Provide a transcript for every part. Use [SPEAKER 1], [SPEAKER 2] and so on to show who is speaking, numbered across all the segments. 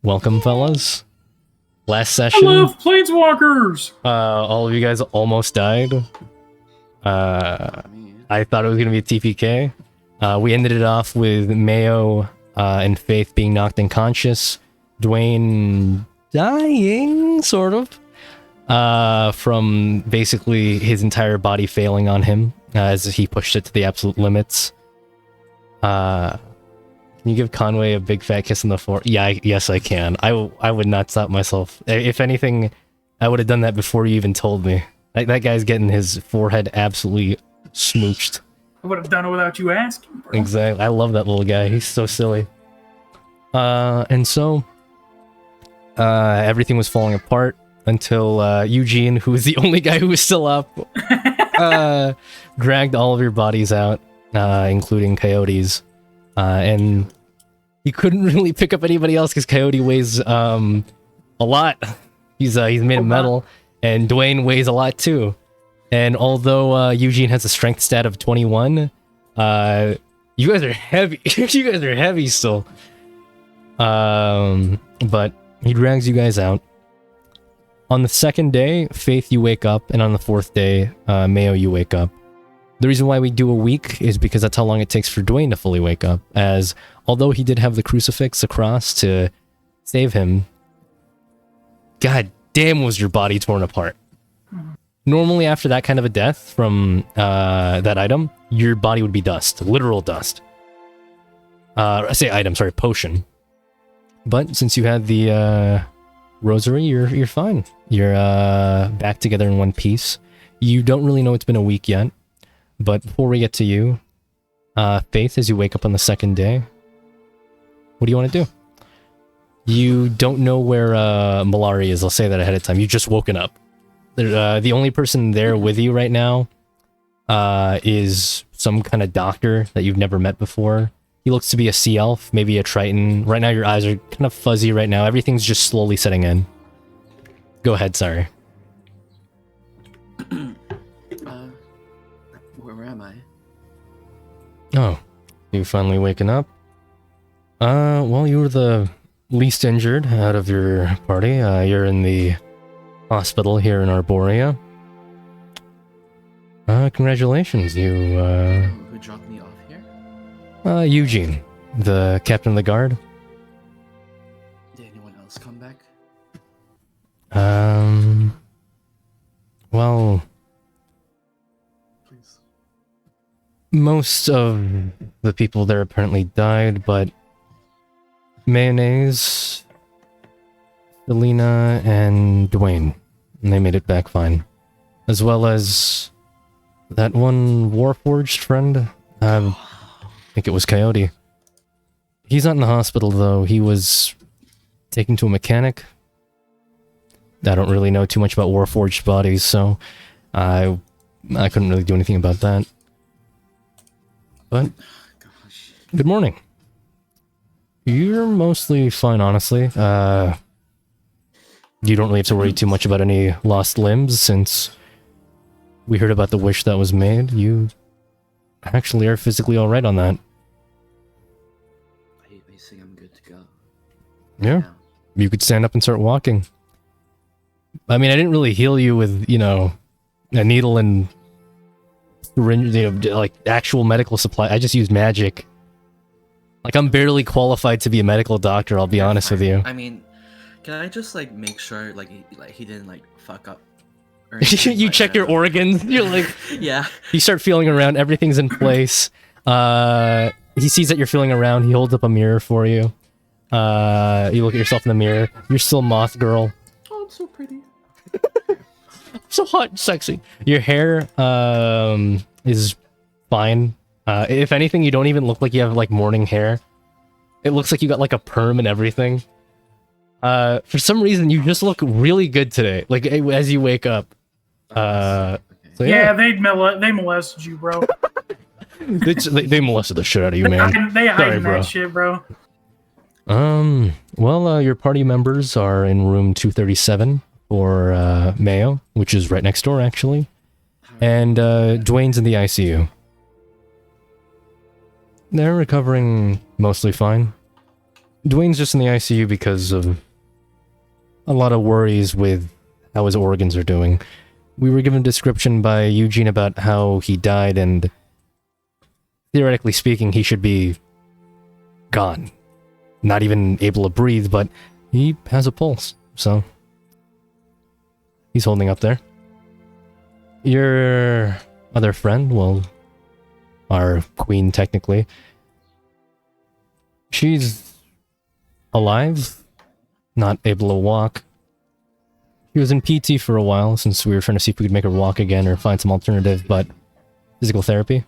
[SPEAKER 1] Welcome, fellas. Last
[SPEAKER 2] I
[SPEAKER 1] session,
[SPEAKER 2] love Planeswalkers!
[SPEAKER 1] all of you guys almost died. I thought it was gonna be a TPK. We ended it off with Mayo and Faith being knocked unconscious. Dwayne dying, sort of, from basically his entire body failing on him as he pushed it to the absolute limits. Can you give Conway a big fat kiss on the forehead? Yeah, yes, I can. I would not stop myself. If anything, I would have done that before you even told me. That guy's getting his forehead absolutely smooched.
[SPEAKER 2] I would have done it without you asking, bro.
[SPEAKER 1] Exactly. I love that little guy. He's so silly. And so, everything was falling apart until Eugene, who was the only guy who was still up, dragged all of your bodies out, including Coyote's. And he couldn't really pick up anybody else because Coyote weighs a lot. He's made of metal, and Dwayne weighs a lot too. And although Eugene has a strength stat of 21, you guys are heavy. You guys are heavy still. But he drags you guys out. On the second day, Faith, you wake up, and on the fourth day, Mayo, you wake up. The reason why we do a week is because that's how long it takes for Dwayne to fully wake up, as although he did have the crucifix across to save him, god damn was your body torn apart. Normally after that kind of a death from that item, your body would be dust, literal dust. I say item, sorry, potion. But since you had the rosary, you're fine. You're back together in one piece. You don't really know it's been a week yet. But before we get to you, Faith, as you wake up on the second day, what do you want to do? You don't know where Malari is, I'll say that ahead of time. You've just woken up. The only person there with you right now is some kind of doctor that you've never met before. He looks to be a sea elf, maybe a triton. Right now your eyes are kind of fuzzy right now. Everything's just slowly setting in. Go ahead, sorry.
[SPEAKER 3] Where am I?
[SPEAKER 1] Oh, you finally waking up? Well, you were the least injured out of your party. You're in the hospital here in Arborea. Congratulations, you,
[SPEAKER 3] Who dropped me off here?
[SPEAKER 1] Eugene, the captain of the guard.
[SPEAKER 3] Did anyone else come back?
[SPEAKER 1] Well,
[SPEAKER 3] Please.
[SPEAKER 1] most of the people there apparently died, but Mayonnaise, Selena, and Dwayne, and they made it back fine. As well as that one Warforged friend, I think it was Coyote. He's not in the hospital though, he was taken to a mechanic. I don't really know too much about Warforged bodies, so I couldn't really do anything about that. But,
[SPEAKER 3] Gosh.
[SPEAKER 1] good morning. You're mostly fine, honestly. You don't really have to worry too much about any lost limbs, since we heard about the wish that was made. You actually are physically alright on that.
[SPEAKER 3] I think I'm good to go.
[SPEAKER 1] Yeah.
[SPEAKER 3] Now.
[SPEAKER 1] You could stand up and start walking. I mean, I didn't really heal you with, you know, a needle and syringe, you know, like actual medical supply. I just used magic. Like, I'm barely qualified to be a medical doctor, I'll be honest with you.
[SPEAKER 3] I mean, can I just like make sure he didn't like fuck up? Or
[SPEAKER 1] You
[SPEAKER 3] anything like
[SPEAKER 1] check
[SPEAKER 3] that?
[SPEAKER 1] your organs, you're like,
[SPEAKER 3] Yeah.
[SPEAKER 1] you start feeling around, everything's in place. He sees that you're feeling around, he holds up a mirror for you. You look at yourself in the mirror, you're still Moth Girl.
[SPEAKER 3] Oh, I'm so pretty.
[SPEAKER 1] So hot and sexy. Your hair, is fine. If anything, you don't even look like you have, like, morning hair. It looks like you got, like, a perm and everything. For some reason, you just look really good today, like, as you wake up. So
[SPEAKER 2] Yeah, they molested you, bro.
[SPEAKER 1] they molested the shit out of you, man.
[SPEAKER 2] They
[SPEAKER 1] Sorry,
[SPEAKER 2] hiding
[SPEAKER 1] bro.
[SPEAKER 2] that shit, bro.
[SPEAKER 1] Well, your party members are in room 237 for, Mayo, which is right next door, actually. And, Dwayne's in the ICU. They're recovering mostly fine. Dwayne's just in the ICU because of a lot of worries with how his organs are doing. We were given a description by Eugene about how he died, and theoretically speaking, he should be gone. Not even able to breathe, but he has a pulse, so he's holding up there. Your other friend, well, our queen technically, she's alive, not able to walk. She was in PT for a while since we were trying to see if we could make her walk again or find some alternative, but physical therapy.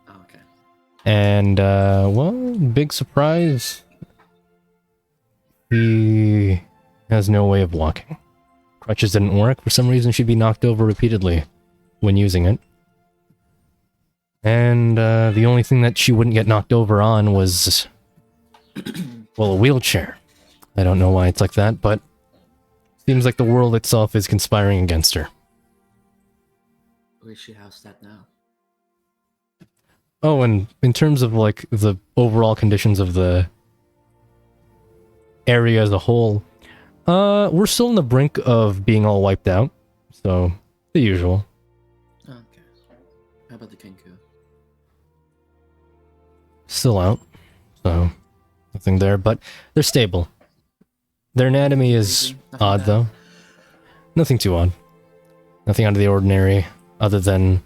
[SPEAKER 3] Oh, okay.
[SPEAKER 1] And, well, big surprise. He has no way of walking. Crutches didn't work. For some reason, she'd be knocked over repeatedly when using it. And, the only thing that she wouldn't get knocked over on was, well, a wheelchair. I don't know why it's like that, but seems like the world itself is conspiring against her.
[SPEAKER 3] Where's she housed at now?
[SPEAKER 1] Oh, and in terms of, like, the overall conditions of the area as a whole, we're still on the brink of being all wiped out, so the usual.
[SPEAKER 3] Oh, okay. How about the Kenku?
[SPEAKER 1] Still out, so nothing there, but they're stable. Their anatomy is
[SPEAKER 3] Nothing
[SPEAKER 1] odd,
[SPEAKER 3] bad.
[SPEAKER 1] though. Nothing too odd. Nothing out of the ordinary, other than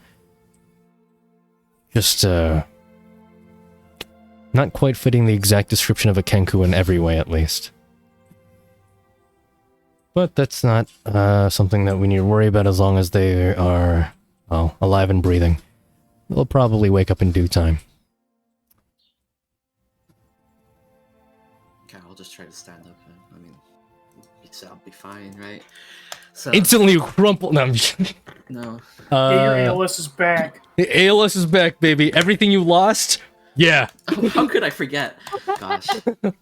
[SPEAKER 1] just, not quite fitting the exact description of a Kenku in every way, at least. But that's not, something that we need to worry about as long as they are, well, alive and breathing. They'll probably wake up in due time.
[SPEAKER 3] Okay, I'll just try to stand up. I mean, I'll be fine, right? So
[SPEAKER 1] Instantly crumple. No, I'm just
[SPEAKER 3] no.
[SPEAKER 2] Yeah, your ALS is back.
[SPEAKER 1] The ALS is back, baby. Everything you lost? Yeah.
[SPEAKER 3] How could I forget? Gosh.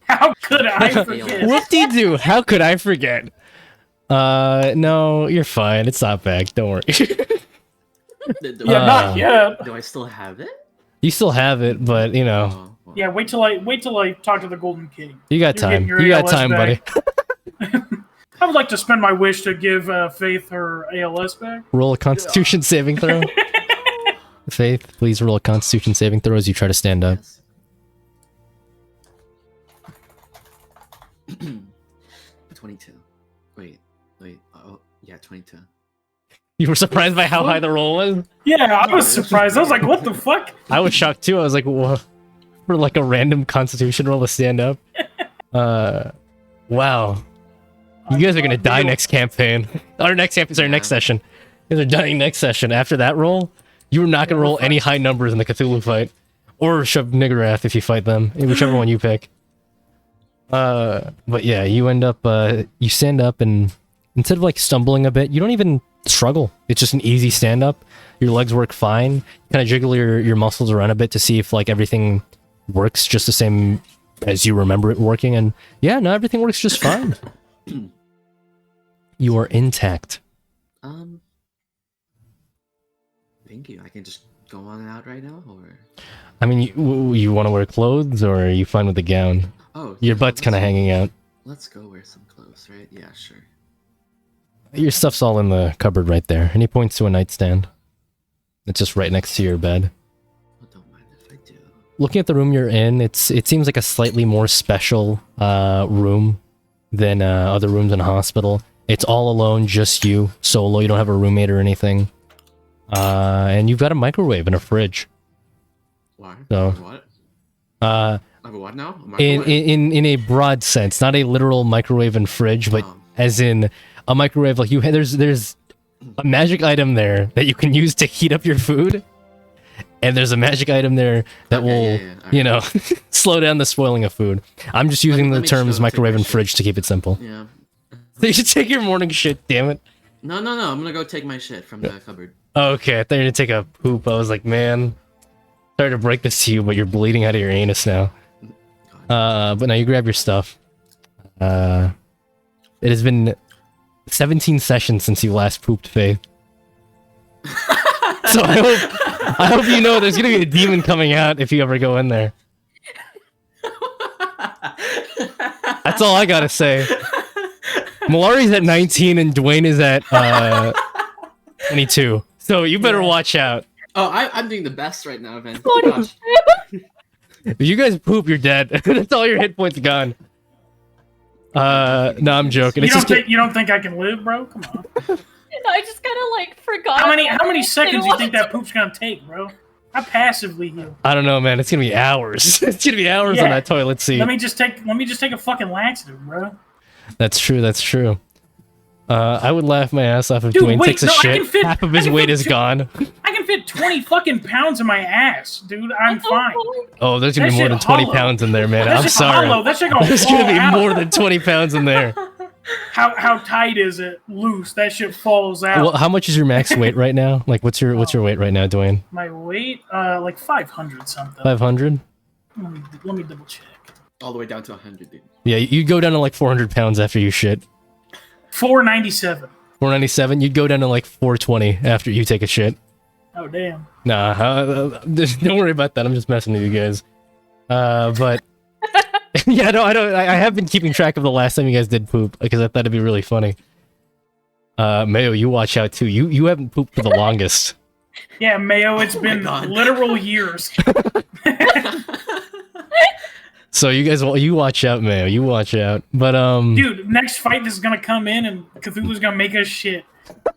[SPEAKER 2] How could I forget?
[SPEAKER 1] Whoop-de-doo. How could I forget? No, you're fine. It's not back. Don't worry.
[SPEAKER 2] Yeah, not yet.
[SPEAKER 3] Do I still have it?
[SPEAKER 1] You still have it, but, you know,
[SPEAKER 3] Oh, well.
[SPEAKER 2] Yeah, wait till I talk to the Golden King.
[SPEAKER 1] you got
[SPEAKER 2] You're
[SPEAKER 1] time.
[SPEAKER 2] getting your
[SPEAKER 1] You got
[SPEAKER 2] ALS
[SPEAKER 1] time, buddy.
[SPEAKER 2] back. I would like to spend my wish to give Faith her ALS back.
[SPEAKER 1] Roll a Constitution saving throw. Faith, please roll a Constitution saving throw as you try to stand up.
[SPEAKER 3] Yes. 22. Wait. Oh, yeah, 22.
[SPEAKER 1] You were surprised by how high the roll was?
[SPEAKER 2] Yeah, I was surprised. I was like, what the fuck?
[SPEAKER 1] I was shocked too. I was like, whoa. For like a random Constitution roll to stand up. Wow. You guys are gonna die next campaign. Our next campaign, sorry, next session. You guys are dying next session. After that roll, you are not gonna roll any high numbers in the Cthulhu fight. Or Shub Niggurath if you fight them. Whichever one you pick. But yeah, you end up, you stand up and instead of like stumbling a bit, you don't even struggle. It's just an easy stand up. Your legs work fine. You kind of jiggle your muscles around a bit to see if like everything works just the same as you remember it working. And yeah, no, everything works just fine. You are intact.
[SPEAKER 3] Thank you. I can just go on out right now, or?
[SPEAKER 1] I mean, you want to wear clothes, or are you fine with the gown?
[SPEAKER 3] Oh,
[SPEAKER 1] Your butt's kind of hanging out.
[SPEAKER 3] Let's go wear some clothes, right? Yeah, sure.
[SPEAKER 1] Your stuff's all in the cupboard right there. And he points to a nightstand. It's just right next to your bed.
[SPEAKER 3] Well, don't mind if I do.
[SPEAKER 1] Looking at the room you're in, it seems like a slightly more special room than other rooms in a hospital. It's all alone, just you, solo. You don't have a roommate or anything. And you've got a microwave and a fridge.
[SPEAKER 3] Why?
[SPEAKER 1] So,
[SPEAKER 3] What?
[SPEAKER 1] Uh,
[SPEAKER 3] I have a what now?
[SPEAKER 1] in a broad sense, not a literal microwave and fridge, but as in a microwave. Like there's a magic item there that you can use to heat up your food, and there's a magic item there that will, you know, slow down the spoiling of food. I'm just using the terms microwave and fridge to keep it simple.
[SPEAKER 3] Yeah.
[SPEAKER 1] So you should take your morning shit, damn it.
[SPEAKER 3] No. I'm gonna go take my shit from the cupboard.
[SPEAKER 1] Okay, I thought you were gonna take a poop. I was like, man, sorry to break this to you, but you're bleeding out of your anus now. But now you grab your stuff. It has been 17 sessions since you last pooped, Faith. So I hope you know there's gonna be a demon coming out if you ever go in there. That's all I gotta say. Malari's at 19 and Dwayne is at 22. So you better watch out.
[SPEAKER 3] Oh, I'm doing the best right now, man.
[SPEAKER 4] What
[SPEAKER 3] Gosh.
[SPEAKER 1] If you guys poop, you're dead. That's all your hit points gone. No, I'm joking.
[SPEAKER 2] You don't think I can live, bro? Come on.
[SPEAKER 4] I just kind of like forgot.
[SPEAKER 2] How many seconds do you think
[SPEAKER 4] that?
[SPEAKER 2] that poop's gonna take, bro? I passively heal.
[SPEAKER 1] I don't know, man. It's gonna be hours. It's gonna be hours on that toilet seat.
[SPEAKER 2] Let me just take a fucking laxative, bro.
[SPEAKER 1] That's true. That's true. I would laugh my ass off if
[SPEAKER 2] Dude,
[SPEAKER 1] Dwayne
[SPEAKER 2] wait,
[SPEAKER 1] takes a
[SPEAKER 2] no, I
[SPEAKER 1] shit.
[SPEAKER 2] can fit-
[SPEAKER 1] Half of
[SPEAKER 2] I
[SPEAKER 1] his
[SPEAKER 2] can
[SPEAKER 1] weight
[SPEAKER 2] fit
[SPEAKER 1] is gone.
[SPEAKER 2] I can fit 20 fucking pounds in my ass, dude. I'm fine.
[SPEAKER 1] Oh, there's gonna be
[SPEAKER 2] That
[SPEAKER 1] more
[SPEAKER 2] shit
[SPEAKER 1] than 20
[SPEAKER 2] hollow.
[SPEAKER 1] pounds in there, man.
[SPEAKER 2] That
[SPEAKER 1] I'm
[SPEAKER 2] shit
[SPEAKER 1] sorry.
[SPEAKER 2] hollow. That shit gonna
[SPEAKER 1] There's
[SPEAKER 2] fall
[SPEAKER 1] gonna be
[SPEAKER 2] out.
[SPEAKER 1] more than 20 pounds in there.
[SPEAKER 2] How tight is it? Loose. That shit falls out.
[SPEAKER 1] Well, how much is your max weight right now? Like, what's your weight right now, Dwayne?
[SPEAKER 2] My weight, like 500 something.
[SPEAKER 1] 500?
[SPEAKER 2] Let me double check.
[SPEAKER 3] All the way down to 100, dude.
[SPEAKER 1] Yeah, you go down to like 400 pounds after you shit.
[SPEAKER 2] 497.
[SPEAKER 1] 497. You'd go down to like 420 after you take a shit.
[SPEAKER 2] Oh damn.
[SPEAKER 1] Nah, don't worry about that. I'm just messing with you guys. But yeah, no, I have been keeping track of the last time you guys did poop because I thought it'd be really funny. Mayo, you watch out too. You haven't pooped for the longest.
[SPEAKER 2] Yeah, Mayo. It's
[SPEAKER 3] Oh my
[SPEAKER 2] been
[SPEAKER 3] God.
[SPEAKER 2] literal years.
[SPEAKER 1] So you guys, you watch out, Mayo. You watch out. But
[SPEAKER 2] Dude, next fight is gonna come in and Cthulhu's gonna make us shit,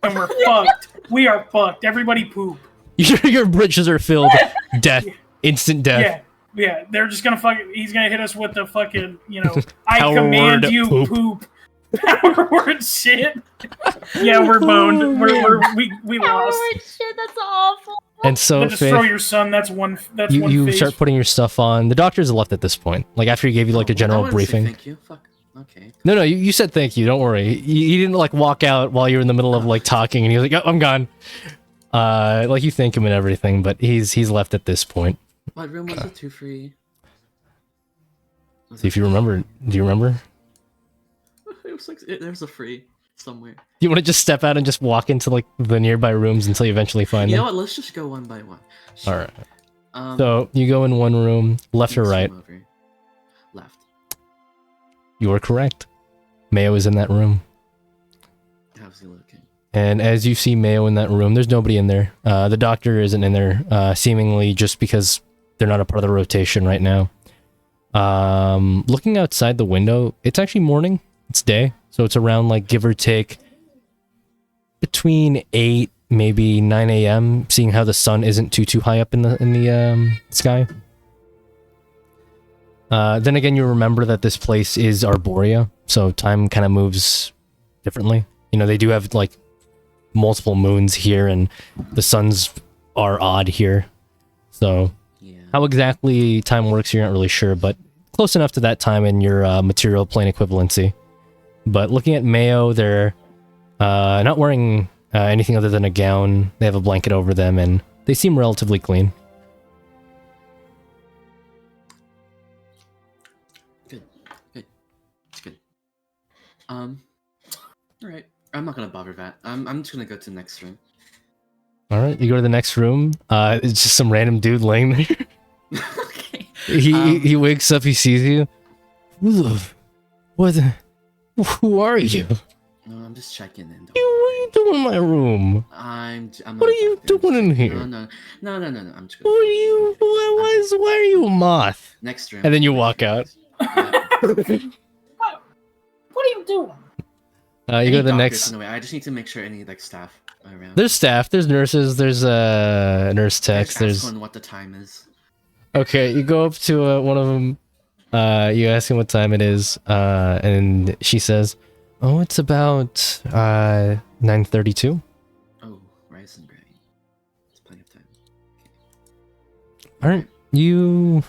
[SPEAKER 2] and we're fucked. We are fucked. Everybody poop.
[SPEAKER 1] your bridges are filled. Death, instant death.
[SPEAKER 2] Yeah. They're just gonna he's gonna hit us with the fucking, I
[SPEAKER 1] Power
[SPEAKER 2] command
[SPEAKER 1] word
[SPEAKER 2] you
[SPEAKER 1] poop.
[SPEAKER 2] poop. Power word shit. Yeah, we're boned. We
[SPEAKER 4] Power
[SPEAKER 2] lost.
[SPEAKER 4] word shit, that's awful.
[SPEAKER 1] And so
[SPEAKER 2] Destroy
[SPEAKER 1] Faith,
[SPEAKER 2] your son. That's one. That's
[SPEAKER 1] you
[SPEAKER 2] one phase.
[SPEAKER 1] start putting your stuff on. The doctor's left at this point. Like after he gave you like a
[SPEAKER 3] I
[SPEAKER 1] general
[SPEAKER 3] wanted to say
[SPEAKER 1] briefing.
[SPEAKER 3] Thank you. Fuck. Okay.
[SPEAKER 1] No, you said thank you. Don't worry. He didn't like walk out while you were in the middle of like talking, and he was like, "Oh, I'm gone." Like you thank him and everything, but he's left at this point.
[SPEAKER 3] What room was it? 2-3.
[SPEAKER 1] See if you remember. Do you remember?
[SPEAKER 3] It was like there's a free somewhere.
[SPEAKER 1] You want to just step out and just walk into like the nearby rooms until you eventually find
[SPEAKER 3] You know
[SPEAKER 1] them?
[SPEAKER 3] what? Let's just go one by one.
[SPEAKER 1] All right. So you go in one room, left or right?
[SPEAKER 3] Over. Left.
[SPEAKER 1] You are correct. Mayo is in that room.
[SPEAKER 3] How's he looking?
[SPEAKER 1] And as you see Mayo in that room, there's nobody in there. The doctor isn't in there, seemingly just because they're not a part of the rotation right now. Looking outside the window, it's actually morning. It's day. So it's around like give or take between 8, maybe 9 a.m. Seeing how the sun isn't too high up in the sky. Then again, you remember that this place is Arborea, so time kind of moves differently. You know, they do have like multiple moons here, and the suns are odd here. So
[SPEAKER 3] Yeah.
[SPEAKER 1] how exactly time works, you're not really sure, but close enough to that time in your material plane equivalency. But looking at Mayo, they're not wearing anything other than a gown. They have a blanket over them, and they seem relatively clean.
[SPEAKER 3] Good. It's good. All right. I'm not gonna bother that. I'm just gonna go to the next room.
[SPEAKER 1] All right, you go to the next room. It's just some random dude laying there.
[SPEAKER 3] Okay.
[SPEAKER 1] He wakes up. He sees you. What? Who are you?
[SPEAKER 3] No, I'm just checking in.
[SPEAKER 1] What are you doing in my room?
[SPEAKER 3] I'm
[SPEAKER 1] What
[SPEAKER 3] not
[SPEAKER 1] are you
[SPEAKER 3] fucking-
[SPEAKER 1] doing in here?
[SPEAKER 3] No. I'm just
[SPEAKER 1] Why are you? Why are you a moth?
[SPEAKER 3] next room.
[SPEAKER 1] And then you walk out.
[SPEAKER 2] What are you doing?
[SPEAKER 1] You go to the next.
[SPEAKER 3] In a way. I just need to make sure any like staff are around.
[SPEAKER 1] There's staff. There's nurses. There's nurse techs.
[SPEAKER 3] Just
[SPEAKER 1] There's.
[SPEAKER 3] ask one what the time is.
[SPEAKER 1] Okay, you go up to one of them. You ask him what time it is, and she says, "Oh, it's about 9:32."
[SPEAKER 3] Oh, rice and grain. It's plenty of time.
[SPEAKER 1] Aren't you?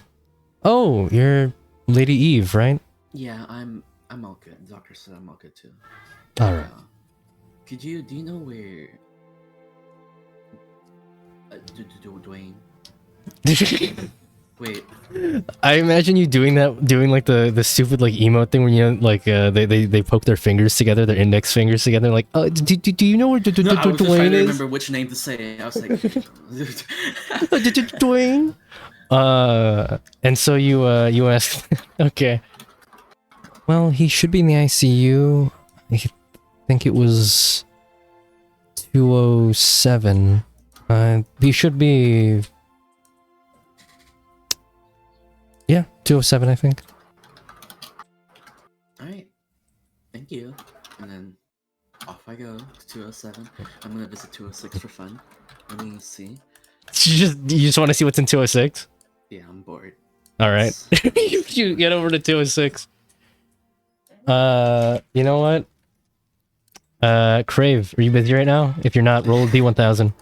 [SPEAKER 1] Oh, you're Lady Eve, right?
[SPEAKER 3] Yeah, I'm all good. The doctor said I'm all good too.
[SPEAKER 1] All right.
[SPEAKER 3] Do you know where? Dwayne. Wait.
[SPEAKER 1] I imagine you doing like the stupid like emote thing where you know like they poke their fingers together, their index fingers together, like do you know where
[SPEAKER 3] No, I was just trying
[SPEAKER 1] Dwayne
[SPEAKER 3] to
[SPEAKER 1] is?
[SPEAKER 3] remember which name to say. I was like,
[SPEAKER 1] Dwayne. And so you ask, okay. Well, he should be in the ICU. I think it was 207. He should be... Yeah, 207, I think.
[SPEAKER 3] Alright. Thank you. And then off I go to 207. I'm gonna visit 206 for fun. Let me see.
[SPEAKER 1] You just want to see what's in 206?
[SPEAKER 3] Yeah, I'm bored.
[SPEAKER 1] Alright. You get over to 206. You know what? Crave, are you busy right now? If you're not, roll a D1000.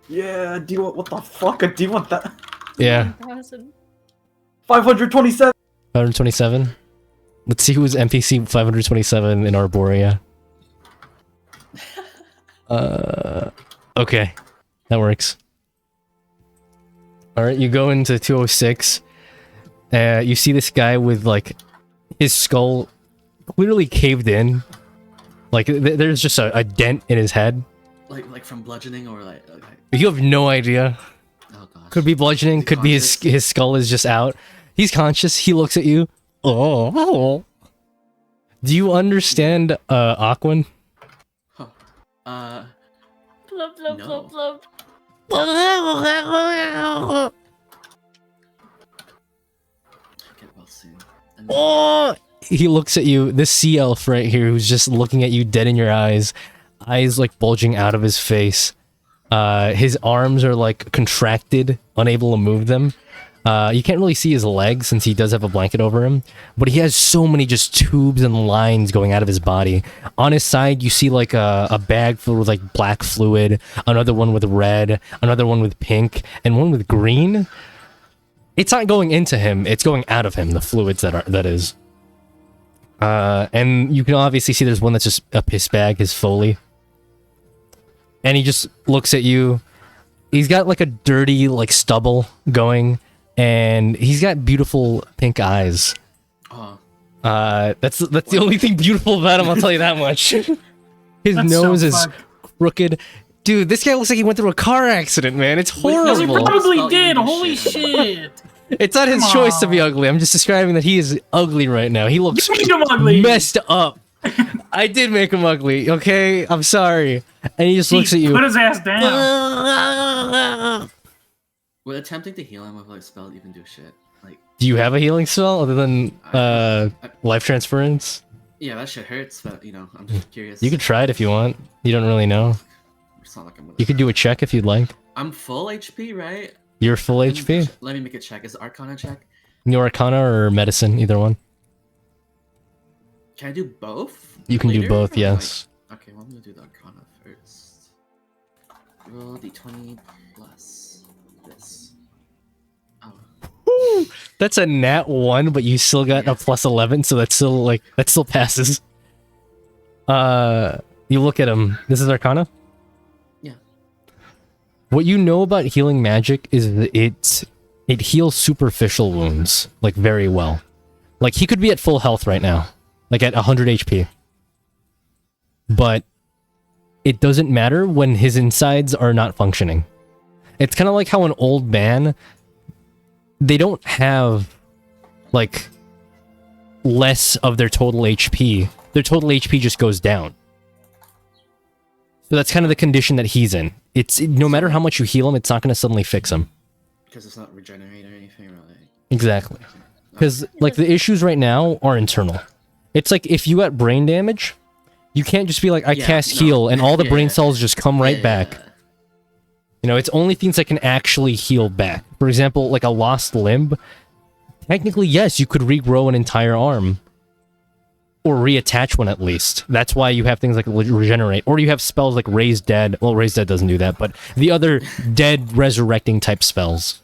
[SPEAKER 5] Yeah, what the fuck? A D1 that
[SPEAKER 1] Yeah.
[SPEAKER 4] 1,000.
[SPEAKER 5] 527.
[SPEAKER 1] 527. Let's see who's NPC 527 in Arborea. Okay. That works. Alright, you go into 206. You see this guy with, like, his skull clearly caved in. Like, there's just a dent in his head.
[SPEAKER 3] Like from bludgeoning or like... Okay.
[SPEAKER 1] You have no idea.
[SPEAKER 3] Oh gosh.
[SPEAKER 1] Could be bludgeoning, could be
[SPEAKER 3] conscious?
[SPEAKER 1] his skull is just out. He's conscious, he looks at you. Oh. Do you understand, Aquan?
[SPEAKER 3] Huh.
[SPEAKER 4] Blub, blub,
[SPEAKER 3] No.
[SPEAKER 4] blub, blub.
[SPEAKER 3] Get well soon. And
[SPEAKER 1] Oh! He looks at you, this sea elf right here, who's just looking at you dead in your eyes like bulging out of his face. His arms are like contracted, unable to move them. You can't really see his legs since he does have a blanket over him, but he has so many just tubes and lines going out of his body. On his side, you see like a bag filled with like black fluid, another one with red, another one with pink, and one with green. It's not going into him, it's going out of him, the fluids that is. And you can obviously see there's one that's just a piss bag, his Foley. And he just looks at you. He's got like a dirty like stubble going, and he's got beautiful pink eyes.
[SPEAKER 3] oh,
[SPEAKER 1] That's the only thing beautiful about him, I'll tell you that much. His
[SPEAKER 2] That's
[SPEAKER 1] nose
[SPEAKER 2] so
[SPEAKER 1] is
[SPEAKER 2] fucked.
[SPEAKER 1] crooked. Dude, this guy looks like he went through a car accident, man. It's
[SPEAKER 3] Wait,
[SPEAKER 2] Yes, he
[SPEAKER 1] horrible.
[SPEAKER 2] probably
[SPEAKER 3] Spell
[SPEAKER 2] did.
[SPEAKER 3] even
[SPEAKER 2] Holy
[SPEAKER 3] shit.
[SPEAKER 2] shit.
[SPEAKER 1] It's not his
[SPEAKER 2] Come
[SPEAKER 1] choice to be
[SPEAKER 2] on.
[SPEAKER 1] ugly. I'm just describing that he is ugly right now. He looks
[SPEAKER 2] You made him ugly.
[SPEAKER 1] messed up. I did make him ugly, okay? I'm sorry. And he just looks at
[SPEAKER 2] Put
[SPEAKER 1] you.
[SPEAKER 2] his ass down.
[SPEAKER 3] would attempting to heal him with like spell even do shit? Like,
[SPEAKER 1] Do you have a healing spell other than life transference?
[SPEAKER 3] yeah, that shit hurts, but you know, I'm just curious.
[SPEAKER 1] You could try it if you want. You don't really know.
[SPEAKER 3] It's not like I'm.
[SPEAKER 1] You could do a check if you'd like.
[SPEAKER 3] I'm full HP, right?
[SPEAKER 1] You're full HP?
[SPEAKER 3] Let me make a check. Is it Arcana check?
[SPEAKER 1] Your Arcana or Medicine, either one.
[SPEAKER 3] Can I do both?
[SPEAKER 1] You can do
[SPEAKER 3] later,
[SPEAKER 1] both,
[SPEAKER 3] or,
[SPEAKER 1] yes.
[SPEAKER 3] Like... Okay, well, I'm gonna do the Arcana first. Roll d20 plus this. Oh,
[SPEAKER 1] That's a nat 1, but you still got a plus 11, so that's still, like, that still passes. You look at him. This is Arcana?
[SPEAKER 3] yeah.
[SPEAKER 1] What you know about healing magic is that it heals superficial wounds, like, very well. Like, he could be at full health right now. Like, at 100 HP. But it doesn't matter when his insides are not functioning. It's kind of like how an old man... They don't have, like, less of their total HP. Their total HP just goes down. So that's kind of the condition that he's in. It's no matter how much you heal him, it's not going to suddenly fix him.
[SPEAKER 3] Because it's not regenerate or anything, really.
[SPEAKER 1] Exactly. Because, like, the issues right now are internal. It's like if you got brain damage, you can't just be like, I
[SPEAKER 3] Yeah,
[SPEAKER 1] cast
[SPEAKER 3] no.
[SPEAKER 1] heal, and all the
[SPEAKER 3] Yeah.
[SPEAKER 1] brain cells just come right
[SPEAKER 3] Yeah.
[SPEAKER 1] back. You know, it's only things that can actually heal back. For example, like a lost limb. Technically, yes, you could regrow an entire arm. Or reattach one at least. That's why you have things like regenerate. Or you have spells like Raise Dead. Well, Raise Dead doesn't do that, but the other dead resurrecting type spells.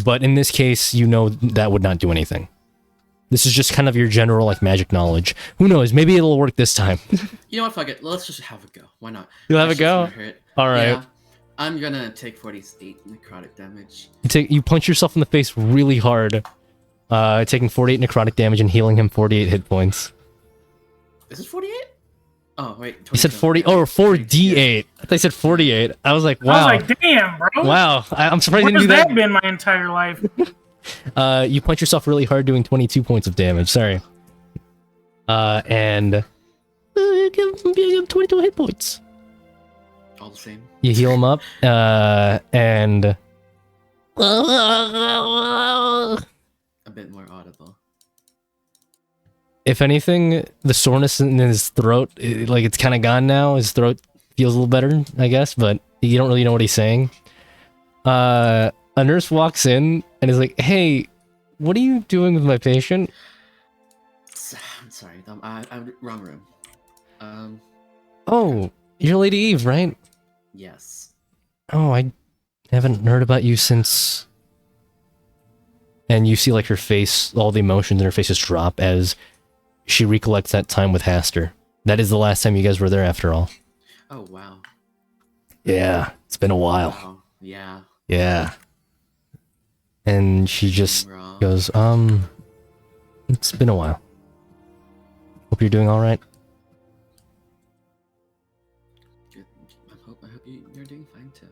[SPEAKER 1] But in this case, you know that would not do anything. This is just kind of your general like magic knowledge. Who knows? Maybe it'll work this time.
[SPEAKER 3] You know what? Fuck it. Let's just have a go. Why not?
[SPEAKER 1] You'll have
[SPEAKER 3] That
[SPEAKER 1] a
[SPEAKER 3] shit's
[SPEAKER 1] go?
[SPEAKER 3] gonna hurt.
[SPEAKER 1] All right.
[SPEAKER 3] Yeah. I'm gonna take 48 necrotic damage.
[SPEAKER 1] You punch yourself in the face really hard, taking 48 necrotic damage and healing him 48 hit points.
[SPEAKER 3] Is it 48? Oh wait.
[SPEAKER 1] You said
[SPEAKER 3] 27.
[SPEAKER 1] 40 or 4d8. I thought you said 48. I was like, wow.
[SPEAKER 2] I was like, damn, bro.
[SPEAKER 1] Wow. I'm surprised you
[SPEAKER 2] Where's
[SPEAKER 1] didn't do
[SPEAKER 2] that been my entire life?
[SPEAKER 1] that. You punch yourself really hard doing 22 points of damage. Sorry. And give him 22 hit points.
[SPEAKER 3] All the same.
[SPEAKER 1] You heal him up, and
[SPEAKER 3] A bit more audible.
[SPEAKER 1] if anything, the soreness in his throat, it's kind of gone now. His throat feels a little better, I guess, but you don't really know what he's saying. A nurse walks in and is like, "Hey, what are you doing with my patient?"
[SPEAKER 3] I'm sorry, I'm wrong room.
[SPEAKER 1] Oh, you're Lady Eve, right?
[SPEAKER 3] Yes.
[SPEAKER 1] Oh, I haven't heard about you since... And you see, like, her face, all the emotions in her face just drop as she recollects that time with Haster. That is the last time you guys were there, after all.
[SPEAKER 3] Oh, wow.
[SPEAKER 1] Yeah, it's been a while.
[SPEAKER 3] Wow. Yeah.
[SPEAKER 1] Yeah. And she just
[SPEAKER 3] Wrong.
[SPEAKER 1] goes, it's been a while. Hope you're doing alright.
[SPEAKER 3] Good. I hope you're doing fine too.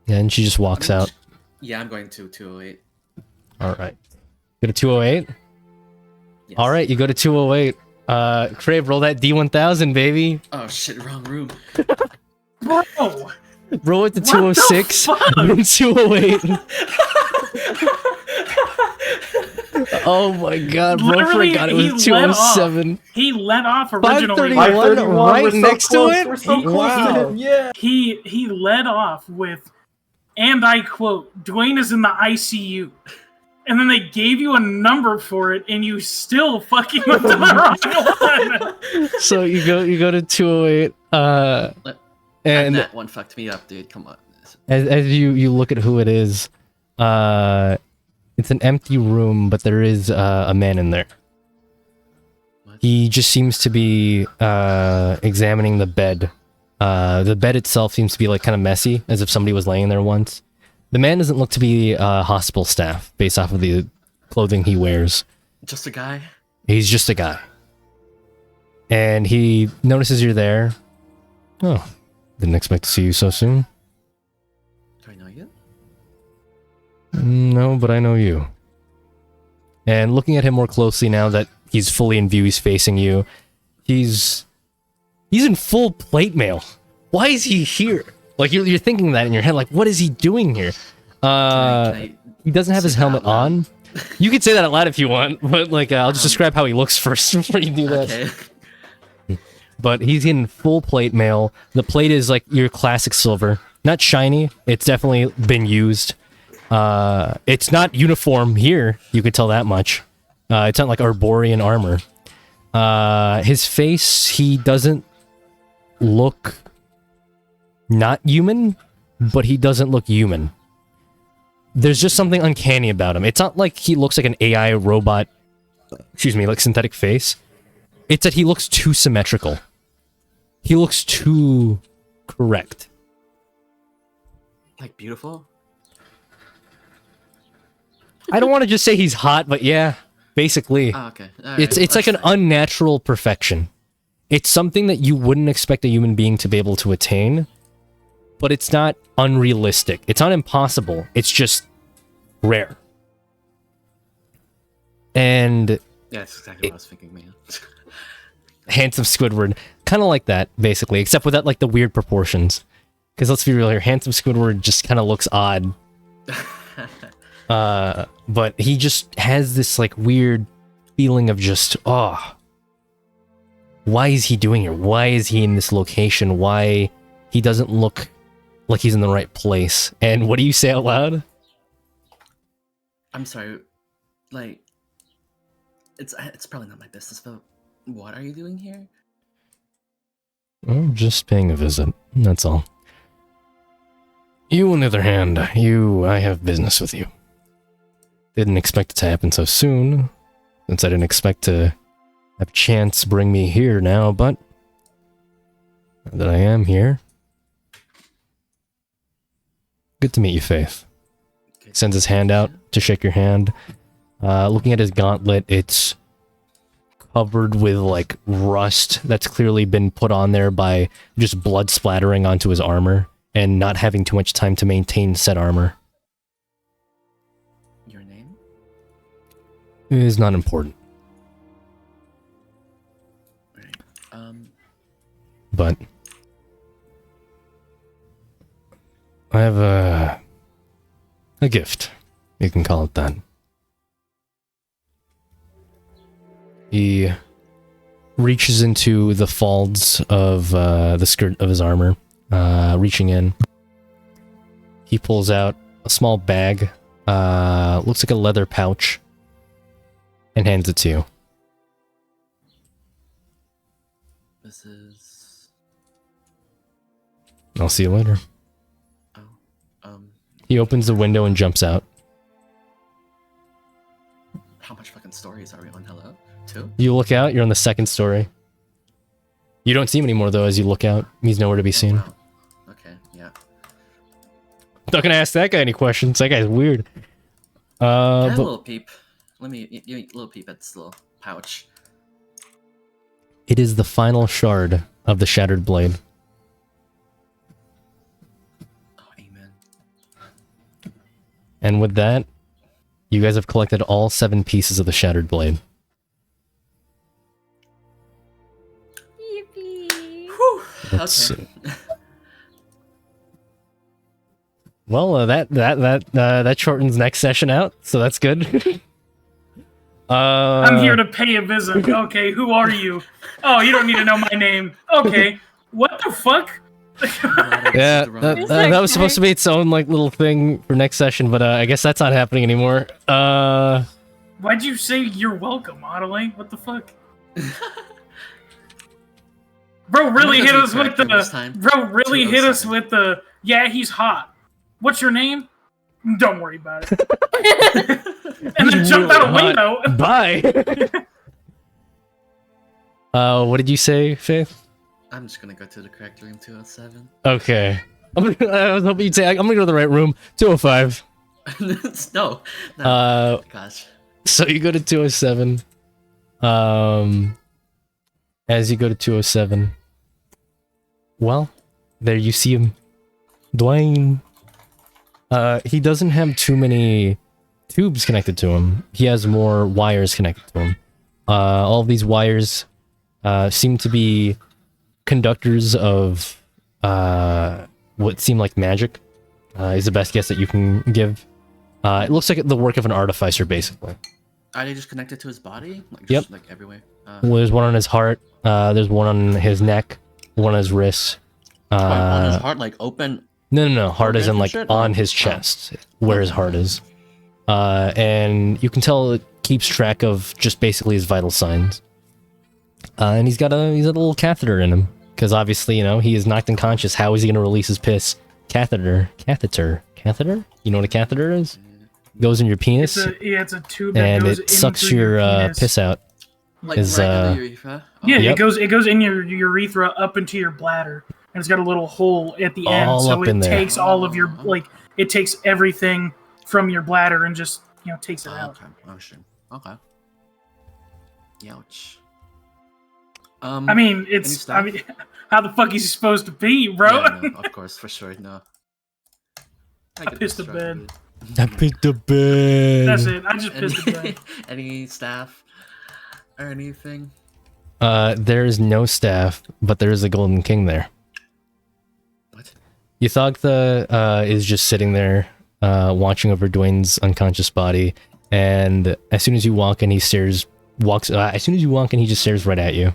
[SPEAKER 1] Yeah, and she just walks out.
[SPEAKER 3] Yeah, I'm going to 208.
[SPEAKER 1] Alright. Go to 208?
[SPEAKER 3] Yes.
[SPEAKER 1] Alright, you go to 208. Crave, roll that D1000, baby.
[SPEAKER 3] Oh shit, wrong room.
[SPEAKER 2] Bro,
[SPEAKER 1] Roll it to
[SPEAKER 2] What the
[SPEAKER 1] 206,
[SPEAKER 2] fuck?
[SPEAKER 1] then 208. Oh my god, bro,
[SPEAKER 2] Literally,
[SPEAKER 1] forgot it
[SPEAKER 2] he
[SPEAKER 1] was
[SPEAKER 2] let off.
[SPEAKER 1] 207.
[SPEAKER 2] he let off originally.
[SPEAKER 1] 531.
[SPEAKER 5] 531,
[SPEAKER 1] right
[SPEAKER 5] we're so
[SPEAKER 1] next to
[SPEAKER 5] close,
[SPEAKER 1] it?
[SPEAKER 5] We're so close
[SPEAKER 1] Wow.
[SPEAKER 5] to him, yeah.
[SPEAKER 2] He led off with, and I quote, "Dwayne is in the ICU," and then they gave you a number for it, and you still fucking went to the wrong one.
[SPEAKER 1] So you go to 208,
[SPEAKER 3] And
[SPEAKER 1] and
[SPEAKER 3] that one fucked me up, dude. Come on.
[SPEAKER 1] as you look at who it is, it's an empty room, but there is a man in there.
[SPEAKER 3] What?
[SPEAKER 1] He just seems to be examining the bed. The bed itself seems to be like kind of messy, as if somebody was laying there once. The man doesn't look to be hospital staff, based off of the clothing he wears.
[SPEAKER 3] Just a guy?
[SPEAKER 1] He's just a guy. And he notices you're there. Oh, didn't expect to see you so soon.
[SPEAKER 3] Do I know you?
[SPEAKER 1] No, but I know you. And looking at him more closely now that he's fully in view, he's facing you. He's in full plate mail. Why is he here? Like you're thinking that in your head, like what is he doing here? He doesn't have his
[SPEAKER 3] say that
[SPEAKER 1] helmet
[SPEAKER 3] out loud?
[SPEAKER 1] on. You could say that out loud if you want, but like I'll just describe how he looks first before you do that.
[SPEAKER 3] Okay.
[SPEAKER 1] But he's in full plate mail. The plate is like your classic silver, not shiny. It's definitely been used. It's not uniform here. You could tell that much. It's not like Arborean armor. His face, he doesn't look not human, but he doesn't look human. There's just something uncanny about him. It's not like he looks like an AI robot, excuse me, like synthetic face. It's that he looks too symmetrical. He looks too correct.
[SPEAKER 3] Like beautiful?
[SPEAKER 1] I don't want to just say he's hot, but yeah, basically.
[SPEAKER 3] Oh, okay.
[SPEAKER 1] It's like an unnatural perfection. It's something that you wouldn't expect a human being to be able to attain, but it's not unrealistic. It's not impossible. It's just rare. And
[SPEAKER 3] Yeah, that's exactly what I was thinking, man.
[SPEAKER 1] handsome Squidward, kind of like that, basically, except without like the weird proportions. Because let's be real here, handsome Squidward just kind of looks odd. But he just has this like weird feeling of just, oh, why is he doing here? Why is he in this location? Why he doesn't look like he's in the right place? And what do you say out loud?
[SPEAKER 3] I'm sorry. Like, it's probably not my business, but what are you doing here?
[SPEAKER 1] Oh, just paying a visit. That's all. You, on the other hand, I have business with you. Didn't expect it to happen so soon, since I didn't expect to have chance bring me here now, but now that I am here. Good to meet you, Faith.
[SPEAKER 3] Good.
[SPEAKER 1] Sends his hand out to shake your hand. Looking at his gauntlet, it's covered with like rust that's clearly been put on there by just blood splattering onto his armor and not having too much time to maintain said armor.
[SPEAKER 3] Your name?
[SPEAKER 1] It is not important. but I have a gift. You can call it that. He reaches into the folds of the skirt of his armor, reaching in. He pulls out a small bag, looks like a leather pouch, and hands it to you.
[SPEAKER 3] This is.
[SPEAKER 1] I'll see you later.
[SPEAKER 3] Oh.
[SPEAKER 1] He opens the window and jumps out.
[SPEAKER 3] How much fucking stories are we on? Hello? 2?
[SPEAKER 1] You look out, you're on the second story. You don't see him anymore, though, as you look out. He's nowhere to be seen.
[SPEAKER 3] Oh, wow. Okay, yeah.
[SPEAKER 1] Not gonna ask that guy any questions. That guy's weird.
[SPEAKER 3] Can I have a
[SPEAKER 1] But
[SPEAKER 3] little peep? Let me give me a little peep at this little pouch.
[SPEAKER 1] it is the final shard of the shattered blade.
[SPEAKER 3] Oh, amen.
[SPEAKER 1] And with that, you guys have collected all 7 pieces of the shattered blade.
[SPEAKER 4] Yippee!
[SPEAKER 1] Let's
[SPEAKER 3] Okay.
[SPEAKER 1] see. Well, that shortens next session out, so that's good.
[SPEAKER 2] I'm here to pay a visit. Okay, who are you? Oh, you don't need to know my name. Okay, what the fuck?
[SPEAKER 1] Yeah,
[SPEAKER 3] Who's
[SPEAKER 1] that was supposed to be its own like little thing for next session, but I guess that's not happening anymore.
[SPEAKER 2] Why'd you say you're welcome, Adeline? What the fuck? Bro really hit us with the. Bro really hit us with the. Yeah, he's hot. What's your name? Don't worry about it. And then jumped out a window.
[SPEAKER 1] Bye. What did you say, Faith?
[SPEAKER 3] I'm just gonna go to the correct room 207.
[SPEAKER 1] Okay. I was hoping you'd say I'm gonna go to the right room. 205.
[SPEAKER 3] No. Gosh.
[SPEAKER 1] So you go to 207. As you go to 207, well, there you see him, Dwayne. He doesn't have too many tubes connected to him. He has more wires connected to him. All of these wires seem to be conductors of what seem like magic. Is the best guess that you can give. It looks like the work of an artificer, basically.
[SPEAKER 3] Are they just connected to his body? Like,
[SPEAKER 1] Yep.
[SPEAKER 3] just, like everywhere?
[SPEAKER 1] Well, there's one on his heart. There's one on his neck. One on his wrists.
[SPEAKER 3] on his heart, like open.
[SPEAKER 1] No. Heart is in
[SPEAKER 3] organs
[SPEAKER 1] like
[SPEAKER 3] and shit?
[SPEAKER 1] on
[SPEAKER 3] Oh.
[SPEAKER 1] his chest, where his heart is. And you can tell it keeps track of just basically his vital signs. And he's got a little catheter in him because obviously he is knocked unconscious. How is he going to release his piss? Catheter. You know what a catheter is? Goes in your penis
[SPEAKER 2] It's a tube that
[SPEAKER 1] and
[SPEAKER 2] goes
[SPEAKER 1] it sucks
[SPEAKER 2] into
[SPEAKER 1] your
[SPEAKER 2] penis.
[SPEAKER 1] piss out.
[SPEAKER 3] Like
[SPEAKER 1] Is,
[SPEAKER 3] right under your urethra? Oh.
[SPEAKER 2] Yeah,
[SPEAKER 1] Yep.
[SPEAKER 2] it goes in your urethra up into your bladder, and it's got a little hole at the end,
[SPEAKER 1] All
[SPEAKER 2] so
[SPEAKER 1] up in
[SPEAKER 2] it
[SPEAKER 1] there.
[SPEAKER 2] takes all of your
[SPEAKER 3] Oh.
[SPEAKER 2] it takes everything from your bladder and just takes it out.
[SPEAKER 3] Okay. Oh shit. Okay. Ouch.
[SPEAKER 2] I mean, how the fuck is he supposed to be, bro?
[SPEAKER 3] Yeah, no, of course, for sure, no.
[SPEAKER 2] I pissed the bed.
[SPEAKER 1] I picked the bed.
[SPEAKER 2] That's it. I just pissed the bed.
[SPEAKER 3] Any staff or anything?
[SPEAKER 1] There is no staff, but there is a golden king there.
[SPEAKER 3] What?
[SPEAKER 1] Ythagtha is just sitting there, watching over Dwayne's unconscious body, and as soon as you walk in, he just stares right at you.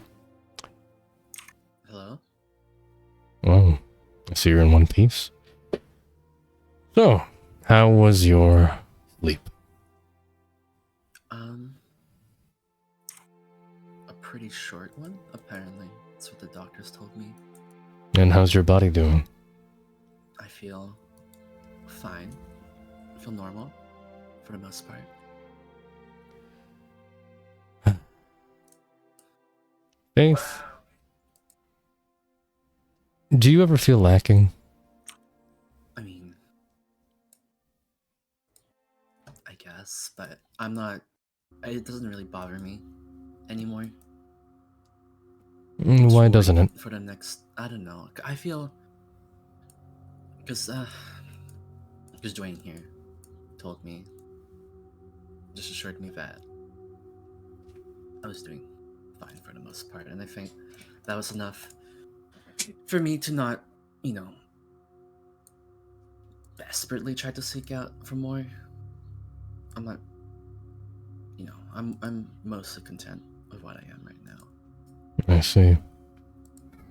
[SPEAKER 3] Hello?
[SPEAKER 1] Oh, I see you're in one piece. So, how was your sleep?
[SPEAKER 3] A pretty short one, apparently. That's what the doctors told me.
[SPEAKER 1] And how's your body doing?
[SPEAKER 3] I feel fine. I feel normal, for the most part.
[SPEAKER 1] Faith, do you ever feel lacking?
[SPEAKER 3] I mean, I guess, but I'm not. It doesn't really bother me anymore.
[SPEAKER 1] Why doesn't it?
[SPEAKER 3] For the next, I don't know. I feel because Dwayne here told me, just assured me that I was doing fine for the most part, and I think that was enough for me to not, desperately try to seek out for more. I'm not, I'm mostly content with what I am right now.
[SPEAKER 1] I see.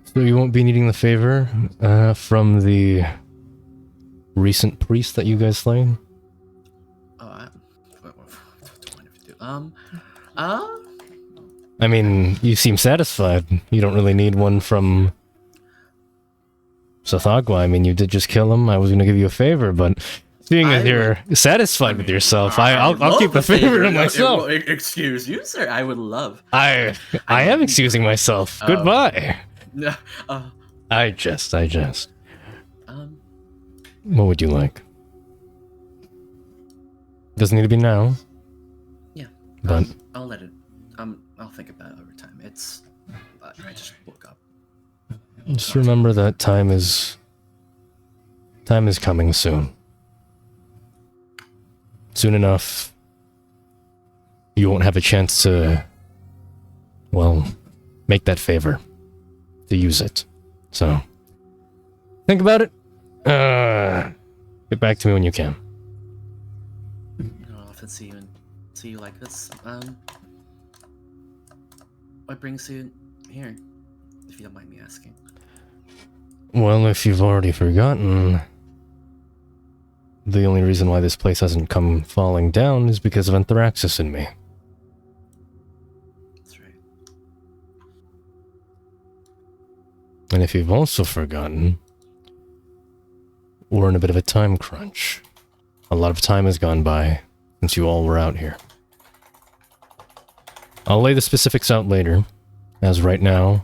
[SPEAKER 1] So you won't be needing the favor from the recent priest that you guys slain?
[SPEAKER 3] Oh, what do I want to do?
[SPEAKER 1] I mean, you seem satisfied. You don't really need one from Sathagwa. I mean, you did just kill him. I was going to give you a favor, but seeing as you're satisfied with yourself, I'll keep the favor to myself.
[SPEAKER 3] Excuse you, sir. I would love.
[SPEAKER 1] I am excusing myself. Goodbye. I jest. What would you like? Doesn't need to be now.
[SPEAKER 3] Yeah.
[SPEAKER 1] But
[SPEAKER 3] I'll let it. I'll think about it over time. It's. I just woke up.
[SPEAKER 1] just remember that time is coming soon. Soon enough, you won't have a chance to, well, make that favor. To use it. So, think about it. Get back to me when you can.
[SPEAKER 3] I'll often see you like this. What brings you here, if you don't mind me asking?
[SPEAKER 1] Well, if you've already forgotten, the only reason why this place hasn't come falling down is because of Anthraxis and me.
[SPEAKER 3] That's right.
[SPEAKER 1] And if you've also forgotten, we're in a bit of a time crunch. A lot of time has gone by since you all were out here. I'll lay the specifics out later, as right now,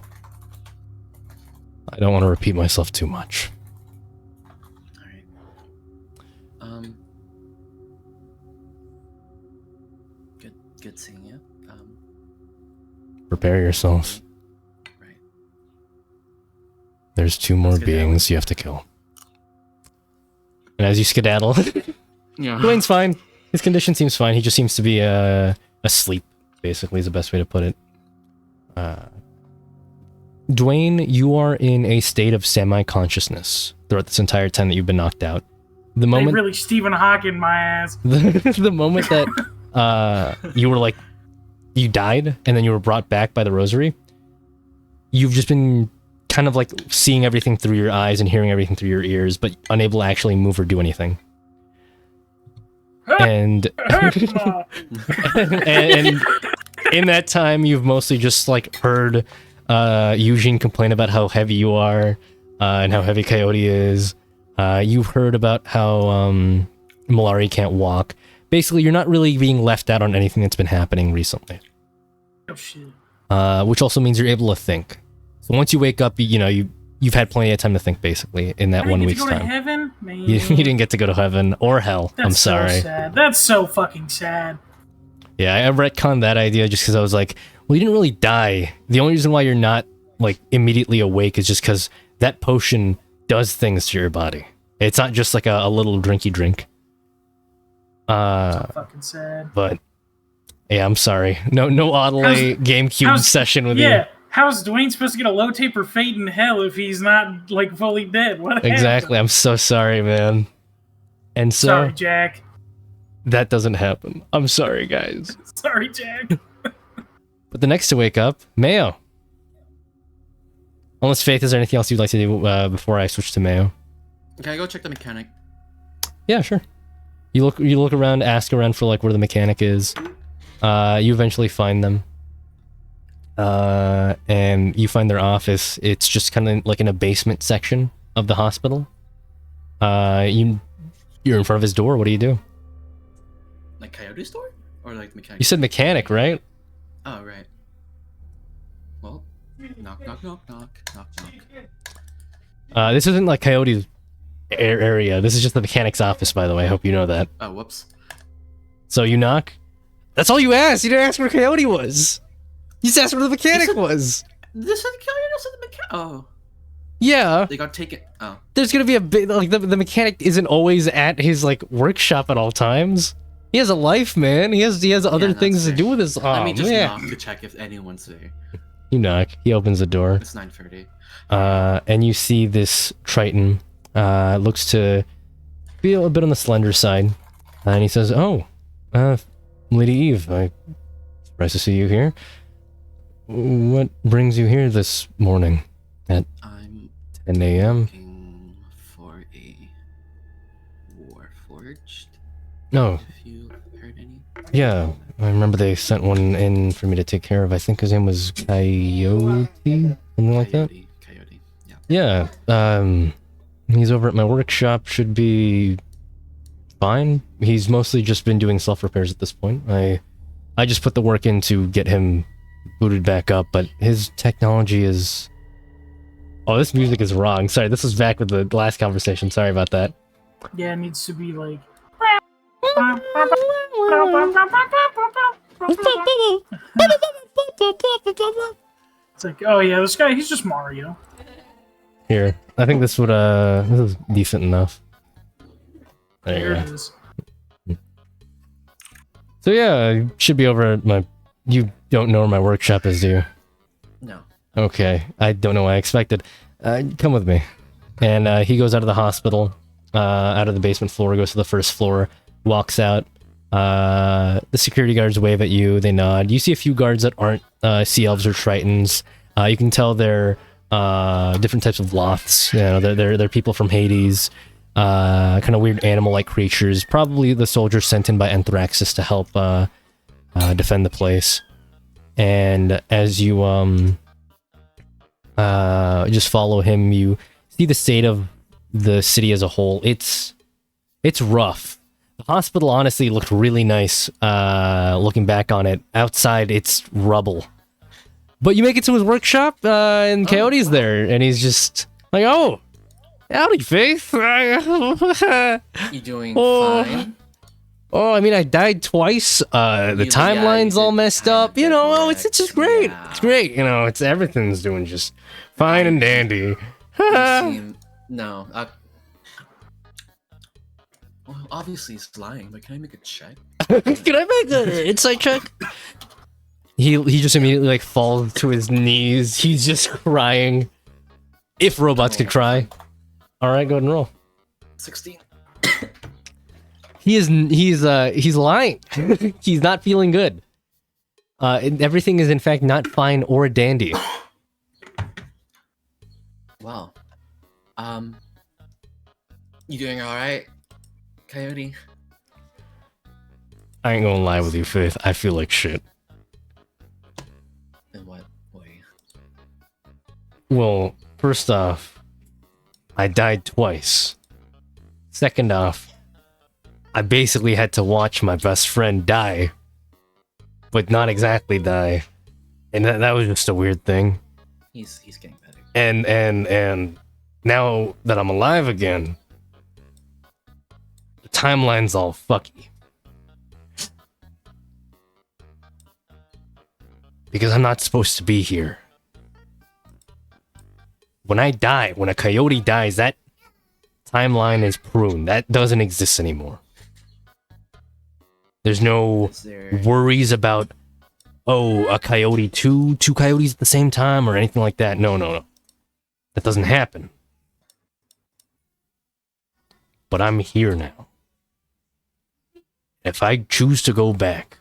[SPEAKER 1] I don't want to repeat myself too much.
[SPEAKER 3] Alright. Good seeing you.
[SPEAKER 1] Prepare yourself.
[SPEAKER 3] Right.
[SPEAKER 1] There's 2 more
[SPEAKER 3] Let's get
[SPEAKER 1] beings you have to kill. And as you skedaddle,
[SPEAKER 3] Yeah.
[SPEAKER 1] Dwayne's fine. His condition seems fine. He just seems to be asleep, basically, is the best way to put it. Dwayne, you are in a state of semi-consciousness throughout this entire time that you've been knocked out. The
[SPEAKER 2] They
[SPEAKER 1] moment,
[SPEAKER 2] really Stephen Hawking my ass.
[SPEAKER 1] the moment that you were like, you died, and then you were brought back by the rosary, you've just been kind of like seeing everything through your eyes and hearing everything through your ears, but unable to actually move or do anything. And and in that time, you've mostly just like heard Eugene complain about how heavy you are and how heavy Coyote is. You've heard about how Malari can't walk. Basically, you're not really being left out on anything that's been happening recently.
[SPEAKER 2] Oh shit.
[SPEAKER 1] Which also means you're able to think. So once you wake up, you've had plenty of time to think, basically, in that
[SPEAKER 2] I
[SPEAKER 1] 1
[SPEAKER 2] didn't get
[SPEAKER 1] week's
[SPEAKER 2] to go
[SPEAKER 1] time.
[SPEAKER 2] to heaven? Man.
[SPEAKER 1] You didn't get to go to heaven or hell.
[SPEAKER 2] That's
[SPEAKER 1] I'm sorry.
[SPEAKER 2] So sad. That's so fucking sad.
[SPEAKER 1] Yeah, I retconned that idea just because I was like, well, you didn't really die. The only reason why you're not, like, immediately awake is just because that potion does things to your body. It's not just like a little drinky drink.
[SPEAKER 2] So fucking sad.
[SPEAKER 1] But, yeah, I'm sorry. No Audley GameCube session with you.
[SPEAKER 2] How's Dwayne supposed to get a low taper fate in hell if he's not, like, fully dead? What
[SPEAKER 1] Exactly.
[SPEAKER 2] happened?
[SPEAKER 1] I'm so sorry, man. And so,
[SPEAKER 2] Sorry, Jack.
[SPEAKER 1] that doesn't happen. I'm sorry, guys.
[SPEAKER 2] Sorry, Jack.
[SPEAKER 1] But the next to wake up, Mayo. Unless Faith, is there anything else you'd like to do before I switch to Mayo?
[SPEAKER 3] Can I go check the mechanic?
[SPEAKER 1] Yeah, sure. You look around, ask around for like where the mechanic is. You eventually find them. And you find their office. It's just kind of like in a basement section of the hospital. You're in front of his door. What do you do?
[SPEAKER 3] Like Coyote store? Or like mechanic?
[SPEAKER 1] You said mechanic, right?
[SPEAKER 3] Oh, right. Well, knock, knock, knock, knock, knock, knock.
[SPEAKER 1] This isn't like Coyote's area. This is just the mechanic's office, by the way. I hope you know that.
[SPEAKER 3] Oh, whoops.
[SPEAKER 1] So you knock? That's all you asked. You didn't ask where Coyote was. You just asked where the mechanic was.
[SPEAKER 3] This is the Coyote said the mechanic. Oh.
[SPEAKER 1] Yeah.
[SPEAKER 3] They got taken. Oh.
[SPEAKER 1] There's gonna be a bit like the mechanic isn't always at his like workshop at all times. He has a life, man. He has other
[SPEAKER 3] that's
[SPEAKER 1] things to
[SPEAKER 3] fair.
[SPEAKER 1] do with his.
[SPEAKER 3] Let me just
[SPEAKER 1] man.
[SPEAKER 3] knock to check if anyone's there.
[SPEAKER 1] You knock. He opens the door.
[SPEAKER 3] It's 9:30.
[SPEAKER 1] And you see this Triton. Looks to be a bit on the slender side. And he says, "Oh, Lady Eve, I'm surprised to see you here. What brings you here this morning at
[SPEAKER 3] I'm
[SPEAKER 1] 10 a.m.?
[SPEAKER 3] looking for a Warforged.
[SPEAKER 1] No,
[SPEAKER 3] If you heard any.
[SPEAKER 1] yeah, I remember they sent one in for me to take care of. I think his name was Coyote, something like that.
[SPEAKER 3] Coyote. Yeah.
[SPEAKER 1] Yeah, he's over at my workshop, should be fine. He's mostly just been doing self-repairs at this point. I just put the work in to get him booted back up, but his technology is... Oh, this music is wrong. Sorry, this was back with the last conversation. Sorry about that.
[SPEAKER 2] Yeah, it needs to be like. It's like, oh yeah, this guy, he's just Mario.
[SPEAKER 1] Here, I think this would, this is decent enough. There
[SPEAKER 2] There
[SPEAKER 1] you
[SPEAKER 2] it
[SPEAKER 1] go.
[SPEAKER 2] is.
[SPEAKER 1] So yeah, I should be over at my... You don't know where my workshop is, do you?
[SPEAKER 3] No.
[SPEAKER 1] Okay, I don't know what I expected. Come with me. And he goes out of the hospital, out of the basement floor, goes to the first floor, walks out. The security guards wave at you, they nod. You see a few guards that aren't sea elves or tritons. You can tell they're different types of loths. You know, they're people from Hades. Kind of weird animal-like creatures. Probably the soldiers sent in by Anthraxis to help defend the place. And as you just follow him, you see the state of the city as a whole. It's rough. The hospital honestly looked really nice, looking back on it. Outside, it's rubble. But you make it to his workshop, and Coyote's there, and he's just like, "Oh, howdy, Faith."
[SPEAKER 3] You doing fine?
[SPEAKER 1] Oh, I mean, I died twice. The timeline's all messed up. You know, it's just great.
[SPEAKER 3] Yeah.
[SPEAKER 1] It's great. You know, everything's doing just fine and dandy.
[SPEAKER 3] You seem no. Well, obviously he's lying, but can I make a check?
[SPEAKER 1] Can I make an insight check? He just immediately like falls to his knees. He's just crying. If robots could cry. All right, go ahead and roll.
[SPEAKER 3] 16.
[SPEAKER 1] He's lying. He's not feeling good. Everything is in fact not fine or dandy.
[SPEAKER 3] Wow. You doing all right, Coyote?
[SPEAKER 1] I ain't gonna lie with you, Faith. I feel like shit.
[SPEAKER 3] In what way?
[SPEAKER 1] Well, first off, I died twice. Second off, I basically had to watch my best friend die. But not exactly die. And that was just a weird thing.
[SPEAKER 3] He's getting better.
[SPEAKER 1] And now that I'm alive again, the timeline's all fucky. Because I'm not supposed to be here. When I die, when a coyote dies, that timeline is pruned. That doesn't exist anymore. There's no
[SPEAKER 3] Is there
[SPEAKER 1] worries about, oh, a coyote, two coyotes at the same time, or anything like that. No. That doesn't happen. But I'm here now. If I choose to go back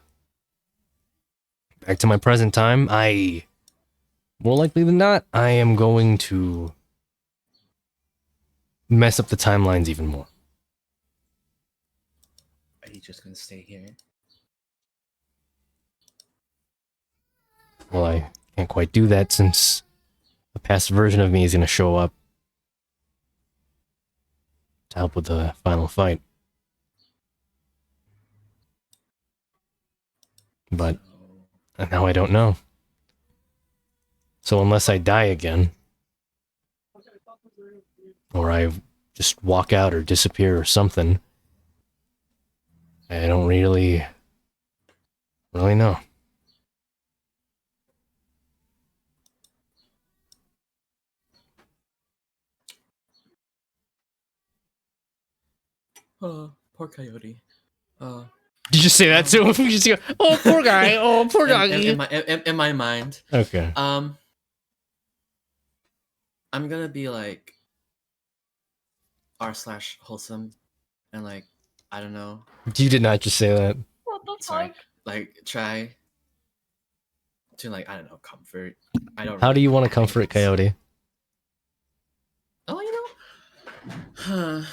[SPEAKER 1] to my present time, more likely than not, I am going to mess up the timelines even more.
[SPEAKER 3] Are you just gonna stay here?
[SPEAKER 1] Well, I can't quite do that since a past version of me is going to show up to help with the final fight. But now I don't know. So unless I die again, or I just walk out or disappear or something, I don't really know.
[SPEAKER 3] Poor Coyote.
[SPEAKER 1] Did you just say that to him? You just go, oh, poor guy. Oh, poor doggy.
[SPEAKER 3] In my mind,
[SPEAKER 1] Okay.
[SPEAKER 3] I'm gonna be like r/wholesome, and like I don't know,
[SPEAKER 1] You did not just say that.
[SPEAKER 4] What the
[SPEAKER 3] sorry,
[SPEAKER 4] fuck?
[SPEAKER 3] like try to like I don't know comfort. I don't.
[SPEAKER 1] How do
[SPEAKER 3] really
[SPEAKER 1] you want to
[SPEAKER 3] think
[SPEAKER 1] comfort
[SPEAKER 3] it's-
[SPEAKER 1] Coyote?
[SPEAKER 3] Oh, you know,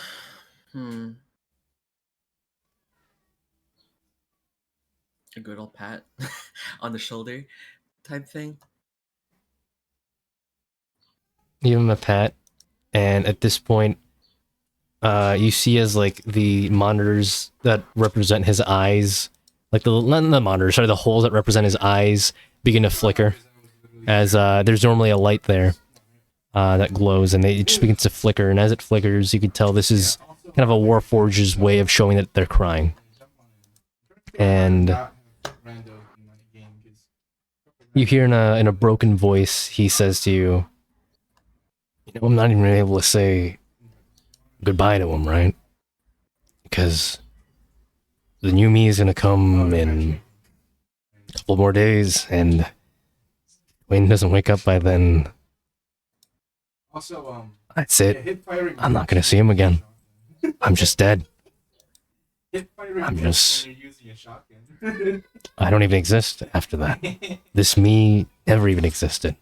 [SPEAKER 3] a good old pat on the shoulder type thing.
[SPEAKER 1] Give him a pat, and at this point, you see as like the monitors that represent his eyes, like not the monitors, sorry, the holes that represent his eyes begin to flicker, as there's normally a light there that glows, and it just begins to flicker, and as it flickers, you can tell this is kind of a Warforge's way of showing that they're crying. And you hear in a broken voice, he says to you, you know, I'm not even able to say goodbye to him, right? Because the new me is gonna come in a couple more days, and Wayne doesn't wake up by then. That's it. I'm not gonna see him again. I'm just dead. I'm just... I don't even exist after that. This me never even existed.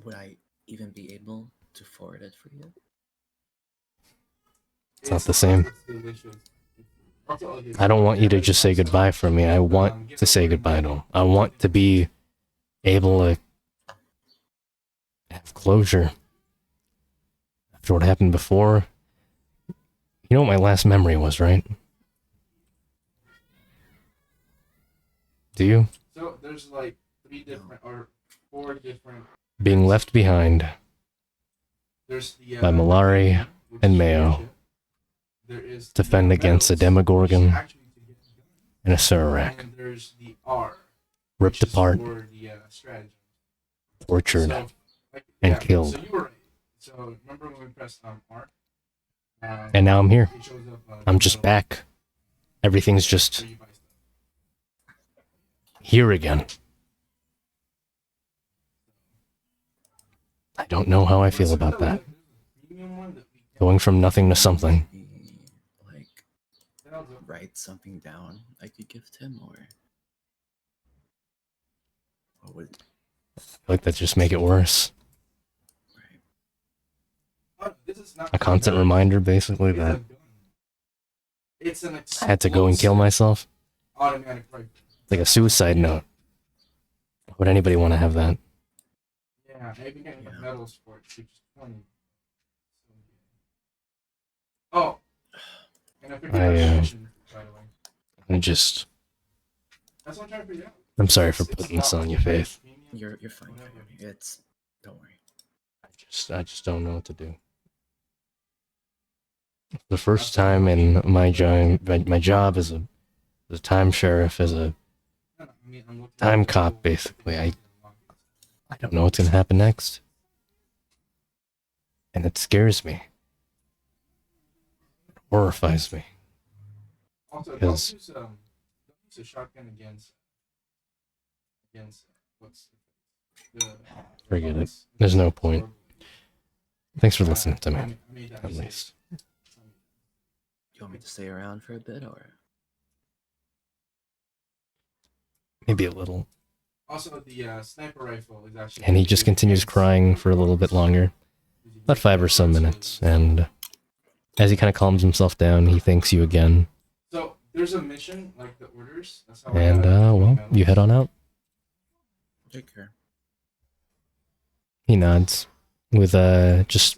[SPEAKER 3] Would I even be able to forward it for you?
[SPEAKER 1] It's not the same. I don't want you to just say goodbye for me. I want to say goodbye to him. I want to be able to have closure after what happened before. You know what my last memory was, right? Do you?
[SPEAKER 6] So there's like 3 different or 4 different.
[SPEAKER 1] Being left behind
[SPEAKER 6] There's the
[SPEAKER 1] by Malari and Mayo.
[SPEAKER 6] There is
[SPEAKER 1] Defend against a Demogorgon and a Surarak.
[SPEAKER 6] And there's the R.
[SPEAKER 1] Ripped
[SPEAKER 6] which is
[SPEAKER 1] apart,
[SPEAKER 6] for the strategy.
[SPEAKER 1] tortured,
[SPEAKER 6] So, like,
[SPEAKER 1] and
[SPEAKER 6] yeah,
[SPEAKER 1] killed.
[SPEAKER 6] So you were right. So remember when we pressed R?
[SPEAKER 1] And now I'm here.
[SPEAKER 6] It shows up,
[SPEAKER 1] I'm just back. Everything's just here again. I don't know how I feel about that. Going from nothing to something.
[SPEAKER 3] Maybe, like write something down I could give to him, or would
[SPEAKER 1] Like that just make it worse.
[SPEAKER 3] right?
[SPEAKER 1] A constant reminder, basically, that
[SPEAKER 6] It's an
[SPEAKER 1] I had to go and kill myself.
[SPEAKER 6] automatic rifle.
[SPEAKER 1] Like a suicide note. Why would anybody want to have that?
[SPEAKER 6] Yeah, maybe getting the
[SPEAKER 3] Yeah.
[SPEAKER 6] medals for it, which is 20. Oh, and I figured out the mission, by the way.
[SPEAKER 1] I'm just...
[SPEAKER 6] That's what I'm trying to figure out.
[SPEAKER 1] I'm sorry for putting this on you, Faith.
[SPEAKER 3] You're fine. It's don't worry.
[SPEAKER 1] I just don't know what to do. The first time in my job as a time sheriff, as a time cop, basically, I don't know what's gonna happen next. And it scares me. It horrifies me.
[SPEAKER 6] Also, don't
[SPEAKER 1] Because-
[SPEAKER 6] use a shotgun against what's the
[SPEAKER 1] Forget it. There's no point. Thanks for listening to me, at least.
[SPEAKER 3] You want me to stay around for a bit, or
[SPEAKER 1] Maybe a little.
[SPEAKER 6] Also, the sniper rifle is actually.
[SPEAKER 1] And he just continues crying for a little bit longer. About 5 or so minutes. And as he kind of calms himself down, he thanks you again.
[SPEAKER 6] So there's a mission like the orders. That's how
[SPEAKER 1] And, well, you head on out.
[SPEAKER 3] take care?
[SPEAKER 1] He nods with just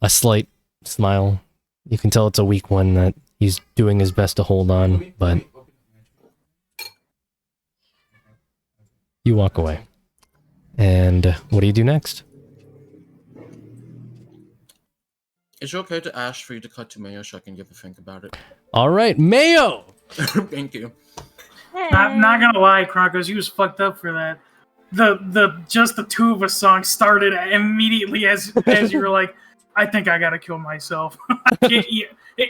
[SPEAKER 1] a slight smile. You can tell it's a weak one that he's doing his best to hold on, but you walk away. And what do you do next?
[SPEAKER 3] Is it okay to ask for you to cut to Mayo so I can give a think about it?
[SPEAKER 1] All right, Mayo!
[SPEAKER 3] Thank you.
[SPEAKER 2] Not gonna lie, Kronkos, you was fucked up for that. The just the two of us song started immediately as you were like, I think I gotta kill myself.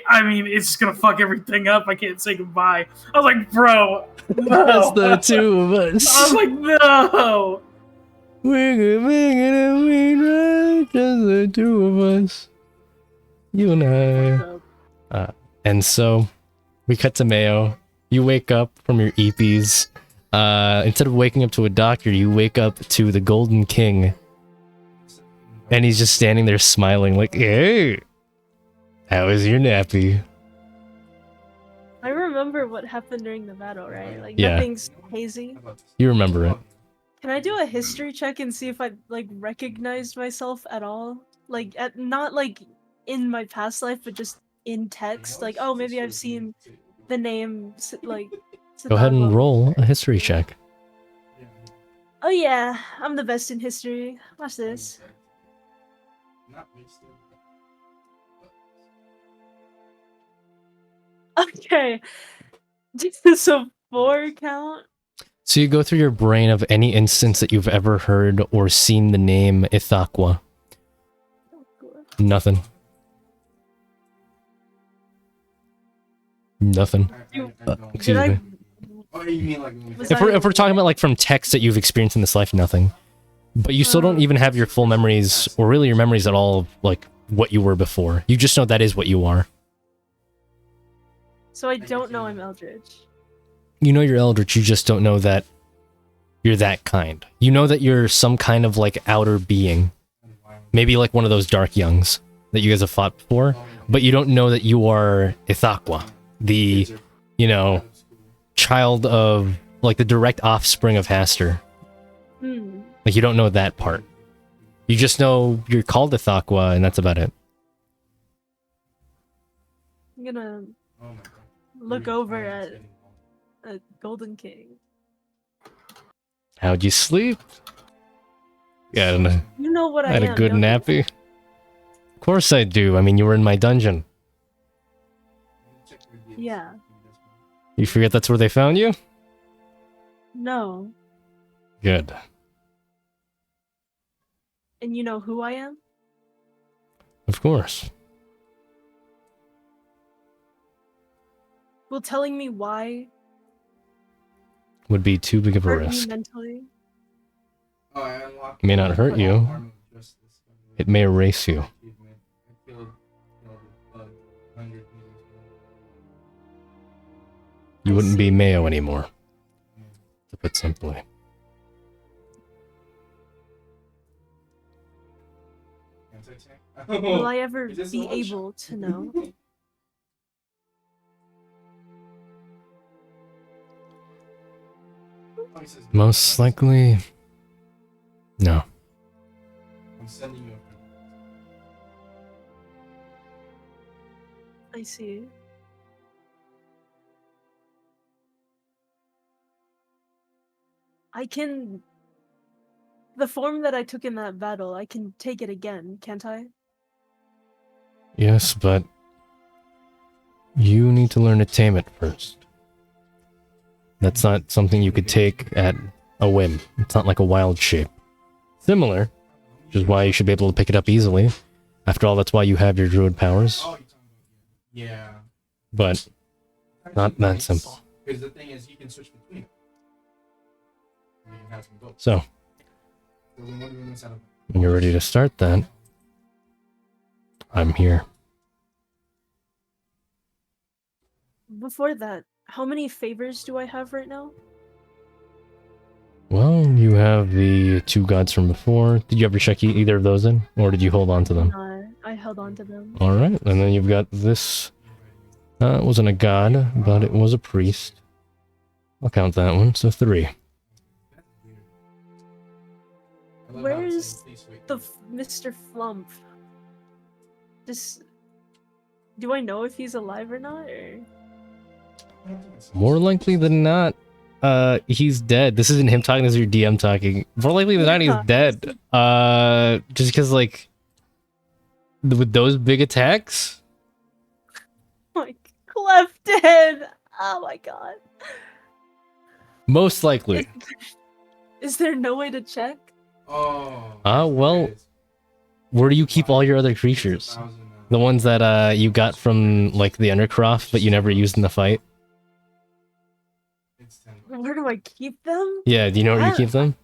[SPEAKER 2] I mean, it's just gonna fuck everything up. I can't say goodbye. I was like, bro, no.
[SPEAKER 1] Just the two of us.
[SPEAKER 2] I was like, no.
[SPEAKER 1] We're gonna make it a mean ride, just the two of us. You and I. And so, we cut to Mayo. You wake up from your EPs. Instead of waking up to a doctor, you wake up to the Golden King. And he's just standing there smiling like, hey, how was your nappy?
[SPEAKER 4] I remember what happened during the battle, right? Like,
[SPEAKER 1] Yeah.
[SPEAKER 4] nothing's hazy.
[SPEAKER 1] You remember it.
[SPEAKER 4] Can I do a history check and see if I, like, recognized myself at all? Like, not, like, in my past life, but just in text? Like, oh, maybe I've seen the name, like...
[SPEAKER 1] Go ahead and
[SPEAKER 4] Sadava.
[SPEAKER 1] roll a history check.
[SPEAKER 4] Oh yeah, I'm the best in history. Watch this. Okay. Does this a 4 count?
[SPEAKER 1] So you go through your brain of any instance that you've ever heard or seen the name Ithaqua. Nothing. Nothing. Excuse me.
[SPEAKER 6] Oh, you mean like
[SPEAKER 1] If we're talking about like from text that you've experienced in this life, nothing. But you still don't even have your full memories, or really your memories at all, of like what you were before. You just know that is what you are.
[SPEAKER 4] So I don't know I'm Eldritch.
[SPEAKER 1] You know you're Eldritch, you just don't know that you're that kind. You know that you're some kind of like outer being. Maybe like one of those Dark Youngs that you guys have fought before. But you don't know that you are Ithaqua. The, you know, child of, like the direct offspring of Haster.
[SPEAKER 4] Hmm.
[SPEAKER 1] Like you don't know that part. You just know you're called Ithaqua and that's about it.
[SPEAKER 4] I'm gonna look over at a Golden King.
[SPEAKER 1] How'd you sleep? Yeah, I don't know.
[SPEAKER 4] You know what
[SPEAKER 1] I
[SPEAKER 4] I
[SPEAKER 1] had
[SPEAKER 4] am.
[SPEAKER 1] a good
[SPEAKER 4] don't you?
[SPEAKER 1] nappy. Of course I do. I mean, you were in my dungeon.
[SPEAKER 4] Yeah.
[SPEAKER 1] You forget that's where they found you?
[SPEAKER 4] No.
[SPEAKER 1] Good.
[SPEAKER 4] And you know who I am?
[SPEAKER 1] Of course.
[SPEAKER 4] Will telling me why
[SPEAKER 1] Would be too big of a
[SPEAKER 4] hurt me
[SPEAKER 1] risk.
[SPEAKER 4] mentally?
[SPEAKER 1] It may not hurt you. It may erase you. You wouldn't be Mayo anymore. To put simply.
[SPEAKER 4] Will I ever be able to know?
[SPEAKER 1] Most likely... No.
[SPEAKER 6] I'm sending you
[SPEAKER 4] I see. I can... The form that I took in that battle, I can take it again, can't I?
[SPEAKER 1] Yes, but... You need to learn to tame it first. That's not something you could take at a whim. It's not like a wild shape. Similar, which is why you should be able to pick it up easily. After all, that's why you have your druid powers.
[SPEAKER 6] Yeah.
[SPEAKER 1] But not that simple.
[SPEAKER 6] Because the thing is, you can switch between them. You can have some both.
[SPEAKER 1] So,
[SPEAKER 6] So then what do we miss out of?
[SPEAKER 1] when you're ready to start that, I'm here.
[SPEAKER 4] Before that, how many favors do I have right now?
[SPEAKER 1] Well, you have the two gods from before. Did you ever check either of those in? Or did you hold on to them?
[SPEAKER 4] I held on to them.
[SPEAKER 1] Alright, and then you've got this. It wasn't a god, but it was a priest. I'll count that one, so 3.
[SPEAKER 4] Where's the Mr. Flump? Do I know if he's alive or not? Or...
[SPEAKER 1] More likely than not, he's dead. This isn't him talking, this is your DM talking. More likely than not, he's dead. Just because, like, with those big attacks?
[SPEAKER 4] Like, Clefted! Oh my god.
[SPEAKER 1] Most likely.
[SPEAKER 4] Is there no way to check?
[SPEAKER 6] Oh.
[SPEAKER 1] Well, where do you keep all your other creatures? The ones that you got from like the Undercroft, but you never used in the fight.
[SPEAKER 6] It's 10.
[SPEAKER 4] Where do I keep them?
[SPEAKER 1] Yeah, do you know where you
[SPEAKER 4] Ah.
[SPEAKER 1] keep them?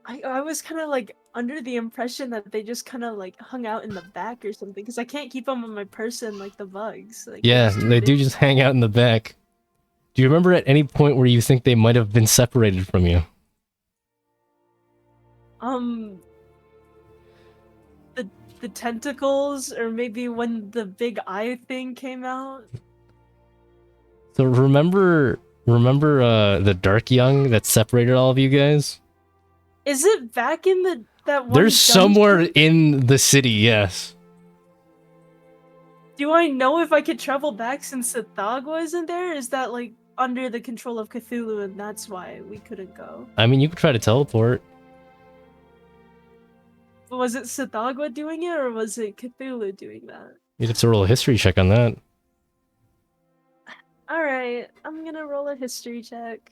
[SPEAKER 4] I was kind of like under the impression that they just kind of like hung out in the back or something, because I can't keep them on my person like the bugs. Like,
[SPEAKER 1] Yeah,
[SPEAKER 4] it's too
[SPEAKER 1] they do
[SPEAKER 4] big.
[SPEAKER 1] just hang out in the back. Do you remember at any point where you think they might have been separated from you?
[SPEAKER 4] The tentacles, or maybe when the big eye thing came out.
[SPEAKER 1] So remember the Dark Young that separated all of you guys?
[SPEAKER 4] Is it back in that one?
[SPEAKER 1] There's somewhere
[SPEAKER 4] dungeon?
[SPEAKER 1] in the city, yes.
[SPEAKER 4] Do I know if I could travel back since Sithagwa isn't there? Is that like under the control of Cthulhu, and that's why we couldn't go?
[SPEAKER 1] I mean, you could try to teleport.
[SPEAKER 4] Was it Sithagwa doing it, or was it Cthulhu doing that?
[SPEAKER 1] You'd have to roll a history check on that.
[SPEAKER 4] Alright, I'm gonna roll a history check.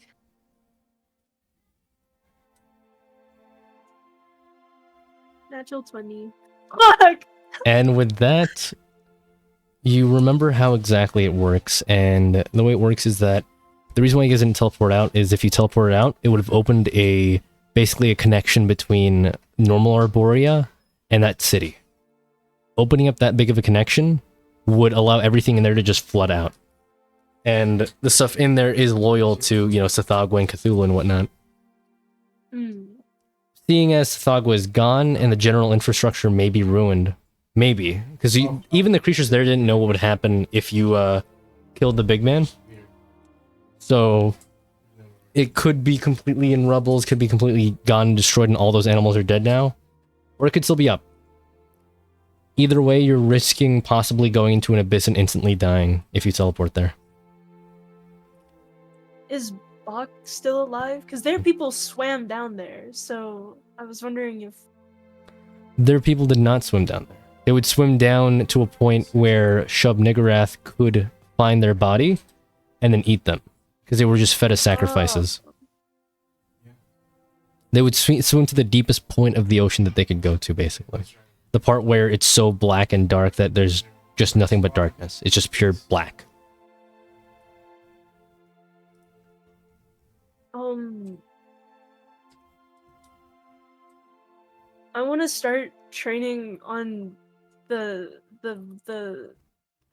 [SPEAKER 4] Natural 20. Fuck!
[SPEAKER 1] And with that, you remember how exactly it works, and the way it works is that the reason why you guys didn't teleport out is if you teleported out, it would have opened basically a connection between normal Arborea and that city. Opening up that big of a connection would allow everything in there to just flood out. And the stuff in there is loyal to, Sithagwa and Cthulhu and whatnot.
[SPEAKER 4] Hmm.
[SPEAKER 1] Seeing as Sithagwa is gone and the general infrastructure may be ruined, maybe, because even the creatures there didn't know what would happen if you killed the big man. So it could be completely in rubbles, could be completely gone and destroyed, and all those animals are dead now, or it could still be up. Either way, you're risking possibly going into an abyss and instantly dying if you teleport there.
[SPEAKER 4] Is Bach still alive? Because their people swam down there, so I was wondering if...
[SPEAKER 1] Their people did not swim down there. They would swim down to a point where Shub Niggurath could find their body and then eat them, because they were just fed as sacrifices. They would swim to the deepest point of the ocean that they could go to, basically. The part where it's so black and dark that there's just nothing but darkness. It's just pure black.
[SPEAKER 4] I want to start training on the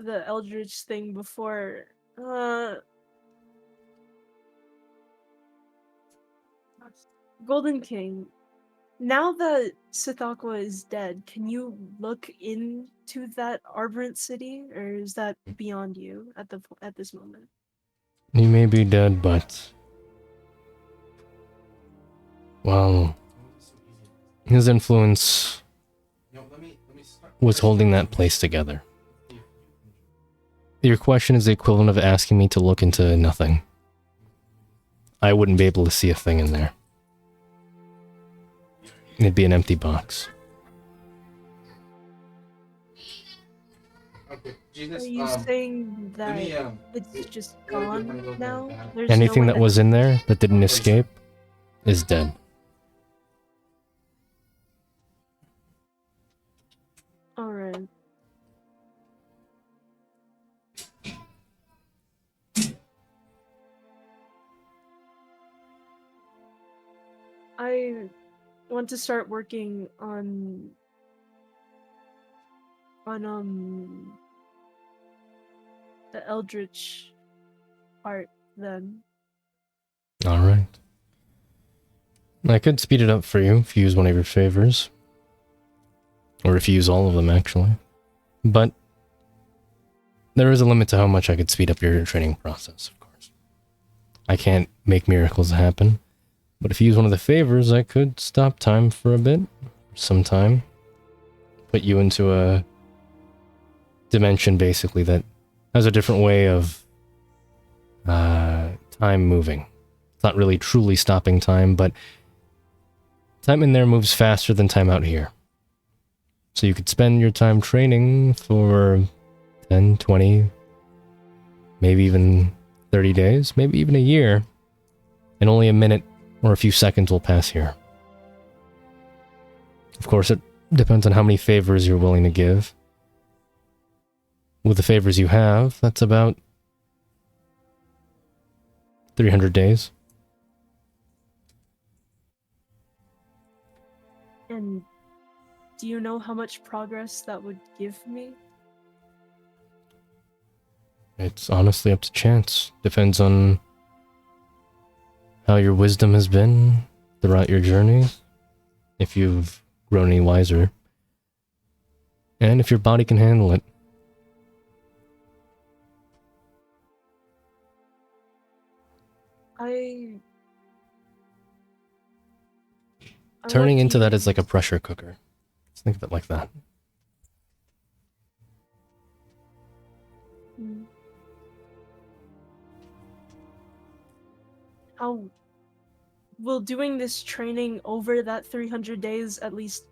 [SPEAKER 4] Eldritch thing before Golden King. Now that Sithakwa is dead, can you look into that Arborant city, or is that beyond you at this moment?
[SPEAKER 1] He may be dead, but... well... his influence was holding that place together. Your question is the equivalent of asking me to look into nothing. I wouldn't be able to see a thing in there. It'd be an empty box.
[SPEAKER 6] Okay, Jesus,
[SPEAKER 4] Are you saying that
[SPEAKER 6] let me,
[SPEAKER 4] it's just gone now? There's
[SPEAKER 1] Anything
[SPEAKER 4] nowhere
[SPEAKER 1] that
[SPEAKER 4] to-
[SPEAKER 1] was in there that didn't escape is dead.
[SPEAKER 4] Alright. I want to start working on the Eldritch part then.
[SPEAKER 1] Alright. I could speed it up for you if you use one of your favors. Or if you use all of them, actually. But there is a limit to how much I could speed up your training process, of course. I can't make miracles happen. But if you use one of the favors, I could stop time for a bit. Some time. Put you into a dimension, basically, that has a different way of time moving. It's not really truly stopping time, but time in there moves faster than time out here. So you could spend your time training for 10, 20, maybe even 30 days, maybe even a year, and only a minute or a few seconds will pass here. Of course, it depends on how many favors you're willing to give. with the favors you have, that's about 300 days.
[SPEAKER 4] And do you know how much progress that would give me?
[SPEAKER 1] It's honestly up to chance. Depends on how your wisdom has been throughout your journey, if you've grown any wiser, and if your body can handle it.
[SPEAKER 4] I
[SPEAKER 1] Turning
[SPEAKER 4] want
[SPEAKER 1] into
[SPEAKER 4] to
[SPEAKER 1] that is like a
[SPEAKER 4] use-
[SPEAKER 1] pressure cooker. Just think of it like that.
[SPEAKER 4] Hmm. How will doing this training over that 300 days at least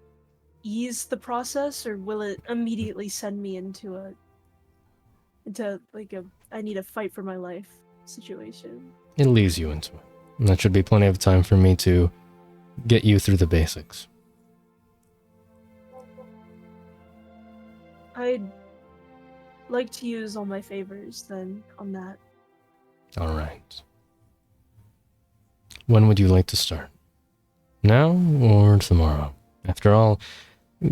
[SPEAKER 4] ease the process, or will it immediately send me into like a I need to fight for my life situation?
[SPEAKER 1] It leads you into it. And that should be plenty of time for me to get you through the basics.
[SPEAKER 4] I'd like to use all my favors then on that.
[SPEAKER 1] Alright. When would you like to start? Now or tomorrow? After all,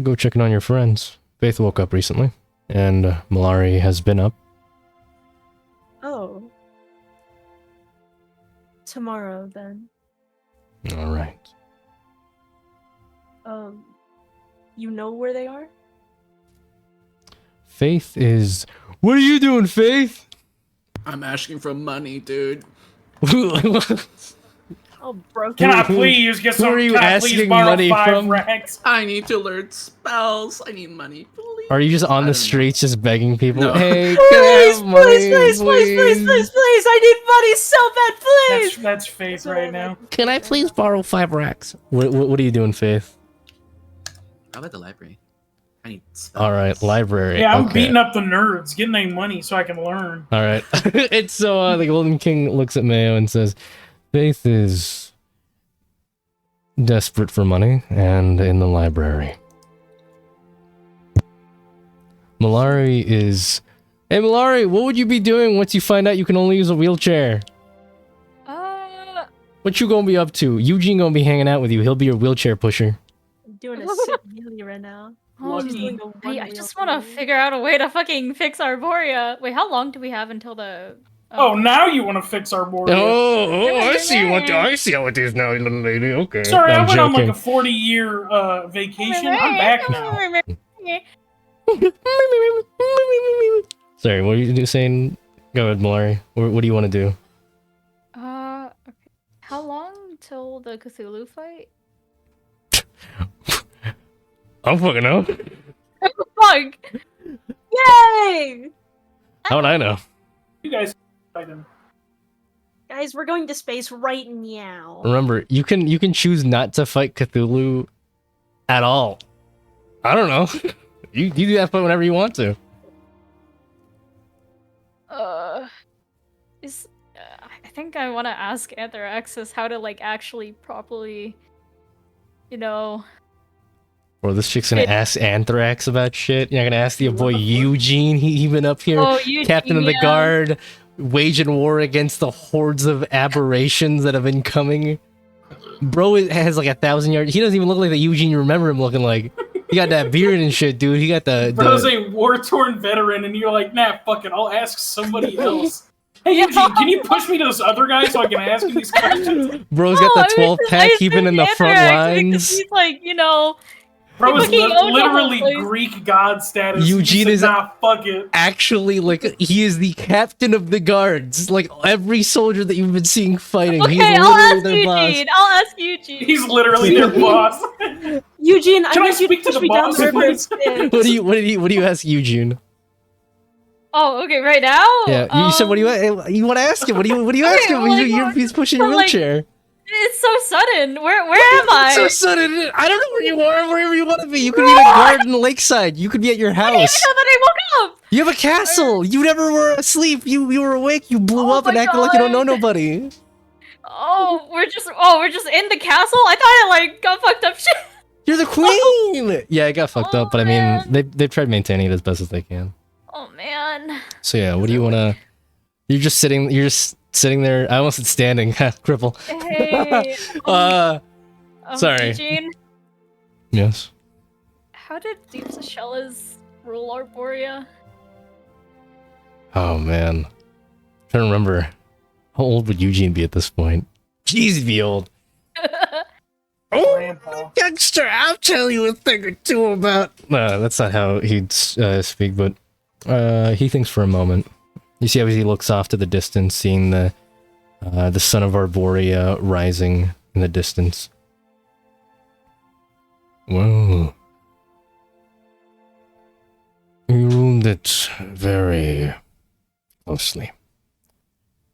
[SPEAKER 1] go checking on your friends. Faith woke up recently, and Malari has been up.
[SPEAKER 4] Oh. Tomorrow then.
[SPEAKER 1] Alright.
[SPEAKER 4] You know where they are?
[SPEAKER 1] Faith is... What are you doing, Faith?
[SPEAKER 3] I'm asking for money, dude.
[SPEAKER 4] Oh, bro.
[SPEAKER 2] Can I
[SPEAKER 1] Who-
[SPEAKER 2] please get
[SPEAKER 1] who
[SPEAKER 2] some?
[SPEAKER 1] are you
[SPEAKER 2] Can I please
[SPEAKER 1] asking
[SPEAKER 2] borrow
[SPEAKER 1] money
[SPEAKER 2] 5
[SPEAKER 1] from?
[SPEAKER 2] racks?
[SPEAKER 3] I need to learn spells. I need money, please.
[SPEAKER 1] Are you just on
[SPEAKER 3] I
[SPEAKER 1] the
[SPEAKER 3] don't know.
[SPEAKER 1] streets just begging people?
[SPEAKER 3] No.
[SPEAKER 1] Hey, can
[SPEAKER 4] Please,
[SPEAKER 1] I have money,
[SPEAKER 4] please! I need money so bad, please!
[SPEAKER 2] That's Faith right now.
[SPEAKER 1] Can I please borrow 5 racks? What are you doing, Faith?
[SPEAKER 3] How about the library? I need spells.
[SPEAKER 1] Alright, library.
[SPEAKER 2] Yeah, I'm
[SPEAKER 1] okay.
[SPEAKER 2] beating up the nerds, getting their money so I can learn.
[SPEAKER 1] Alright. It's so, the Golden King looks at Mayo and says, Faith is desperate for money and in the library. Malari is... Hey, Malari, what would you be doing once you find out you can only use a wheelchair? What you gonna be up to? Eugene gonna be hanging out with you. He'll be your wheelchair pusher.
[SPEAKER 4] I'm doing a sick wheelie right now. She's doing a
[SPEAKER 7] I
[SPEAKER 4] one-wheel
[SPEAKER 7] just want to
[SPEAKER 4] wheelie.
[SPEAKER 7] figure out a way to fucking fix Arborea. Wait, how long do we have until the...
[SPEAKER 2] Oh, now you want to fix our board?
[SPEAKER 1] I see what how it is now, little lady. Okay.
[SPEAKER 2] Sorry, I
[SPEAKER 1] I'm
[SPEAKER 2] went on like
[SPEAKER 1] joking.
[SPEAKER 2] a 40-year vacation. I'm back now.
[SPEAKER 1] Sorry, what are you saying? Go ahead, Malari. What do you want to do?
[SPEAKER 7] Okay. How long till the Cthulhu fight?
[SPEAKER 1] I don't fucking know.
[SPEAKER 7] Fuck!
[SPEAKER 4] Yay!
[SPEAKER 1] How would I know?
[SPEAKER 2] You guys fight him.
[SPEAKER 4] Guys, we're going to space right now.
[SPEAKER 1] Remember, you can choose not to fight Cthulhu at all. I don't know. You do that fight whenever you want to.
[SPEAKER 7] I think I want to ask Anthraxis how to like actually properly, you know.
[SPEAKER 1] Or this chick's gonna ask Anthrax about shit. You're not gonna ask your boy Eugene. He been up here, captain of the guard, waging war against the hordes of aberrations that have been coming. Bro has like 1,000 yards. He doesn't even look like the Eugene you remember him looking like. He got that beard and shit, dude. He got the...
[SPEAKER 2] Bro's a war-torn veteran, and you're like, nah, fuck it, I'll ask somebody else. Hey, Eugene, can you push me to this other guy so I can ask him these questions?
[SPEAKER 1] Bro's got the 12 pack keeping in the front lines.
[SPEAKER 7] He's like, you know...
[SPEAKER 2] Bro is
[SPEAKER 7] fucking owned the whole
[SPEAKER 2] literally
[SPEAKER 7] place.
[SPEAKER 2] Greek god status.
[SPEAKER 1] Eugene
[SPEAKER 2] He
[SPEAKER 1] is
[SPEAKER 2] said, nah, fuck it.
[SPEAKER 1] actually like he is the captain of the guards. Like every soldier that you've been seeing fighting,
[SPEAKER 7] Okay,
[SPEAKER 1] he's
[SPEAKER 7] I'll
[SPEAKER 1] literally
[SPEAKER 7] ask
[SPEAKER 1] their boss.
[SPEAKER 7] Eugene. I'll ask Eugene.
[SPEAKER 2] He's literally their boss.
[SPEAKER 4] Eugene, I
[SPEAKER 2] Can I
[SPEAKER 4] need you
[SPEAKER 2] speak
[SPEAKER 4] to
[SPEAKER 2] to
[SPEAKER 4] push
[SPEAKER 2] the
[SPEAKER 4] me down
[SPEAKER 2] boss,
[SPEAKER 4] the river
[SPEAKER 2] please?
[SPEAKER 4] instead.
[SPEAKER 1] What do you ask Eugene?
[SPEAKER 7] Oh, okay, right now?
[SPEAKER 1] Yeah, you said what do you want to ask him? What do you ask him?
[SPEAKER 7] like,
[SPEAKER 1] He's pushing your
[SPEAKER 7] like,
[SPEAKER 1] wheelchair.
[SPEAKER 7] It's so sudden. Where am I?
[SPEAKER 1] So sudden. I don't know where you are. Wherever you want to be. You could be in a garden in the lakeside. You could be at your
[SPEAKER 7] I didn't even
[SPEAKER 1] house.
[SPEAKER 7] know that I woke up.
[SPEAKER 1] You have a castle. You never were asleep. You were awake. You blew
[SPEAKER 7] Oh
[SPEAKER 1] up and
[SPEAKER 7] my
[SPEAKER 1] acted like you don't know
[SPEAKER 7] God.
[SPEAKER 1] nobody.
[SPEAKER 7] We're just in the castle. I thought I like got fucked up. Shit.
[SPEAKER 1] You're the queen. Yeah, it got fucked
[SPEAKER 7] Oh,
[SPEAKER 1] up, but I mean,
[SPEAKER 7] man.
[SPEAKER 1] they've tried maintaining it as best as they can.
[SPEAKER 7] Oh man.
[SPEAKER 1] So yeah, what do you want to... You're just sitting there. I almost said standing. Cripple.
[SPEAKER 7] Hey.
[SPEAKER 1] Sorry.
[SPEAKER 7] Eugene,
[SPEAKER 1] Yes.
[SPEAKER 7] how did Deep Seychelles rule Arborea?
[SPEAKER 1] Oh, man. I'm trying to remember. How old would Eugene be at this point? Jeez, he'd be old.
[SPEAKER 2] Grandpa.
[SPEAKER 1] Youngster, I'll tell you a thing or two about... No, that's not how he'd speak, but he thinks for a moment. You see how he looks off to the distance, seeing the sun of Arborea rising in the distance. Well, he ruled it very closely.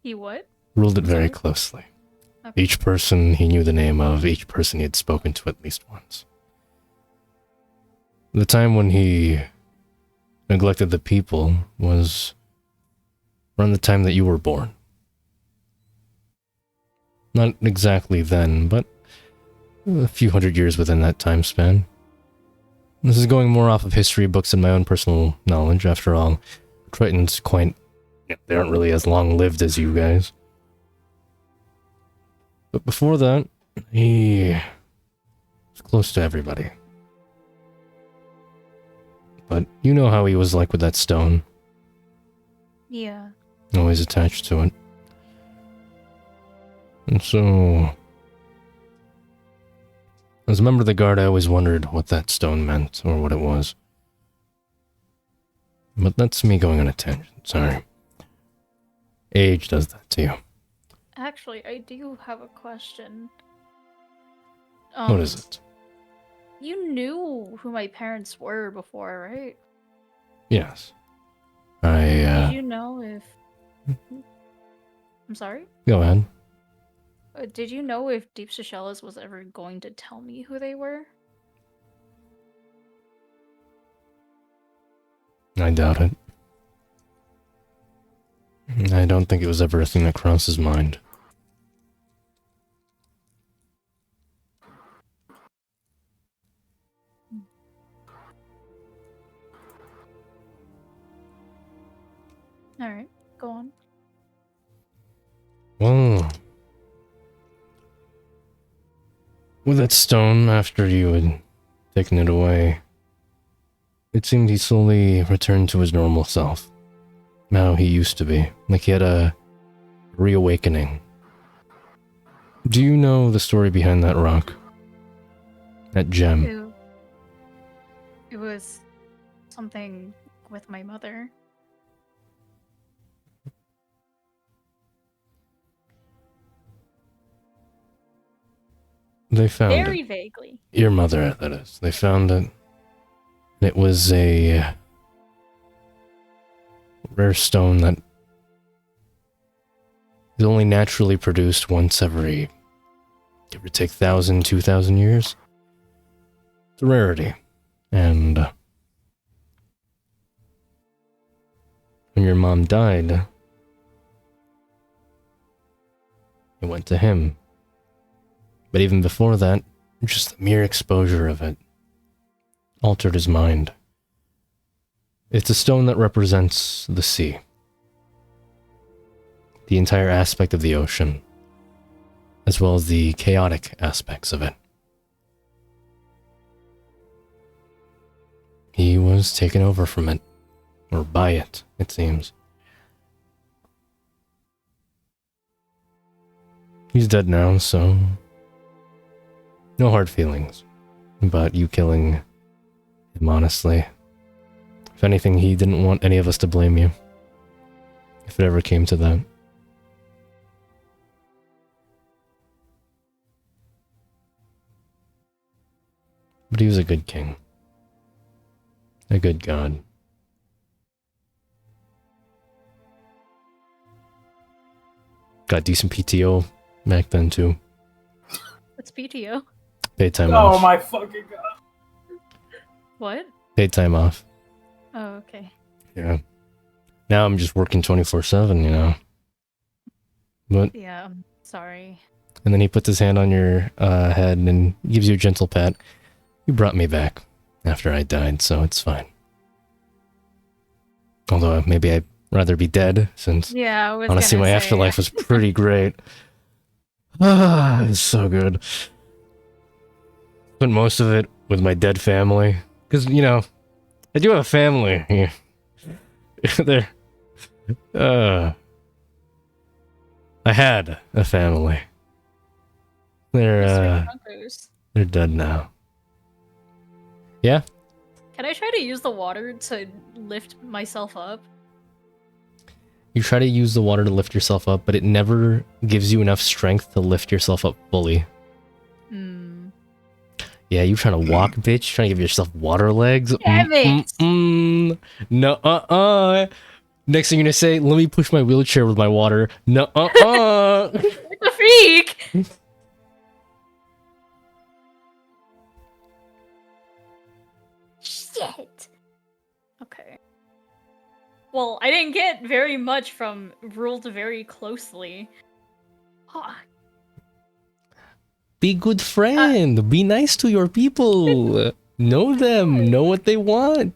[SPEAKER 7] He what?
[SPEAKER 1] Ruled it very
[SPEAKER 7] Sorry?
[SPEAKER 1] closely.
[SPEAKER 7] Okay.
[SPEAKER 1] Each person he knew the name of, each person he had spoken to at least once. The time when he neglected the people was around the time that you were born. Not exactly then, but a few hundred years within that time span. This is going more off of history books than my own personal knowledge. After all, Triton's quite... They aren't really as long-lived as you guys. But before that, he was close to everybody. But you know how he was like with that stone.
[SPEAKER 7] Yeah.
[SPEAKER 1] Always attached to it. And so... As a member of the guard, I always wondered what that stone meant, or what it was. But that's me going on a tangent, sorry. Age does that to you.
[SPEAKER 7] Actually, I do have a question.
[SPEAKER 1] What is it?
[SPEAKER 7] You knew who my parents were before, right?
[SPEAKER 1] Yes.
[SPEAKER 7] Did you know if... I'm sorry?
[SPEAKER 1] Go ahead.
[SPEAKER 7] Did you know if Deep Seychelles was ever going to tell me who they were?
[SPEAKER 1] I doubt it. I don't think it was ever a thing that crossed his mind.
[SPEAKER 7] Alright, go on.
[SPEAKER 1] Well... With that stone, after you had taken it away, it seemed he slowly returned to his normal self. How he used to be. Like he had a reawakening. Do you know the story behind that rock? That gem?
[SPEAKER 7] It was something with my mother.
[SPEAKER 1] They found
[SPEAKER 7] Very
[SPEAKER 1] it.
[SPEAKER 7] vaguely.
[SPEAKER 1] Your mother, that is. They found it. It was a rare stone that is only naturally produced once every, give or take, 1,000, 2,000 years. It's a rarity. And when your mom died, it went to him. But even before that, just the mere exposure of it altered his mind. It's a stone that represents the sea. The entire aspect of the ocean, as well as the chaotic aspects of it. He was taken over from it, or by it, it seems. He's dead now, so no hard feelings about you killing him, honestly. If anything, he didn't want any of us to blame you, if it ever came to that. But he was a good king. A good god. Got decent PTO back then, too.
[SPEAKER 7] What's PTO?
[SPEAKER 1] Paid time
[SPEAKER 2] Oh
[SPEAKER 1] off.
[SPEAKER 2] my fucking god.
[SPEAKER 7] What?
[SPEAKER 1] Paid time off.
[SPEAKER 7] Oh, okay.
[SPEAKER 1] Yeah. Now I'm just working 24/7, you know. But
[SPEAKER 7] Yeah, I'm sorry.
[SPEAKER 1] and then he puts his hand on your head and gives you a gentle pat. You brought me back after I died, so it's fine. Although maybe I'd rather be dead, since
[SPEAKER 7] Yeah, I was
[SPEAKER 1] honestly
[SPEAKER 7] gonna
[SPEAKER 1] my
[SPEAKER 7] say.
[SPEAKER 1] afterlife was pretty great. Ah, it's so good. Spent most of it with my dead family. Because, you know, I do have a family. Yeah. They're, I had a family.
[SPEAKER 7] Mr. Chunkers.
[SPEAKER 1] They're dead now. Yeah?
[SPEAKER 7] Can I try to use the water to lift myself up?
[SPEAKER 1] You try to use the water to lift yourself up, but it never gives you enough strength to lift yourself up fully.
[SPEAKER 7] Hmm.
[SPEAKER 1] Yeah, you trying to walk, bitch? Trying to give yourself water legs?
[SPEAKER 7] Damn it!
[SPEAKER 1] No, Next thing you're gonna say, let me push my wheelchair with my water. No,
[SPEAKER 7] What the freak? Shit. Okay. Well, I didn't get very much from ruled very closely. Huh.
[SPEAKER 1] Be good friend. Be nice to your people. Know them. Know what they want.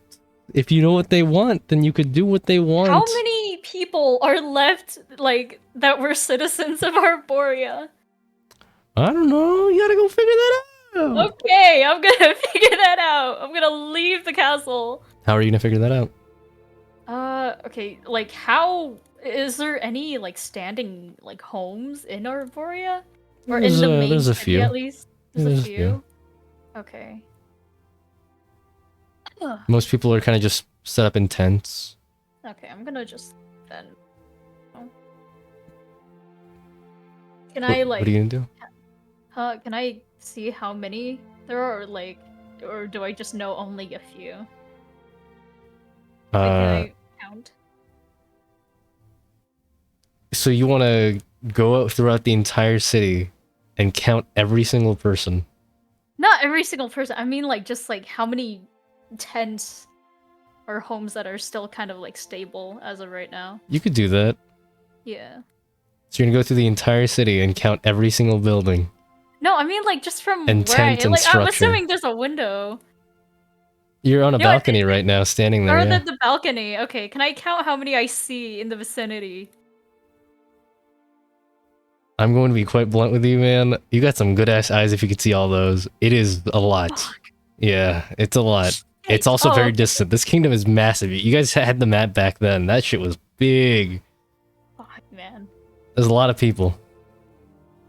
[SPEAKER 1] If you know what they want, then you could do what they want.
[SPEAKER 7] How many people are left, like, that were citizens of Arborea?
[SPEAKER 1] I don't know. You gotta go figure that out.
[SPEAKER 7] Okay, I'm gonna figure that out. I'm gonna leave the castle.
[SPEAKER 1] How are you gonna figure that out?
[SPEAKER 7] Okay, like, how is there any, like, standing, like, homes in Arborea? Or in the main
[SPEAKER 1] there's a
[SPEAKER 7] city,
[SPEAKER 1] few.
[SPEAKER 7] at least? There's
[SPEAKER 1] There's
[SPEAKER 7] a
[SPEAKER 1] a
[SPEAKER 7] few?
[SPEAKER 1] few.
[SPEAKER 7] Okay.
[SPEAKER 1] Most people are kind of just set up in tents.
[SPEAKER 7] Okay, I'm gonna just, then... Can
[SPEAKER 1] What,
[SPEAKER 7] I, like...
[SPEAKER 1] what are you gonna do?
[SPEAKER 7] Can I see how many there are, like, or do I just know only a few? Like, can I count?
[SPEAKER 1] So you want to go out throughout the entire city and count every single person?
[SPEAKER 7] Not every single person. I mean, like, just like how many tents or homes that are still kind of like stable as of right now.
[SPEAKER 1] You could do that.
[SPEAKER 7] Yeah.
[SPEAKER 1] So you're gonna go through the entire city and count every single building.
[SPEAKER 7] No, I mean like just from
[SPEAKER 1] And
[SPEAKER 7] where I
[SPEAKER 1] tent and
[SPEAKER 7] like. I'm
[SPEAKER 1] structure.
[SPEAKER 7] assuming there's a window.
[SPEAKER 1] You're on a
[SPEAKER 7] You know what,
[SPEAKER 1] balcony right now, standing there.
[SPEAKER 7] Or
[SPEAKER 1] Yeah.
[SPEAKER 7] the balcony. Okay, can I count how many I see in the vicinity?
[SPEAKER 1] I'm going to be quite blunt with you, man. You got some good ass eyes if you could see all those. It is a lot.
[SPEAKER 7] Fuck.
[SPEAKER 1] Yeah, it's a lot. It's also
[SPEAKER 7] Oh,
[SPEAKER 1] very distant. This kingdom is massive. You guys had the map back then. That shit was big.
[SPEAKER 7] fuck, man.
[SPEAKER 1] There's a lot of people.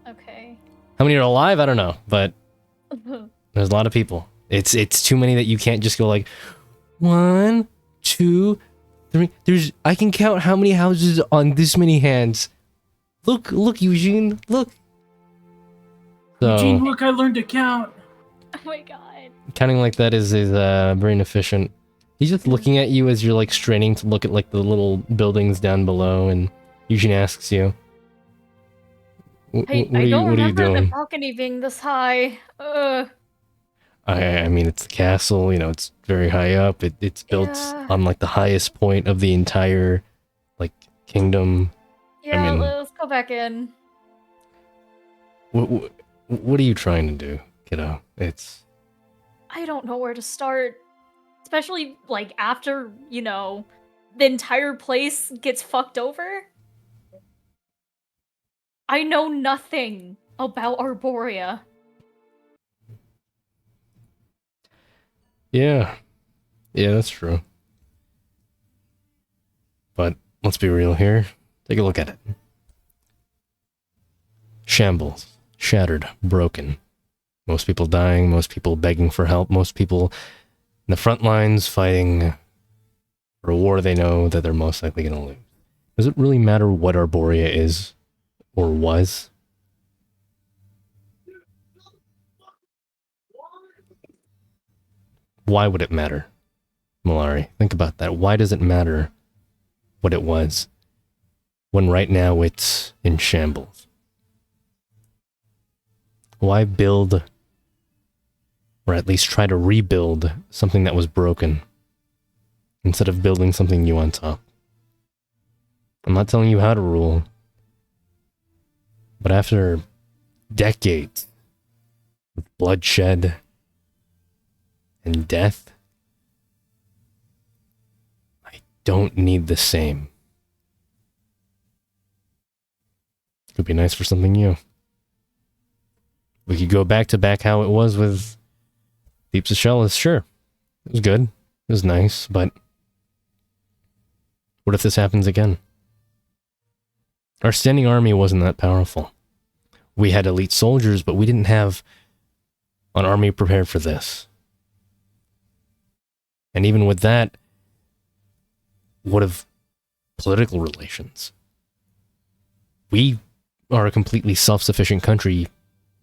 [SPEAKER 7] Okay.
[SPEAKER 1] How many are alive? I don't know, but there's a lot of people. It's too many that you can't just go like 1, 2, 3. I can count how many houses on this many hands. Look, Eugene, look. So,
[SPEAKER 2] Eugene, look, I learned to count.
[SPEAKER 7] Oh my god.
[SPEAKER 1] counting like that is very inefficient. He's just looking at you as you're like straining to look at like the little buildings down below, and Eugene asks you,
[SPEAKER 7] I don't remember the balcony being this high.
[SPEAKER 1] I mean, it's the castle, you know, it's very high up. It's built
[SPEAKER 7] Yeah.
[SPEAKER 1] on like the highest point of the entire like kingdom.
[SPEAKER 7] Yeah,
[SPEAKER 1] mean-
[SPEAKER 7] let's go back in.
[SPEAKER 1] What are you trying to do, kiddo? It's
[SPEAKER 7] I don't know where to start. Especially, like, after, you know, the entire place gets fucked over. I know nothing about Arborea.
[SPEAKER 1] yeah, that's true. But let's be real here. Take a look at it. Shambles, shattered, broken. Most people dying, most people begging for help, most people in the front lines fighting for a war they know that they're most likely going to lose. Does it really matter what Arborea is or was? Why would it matter? Malari, think about that. Why does it matter what it was when right now it's in shambles? Why build, or at least try to rebuild, something that was broken instead of building something new on top? I'm not telling you how to rule, but after decades of bloodshed and death, don't need the same. Could be nice for something new. We could go back to back how it was with Deeps of Shellas. Sure. It was good. It was nice, but what if this happens again? Our standing army wasn't that powerful. We had elite soldiers, but we didn't have an army prepared for this. And even with that, what of political relations? We are a completely self-sufficient country,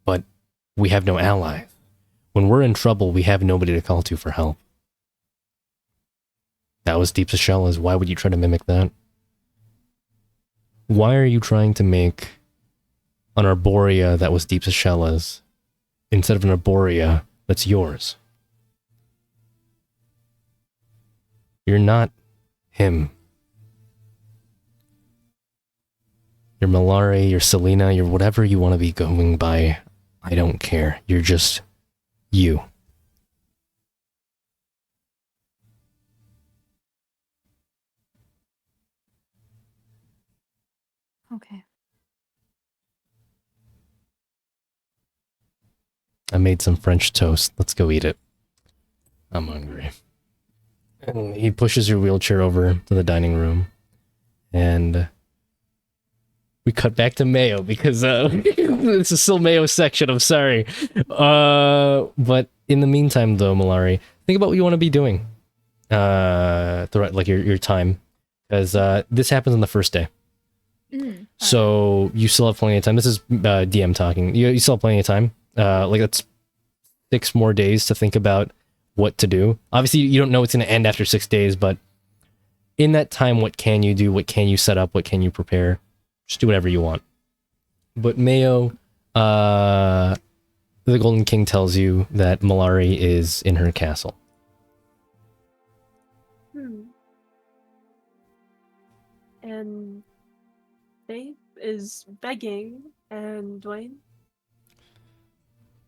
[SPEAKER 1] but we have no allies. When we're in trouble, we have nobody to call to for help. That was Deeps of Shellas. Why would you try to mimic that? Why are you trying to make an Arborea that was Deeps of Shellas instead of an Arborea that's yours? You're not him. You're Malari, you're Selena, you're whatever you want to be going by. I don't care. You're just you.
[SPEAKER 7] Okay.
[SPEAKER 1] I made some French toast. Let's go eat it. I'm hungry. And he pushes your wheelchair over to the dining room. And we cut back to Mayo because this is still Mayo's section. I'm sorry. But in the meantime, though, Malari, think about what you want to be doing. Throughout, like, your time. Because this happens on the first day. So you still have plenty of time. This is DM talking. You still have plenty of time. Like, that's 6 more days to think about what to do. Obviously, you don't know it's going to end after 6 days, but in that time, what can you do? What can you set up? What can you prepare? Just do whatever you want. But Mayo, the Golden King tells you that Malari is in her castle.
[SPEAKER 4] And Faith is begging, and Dwayne?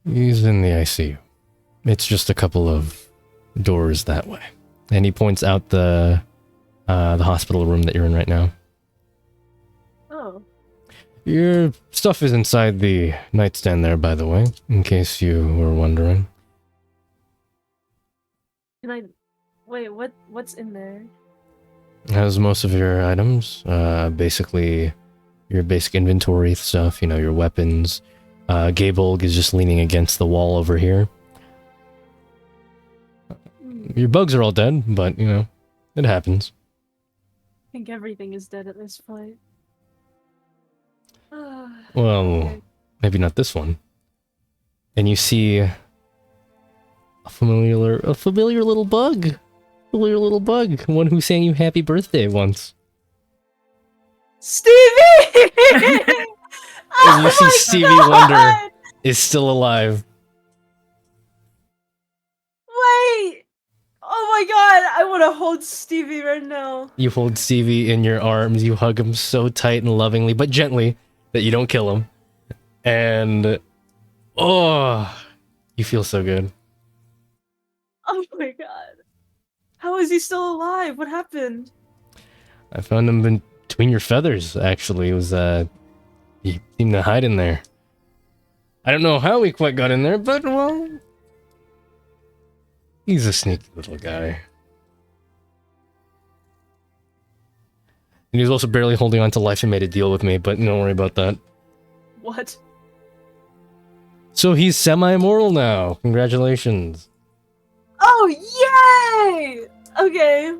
[SPEAKER 1] He's in the ICU. It's just a couple of doors that way. And he points out the hospital room that you're in right now.
[SPEAKER 4] Oh.
[SPEAKER 1] Your stuff is inside the nightstand there, by the way, in case you were wondering.
[SPEAKER 4] Can I... Wait, what's in there?
[SPEAKER 1] It has most of your items. Basically, your basic inventory stuff, you know, your weapons. Gabolg is just leaning against the wall over here. Your bugs are all dead, but, you know, it happens.
[SPEAKER 4] I think everything is dead at this point.
[SPEAKER 1] Well,
[SPEAKER 4] Okay.
[SPEAKER 1] maybe not this one. And you see a familiar little bug. Familiar little bug. One who sang you happy birthday once.
[SPEAKER 4] Stevie!
[SPEAKER 1] And you see
[SPEAKER 4] my
[SPEAKER 1] Stevie
[SPEAKER 4] God!
[SPEAKER 1] Wonder is still alive.
[SPEAKER 4] Wait! Oh my god, I want to hold Stevie right now.
[SPEAKER 1] You hold Stevie in your arms, you hug him so tight and lovingly, but gently, that you don't kill him. And, oh, you feel so good.
[SPEAKER 4] Oh my god. How is he still alive? What happened?
[SPEAKER 1] I found him between your feathers, actually. It was, he seemed to hide in there. I don't know how he quite got in there, but, well, he's a sneaky little guy. And he was also barely holding on to life and made a deal with me, but don't worry about that.
[SPEAKER 4] What?
[SPEAKER 1] So he's semi-immortal now. Congratulations.
[SPEAKER 4] Oh, yay! Okay.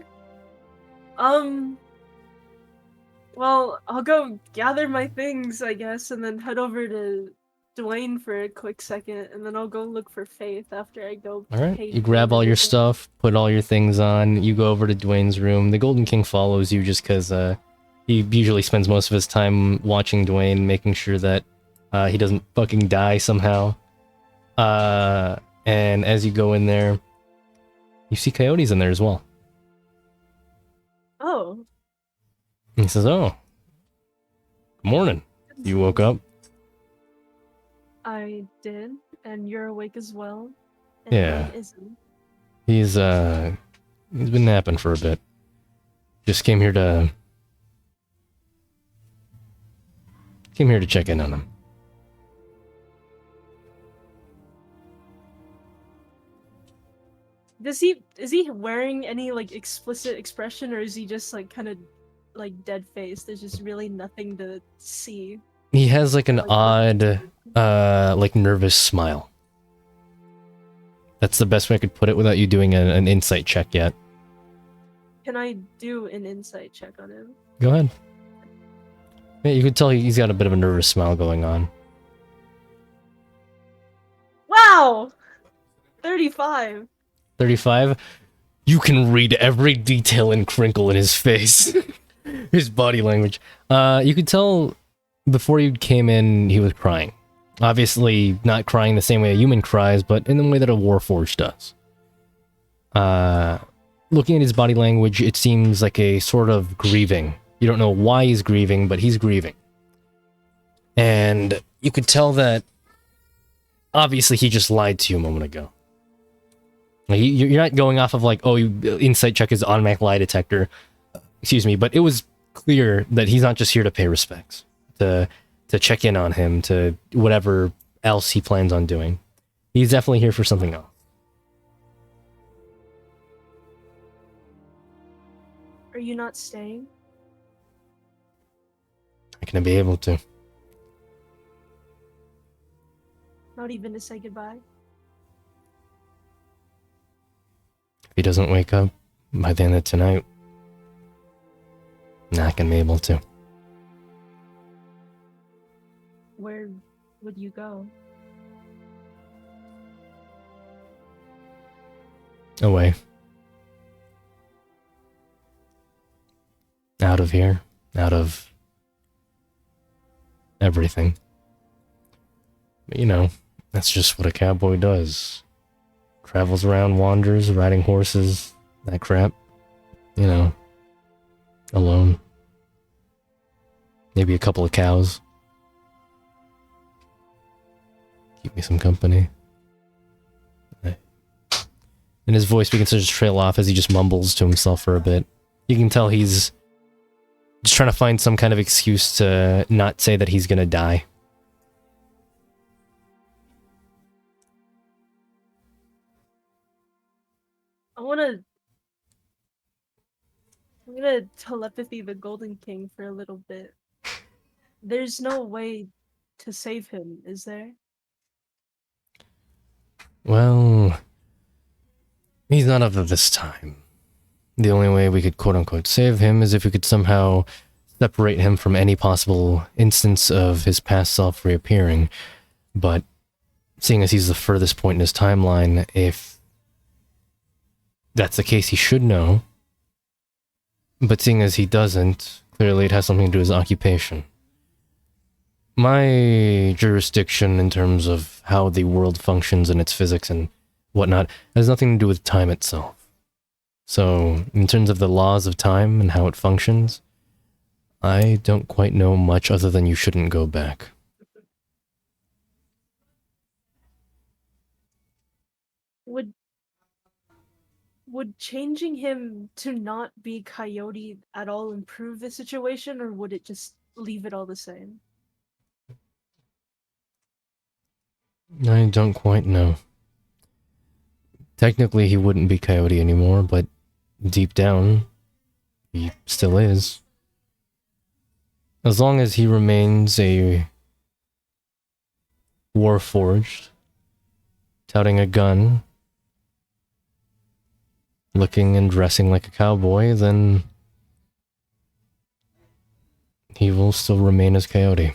[SPEAKER 4] Well, I'll go gather my things, I guess, and then head over to Dwayne for a quick second, and then I'll go look for Faith after I go.
[SPEAKER 1] Alright,
[SPEAKER 4] pay
[SPEAKER 1] you grab
[SPEAKER 4] for
[SPEAKER 1] all your
[SPEAKER 4] everything.
[SPEAKER 1] stuff, put all your things on, you go over to Dwayne's room. The Golden King follows you just because he usually spends most of his time watching Dwayne, making sure that he doesn't fucking die somehow. And as you go in there, you see Coyotes in there as well.
[SPEAKER 4] Oh.
[SPEAKER 1] He says, oh, good morning. You woke up?
[SPEAKER 4] I did, and you're awake as well. And
[SPEAKER 1] Yeah.
[SPEAKER 4] Dwayne isn't.
[SPEAKER 1] He's been napping for a bit. Just came here to check in on him.
[SPEAKER 4] Is he wearing any like explicit expression, or is he just like kind of like dead faced? There's just really nothing to see.
[SPEAKER 1] He has like an
[SPEAKER 4] Like,
[SPEAKER 1] odd, like nervous smile. That's the best way I could put it without you doing an insight check yet.
[SPEAKER 4] Can I do an insight check on him?
[SPEAKER 1] Go ahead. Yeah, you could tell he's got a bit of a nervous smile going on.
[SPEAKER 4] Wow! 35.
[SPEAKER 1] 35. You can read every detail and crinkle in his face. His body language. You could tell before you came in, he was crying. Obviously, not crying the same way a human cries, but in the way that a Warforged does. Looking at his body language, it seems like a sort of grieving. You don't know why he's grieving, but he's grieving. And you could tell that obviously he just lied to you a moment ago. Like, you're not going off of like, oh, insight check is automatic lie detector. Excuse me, but it was clear that he's not just here to pay respects, to check in on him, to whatever else he plans on doing. He's definitely here for something else.
[SPEAKER 4] Are you not staying?
[SPEAKER 1] I can be able to.
[SPEAKER 4] Not even to say goodbye?
[SPEAKER 1] If he doesn't wake up by the end of tonight, I'm not gonna be able to.
[SPEAKER 4] Where would you go?
[SPEAKER 1] Away. Out of here. Out of everything. But you know, that's just what a cowboy does. Travels around, wanders, riding horses, that crap. You know, alone. Maybe a couple of cows. Keep me some company. And his voice begins to just trail off as he just mumbles to himself for a bit. You can tell he's just trying to find some kind of excuse to not say that he's gonna die.
[SPEAKER 4] I'm gonna telepathy the Golden King for a little bit. There's no way to save him, is there?
[SPEAKER 1] Well, he's not of this time. The only way we could quote-unquote save him is if we could somehow separate him from any possible instance of his past self reappearing. But seeing as he's the furthest point in his timeline, if that's the case, he should know. But seeing as he doesn't, clearly it has something to do with his occupation. My jurisdiction in terms of how the world functions and its physics and whatnot has nothing to do with time itself. So, in terms of the laws of time and how it functions, I don't quite know much other than you shouldn't go back.
[SPEAKER 4] Would changing him to not be Coyote at all improve the situation, or would it just leave it all the same?
[SPEAKER 1] I don't quite know. Technically, he wouldn't be Coyote anymore, but deep down, he still is. As long as he remains a Warforged, touting a gun, looking and dressing like a cowboy, then he will still remain as Coyote.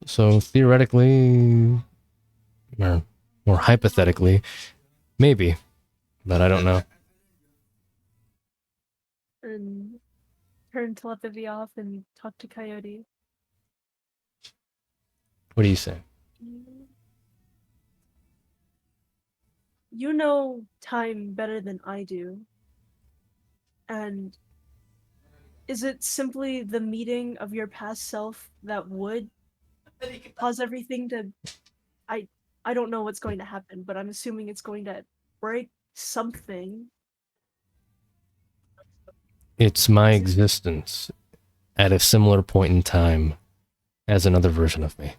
[SPEAKER 1] So theoretically, or more hypothetically, maybe, but I don't know.
[SPEAKER 4] And turn telepathy off and talk to Coyote.
[SPEAKER 1] What do you say?
[SPEAKER 4] You know time better than I do. And is it simply the meeting of your past self that would cause everything to... I don't know what's going to happen, but I'm assuming it's going to break something.
[SPEAKER 1] It's my existence at a similar point in time as another version of me.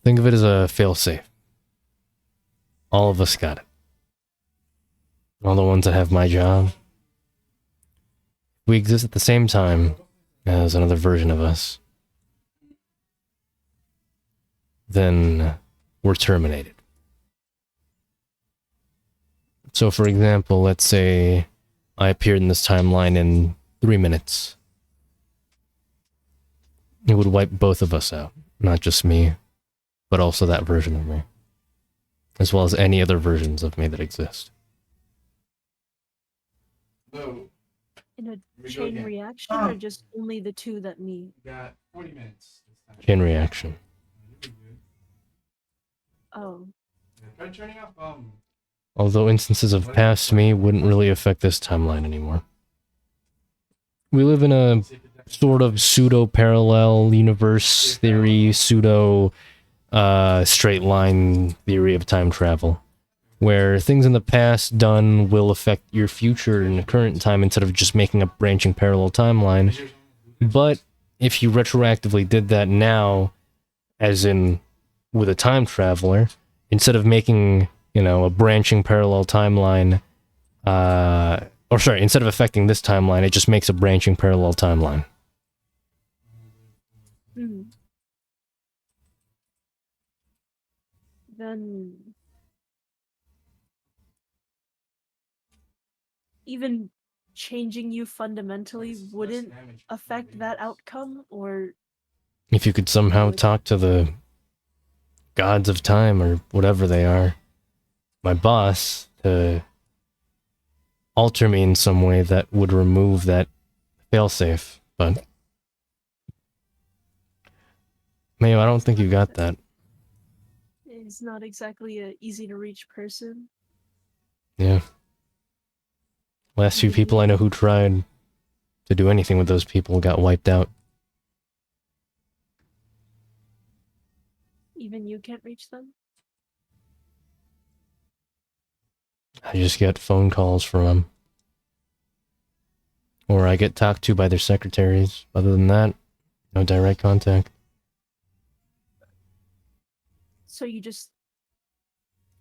[SPEAKER 1] Think of it as a failsafe. All of us got it. All the ones that have my job. We exist at the same time as another version of us. Then we're terminated. So, for example, let's say I appeared in this timeline in 3 minutes. It would wipe both of us out. Not just me, but also that version of me. As well as any other versions of me that exist.
[SPEAKER 6] So,
[SPEAKER 4] In a
[SPEAKER 6] we go
[SPEAKER 4] chain
[SPEAKER 6] again.
[SPEAKER 4] reaction, or just only the two that meet?
[SPEAKER 6] we got 40 minutes this time.
[SPEAKER 1] Chain reaction.
[SPEAKER 4] Oh,
[SPEAKER 6] Yeah, try turning off
[SPEAKER 1] Although instances of past me wouldn't really affect this timeline anymore. We live in a sort of pseudo-parallel universe theory, straight line theory of time travel, where things in the past done will affect your future in the current time instead of just making a branching parallel timeline. But if you retroactively did that now, as in with a time traveler, instead of making, a branching parallel timeline, instead of affecting this timeline, it just makes a branching parallel timeline.
[SPEAKER 4] then even changing you fundamentally wouldn't affect that outcome, or
[SPEAKER 1] If you could somehow
[SPEAKER 4] would?
[SPEAKER 1] talk to the gods of time or whatever they are, my boss, to alter me in some way that would remove that failsafe, but Mayo, I don't think you got that.
[SPEAKER 4] He's not exactly a easy to reach person.
[SPEAKER 1] Yeah. Last few people I know who tried to do anything with those people got wiped out.
[SPEAKER 4] Even you can't reach them?
[SPEAKER 1] I just get phone calls from them. Or I get talked to by their secretaries. Other than that, no direct contact.
[SPEAKER 4] So you just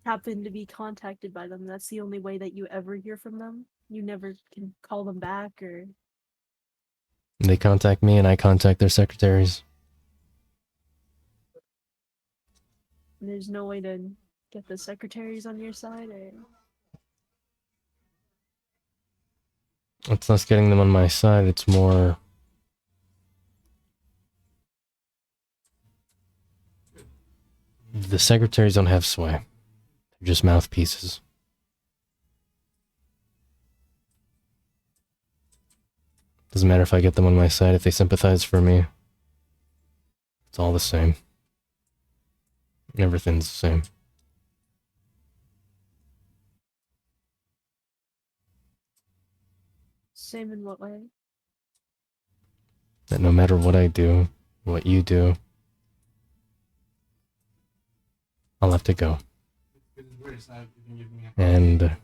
[SPEAKER 4] happen to be contacted by them. That's the only way that you ever hear from them? You never can call them back, or...
[SPEAKER 1] They contact me and I contact their secretaries.
[SPEAKER 4] There's no way to get the secretaries on your side, or...
[SPEAKER 1] It's less getting them on my side, it's more... The secretaries don't have sway. They're just mouthpieces. Doesn't matter if I get them on my side, if they sympathize for me. It's all the same. Everything's the same.
[SPEAKER 4] Same in what way?
[SPEAKER 1] That no matter what I do, what you do, I'll have to go. And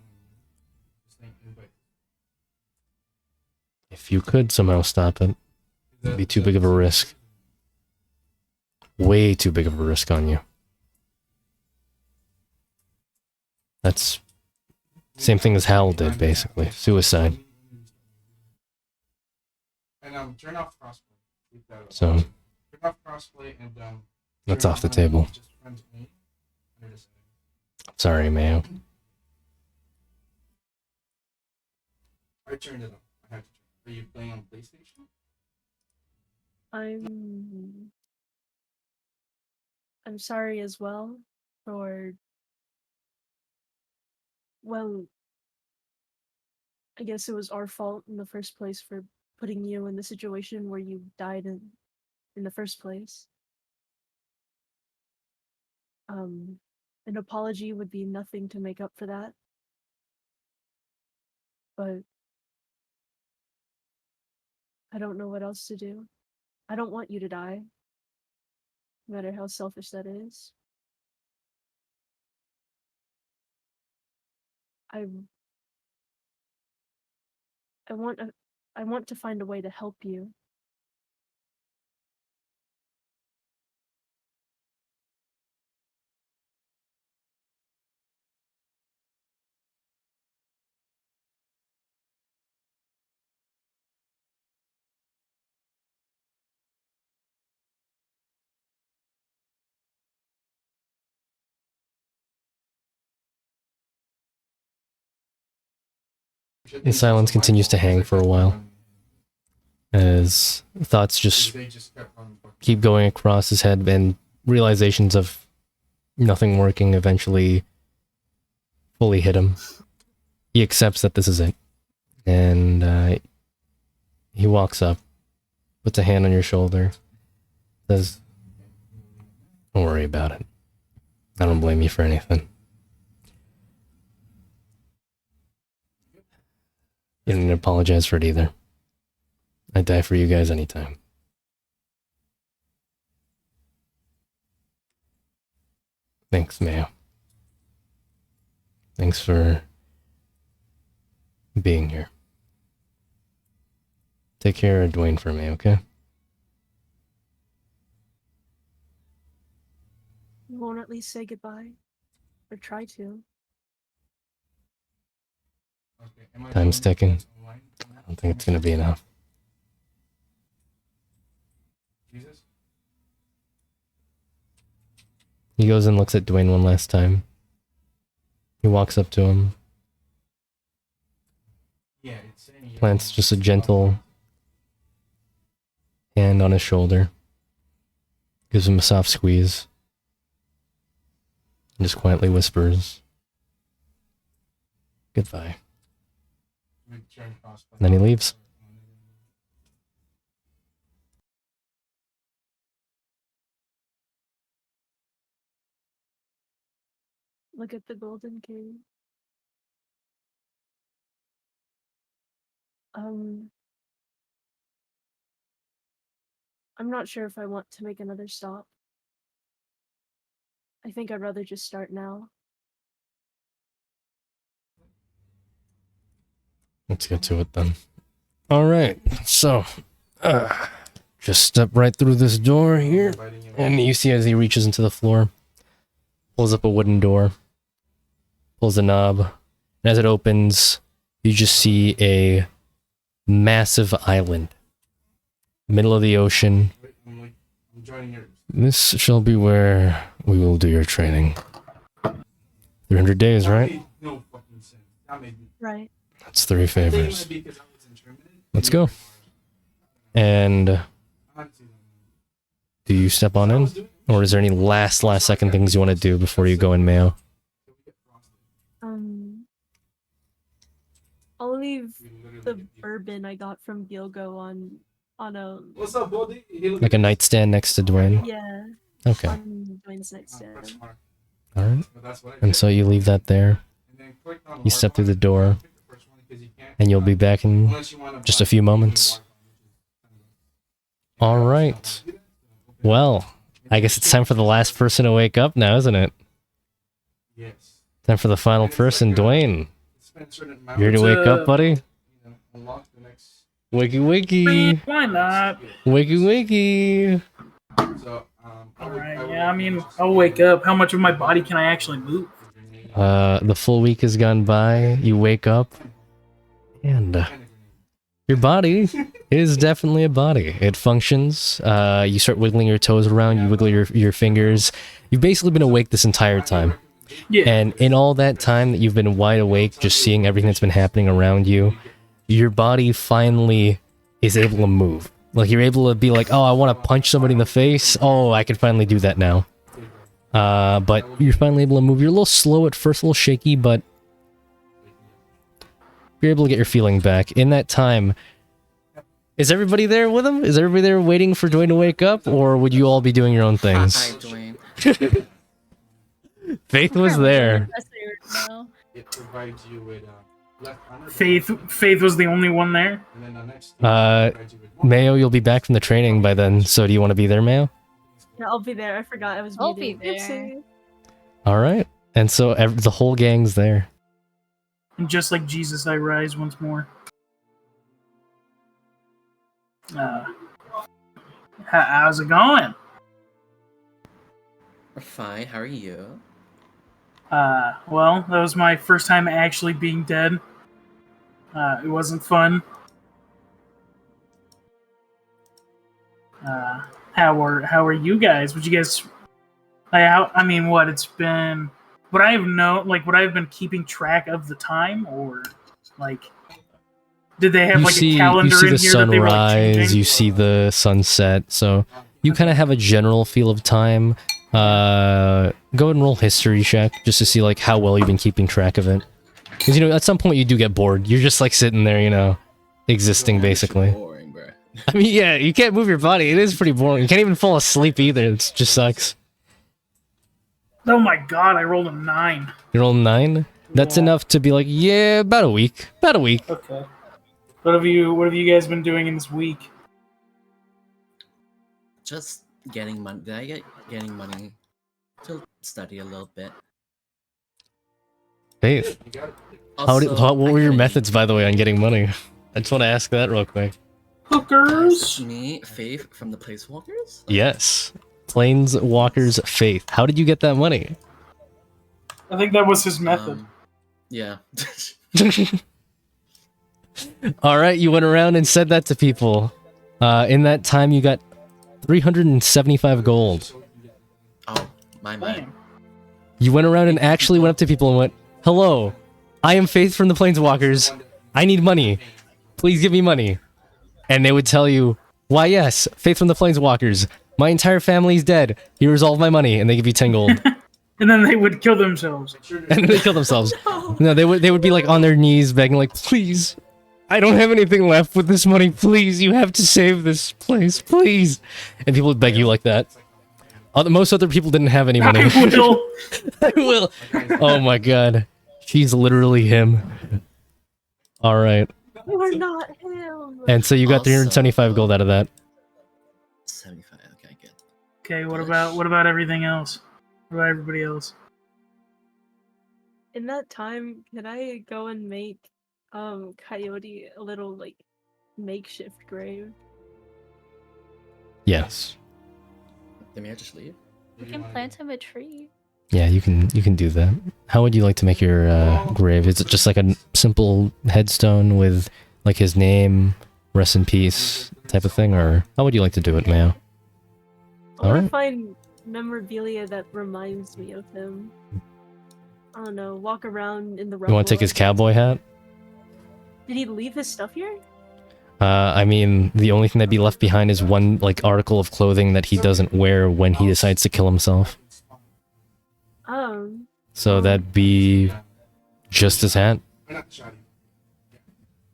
[SPEAKER 1] if you could somehow stop it, it'd be too big of a risk. Way too big of a risk on you. That's same thing as Hal did, basically. Suicide.
[SPEAKER 6] And turn off crossplay.
[SPEAKER 1] So,
[SPEAKER 6] Turn off crossplay and
[SPEAKER 1] that's
[SPEAKER 6] turn
[SPEAKER 1] off the
[SPEAKER 6] on
[SPEAKER 1] table.
[SPEAKER 6] just friends only. Under the settings.
[SPEAKER 1] Sorry, Mayo.
[SPEAKER 6] I turned it on. I had to turn it. Are you playing on PlayStation?
[SPEAKER 4] I'm sorry as well for, well, I guess it was our fault in the first place for putting you in the situation where you died in the first place. An apology would be nothing to make up for that. But I don't know what else to do. I don't want you to die, no matter how selfish that is. I I want to find a way to help you.
[SPEAKER 1] The silence continues to hang for a while as thoughts just keep going across his head, and realizations of nothing working eventually fully hit him. He accepts that this is it, and he walks up, puts a hand on your shoulder, says, "Don't worry about it. I don't blame you for anything. You don't need to apologize for it either. I'd die for you guys anytime." Thanks, Mayo. Thanks for being here. Take care of Dwayne for me, okay?
[SPEAKER 4] You won't at least say goodbye? Or try to?
[SPEAKER 1] Time's ticking. I don't think it's gonna be enough. He goes and looks at Dwayne one last time. He walks up to him. Plants just a gentle hand on his shoulder. Gives him a soft squeeze. And just quietly whispers, "Goodbye." And then he leaves.
[SPEAKER 4] Look at the golden key. I'm not sure if I want to make another stop. I think I'd rather just start now.
[SPEAKER 1] Let's get to it then. Alright, so just step right through this door here, and you see as he reaches into the floor, pulls up a wooden door, pulls the knob, and as it opens, you just see a massive island. Middle of the ocean. This shall be where we will do your training. 300 days, right?
[SPEAKER 4] Right.
[SPEAKER 1] That's 3 favors. Let's go. And do you step on in? Or is there any last second things you want to do before you go in, Mayo?
[SPEAKER 4] I'll leave the bourbon I got from Gilgo on a
[SPEAKER 1] Like a nightstand next to Dwayne?
[SPEAKER 4] yeah.
[SPEAKER 1] Okay.
[SPEAKER 4] On Dwayne's nightstand.
[SPEAKER 1] Alright. And so you leave that there. You step through the door. And you'll be back in just a few moments. Alright. Well, I guess it's time for the last person to wake up now, isn't it? Time for the final person, Dwayne. You here to wake up, buddy? Wakey wakey.
[SPEAKER 2] Why not?
[SPEAKER 1] Wakey wakey.
[SPEAKER 2] Alright, yeah, I mean, I'll wake up. How much of my body can I actually move?
[SPEAKER 1] The full week has gone by. You wake up. And your body is definitely a body. It functions. You start wiggling your toes around. You wiggle your fingers. You've basically been awake this entire time.
[SPEAKER 2] Yeah.
[SPEAKER 1] And in all that time that you've been wide awake, just seeing everything that's been happening around you, your body finally is able to move. Like, you're able to be like, oh, I want to punch somebody in the face. Oh, I can finally do that now. But you're finally able to move. You're a little slow at first, a little shaky, but you're able to get your feeling back. In that time, is everybody there with him? Is everybody there waiting for Dwayne to wake up? Or would you all be doing your own things?
[SPEAKER 8] Hi, Dwayne.
[SPEAKER 1] Faith was there.
[SPEAKER 6] It provides you with
[SPEAKER 2] Faith was the only one there.
[SPEAKER 1] Mayo, you'll be back from the training by then, so do you want to be there, Mayo?
[SPEAKER 4] Yeah, I'll be there. I forgot I was
[SPEAKER 7] I'll
[SPEAKER 4] muted.
[SPEAKER 7] be there.
[SPEAKER 4] Oopsie.
[SPEAKER 1] Alright. And so the whole gang's there.
[SPEAKER 2] And just like Jesus, I rise once more. How's it going?
[SPEAKER 3] Fine, how are you?
[SPEAKER 2] Well, that was my first time actually being dead. It wasn't fun. How are you guys? Would you guys? I mean, what it's been? Would I have known? Like, would I have been keeping track of the time, or like, did they have like a calendar
[SPEAKER 1] you see
[SPEAKER 2] in
[SPEAKER 1] the
[SPEAKER 2] here that they were like
[SPEAKER 1] sunrise,
[SPEAKER 2] changing?
[SPEAKER 1] you see the sunset, so you kind of have a general feel of time. Go ahead and roll history check just to see like how well you've been keeping track of it. Because at some point you do get bored. You're just like sitting there, existing basically.
[SPEAKER 3] Boring, bro.
[SPEAKER 1] I mean, yeah, you can't move your body. It is pretty boring. You can't even fall asleep either. It just sucks.
[SPEAKER 2] Oh my god! I rolled a 9.
[SPEAKER 1] You roll 9. That's
[SPEAKER 2] Yeah.
[SPEAKER 1] enough to be like, yeah, about a week. About a week.
[SPEAKER 2] Okay. What have you guys been doing in this week?
[SPEAKER 3] Just getting money. Did I get getting money to study a little bit?
[SPEAKER 1] Faith.
[SPEAKER 3] Also,
[SPEAKER 1] What were
[SPEAKER 3] I
[SPEAKER 1] your
[SPEAKER 3] kinda
[SPEAKER 1] methods, by the way, on getting money? I just want to ask that real quick.
[SPEAKER 2] Hookers.
[SPEAKER 3] Me, Faith from the Planeswalkers?
[SPEAKER 1] Yes. Planeswalkers Faith. How did you get that money?
[SPEAKER 2] I think that was his method.
[SPEAKER 3] Yeah.
[SPEAKER 1] All right, you went around and said that to people. In that time, you got 375 gold.
[SPEAKER 3] Oh, my bad.
[SPEAKER 2] Damn.
[SPEAKER 1] You went around and actually went up to people and went, "Hello, I am Faith from the Planeswalkers. I need money. Please give me money." And they would tell you, "Why, yes, Faith from the Planeswalkers. My entire family's dead. Here's all of my money," and they give you 10 gold.
[SPEAKER 2] And then they would kill themselves.
[SPEAKER 1] And then they kill themselves. No, they would be like on their knees begging, like, "Please, I don't have anything left with this money. Please, you have to save this place, please." And people would beg you like that. Most other people didn't have any money.
[SPEAKER 2] I will.
[SPEAKER 1] I will. Oh my god. She's literally him. Alright.
[SPEAKER 4] You are not him.
[SPEAKER 1] And so you got
[SPEAKER 3] Also-
[SPEAKER 1] 375 gold out of that.
[SPEAKER 3] 75, okay, good.
[SPEAKER 2] Okay, what about everything else? What about everybody else?
[SPEAKER 4] In that time, can I go and make Coyote a little like makeshift grave?
[SPEAKER 1] Yes.
[SPEAKER 3] Then may I just leave?
[SPEAKER 7] You can plant him a tree.
[SPEAKER 1] Yeah, you can do that. How would you like to make your grave? Is it just like a simple headstone with like his name, rest in peace type of thing, or how would you like to do it, Mayo?
[SPEAKER 4] I want to
[SPEAKER 1] Alright.
[SPEAKER 4] find memorabilia that reminds me of him. I don't know, walk around in the
[SPEAKER 1] You want to take his cowboy hat?
[SPEAKER 4] Did he leave his stuff here?
[SPEAKER 1] I mean, the only thing that'd be left behind is one like article of clothing that he doesn't wear when he decides to kill himself. So that'd be just his hat.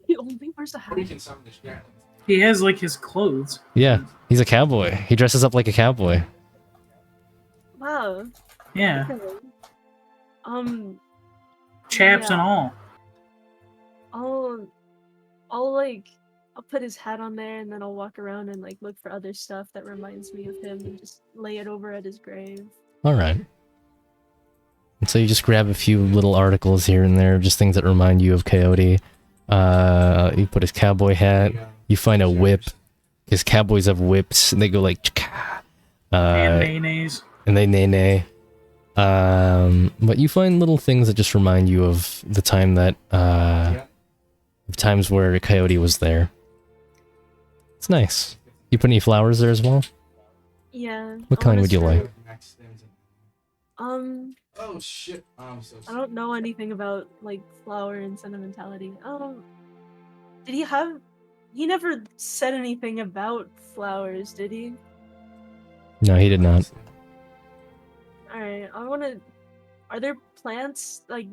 [SPEAKER 4] He only wears a hat.
[SPEAKER 6] We can summon this dragon.
[SPEAKER 2] He has like his clothes.
[SPEAKER 1] Yeah, he's a cowboy. He dresses up like a cowboy.
[SPEAKER 4] Wow.
[SPEAKER 2] Yeah,
[SPEAKER 4] Okay.
[SPEAKER 2] chaps
[SPEAKER 4] Yeah.
[SPEAKER 2] and all.
[SPEAKER 4] I'll put his hat on there and then I'll walk around and like look for other stuff that reminds me of him and just lay it over at his grave.
[SPEAKER 1] Alright. And so you just grab a few little articles here and there, just things that remind you of Coyote. You put his cowboy hat. You find a whip. Because cowboys have whips, and they go like, "Chka."
[SPEAKER 2] And mayonnaise.
[SPEAKER 1] And they nay. But you find little things that just remind you of the time that, of times where Coyote was there. It's nice. You put any flowers there as well?
[SPEAKER 4] Yeah.
[SPEAKER 1] What
[SPEAKER 4] I
[SPEAKER 1] kind
[SPEAKER 4] wanna
[SPEAKER 1] would you
[SPEAKER 4] start-
[SPEAKER 1] like?
[SPEAKER 6] Oh shit! I'm so
[SPEAKER 4] I
[SPEAKER 6] sorry.
[SPEAKER 4] don't know anything about like flower and sentimentality. Did he have? He never said anything about flowers, did he?
[SPEAKER 1] No, he did not.
[SPEAKER 4] All right. I want to. Are there plants like?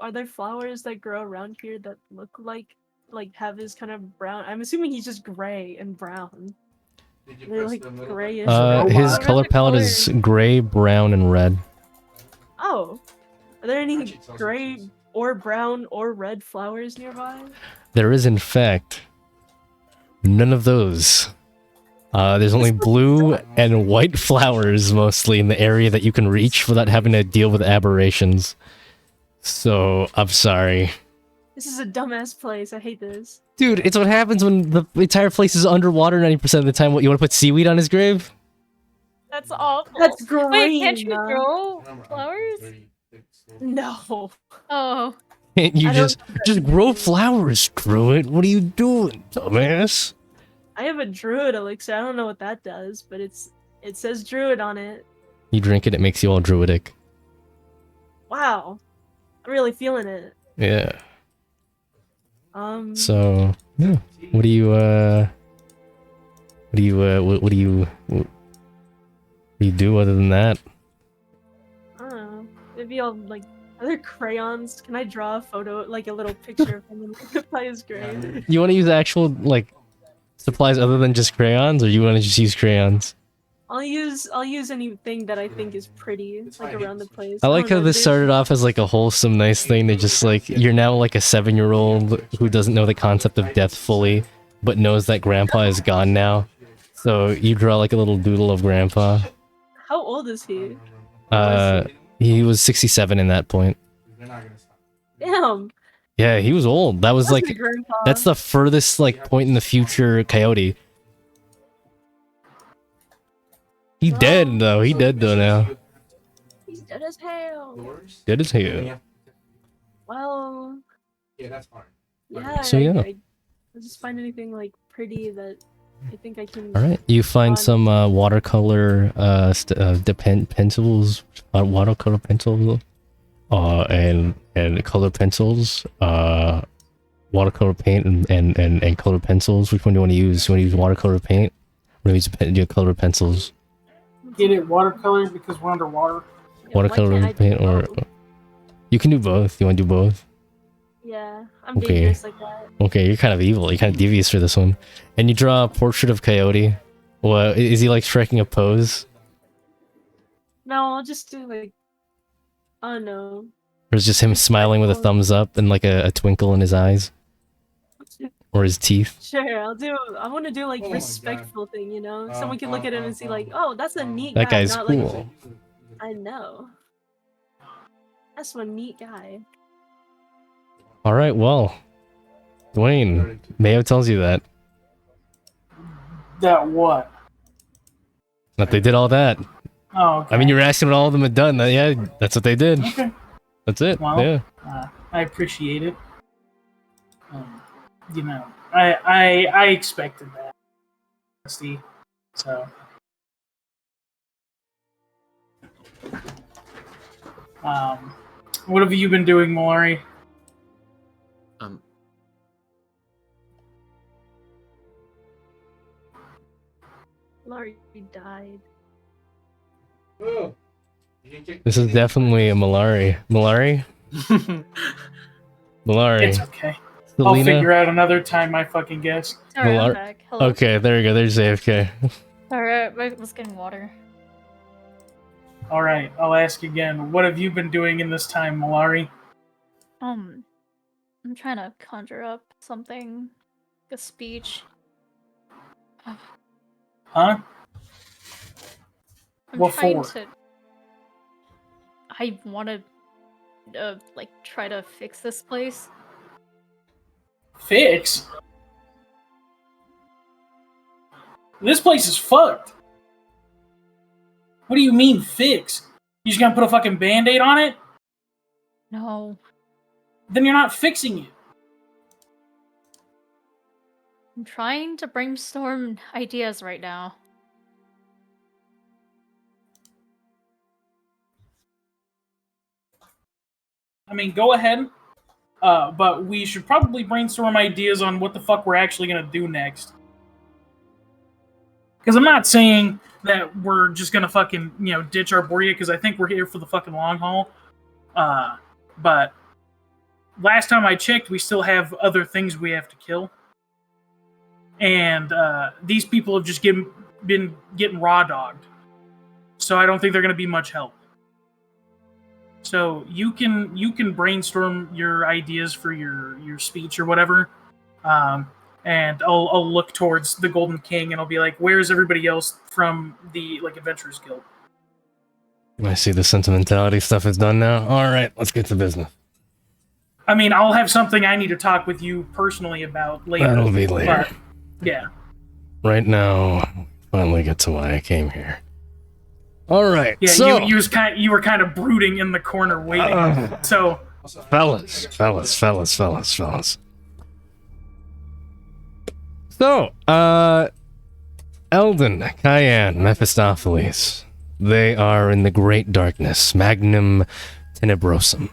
[SPEAKER 4] Are there flowers that grow around here that look like have his kind of brown? I'm assuming he's just gray and brown.
[SPEAKER 6] Did you
[SPEAKER 4] They're
[SPEAKER 6] press
[SPEAKER 4] like
[SPEAKER 6] the middle
[SPEAKER 4] grayish.
[SPEAKER 2] Oh,
[SPEAKER 1] His
[SPEAKER 2] wow.
[SPEAKER 1] color palette is gray, brown, and red.
[SPEAKER 4] Oh, are there any
[SPEAKER 6] Actually, it's also
[SPEAKER 4] gray
[SPEAKER 6] trees.
[SPEAKER 4] or brown or red flowers nearby?
[SPEAKER 1] There is, in fact, none of those. There's only blue and white flowers mostly in the area that you can reach without having to deal with aberrations. So, I'm sorry.
[SPEAKER 4] This is a dumbass place. I hate this.
[SPEAKER 1] Dude, it's what happens when the entire place is underwater 90% of the time. What, you want to put seaweed on his grave?
[SPEAKER 7] That's awful.
[SPEAKER 4] That's green.
[SPEAKER 7] Wait, can't you grow flowers?
[SPEAKER 4] No.
[SPEAKER 7] Oh,
[SPEAKER 1] Can't you
[SPEAKER 4] I don't
[SPEAKER 1] just grow flowers, Druid? What are you doing, dumbass?
[SPEAKER 4] I have a druid elixir. I don't know what that does, but it says druid on it.
[SPEAKER 1] You drink it, it makes you all druidic.
[SPEAKER 4] Wow. I'm really feeling it.
[SPEAKER 1] Yeah.
[SPEAKER 4] Um
[SPEAKER 1] So, yeah. What do you, what do you do other than that?
[SPEAKER 4] I don't know. Maybe I'll like are there crayons? Can I draw a photo, like a little picture of him by his grave?
[SPEAKER 1] You want to use actual, like, supplies other than just crayons, or you want to just use crayons?
[SPEAKER 4] I'll use anything that I think is pretty, like around the place.
[SPEAKER 1] I like
[SPEAKER 4] don't
[SPEAKER 1] how
[SPEAKER 4] know,
[SPEAKER 1] this
[SPEAKER 4] there's-
[SPEAKER 1] started off as like a wholesome, nice thing. They just like, you're now like a 7-year-old who doesn't know the concept of death fully, but knows that grandpa is gone now. So you draw like a little doodle of grandpa.
[SPEAKER 4] How old is he?
[SPEAKER 1] He was 67 in that point.
[SPEAKER 4] Damn.
[SPEAKER 1] Yeah, he was old. That was
[SPEAKER 4] That's
[SPEAKER 1] like,
[SPEAKER 4] my grandpa.
[SPEAKER 1] that's the furthest like point in the future coyote. He dead though. He dead though now.
[SPEAKER 4] He's dead as hell.
[SPEAKER 1] Dead as hell.
[SPEAKER 4] Well,
[SPEAKER 6] Yeah, that's fine.
[SPEAKER 4] yeah.
[SPEAKER 1] So, yeah.
[SPEAKER 4] I'll just find anything like pretty that I think I can.
[SPEAKER 1] All right, you find some watercolor pencils, watercolor pencils, and color pencils, watercolor paint and color pencils. Which one do you want to use? You want to use watercolor paint, or use color pencils?
[SPEAKER 2] Get it watercolor because we're underwater.
[SPEAKER 4] Yeah, why
[SPEAKER 1] Watercolor
[SPEAKER 4] can't I do
[SPEAKER 1] paint, or
[SPEAKER 4] both?
[SPEAKER 1] you can do both. You want to do both?
[SPEAKER 4] Yeah, I'm
[SPEAKER 1] Okay.
[SPEAKER 4] dangerous like that.
[SPEAKER 1] Okay, you're kind of evil. You're kind of devious for this one. And you draw a portrait of Coyote. Well, is he like striking a pose,
[SPEAKER 4] No, I'll just do like. Oh no.
[SPEAKER 1] or is just him smiling with a thumbs up and like a twinkle in his eyes, or his teeth?
[SPEAKER 4] Sure, I want to do like
[SPEAKER 6] Oh my
[SPEAKER 4] respectful thing, you know. Someone can look at him and see like, oh, that's a neat
[SPEAKER 1] That
[SPEAKER 4] guy.
[SPEAKER 1] guy's
[SPEAKER 4] not
[SPEAKER 1] cool.
[SPEAKER 4] Like, I know. That's one neat guy.
[SPEAKER 1] All right, well, Dwayne, Mayo tells you that
[SPEAKER 2] That what?
[SPEAKER 1] they did all that.
[SPEAKER 2] Oh, okay.
[SPEAKER 1] I mean, you were asking what all of them had done. Yeah, that's what they did.
[SPEAKER 2] Okay.
[SPEAKER 1] That's it.
[SPEAKER 2] Well,
[SPEAKER 1] Yeah.
[SPEAKER 2] I appreciate it. You know, I expected that. See, so. What have you been doing, Malari?
[SPEAKER 4] Laurie died.
[SPEAKER 6] Oh.
[SPEAKER 1] This is definitely a Malari. Malari. Malari.
[SPEAKER 2] It's okay. I'll
[SPEAKER 1] Selena.
[SPEAKER 2] figure out another time. I fucking guess.
[SPEAKER 7] sorry,
[SPEAKER 1] Well,
[SPEAKER 7] I'm back. Hello.
[SPEAKER 1] Okay, there you go. There's AFK.
[SPEAKER 7] Alright, I was getting water.
[SPEAKER 2] All right, I'll ask again. What have you been doing in this time, Malari?
[SPEAKER 7] I'm trying to conjure up something, a speech.
[SPEAKER 2] Huh?
[SPEAKER 7] I'm
[SPEAKER 2] What
[SPEAKER 7] trying
[SPEAKER 2] for?
[SPEAKER 7] to. I want to, like, try to fix this place.
[SPEAKER 2] Fix? This place is fucked. What do you mean fix? You just gonna put a fucking band-aid on it?
[SPEAKER 7] No,
[SPEAKER 2] Then you're not fixing it.
[SPEAKER 7] I'm trying to brainstorm ideas right now.
[SPEAKER 2] I mean, go ahead. But we should probably brainstorm ideas on what the fuck we're actually gonna do next. Because I'm not saying that we're just gonna fucking, ditch our Borea, because I think we're here for the fucking long haul. But last time I checked, we still have other things we have to kill. And these people have just been getting raw dogged. So I don't think they're gonna be much help. So you can brainstorm your ideas for your speech or whatever, and I'll look towards the Golden King and I'll be like, where's everybody else from the Adventurers Guild?
[SPEAKER 1] I see the sentimentality stuff is done now. All right, let's get to business.
[SPEAKER 2] I mean, I'll have something I need to talk with you personally about later.
[SPEAKER 1] That'll be later.
[SPEAKER 2] But, yeah.
[SPEAKER 1] Right now, finally get to why I came here. All right.
[SPEAKER 2] Yeah,
[SPEAKER 1] so,
[SPEAKER 2] you were kind of brooding in the corner waiting. So,
[SPEAKER 1] fellas. So, Eldon, Cayenne, Mephistopheles. They are in the Great Darkness, Magnum Tenebrosum.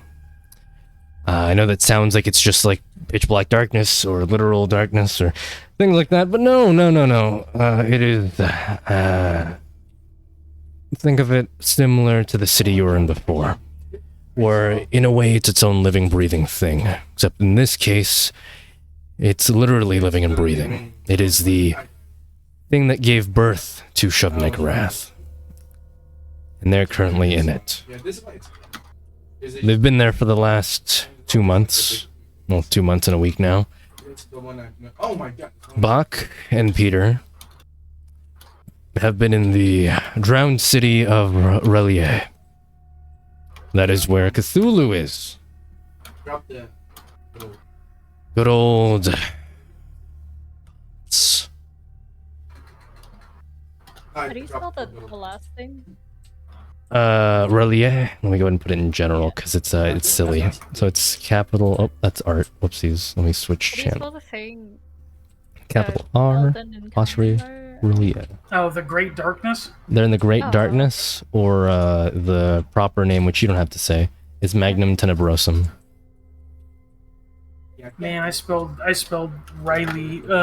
[SPEAKER 1] I know that sounds like it's just like pitch black darkness or literal darkness or things like that, but no. It is, think of it similar to the city you were in before, where in a way it's its own living, breathing thing, except in this case, it's literally living and breathing. It is the thing that gave birth to Shub-Niggurath, and they're currently in it. They've been there for the last 2 months. Well, 2 months and a week now. Bach and Peter have been in the drowned city of Relier. That is where Cthulhu is. Good old...
[SPEAKER 7] How do you spell the last thing?
[SPEAKER 1] Relier. Let me go ahead and put it in general because it's silly. So it's capital. Oh, that's art. Whoopsies. Let me switch
[SPEAKER 7] How do you
[SPEAKER 1] channel.
[SPEAKER 7] spell the thing?
[SPEAKER 1] Capital R.
[SPEAKER 7] Eldon and
[SPEAKER 1] Apostrophe.
[SPEAKER 7] Cayenne are?
[SPEAKER 1] Relier.
[SPEAKER 2] oh, the Great Darkness?
[SPEAKER 1] They're in the Great
[SPEAKER 7] Oh.
[SPEAKER 1] Darkness, or the proper name, which you don't have to say, is Magnum Tenebrosum.
[SPEAKER 2] Man, I spelled Relier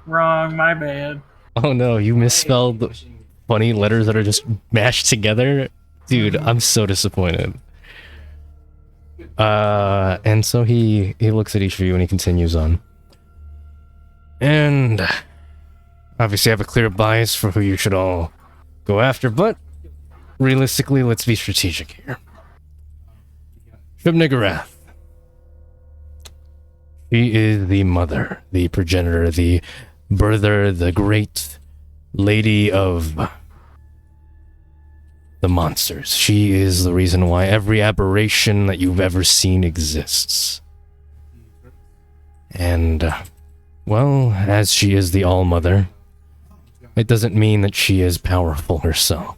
[SPEAKER 2] wrong. My bad.
[SPEAKER 1] Oh no, you misspelled funny letters that are just mashed together? Dude, I'm so disappointed. And so he looks at each of you and he continues on. And obviously I have a clear bias for who you should all go after, but realistically, let's be strategic here. Shub-Niggurath. She is the mother, the progenitor, the birther, the great lady of the monsters. She is the reason why every aberration that you've ever seen exists. And, well, as she is the All-Mother, it doesn't mean that she is powerful herself.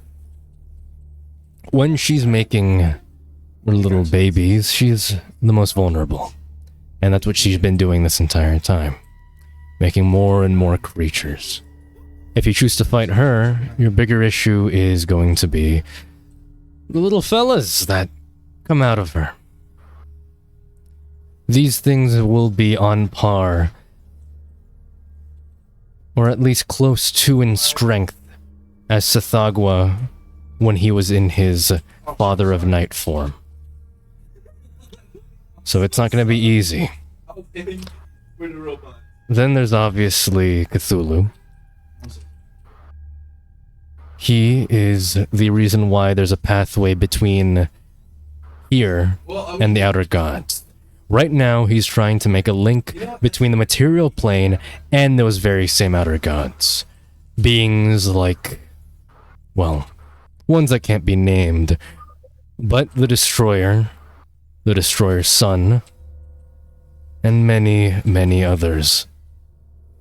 [SPEAKER 1] When she's making her little babies, she's the most vulnerable. And that's what she's been doing this entire time. Making more and more creatures. If you choose to fight her, your bigger issue is going to be the little fellas that come out of her. These things will be on par, or at least close to in strength, as Sithagwa when he was in his Father of Night form. So it's not going to be easy. Then there's obviously Cthulhu. He is the reason why there's a pathway between here and the Outer Gods. Right now, he's trying to make a link between the material plane and those very same Outer Gods. Beings like, well, ones that can't be named, but the Destroyer's son, and many, many others.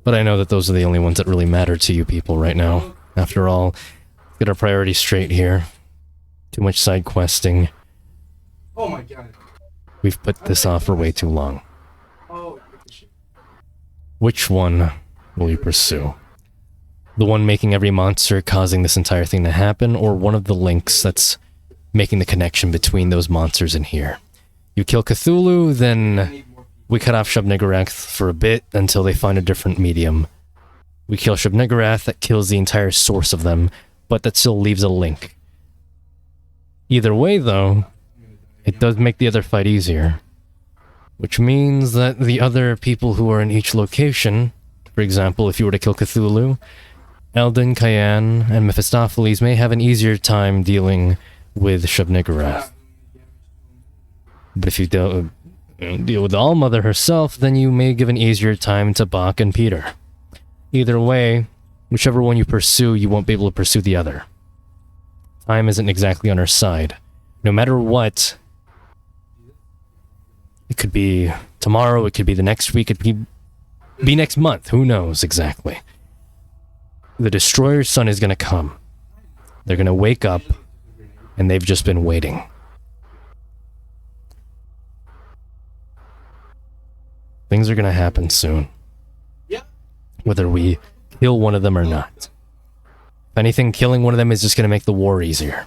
[SPEAKER 1] But I know that those are the only ones that really matter to you people right now. After all, get our priorities straight here. Too much side questing.
[SPEAKER 6] Oh my god.
[SPEAKER 1] We've put this off for way too long.
[SPEAKER 6] Oh.
[SPEAKER 1] Which one will you pursue? The one making every monster causing this entire thing to happen, or one of the links that's making the connection between those monsters in here? You kill Cthulhu, then we cut off Shub-Niggurath for a bit until they find a different medium. We kill Shub-Niggurath, that kills the entire source of them, but that still leaves a link. Either way, though, it does make the other fight easier. Which means that the other people who are in each location, for example, if you were to kill Cthulhu, Eldon, Cayenne, and Mephistopheles may have an easier time dealing with Shub-Niggurath. But if you deal with the All-Mother herself, then you may give an easier time to Bach and Peter. Either way, whichever one you pursue, you won't be able to pursue the other. Time isn't exactly on our side. No matter what, It could be tomorrow, it could be the next week, it could be next month. Who knows exactly? The Destroyer's Son is going to come. They're going to wake up, and they've just been waiting. Things are going to happen soon. Whether we kill one of them or not. If anything, killing one of them is just going to make the war easier.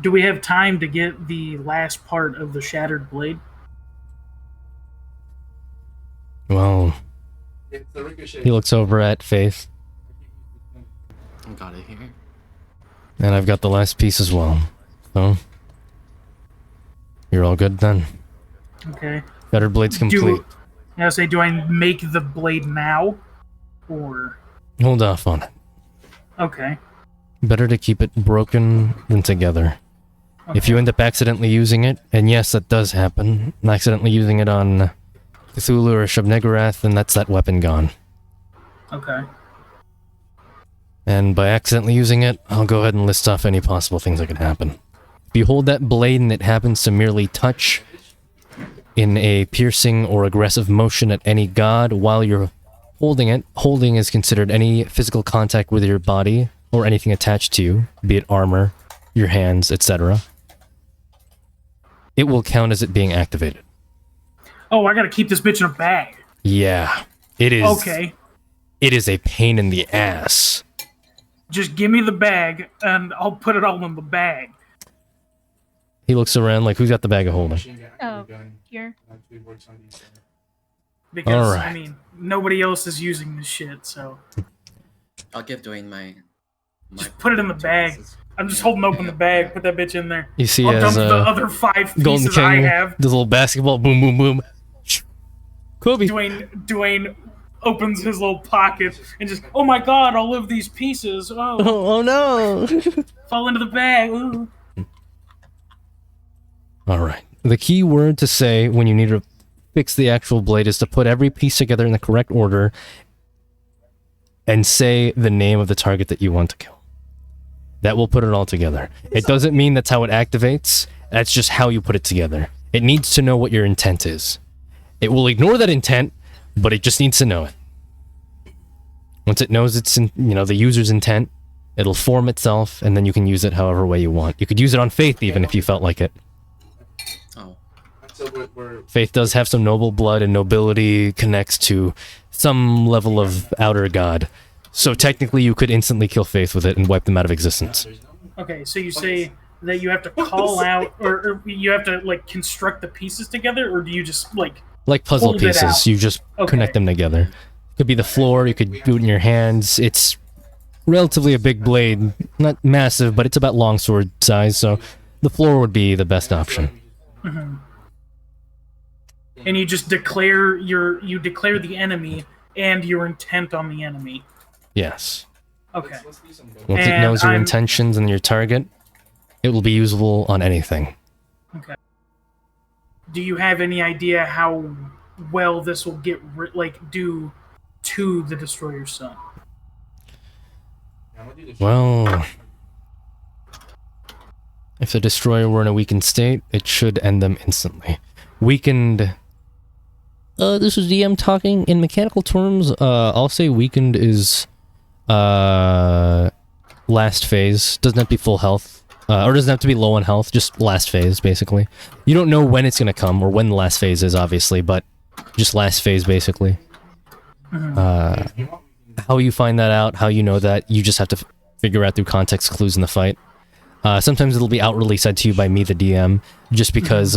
[SPEAKER 2] Do we have time to get the last part of the Shattered Blade?
[SPEAKER 1] Well, he looks over at Faith.
[SPEAKER 3] Got it here.
[SPEAKER 1] And I've got the last piece as well. So, you're all good then.
[SPEAKER 2] Okay.
[SPEAKER 1] Shattered Blade's complete.
[SPEAKER 2] Do I make the blade now? Or...
[SPEAKER 1] Hold off on it.
[SPEAKER 2] Okay.
[SPEAKER 1] Better to keep it broken than together.
[SPEAKER 2] Okay.
[SPEAKER 1] If you end up accidentally using it, and yes, that does happen, accidentally using it on Cthulhu or Shub-Niggurath, then that's that weapon gone.
[SPEAKER 2] Okay.
[SPEAKER 1] And by accidentally using it, I'll go ahead and list off any possible things that could happen. If you hold that blade and it happens to merely touch in a piercing or aggressive motion at any god while you're holding it, holding is considered any physical contact with your body or anything attached to you, be it armor, your hands, etc. It will count as it being activated.
[SPEAKER 2] Oh, I gotta keep this bitch in a bag.
[SPEAKER 1] Yeah, it is.
[SPEAKER 2] Okay.
[SPEAKER 1] It is a pain in the ass.
[SPEAKER 2] Just give me the bag, and I'll put it all in the bag.
[SPEAKER 1] He looks around like, who's got the bag of holding?
[SPEAKER 7] Oh, here.
[SPEAKER 2] Because,
[SPEAKER 1] Alright.
[SPEAKER 2] I mean, nobody else is using this shit, so...
[SPEAKER 3] I'll give Dwayne my
[SPEAKER 2] Just put it in the bag. I'm just holding open the bag, put that bitch in there.
[SPEAKER 1] You see
[SPEAKER 2] I'll
[SPEAKER 1] as
[SPEAKER 2] dump the other 5
[SPEAKER 1] Golden
[SPEAKER 2] pieces I
[SPEAKER 1] King
[SPEAKER 2] have.
[SPEAKER 1] does a little basketball, boom, boom, boom. Kobe.
[SPEAKER 2] Dwayne opens his little pocket and just, oh my god, all of these pieces. Oh,
[SPEAKER 1] Oh no.
[SPEAKER 2] fall into the bag. Ooh.
[SPEAKER 1] Alright. The key word to say when you need to fix the actual blade is to put every piece together in the correct order and say the name of the target that you want to kill. That will put it all together. It doesn't mean that's how it activates. That's just how you put it together. It needs to know what your intent is. It will ignore that intent, but it just needs to know it. Once it knows it's in, the user's intent, it'll form itself, and then you can use it however way you want. You could use it on Faith even if you felt like it.
[SPEAKER 3] Oh.
[SPEAKER 1] Faith does have some noble blood, and nobility connects to some level of outer god. So technically you could instantly kill Faith with it and wipe them out of existence.
[SPEAKER 2] Okay, so you say that you have to call out, or you have to, like, construct the pieces together, or do you just, like
[SPEAKER 1] puzzle
[SPEAKER 2] hold it
[SPEAKER 1] pieces,
[SPEAKER 2] out?
[SPEAKER 1] you just
[SPEAKER 2] Okay.
[SPEAKER 1] connect them together. Could be the floor, you could do it in your hands. It's relatively a big blade, not massive, but it's about longsword size, so the floor would be the best option.
[SPEAKER 2] Mm-hmm. And you just declare the enemy and your intent on the enemy.
[SPEAKER 1] Yes.
[SPEAKER 2] Okay.
[SPEAKER 1] Once it
[SPEAKER 2] And
[SPEAKER 1] knows your
[SPEAKER 2] I'm-
[SPEAKER 1] intentions and your target, it will be usable on anything.
[SPEAKER 2] Okay. Do you have any idea how well this will do to the Destroyer's Son?
[SPEAKER 1] Well, if the destroyer were in a weakened state, it should end them instantly. Weakened... this is DM talking. In mechanical terms, I'll say weakened is... last phase. Doesn't have to be full health. Or doesn't have to be low on health, just last phase, basically. You don't know when it's gonna come, or when the last phase is, obviously, but just last phase, basically. How you find that out, how you know that, you just have to figure out through context clues in the fight. Sometimes it'll be outwardly said to you by me, the DM, just because,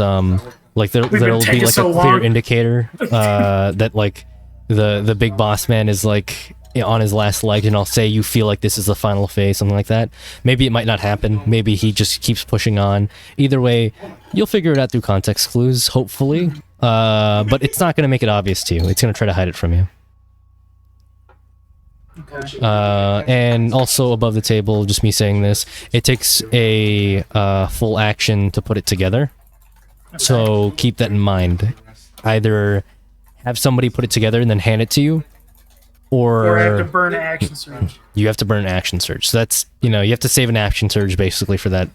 [SPEAKER 1] like, there'll be,
[SPEAKER 2] taking
[SPEAKER 1] like,
[SPEAKER 2] so
[SPEAKER 1] a clear
[SPEAKER 2] long.
[SPEAKER 1] indicator, that, like, the big boss man is, like, on his last leg, and I'll say you feel like this is the final phase, something like that. Maybe it might not happen. Maybe he just keeps pushing on. Either way, you'll figure it out through context clues, hopefully. But it's not going to make it obvious to you. It's going to try to hide it from you. And also above the table, just me saying this, it takes a full action to put it together. So keep that in mind. Either have somebody put it together and then hand it to you,
[SPEAKER 2] Or I have to burn an action surge?
[SPEAKER 1] you have to burn an action surge. So that's, you have to save an action surge basically for that.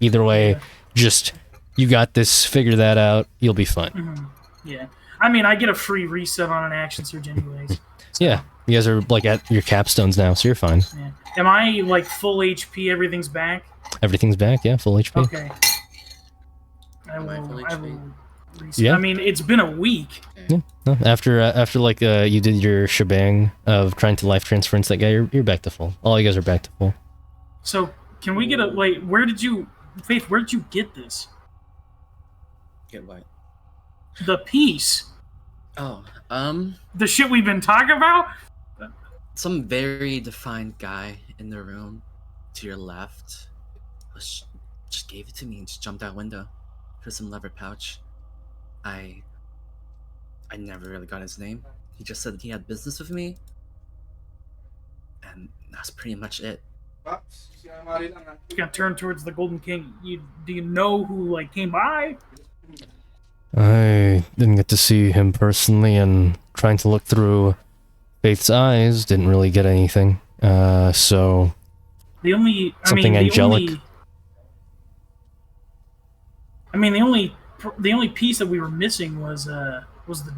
[SPEAKER 1] Either way, Just, you got this, figure that out, you'll be fine.
[SPEAKER 2] Mhm. Yeah. I mean, I get a free reset on an action surge anyways. So,
[SPEAKER 1] Yeah, you guys are like at your capstones now, so you're fine.
[SPEAKER 2] yeah. Am I like full HP? Everything's back?
[SPEAKER 1] Everything's back, yeah, full HP.
[SPEAKER 2] Okay. I
[SPEAKER 3] Am I full
[SPEAKER 2] will
[SPEAKER 3] HP?
[SPEAKER 2] reset.
[SPEAKER 1] Yeah.
[SPEAKER 2] I mean, it's been a week.
[SPEAKER 1] Yeah. No, after like you did your shebang of trying to life transference that guy, you're back to full. All you guys are back to full.
[SPEAKER 2] So, can we get a wait? Where did you, Faith? Where did you get this?
[SPEAKER 3] Get what?
[SPEAKER 2] The piece,
[SPEAKER 3] Oh,
[SPEAKER 2] the shit we've been talking about.
[SPEAKER 3] some very defined guy in the room to your left just gave it to me and just jumped out window for some leather pouch. I never really got his name. He just said he had business with me, and that's pretty much it.
[SPEAKER 2] You gotta turn towards the Golden King. Do you know who like came by?
[SPEAKER 1] I didn't get to see him personally, and trying to look through Faith's eyes didn't really get anything. So
[SPEAKER 2] The only
[SPEAKER 1] Something angelic.
[SPEAKER 2] The only piece that we were missing was the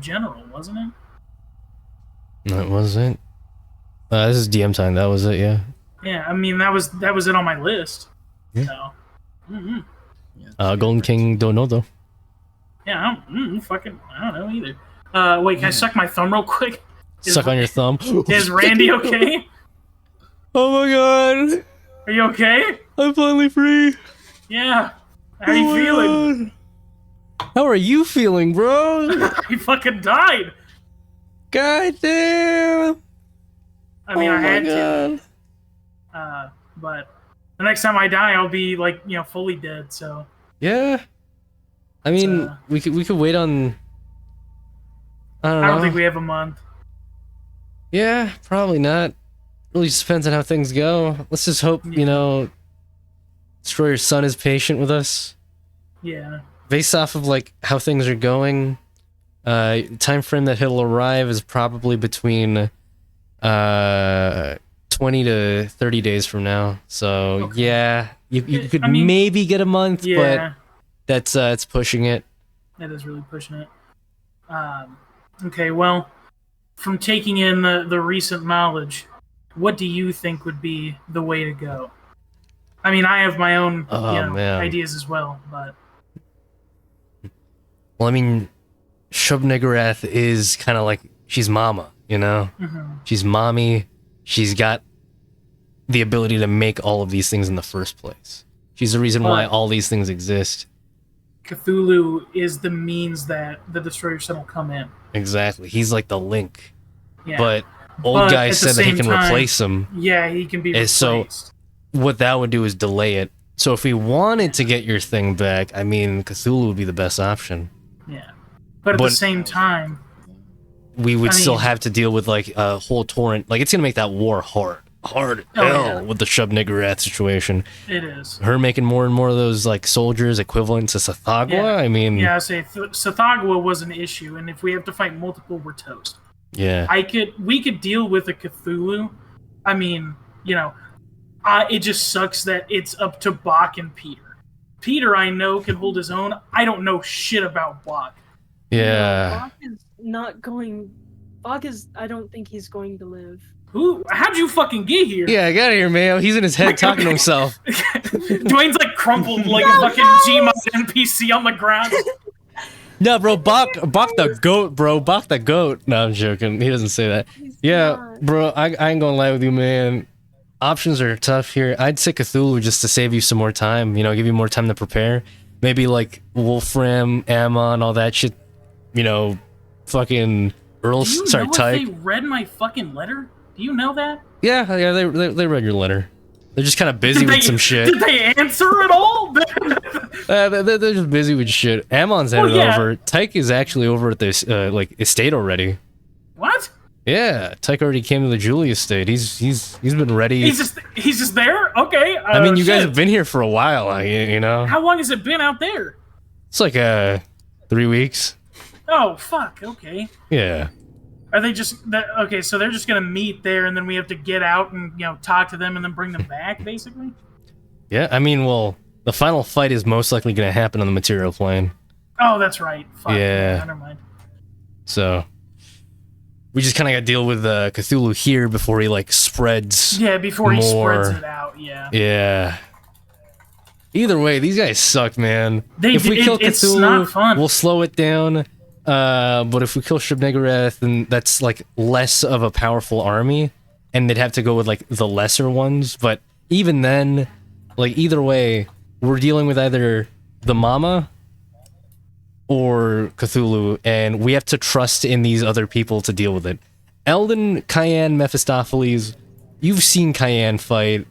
[SPEAKER 2] general, wasn't it?
[SPEAKER 1] that was it. This is DM time. That was it. Yeah.
[SPEAKER 2] Yeah, I mean that was it on my list.
[SPEAKER 1] Yeah.
[SPEAKER 2] So, mhm.
[SPEAKER 3] Yeah,
[SPEAKER 1] Golden King don't know though.
[SPEAKER 2] Yeah, I don't know either. Wait, can I suck my thumb real quick?
[SPEAKER 1] Suck on your thumb.
[SPEAKER 2] Is Randy okay?
[SPEAKER 1] Oh my god!
[SPEAKER 2] Are you okay?
[SPEAKER 1] I'm finally free.
[SPEAKER 2] Yeah. How you feeling?
[SPEAKER 1] How are you feeling, bro?
[SPEAKER 2] He fucking died.
[SPEAKER 1] God damn!
[SPEAKER 2] I mean,
[SPEAKER 1] Oh
[SPEAKER 2] I
[SPEAKER 1] my
[SPEAKER 2] had
[SPEAKER 1] god.
[SPEAKER 2] to. But the next time I die, I'll be like, fully dead. So
[SPEAKER 1] Yeah. I mean, we could wait on. I don't know.
[SPEAKER 2] I don't think we have a month.
[SPEAKER 1] Yeah, probably not. Really just depends on how things go. Let's just hope, Destroyer's son is patient with us.
[SPEAKER 2] Yeah.
[SPEAKER 1] Based off of like how things are going, time frame that he'll arrive is probably between 20 to 30 days from now. So
[SPEAKER 2] Okay.
[SPEAKER 1] yeah, you could
[SPEAKER 2] I mean,
[SPEAKER 1] maybe get a month,
[SPEAKER 2] Yeah.
[SPEAKER 1] but that's it's pushing it.
[SPEAKER 2] That is really pushing it. Okay, well, from taking in the recent knowledge, what do you think would be the way to go? I mean, I have my own
[SPEAKER 1] Man.
[SPEAKER 2] ideas as well, but
[SPEAKER 1] Well, I mean, Shub-Niggurath is kind of like, she's mama,
[SPEAKER 2] mhm.
[SPEAKER 1] She's mommy. She's got the ability to make all of these things in the first place. She's the reason why
[SPEAKER 2] But-
[SPEAKER 1] all these things exist.
[SPEAKER 2] Cthulhu is the means that the Destroyer Son will come in.
[SPEAKER 1] Exactly. He's like the link.
[SPEAKER 2] Yeah.
[SPEAKER 1] But old
[SPEAKER 2] But
[SPEAKER 1] guy
[SPEAKER 2] at the
[SPEAKER 1] said that he
[SPEAKER 2] same
[SPEAKER 1] can
[SPEAKER 2] time-
[SPEAKER 1] replace him.
[SPEAKER 2] Yeah, he can be
[SPEAKER 1] And so-
[SPEAKER 2] replaced.
[SPEAKER 1] What that would do is delay it. So if we wanted to get your thing back, I mean, Cthulhu would be the best option.
[SPEAKER 2] Yeah. But at
[SPEAKER 1] But-
[SPEAKER 2] the same time,
[SPEAKER 1] We would
[SPEAKER 2] I
[SPEAKER 1] still
[SPEAKER 2] mean-
[SPEAKER 1] have to deal with like a whole torrent. Like it's gonna make that war hard as
[SPEAKER 2] Oh,
[SPEAKER 1] hell
[SPEAKER 2] yeah.
[SPEAKER 1] with the Shub-Niggurath situation.
[SPEAKER 2] it is.
[SPEAKER 1] Her making more and more of those like soldiers equivalent to Sathagwa.
[SPEAKER 2] Yeah.
[SPEAKER 1] I mean,
[SPEAKER 2] Yeah, I say Sathagwa was an issue, and if we have to fight multiple, we're toast.
[SPEAKER 1] yeah.
[SPEAKER 2] We could deal with a Cthulhu. I mean, it just sucks that it's up to Bach and Peter. Peter, I know, can hold his own. I don't know shit about Bach.
[SPEAKER 1] Yeah.
[SPEAKER 4] Bach is not going. Bach is. I don't think he's going to live.
[SPEAKER 2] How'd you fucking get here?
[SPEAKER 1] Yeah, I got here, Mayo. He's in his head talking to himself.
[SPEAKER 2] Dwayne's like crumpled like a fucking Gmod NPC on the ground.
[SPEAKER 1] No, bro, Bach the goat, bro. Bach the goat. No, I'm joking. He doesn't say that.
[SPEAKER 4] He's
[SPEAKER 1] Yeah,
[SPEAKER 4] not.
[SPEAKER 1] bro, I ain't gonna lie with you, man. Options are tough here. I'd say Cthulhu just to save you some more time, give you more time to prepare. Maybe like Wolfram, Ammon, all that shit, fucking Earl,
[SPEAKER 2] Do you
[SPEAKER 1] sorry,
[SPEAKER 2] know if
[SPEAKER 1] Tyke.
[SPEAKER 2] they read my fucking letter? Do you know that?
[SPEAKER 1] Yeah, they read your letter. They're just kind of busy with some shit.
[SPEAKER 2] Did they answer at all?
[SPEAKER 1] They're just busy with shit. Ammon's headed over. Tyke is actually over at this estate already.
[SPEAKER 2] What?
[SPEAKER 1] Yeah, Tyke already came to the Julie estate. He's been ready.
[SPEAKER 2] He's just there? Okay.
[SPEAKER 1] I mean, you guys
[SPEAKER 2] shit.
[SPEAKER 1] have been here for a while,
[SPEAKER 2] How long has it been out there?
[SPEAKER 1] It's like 3 weeks.
[SPEAKER 2] Oh, fuck. Okay.
[SPEAKER 1] Yeah.
[SPEAKER 2] Are they okay, so they're just gonna meet there and then we have to get out and, talk to them and then bring them back, basically?
[SPEAKER 1] Yeah, I mean, well, The final fight is most likely going to happen on the material plane.
[SPEAKER 2] Oh, that's right. Fuck.
[SPEAKER 1] Yeah.
[SPEAKER 2] Never mind.
[SPEAKER 1] So we just kind of got to deal with Cthulhu here before he like spreads.
[SPEAKER 2] Yeah, before he
[SPEAKER 1] more.
[SPEAKER 2] spreads it out. Yeah.
[SPEAKER 1] Yeah. Either way, these guys suck, man.
[SPEAKER 2] They,
[SPEAKER 1] if we kill
[SPEAKER 2] it's
[SPEAKER 1] Cthulhu,
[SPEAKER 2] not fun.
[SPEAKER 1] we'll slow it down. But if we kill Shub-Niggurath, then that's like less of a powerful army, and they'd have to go with like the lesser ones. But even then, like either way, we're dealing with either the Mama or Cthulhu, and we have to trust in these other people to deal with it. Eldon, Cayenne, Mephistopheles, you've seen Cayenne fight.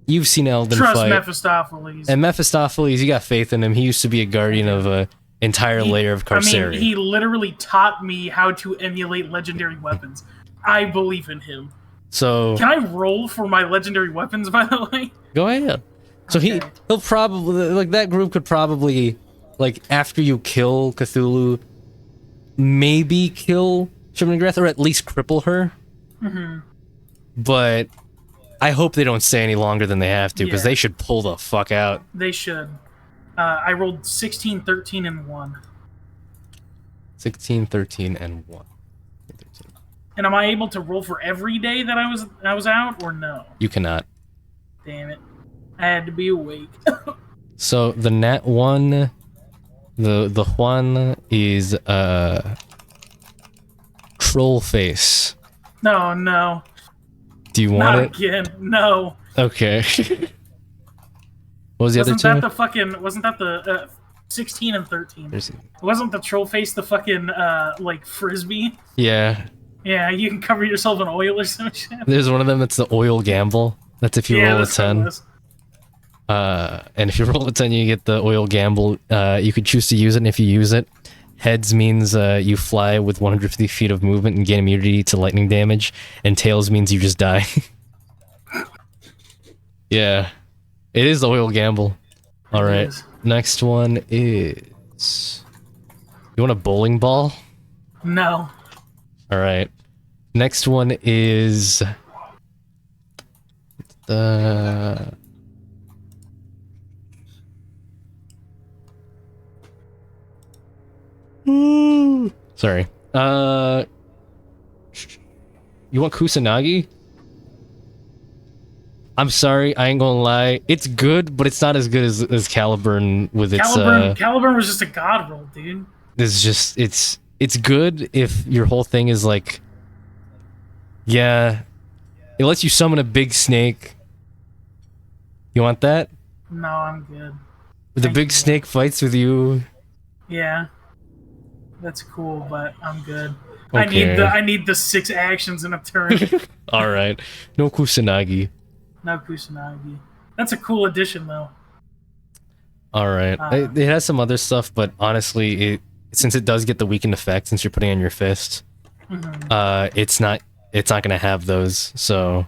[SPEAKER 1] You've seen Eldon
[SPEAKER 2] Trust
[SPEAKER 1] fight.
[SPEAKER 2] Mephistopheles.
[SPEAKER 1] And Mephistopheles, you got faith in him. He used to be a guardian of a entire layer of Carceria.
[SPEAKER 2] I mean, he literally taught me how to emulate legendary weapons. I believe in him.
[SPEAKER 1] So
[SPEAKER 2] Can I roll for my legendary weapons, by the way?
[SPEAKER 1] go ahead. So
[SPEAKER 2] Okay.
[SPEAKER 1] he'll probably like that group could probably like after you kill Cthulhu, maybe kill Shub-Niggurath or at least cripple her.
[SPEAKER 2] Mm-hmm.
[SPEAKER 1] But I hope they don't stay any longer than they have to, because
[SPEAKER 2] Yeah.
[SPEAKER 1] they should pull the fuck out.
[SPEAKER 2] They should. I rolled 16, 13, and 1.
[SPEAKER 1] 16, 13, and 1. 13.
[SPEAKER 2] And am I able to roll for every day that I was out, or no?
[SPEAKER 1] You cannot.
[SPEAKER 2] Damn it. I had to be awake.
[SPEAKER 1] So the Nat 1, the Juan is Troll Face.
[SPEAKER 2] No.
[SPEAKER 1] Do you
[SPEAKER 2] Not
[SPEAKER 1] want it?
[SPEAKER 2] again. No.
[SPEAKER 1] Okay. What was the
[SPEAKER 2] Wasn't
[SPEAKER 1] other
[SPEAKER 2] that
[SPEAKER 1] two?
[SPEAKER 2] the fucking... Wasn't that the 16 and 13?
[SPEAKER 1] There's-
[SPEAKER 2] Wasn't the troll face the fucking, like, frisbee?
[SPEAKER 1] yeah.
[SPEAKER 2] Yeah, you can cover yourself in oil or some shit.
[SPEAKER 1] There's one of them that's the oil gamble. That's if you
[SPEAKER 2] Yeah,
[SPEAKER 1] roll a
[SPEAKER 2] that's what it
[SPEAKER 1] 10.
[SPEAKER 2] was.
[SPEAKER 1] And if you roll a 10, you get the oil gamble. You could choose to use it, and if you use it, heads means you fly with 150 feet of movement and gain immunity to lightning damage, and tails means you just die. Yeah. It is the oil gamble. Alright.
[SPEAKER 2] is.
[SPEAKER 1] Next one is... You want a bowling ball?
[SPEAKER 2] No.
[SPEAKER 1] Alright. Next one is... The... Sorry. You want Kusanagi? I'm sorry, I ain't gonna lie. It's good, but it's not as good as Caliburn with its
[SPEAKER 2] Caliburn was just a god roll, dude.
[SPEAKER 1] it's just it's good if your whole thing is like, yeah, it lets you summon a big snake. You want that?
[SPEAKER 2] No, I'm good.
[SPEAKER 1] The
[SPEAKER 2] Thank
[SPEAKER 1] big
[SPEAKER 2] you.
[SPEAKER 1] snake fights with you.
[SPEAKER 2] Yeah. That's cool, but I'm good.
[SPEAKER 1] Okay.
[SPEAKER 2] I need the 6 actions in a turn.
[SPEAKER 1] All right, no Kusanagi.
[SPEAKER 2] No Kusanagi. That's a cool addition, though.
[SPEAKER 1] All right, it has some other stuff, but honestly, since it does get the weakened effect, since you're putting on your fist,
[SPEAKER 2] Mhm.
[SPEAKER 1] it's not gonna have those, so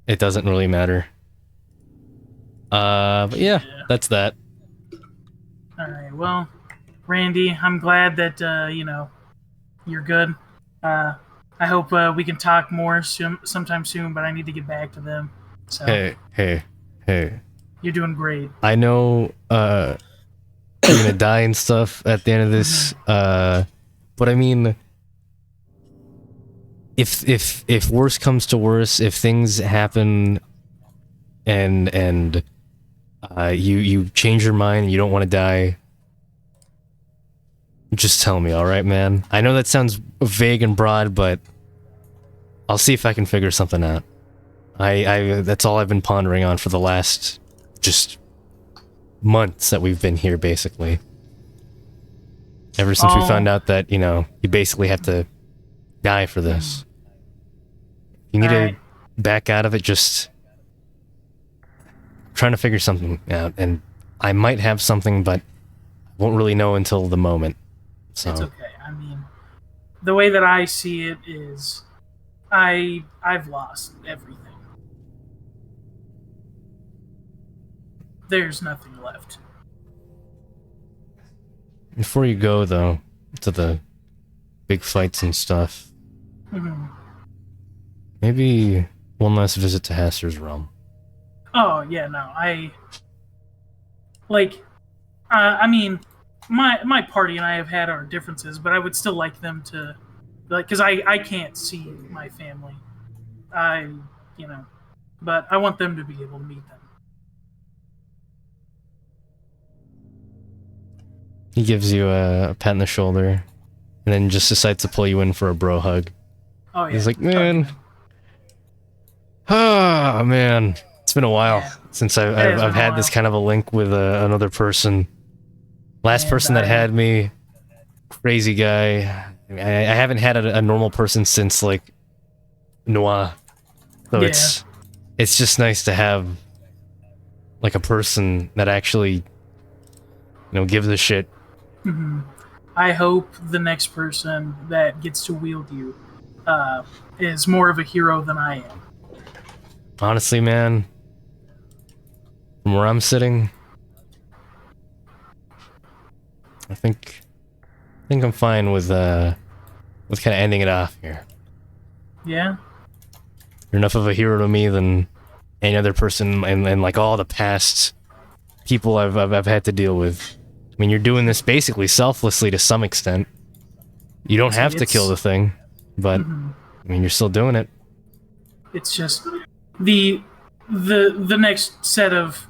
[SPEAKER 1] it doesn't really matter. But yeah, that's that.
[SPEAKER 2] Alright, well, Randy, I'm glad that, you're good. I hope we can talk more sometime soon, but I need to get back to them. So,
[SPEAKER 1] Hey.
[SPEAKER 2] you're doing great.
[SPEAKER 1] I know you're gonna die and stuff at the end of this, but I mean, if worse comes to worse, if things happen and you change your mind and you don't want to die, just tell me, all right, man? I know that sounds vague and broad, but I'll see if I can figure something out. I that's all I've been pondering on for the last just months that we've been here, basically. Ever since we found out that, you basically have to die for this. You need to back out of it, just trying to figure something out, and I might have something, but won't really know until the moment. So
[SPEAKER 2] It's okay. I mean, the way that I see it is, I've lost everything. There's nothing left.
[SPEAKER 1] before you go, though, to the big fights and stuff,
[SPEAKER 2] Mhm.
[SPEAKER 1] maybe one last visit to Hasser's realm.
[SPEAKER 2] Oh yeah, no, like, I mean, my party and I have had our differences, but I would still like them to, like, because I can't see my family, you know, but I want them to be able to meet them.
[SPEAKER 1] He gives you a pat on the shoulder, and then just decides to pull you in for a bro hug.
[SPEAKER 2] Oh yeah.
[SPEAKER 1] He's like, man, oh man, it's been a while
[SPEAKER 2] Yeah.
[SPEAKER 1] since
[SPEAKER 2] has
[SPEAKER 1] I've
[SPEAKER 2] been a
[SPEAKER 1] had this
[SPEAKER 2] while.
[SPEAKER 1] kind of a link with another person. Last
[SPEAKER 2] And
[SPEAKER 1] person that had me, crazy guy. I haven't had a normal person since like Noah, so
[SPEAKER 2] Yeah.
[SPEAKER 1] it's just nice to have like a person that actually gives a shit.
[SPEAKER 2] Mhm. I hope the next person that gets to wield you is more of a hero than I am.
[SPEAKER 1] Honestly, man, from where I'm sitting, I think I'm fine with kind of ending it off here.
[SPEAKER 2] Yeah.
[SPEAKER 1] You're enough of a hero to me than any other person, and like all the past people I've had to deal with. I mean, you're doing this basically selflessly to some extent. You don't have to kill the thing, but
[SPEAKER 2] Mhm.
[SPEAKER 1] I mean, you're still doing it.
[SPEAKER 2] It's just the next set of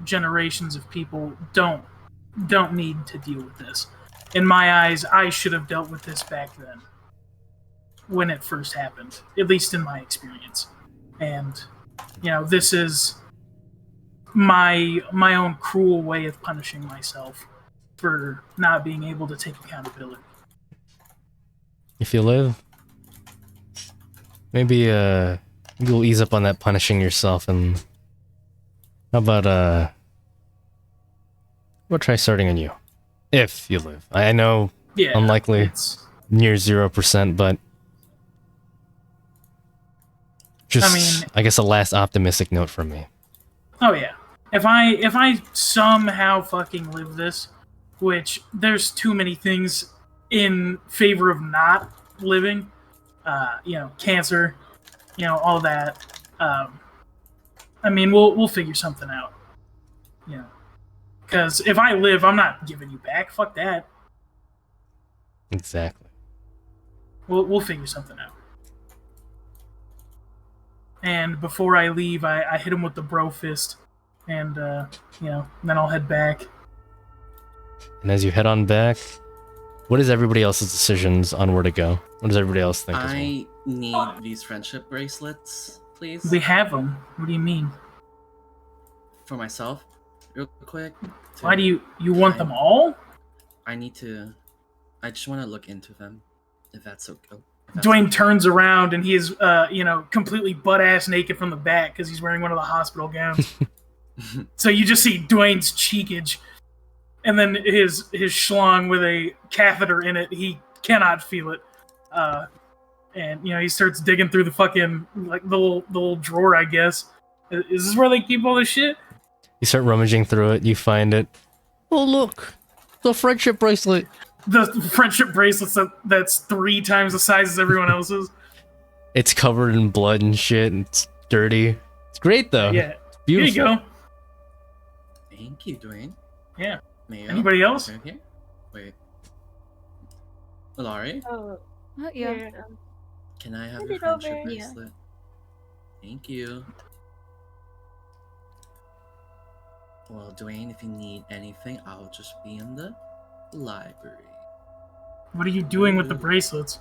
[SPEAKER 2] generations of people don't need to deal with this. In my eyes, I should have dealt with this back then when it first happened, at least in my experience. And this is my own cruel way of punishing myself for not being able to take accountability.
[SPEAKER 1] If you live, maybe you'll ease up on that punishing yourself, and how about try starting on you, if you live. I know,
[SPEAKER 2] Yeah,
[SPEAKER 1] unlikely,
[SPEAKER 2] it's
[SPEAKER 1] near 0%, but just I guess a last optimistic note from me.
[SPEAKER 2] oh yeah. If I somehow fucking live this, which there's too many things in favor of not living, cancer, all that. I mean, we'll figure something out. Because if I live, I'm not giving you back. Fuck that.
[SPEAKER 1] Exactly.
[SPEAKER 2] We'll figure something out. And before I leave, I hit him with the bro fist, and then I'll head back.
[SPEAKER 1] And as you head on back, what is everybody else's decisions on where to go? What does everybody else think?
[SPEAKER 3] I need these friendship bracelets, please.
[SPEAKER 2] We have them. What do you mean?
[SPEAKER 3] For myself, real quick.
[SPEAKER 2] Why do you want them all?
[SPEAKER 3] I need to. I just want to look into them, if that's okay.
[SPEAKER 2] Dwayne turns around and he is, completely butt ass naked from the back because he's wearing one of the hospital gowns. So you just see Dwayne's cheekage, and then his schlong with a catheter in it. He cannot feel it, and he starts digging through the fucking the little drawer. I guess is this where they keep all this shit?
[SPEAKER 1] You start rummaging through it. You find it. Oh look, the friendship bracelet.
[SPEAKER 2] The friendship bracelets that's 3 times the size as everyone else's.
[SPEAKER 1] It's covered in blood and shit, and it's dirty. It's great though.
[SPEAKER 2] Yeah,
[SPEAKER 1] it's beautiful.
[SPEAKER 2] Here you go.
[SPEAKER 3] Thank you, Dwayne.
[SPEAKER 2] Yeah.
[SPEAKER 3] Mayo?
[SPEAKER 2] Anybody else?
[SPEAKER 3] Okay. Wait. Laurie,
[SPEAKER 4] Oh,
[SPEAKER 7] Yeah.
[SPEAKER 4] here,
[SPEAKER 3] can I have
[SPEAKER 4] Hand
[SPEAKER 3] your
[SPEAKER 4] it over.
[SPEAKER 3] friendship
[SPEAKER 7] Yeah.
[SPEAKER 3] bracelet? Thank you. Well, Dwayne, if you need anything, I'll just be in the library.
[SPEAKER 2] What are you doing with the bracelets?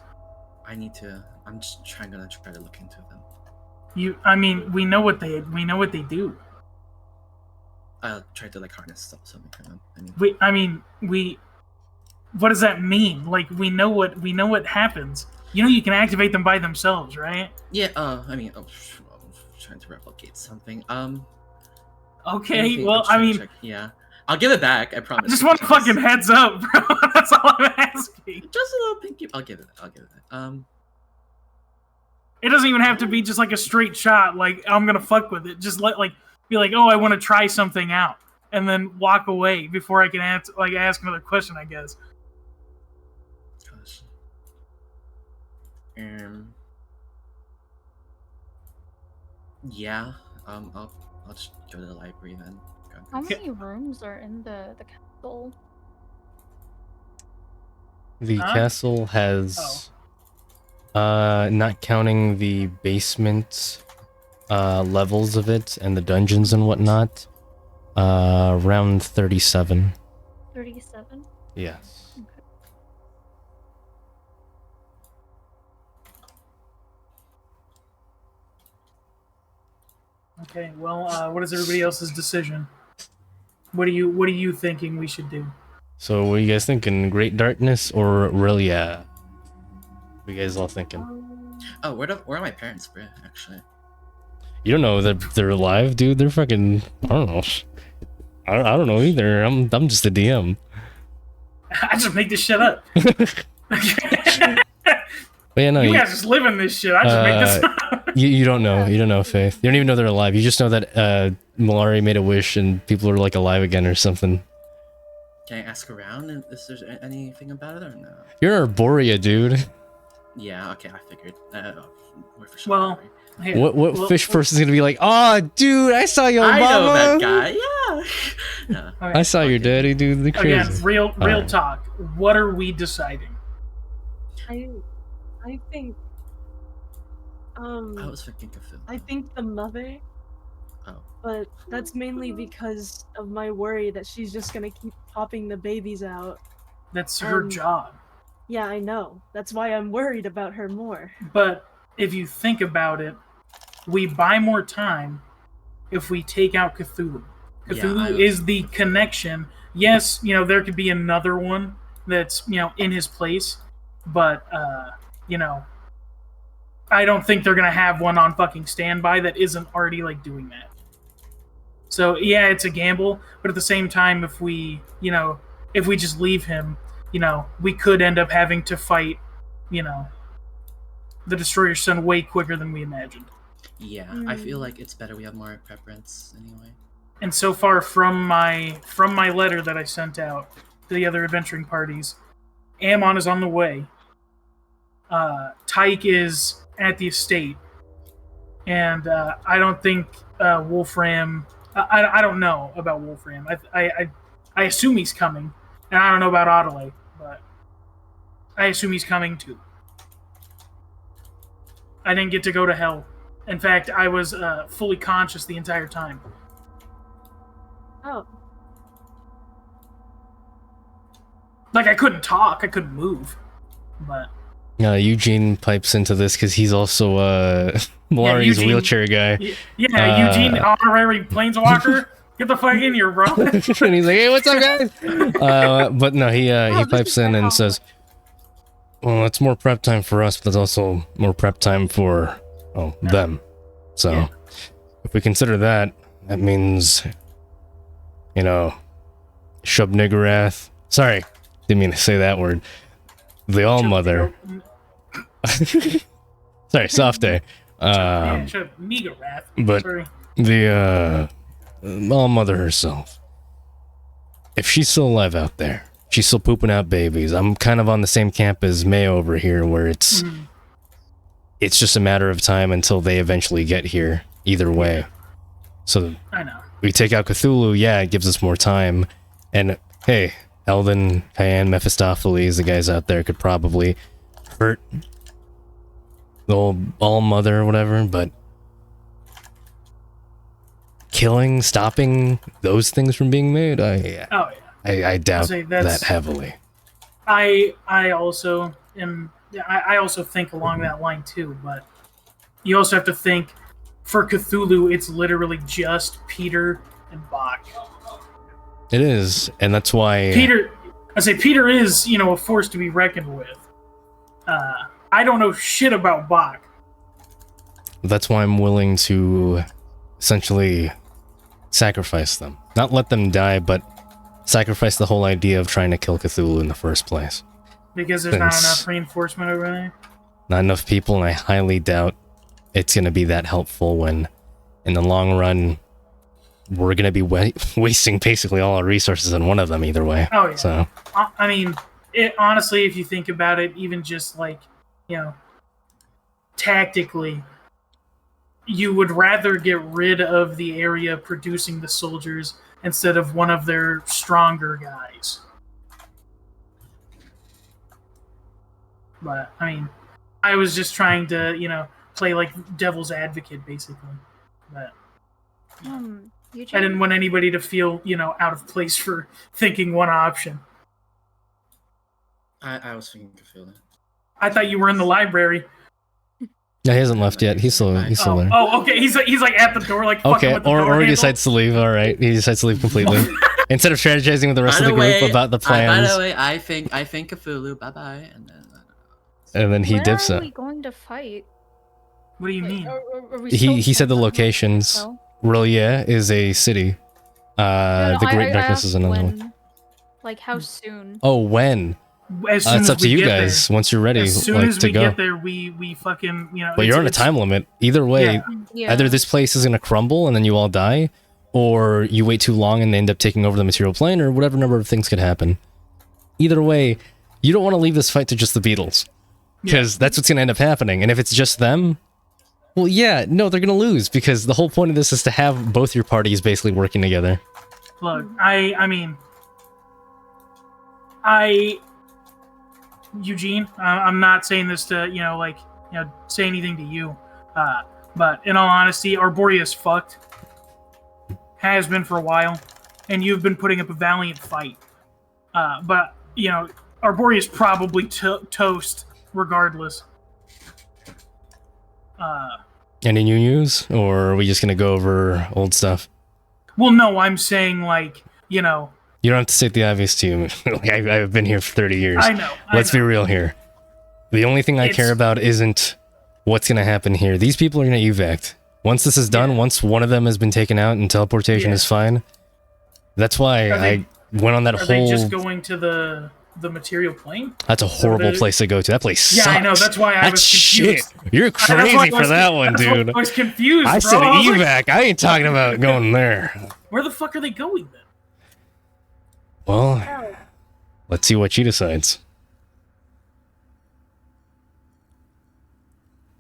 [SPEAKER 3] I need to. I'm just gonna try to look into them.
[SPEAKER 2] We know what they do.
[SPEAKER 3] I'll try to like harness something from them.
[SPEAKER 2] What does that mean? Like we know what happens. You can activate them by themselves, right?
[SPEAKER 3] Yeah. I'm trying to replicate something.
[SPEAKER 2] Okay.
[SPEAKER 3] anything-
[SPEAKER 2] Well,
[SPEAKER 3] I'm check- yeah. I'll give it back. I
[SPEAKER 2] I
[SPEAKER 3] promise.
[SPEAKER 2] just want a fucking heads up, bro. That's all I'm asking.
[SPEAKER 3] Just a little pinky. I'll give it.
[SPEAKER 2] It doesn't even have to be just like a straight shot. Like I'm gonna fuck with it. Just be like, oh, I want to try something out, and then walk away before I can ask another question. I guess.
[SPEAKER 3] Gosh. Yeah. I'll I'll just go to the library then. Grab
[SPEAKER 7] How
[SPEAKER 3] this.
[SPEAKER 7] many rooms are in the castle?
[SPEAKER 1] The
[SPEAKER 2] Huh?
[SPEAKER 1] castle has, not counting the basement levels of it and the dungeons and whatnot, around 37.
[SPEAKER 7] 37?
[SPEAKER 1] Yes.
[SPEAKER 2] Okay, well, what is everybody else's decision? What are you thinking we should do?
[SPEAKER 1] So what are you guys thinking? Great Darkness or Aurelia? What are you guys all thinking?
[SPEAKER 3] Oh, where are my parents, bro? Actually.
[SPEAKER 1] You don't know that they're alive, dude. They're fucking. I don't know. I don't know either. I'm just a DM.
[SPEAKER 2] I just make this shit up.
[SPEAKER 1] But yeah, no,
[SPEAKER 2] You guys just live in this shit. I just make this up.
[SPEAKER 1] you don't know. You don't know, Faith. You don't even know they're alive. You just know that Malari made a wish and people are like alive again or something.
[SPEAKER 3] Can I ask around if there's anything about it or no?
[SPEAKER 1] You're Arborea, dude.
[SPEAKER 3] Yeah, okay, I figured. We're for sure.
[SPEAKER 2] Well, here,
[SPEAKER 1] What
[SPEAKER 2] well,
[SPEAKER 1] fish person's gonna be like? Oh, dude, I saw your
[SPEAKER 3] I
[SPEAKER 1] mama.
[SPEAKER 3] know that guy. Yeah. No.
[SPEAKER 2] okay.
[SPEAKER 1] I saw your
[SPEAKER 3] Okay.
[SPEAKER 1] daddy, dude. They're crazy.
[SPEAKER 2] Again, real
[SPEAKER 1] Alright.
[SPEAKER 2] talk. What are we deciding?
[SPEAKER 4] I think
[SPEAKER 3] I was thinking Cthulhu.
[SPEAKER 4] I think the mother,
[SPEAKER 3] Oh.
[SPEAKER 4] but that's mainly because of my worry that she's just gonna keep popping the babies out.
[SPEAKER 2] That's her job.
[SPEAKER 4] Yeah, I know. That's why I'm worried about her more.
[SPEAKER 2] But if you think about it, we buy more time if we take out Cthulhu. Cthulhu is the connection. Yes, there could be another one that's, in his place, but, I don't think they're going to have one on fucking standby that isn't already, doing that. So, yeah, it's a gamble, but at the same time, if we just leave him, we could end up having to fight, the Destroyer Sun way quicker than we imagined.
[SPEAKER 3] Yeah, I feel like it's better we have more preference anyway.
[SPEAKER 2] And so far from my letter that I sent out to the other adventuring parties, Ammon is on the way. Tyke is at the estate, and I don't think Wolfram. I don't know about Wolfram. I assume he's coming, and I don't know about Adelaide, but I assume he's coming too. I didn't get to go to hell. In fact, I was fully conscious the entire time.
[SPEAKER 4] Oh,
[SPEAKER 2] I couldn't talk, I couldn't move, but
[SPEAKER 1] Eugene pipes into this because he's also Malari's
[SPEAKER 2] Eugene-
[SPEAKER 1] wheelchair guy.
[SPEAKER 2] Eugene, honorary planeswalker, get the fuck in here, bro.
[SPEAKER 1] And he's like, "Hey, what's up, guys?" But no, he
[SPEAKER 4] this
[SPEAKER 1] pipes
[SPEAKER 4] is
[SPEAKER 1] in and
[SPEAKER 4] how-
[SPEAKER 1] says, "Well, it's more prep time for us, but there's also more prep time for them. So
[SPEAKER 2] Yeah.
[SPEAKER 1] if we consider that, that means, Shub-Niggurath. Sorry, didn't mean to say that word. The All Mother. Sorry, soft day.
[SPEAKER 2] Yeah, shut up, Megawath.
[SPEAKER 1] but-
[SPEAKER 2] Sorry.
[SPEAKER 1] The All Mother herself. If she's still alive out there, she's still pooping out babies. I'm kind of on the same camp as Mayo over here, where it's just a matter of time until they eventually get here. Either way, so
[SPEAKER 2] I know.
[SPEAKER 1] we take out Cthulhu. Yeah, it gives us more time. And hey, Eldon, Cayenne, Mephistopheles, the guys out there could probably hurt the old All Mother or whatever, but stopping those things from being made,
[SPEAKER 2] Oh yeah.
[SPEAKER 1] I doubt
[SPEAKER 2] say
[SPEAKER 1] that
[SPEAKER 2] that's-
[SPEAKER 1] heavily.
[SPEAKER 2] I also am. I also think along that line too. But you also have to think for Cthulhu, it's literally just Peter and Bach.
[SPEAKER 1] It is, and that's why
[SPEAKER 2] Peter is a force to be reckoned with. I don't know shit about Bach.
[SPEAKER 1] I'm willing to essentially sacrifice them. Not let them die, but sacrifice the whole idea of trying to kill Cthulhu in the first place.
[SPEAKER 2] Because there's not
[SPEAKER 1] Since-
[SPEAKER 2] enough reinforcement over there.
[SPEAKER 1] Not enough people, and I highly doubt it's going to be that helpful when, in the long run, we're going to be wasting basically all our resources on one of them either way.
[SPEAKER 2] Oh yeah.
[SPEAKER 1] So,
[SPEAKER 2] I mean, honestly, if you think about it, even just tactically, you would rather get rid of the area producing the soldiers instead of one of their stronger guys. But I mean, I was just trying to, play like devil's advocate, basically. But I
[SPEAKER 7] Eugene?
[SPEAKER 2] didn't want anybody to feel, out of place for thinking one option.
[SPEAKER 3] I was thinking Cthulhu.
[SPEAKER 2] I thought you were in the library.
[SPEAKER 1] No, he hasn't left yet. He's still there.
[SPEAKER 2] Oh, okay. He's like at the door, like fucking
[SPEAKER 1] Okay,
[SPEAKER 2] with the
[SPEAKER 1] or
[SPEAKER 2] door
[SPEAKER 1] he
[SPEAKER 2] handle.
[SPEAKER 1] decides to leave. All right, he decides to leave completely. Instead of strategizing with the rest of the group about the
[SPEAKER 3] By
[SPEAKER 1] plans,
[SPEAKER 3] the way, I think Cthulhu. Bye bye,
[SPEAKER 1] and then he
[SPEAKER 7] Where
[SPEAKER 1] dips
[SPEAKER 7] are
[SPEAKER 1] out.
[SPEAKER 7] we going to fight?
[SPEAKER 2] What do you
[SPEAKER 7] Like,
[SPEAKER 2] mean?
[SPEAKER 7] are we
[SPEAKER 1] He
[SPEAKER 7] still
[SPEAKER 1] said the
[SPEAKER 7] somewhere?
[SPEAKER 1] locations.
[SPEAKER 7] No?
[SPEAKER 1] Relia is a city.
[SPEAKER 7] No,
[SPEAKER 1] The
[SPEAKER 7] I-
[SPEAKER 1] Great
[SPEAKER 7] I
[SPEAKER 1] Darkness
[SPEAKER 7] asked
[SPEAKER 1] is another one.
[SPEAKER 7] when. Like, how soon?
[SPEAKER 1] Oh, when?
[SPEAKER 2] As soon
[SPEAKER 1] It's
[SPEAKER 2] as
[SPEAKER 1] up to
[SPEAKER 2] we
[SPEAKER 1] you
[SPEAKER 2] get
[SPEAKER 1] guys.
[SPEAKER 2] there.
[SPEAKER 1] Once you're ready,
[SPEAKER 2] As soon
[SPEAKER 1] like
[SPEAKER 2] as
[SPEAKER 1] to
[SPEAKER 2] we
[SPEAKER 1] go.
[SPEAKER 2] get there, we fucking,
[SPEAKER 1] But you're on a time limit. Either way,
[SPEAKER 2] Yeah.
[SPEAKER 7] Yeah.
[SPEAKER 1] either this place is gonna crumble and then you all die, or you wait too long and they end up taking over the material plane, or whatever number of things could happen. Either way, you don't want to leave this fight to just the Beatles, because that's what's gonna end up happening. And if it's just them, well, yeah, no, they're gonna lose, because the whole point of this is to have both your parties basically working together.
[SPEAKER 2] Look, Eugene, I'm not saying this to, say anything to you. But in all honesty, Arboria's fucked. Has been for a while. And you've been putting up a valiant fight. But, Arboria's probably toast regardless.
[SPEAKER 1] Any new news, or are we just gonna go over old stuff?
[SPEAKER 2] Well, no, I'm saying,
[SPEAKER 1] You don't have to state the obvious to you. I've been here for 30 years.
[SPEAKER 2] I know.
[SPEAKER 1] Let's be real here. The only thing I
[SPEAKER 2] It's-
[SPEAKER 1] care about isn't what's going to happen here. These people are going to evac. Once this is done, once one of them has been taken out and teleportation is fine, that's why I went on that
[SPEAKER 2] Are
[SPEAKER 1] whole...
[SPEAKER 2] they just going to the material plane?
[SPEAKER 1] That's a horrible
[SPEAKER 2] they-
[SPEAKER 1] place to go to. That place
[SPEAKER 2] Yeah,
[SPEAKER 1] sucks.
[SPEAKER 2] I know. That's why I
[SPEAKER 1] That's
[SPEAKER 2] was
[SPEAKER 1] shit.
[SPEAKER 2] confused.
[SPEAKER 1] You're
[SPEAKER 2] That's why
[SPEAKER 1] crazy
[SPEAKER 2] I
[SPEAKER 1] for
[SPEAKER 2] was-
[SPEAKER 1] that one,
[SPEAKER 2] that's why
[SPEAKER 1] dude.
[SPEAKER 2] I was confused,
[SPEAKER 1] I
[SPEAKER 2] bro.
[SPEAKER 1] said
[SPEAKER 2] I was like,
[SPEAKER 1] evac. I ain't talking about going there.
[SPEAKER 2] where the fuck are they going then?
[SPEAKER 1] Well, let's see what she decides.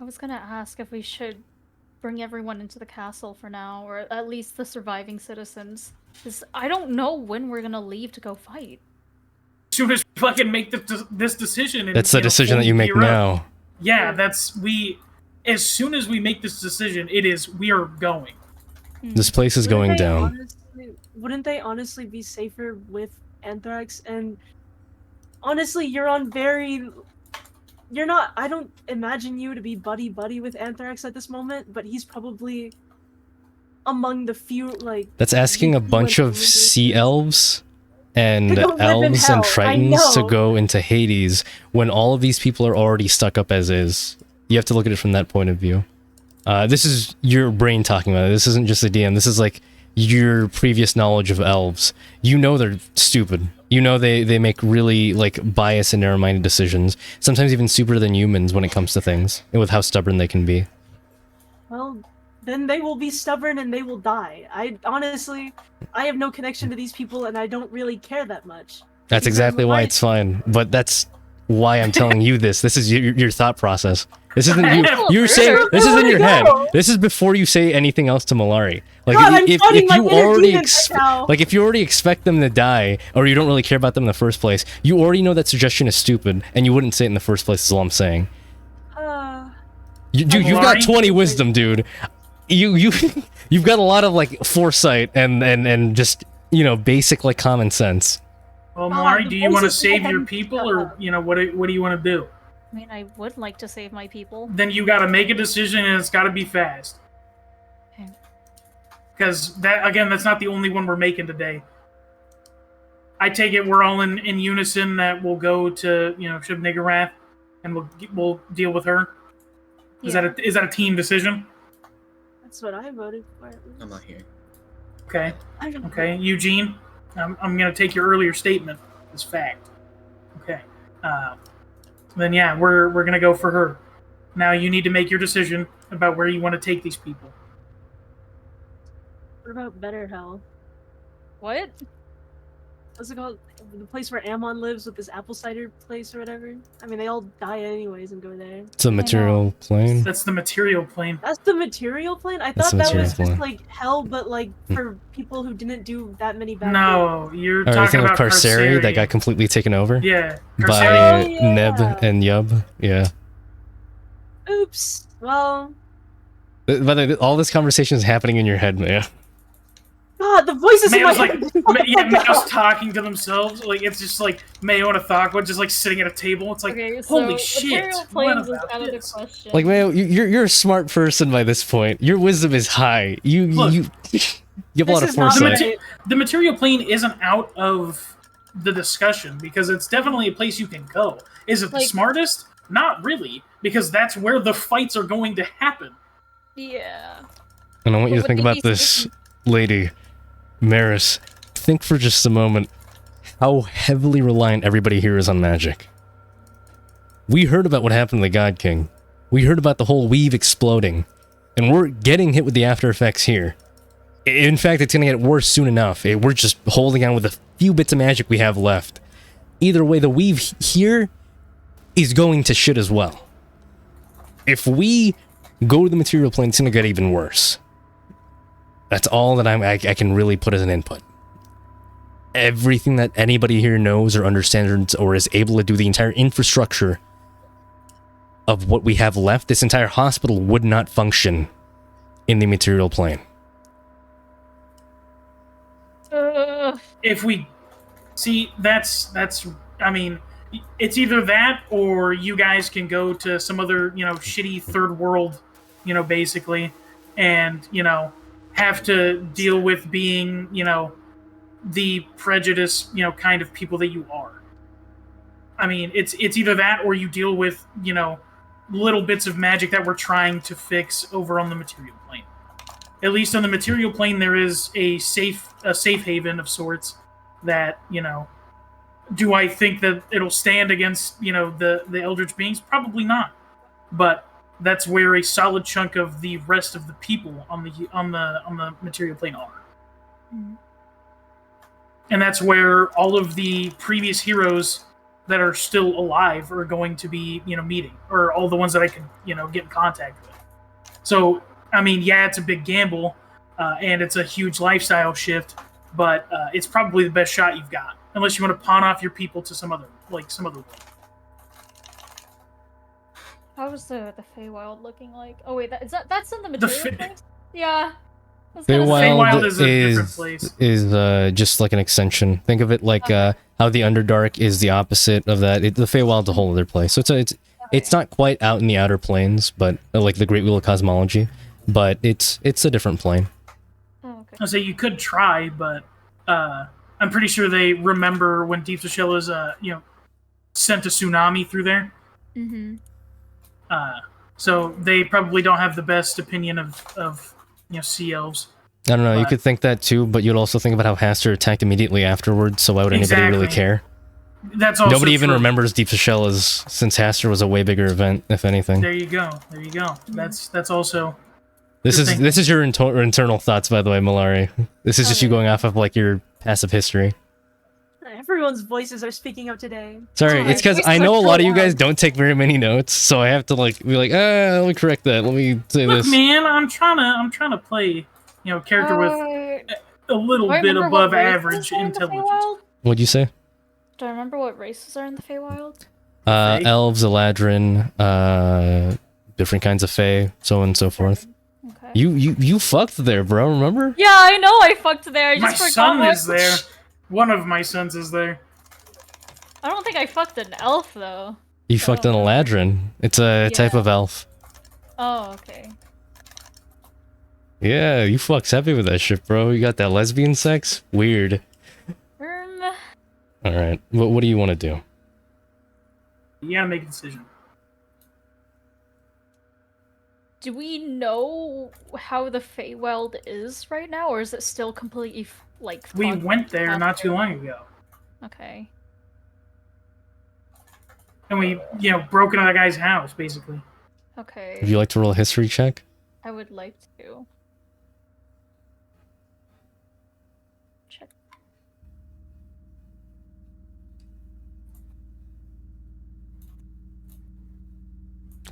[SPEAKER 7] I was gonna ask if we should bring everyone into the castle for now, or at least the surviving citizens. Because I don't know when we're gonna leave to go fight.
[SPEAKER 2] As soon as we fucking make this decision. And,
[SPEAKER 1] That's the decision that you make
[SPEAKER 2] gear up.
[SPEAKER 1] now.
[SPEAKER 2] Yeah, as soon as we make this decision, we are going.
[SPEAKER 1] This place is going down.
[SPEAKER 4] Wouldn't they honestly be safer with Anthrax? And honestly, you're not, I don't imagine you to be buddy-buddy with Anthrax at this moment, but he's probably among the few,
[SPEAKER 1] That's asking a bunch of sea elves and
[SPEAKER 4] To go live in
[SPEAKER 1] elves and
[SPEAKER 4] hell, I
[SPEAKER 1] tritons to
[SPEAKER 4] know.
[SPEAKER 1] go into Hades when all of these people are already stuck up as is. You have to look at it from that point of view. This is your brain talking about it. This isn't just a DM. This is like your previous knowledge of elves. You know they're stupid. You know they make really biased and narrow-minded decisions. Sometimes even stupider than humans when it comes to things, and with how stubborn they can be.
[SPEAKER 4] Well, then they will be stubborn and they will die. I have no connection to these people and I don't really care that much.
[SPEAKER 1] That's exactly why it's fine. But that's why I'm telling you this. This is your thought process. This isn't you. You're saying this is in your head. This is before you say anything else to Malari. Like
[SPEAKER 4] God, I'm
[SPEAKER 1] if
[SPEAKER 4] fighting my
[SPEAKER 1] you
[SPEAKER 4] inner
[SPEAKER 1] already
[SPEAKER 4] demons right now.
[SPEAKER 1] if you already expect them to die, or you don't really care about them in the first place, you already know that suggestion is stupid, and you wouldn't say it in the first place. Is all I'm saying. You've got
[SPEAKER 2] Malari?
[SPEAKER 1] 20 wisdom, dude. You've got a lot of foresight and just basic common sense.
[SPEAKER 2] Well, Malari, do you want to
[SPEAKER 4] basic
[SPEAKER 2] save your
[SPEAKER 4] thing-
[SPEAKER 2] people, or what do you want to do?
[SPEAKER 7] I mean, I would like to save my people.
[SPEAKER 2] Then you got to make a decision, and it's got to be fast.
[SPEAKER 7] Okay.
[SPEAKER 2] Because that's not the only one we're making today. I take it we're all in unison that we'll go to Shib Niggurath, and we'll deal with her. Is that a team decision?
[SPEAKER 4] That's what I voted for.
[SPEAKER 3] I'm not here.
[SPEAKER 2] Okay.
[SPEAKER 4] I don't
[SPEAKER 2] Okay, Eugene, I'm going to take your earlier statement as fact. Okay. Then yeah, we're going to go for her. Now you need to make your decision about where you want to take these people.
[SPEAKER 4] What about Better Hell?
[SPEAKER 7] What?
[SPEAKER 4] what's it called? The place where Ammon lives with this apple cider place or whatever. I mean, they all die anyways and go there.
[SPEAKER 1] It's a material plane.
[SPEAKER 2] That's the material plane.
[SPEAKER 4] That's the material plane? I
[SPEAKER 1] That's
[SPEAKER 4] thought
[SPEAKER 1] the
[SPEAKER 4] that was
[SPEAKER 1] material
[SPEAKER 4] just
[SPEAKER 1] plane.
[SPEAKER 4] like hell, but like for people who didn't do that many bad things.
[SPEAKER 2] No, you're
[SPEAKER 1] Or I
[SPEAKER 2] talking
[SPEAKER 1] think of
[SPEAKER 2] about
[SPEAKER 1] Carceri that got completely taken over
[SPEAKER 2] Yeah,
[SPEAKER 1] by
[SPEAKER 2] Carceri.
[SPEAKER 4] Oh, yeah.
[SPEAKER 1] Neb and Yub. Yeah.
[SPEAKER 4] Oops. Well,
[SPEAKER 1] But all this conversation is happening in your head, man.
[SPEAKER 4] God, the voices in my
[SPEAKER 2] Mayo's like,
[SPEAKER 4] head.
[SPEAKER 2] yeah, Mayo's talking to themselves. Like it's just like Mayo and Athakwa just like sitting at a table. It's like,
[SPEAKER 7] Okay,
[SPEAKER 2] holy
[SPEAKER 7] so
[SPEAKER 2] shit!
[SPEAKER 7] material
[SPEAKER 2] What
[SPEAKER 7] planes is
[SPEAKER 2] about
[SPEAKER 7] out of the
[SPEAKER 2] this?
[SPEAKER 7] question.
[SPEAKER 1] Like, man, you're a smart person by this point. Your wisdom is high.
[SPEAKER 2] Look,
[SPEAKER 1] you have a lot of
[SPEAKER 4] This is not
[SPEAKER 1] foresight.
[SPEAKER 2] The material plane isn't out of the discussion because it's definitely a place you can go. Is it the
[SPEAKER 7] Like-
[SPEAKER 2] smartest? Not really, because that's where the fights are going to happen.
[SPEAKER 7] Yeah.
[SPEAKER 1] And I want you to
[SPEAKER 7] But
[SPEAKER 1] think
[SPEAKER 7] would
[SPEAKER 1] about
[SPEAKER 7] these
[SPEAKER 1] this, lady, Maris. Think for just a moment how heavily reliant everybody here is on magic. We heard about what happened to the God King. We heard about the whole weave exploding. And we're getting hit with the after effects here. In fact, it's gonna get worse soon enough. We're just holding on with the few bits of magic we have left. Either way, the weave here is going to shit as well. If we go to the material plane, it's gonna get even worse. That's all that I can really put as an input. Everything that anybody here knows or understands or is able to do, the entire infrastructure of what we have left, this entire hospital would not function in the material plane.
[SPEAKER 2] If we see, that's I mean, it's either that or you guys can go to some other, shitty third world, basically, and, have to deal with being, the prejudice, kind of people that you are. I mean, it's either that or you deal with, little bits of magic that we're trying to fix over on the material plane. At least on the material plane, there is a safe haven of sorts that, do I think that it'll stand against, the Eldritch beings? Probably not. But that's where a solid chunk of the rest of the people on the material plane are.
[SPEAKER 7] Mhm.
[SPEAKER 2] And that's where all of the previous heroes that are still alive are going to be, meeting, or all the ones that I can, get in contact with. So, I mean, yeah, it's a big gamble, and it's a huge lifestyle shift, but it's probably the best shot you've got, unless you want to pawn off your people to some other way.
[SPEAKER 7] How was the Feywild looking like? Oh wait, that's in the material
[SPEAKER 2] Fe-
[SPEAKER 7] place? Yeah. I was gonna say-
[SPEAKER 2] Feywild
[SPEAKER 1] Feywild
[SPEAKER 2] is a different place.
[SPEAKER 1] is just like an extension. Think of it like how the Underdark is the opposite of that. The Feywild's a whole other place. So it's not quite out in the outer planes, but like the Great Wheel of Cosmology, but it's a different plane.
[SPEAKER 7] Oh, okay.
[SPEAKER 2] I say you could try, but I'm pretty sure they remember when Deep Shell sent a tsunami through there.
[SPEAKER 7] Mm-hmm.
[SPEAKER 2] So they probably don't have the best opinion of sea elves.
[SPEAKER 1] I don't know, you
[SPEAKER 2] But-
[SPEAKER 1] could think that too, but you'd also think about how Haster attacked immediately afterwards, so why would anybody really
[SPEAKER 2] Exactly.
[SPEAKER 1] care?
[SPEAKER 2] That's also
[SPEAKER 1] Nobody even
[SPEAKER 2] true.
[SPEAKER 1] remembers Deep Shell since Haster was a way bigger event, if anything.
[SPEAKER 2] There you go. That's also
[SPEAKER 1] This
[SPEAKER 2] good
[SPEAKER 1] is
[SPEAKER 2] thinking.
[SPEAKER 1] this is your internal thoughts, by the way, Malari. This is just you
[SPEAKER 7] Okay.
[SPEAKER 1] going off of like your passive history.
[SPEAKER 4] Everyone's voices are speaking up today.
[SPEAKER 1] Sorry,
[SPEAKER 4] Oh,
[SPEAKER 1] it's because
[SPEAKER 4] voices
[SPEAKER 1] I
[SPEAKER 4] are
[SPEAKER 1] know a
[SPEAKER 4] so
[SPEAKER 1] lot of you guys
[SPEAKER 4] loud.
[SPEAKER 1] don't take very many notes, so I have to be like, let me correct that. Let me say
[SPEAKER 2] Look,
[SPEAKER 1] this.
[SPEAKER 2] man. I'm trying to play character with a little
[SPEAKER 7] do I
[SPEAKER 2] bit
[SPEAKER 7] remember what
[SPEAKER 2] above
[SPEAKER 7] races
[SPEAKER 2] average
[SPEAKER 7] are in the
[SPEAKER 2] intelligence.
[SPEAKER 7] Feywild?
[SPEAKER 1] What'd you say?
[SPEAKER 7] Do I remember what races are in the Feywild?
[SPEAKER 2] Fae?
[SPEAKER 1] Elves, Eladrin, different kinds of fae, so on and so forth.
[SPEAKER 7] Okay.
[SPEAKER 1] You fucked there, bro. Remember?
[SPEAKER 7] Yeah, I know I fucked there. I
[SPEAKER 2] My
[SPEAKER 7] just forgot
[SPEAKER 2] son
[SPEAKER 7] what-
[SPEAKER 2] is there. One of my sons is there.
[SPEAKER 7] I don't think I fucked an elf though.
[SPEAKER 1] You fucked an Eladrin. It's a type
[SPEAKER 7] Yeah.
[SPEAKER 1] of elf.
[SPEAKER 7] Oh, okay.
[SPEAKER 1] Yeah, you fucks heavy with that shit, bro. You got that lesbian sex? Weird. All right. What do you want to do?
[SPEAKER 2] You gotta make a decision.
[SPEAKER 7] Do we know how the Feywild is right now, or is it still completely
[SPEAKER 2] We
[SPEAKER 7] fucked
[SPEAKER 2] went there not too
[SPEAKER 7] after?
[SPEAKER 2] long ago,
[SPEAKER 7] Okay.
[SPEAKER 2] and we broke into that guy's house basically.
[SPEAKER 7] Okay.
[SPEAKER 1] Would you like to roll a history check?
[SPEAKER 7] I would like to. Check.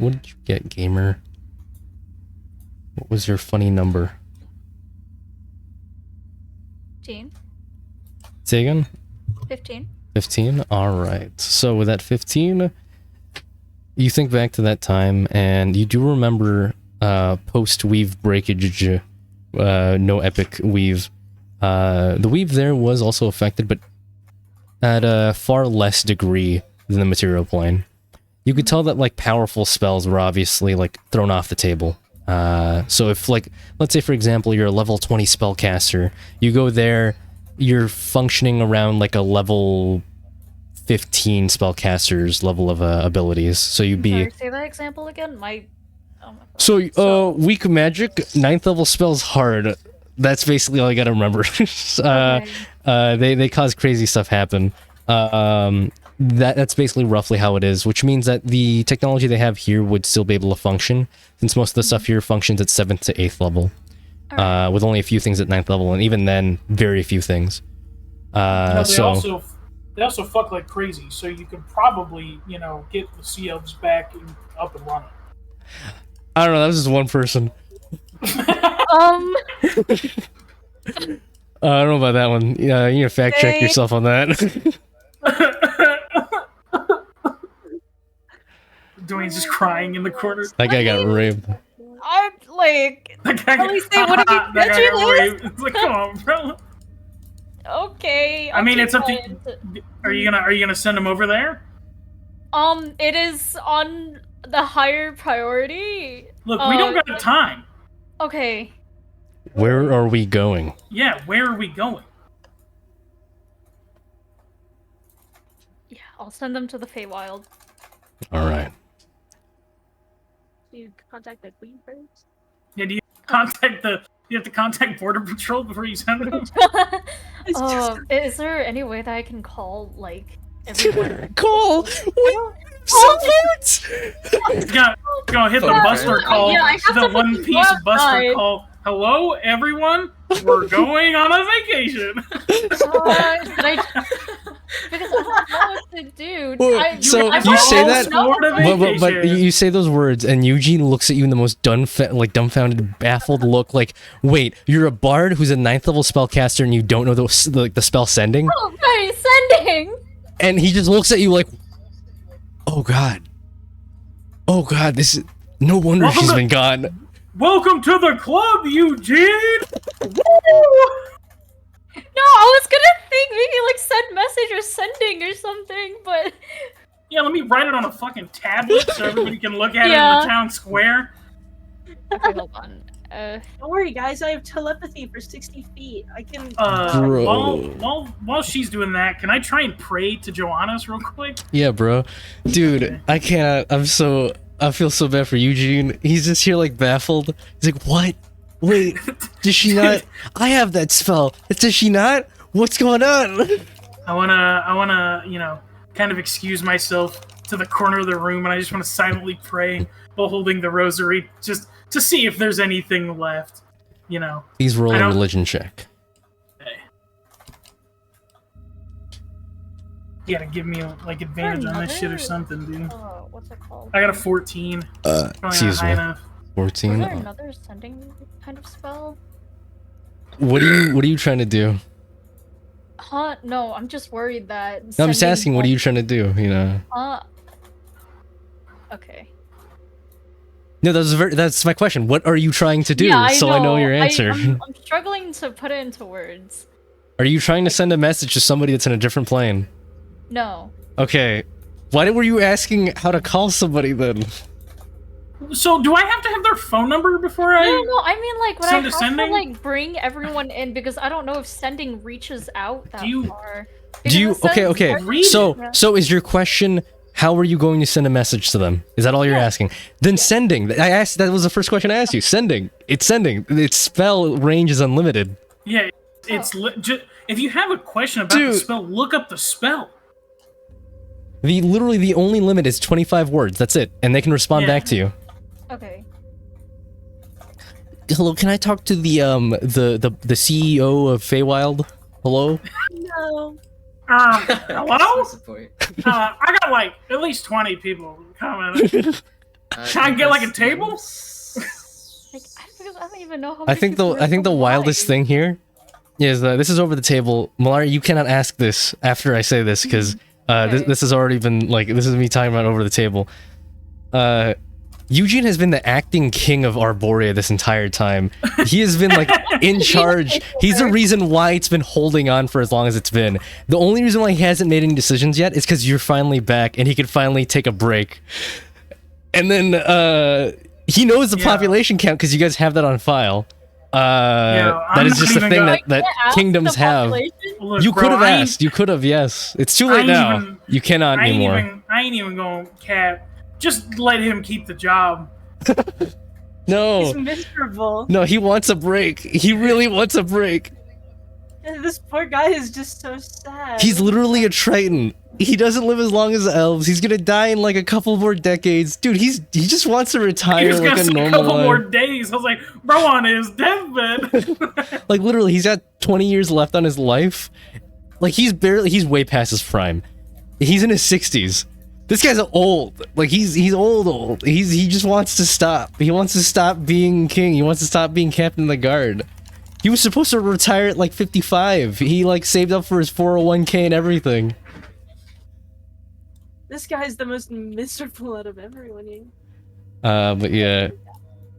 [SPEAKER 1] What did you get, gamer? What was your funny number?
[SPEAKER 7] 15.
[SPEAKER 1] Say again?
[SPEAKER 7] 15.
[SPEAKER 1] 15? Alright. So with that 15, you think back to that time, and you do remember post-weave breakage, no epic weave. The weave there was also affected, but at a far less degree than the material plane. You could tell that, like, powerful spells were obviously, like, thrown off the table. So if, like, let's say, for example, you're a level 20 spellcaster, you go there, you're functioning around, like, a level 15 spellcaster's level of abilities. So you'd be...
[SPEAKER 7] Sorry, say that example again? Oh my God.
[SPEAKER 1] So, weak magic, 9th level spells hard. That's basically all I gotta remember. They cause crazy stuff happen. That's basically roughly how it is, which means that the technology they have here would still be able to function, since most of the stuff here functions at 7th to 8th level, with only a few things at 9th level, and even then, very few things.
[SPEAKER 2] No, they also fuck like crazy, so you could probably, you know, get the Sea Elves back and up and running.
[SPEAKER 1] I don't know, that was just one person.
[SPEAKER 7] Um,
[SPEAKER 1] I don't know about that one. Yeah, you need to fact check yourself on that.
[SPEAKER 2] Dwayne's just crying in the corner.
[SPEAKER 1] That guy got raped.
[SPEAKER 7] I'm like,
[SPEAKER 2] That guy
[SPEAKER 7] at least they wouldn't be
[SPEAKER 2] that guy got
[SPEAKER 7] prejudice.
[SPEAKER 2] raped. It's like, come on, bro.
[SPEAKER 7] Okay.
[SPEAKER 2] I mean,
[SPEAKER 7] I'll
[SPEAKER 2] it's up
[SPEAKER 7] keep
[SPEAKER 2] to.
[SPEAKER 7] going.
[SPEAKER 2] Are you gonna send him over there?
[SPEAKER 7] It is on the higher priority.
[SPEAKER 2] Look, we don't got time.
[SPEAKER 7] Okay.
[SPEAKER 1] Where are we going?
[SPEAKER 2] Yeah, where are we going?
[SPEAKER 7] Yeah, I'll send them to the Feywild.
[SPEAKER 1] Alright.
[SPEAKER 4] You contact the queen first.
[SPEAKER 2] Yeah, do you contact the? You have to contact Border Patrol before you send them.
[SPEAKER 7] Is there any way that I can call, like, everyone?
[SPEAKER 1] Call!
[SPEAKER 2] Go hit the Buster call.
[SPEAKER 7] Yeah, I have
[SPEAKER 2] the
[SPEAKER 7] to
[SPEAKER 2] One
[SPEAKER 7] fucking
[SPEAKER 2] Piece
[SPEAKER 7] go
[SPEAKER 2] Buster
[SPEAKER 7] outside.
[SPEAKER 2] call. Hello, everyone. We're going on a vacation.
[SPEAKER 7] Because I don't know what to do.
[SPEAKER 1] Well, so
[SPEAKER 7] I
[SPEAKER 1] you say that,
[SPEAKER 2] Florida
[SPEAKER 1] but
[SPEAKER 2] vacation.
[SPEAKER 1] you say those words, and Eugene looks at you in the most dumbfounded, baffled look. Like, wait, you're a bard who's a 9th level spellcaster, and you don't know the spell sending?
[SPEAKER 7] Oh, right, sending.
[SPEAKER 1] And he just looks at you like, oh god, this is no wonder
[SPEAKER 2] Welcome
[SPEAKER 1] she's
[SPEAKER 2] to-
[SPEAKER 1] been gone.
[SPEAKER 2] Welcome to the club, Eugene.
[SPEAKER 7] No, I was gonna think maybe like send message or sending or something, but
[SPEAKER 2] Yeah, let me write it on a fucking tablet so everybody can look at it in
[SPEAKER 7] Yeah.
[SPEAKER 2] the town square.
[SPEAKER 7] okay, hold on.
[SPEAKER 4] Don't worry, guys. I have telepathy for 60 feet. I can.
[SPEAKER 1] Bro.
[SPEAKER 2] While she's doing that, can I try and pray to Joannis real quick?
[SPEAKER 1] Yeah, bro. Dude, I can't. I feel so bad for Eugene. He's just here like baffled. He's like, what? Wait, does she not? I have that spell. Does she not? What's going on?
[SPEAKER 2] I wanna, you know, kind of excuse myself to the corner of the room, and I just want to silently pray while holding the rosary, just to see if there's anything left. You know.
[SPEAKER 1] Please roll
[SPEAKER 2] I
[SPEAKER 1] a
[SPEAKER 2] don't-
[SPEAKER 1] religion check.
[SPEAKER 2] You gotta give me like advantage on this shit or
[SPEAKER 7] another-
[SPEAKER 2] something, dude.
[SPEAKER 7] What's it called?
[SPEAKER 2] I got a 14. Probably not
[SPEAKER 1] Excuse
[SPEAKER 2] high
[SPEAKER 1] me.
[SPEAKER 2] enough.
[SPEAKER 1] 14.
[SPEAKER 7] Was there another sending kind of spell?
[SPEAKER 1] What are you trying to do?
[SPEAKER 7] Huh? No, I'm just worried that.
[SPEAKER 1] No, I'm just
[SPEAKER 7] sending
[SPEAKER 1] asking, what are you trying to do? You know.
[SPEAKER 7] Okay.
[SPEAKER 1] No, that's my question. What are you trying to do?
[SPEAKER 7] Yeah,
[SPEAKER 1] I know your answer.
[SPEAKER 7] I'm struggling to put it into words.
[SPEAKER 1] Are you trying to send a message to somebody that's in a different plane?
[SPEAKER 7] No.
[SPEAKER 1] Okay. Why were you asking how to call somebody then?
[SPEAKER 2] So, do I have to have their phone number before I?
[SPEAKER 7] No, I mean like when I
[SPEAKER 2] Send
[SPEAKER 7] have
[SPEAKER 2] a sending?
[SPEAKER 7] to like bring everyone in because I don't know if sending reaches out that
[SPEAKER 2] Do you-
[SPEAKER 7] far.
[SPEAKER 1] Do you?
[SPEAKER 7] Because it
[SPEAKER 1] Okay.
[SPEAKER 7] says-
[SPEAKER 2] Read
[SPEAKER 7] Yeah.
[SPEAKER 1] So is your question? How are you going to send a message to them? Is that all you're asking? Then sending. I asked. That was the first question I asked you. Sending. It's sending. Its spell range is unlimited.
[SPEAKER 2] Yeah, it's if you have a question about the
[SPEAKER 1] Dude.
[SPEAKER 2] spell, look up the spell.
[SPEAKER 1] Literally the only limit is 25 words. That's it, and they can respond
[SPEAKER 2] Yeah.
[SPEAKER 1] back to you.
[SPEAKER 7] Okay.
[SPEAKER 1] Hello, can I talk to the CEO of Feywild? Hello.
[SPEAKER 4] No.
[SPEAKER 2] Hello?
[SPEAKER 3] Support.
[SPEAKER 2] I got like at least 20 people commenting. Try and get like a table?
[SPEAKER 7] Like, I don't even know how.
[SPEAKER 1] I think the wildest thing here is this is over the table. Malari, you cannot ask this after I say this because this has already been like this is me talking about over the table. Eugene has been the acting king of Arborea this entire time. He has been like in charge. He's the reason why it's been holding on for as long as it's been. The only reason why he hasn't made any decisions yet is because you're finally back and he can finally take a break. And then he knows the population count because you guys have that on file. That is just a thing that kingdoms have.
[SPEAKER 2] Look,
[SPEAKER 1] You
[SPEAKER 2] bro,
[SPEAKER 1] could have
[SPEAKER 2] I ain't-
[SPEAKER 1] asked. You could have. Yes, it's too late
[SPEAKER 2] ain't
[SPEAKER 1] now.
[SPEAKER 2] even-
[SPEAKER 1] You cannot anymore.
[SPEAKER 2] I ain't even going cap. Just let him keep the job.
[SPEAKER 4] He's
[SPEAKER 1] No,
[SPEAKER 4] miserable.
[SPEAKER 1] no, he wants a break. He really wants a break.
[SPEAKER 4] And this poor guy is just so sad.
[SPEAKER 1] He's literally a Triton. He doesn't live as long as elves. He's gonna die in like a couple more decades. Dude, he just wants to
[SPEAKER 2] He
[SPEAKER 1] retire
[SPEAKER 2] was
[SPEAKER 1] like
[SPEAKER 2] gonna
[SPEAKER 1] a
[SPEAKER 2] say a
[SPEAKER 1] normal
[SPEAKER 2] couple more
[SPEAKER 1] life.
[SPEAKER 2] days. I was like, bro, on his deathbed.
[SPEAKER 1] Like literally, he's got 20 years left on his life. Like he's way past his prime. He's in his 60s. This guy's old. Like he's old. He just wants to stop. He wants to stop being king. He wants to stop being captain of the guard. He was supposed to retire at like 55. He like saved up for his 401k and everything.
[SPEAKER 4] This guy's the most miserable out of everyone here.
[SPEAKER 1] But yeah,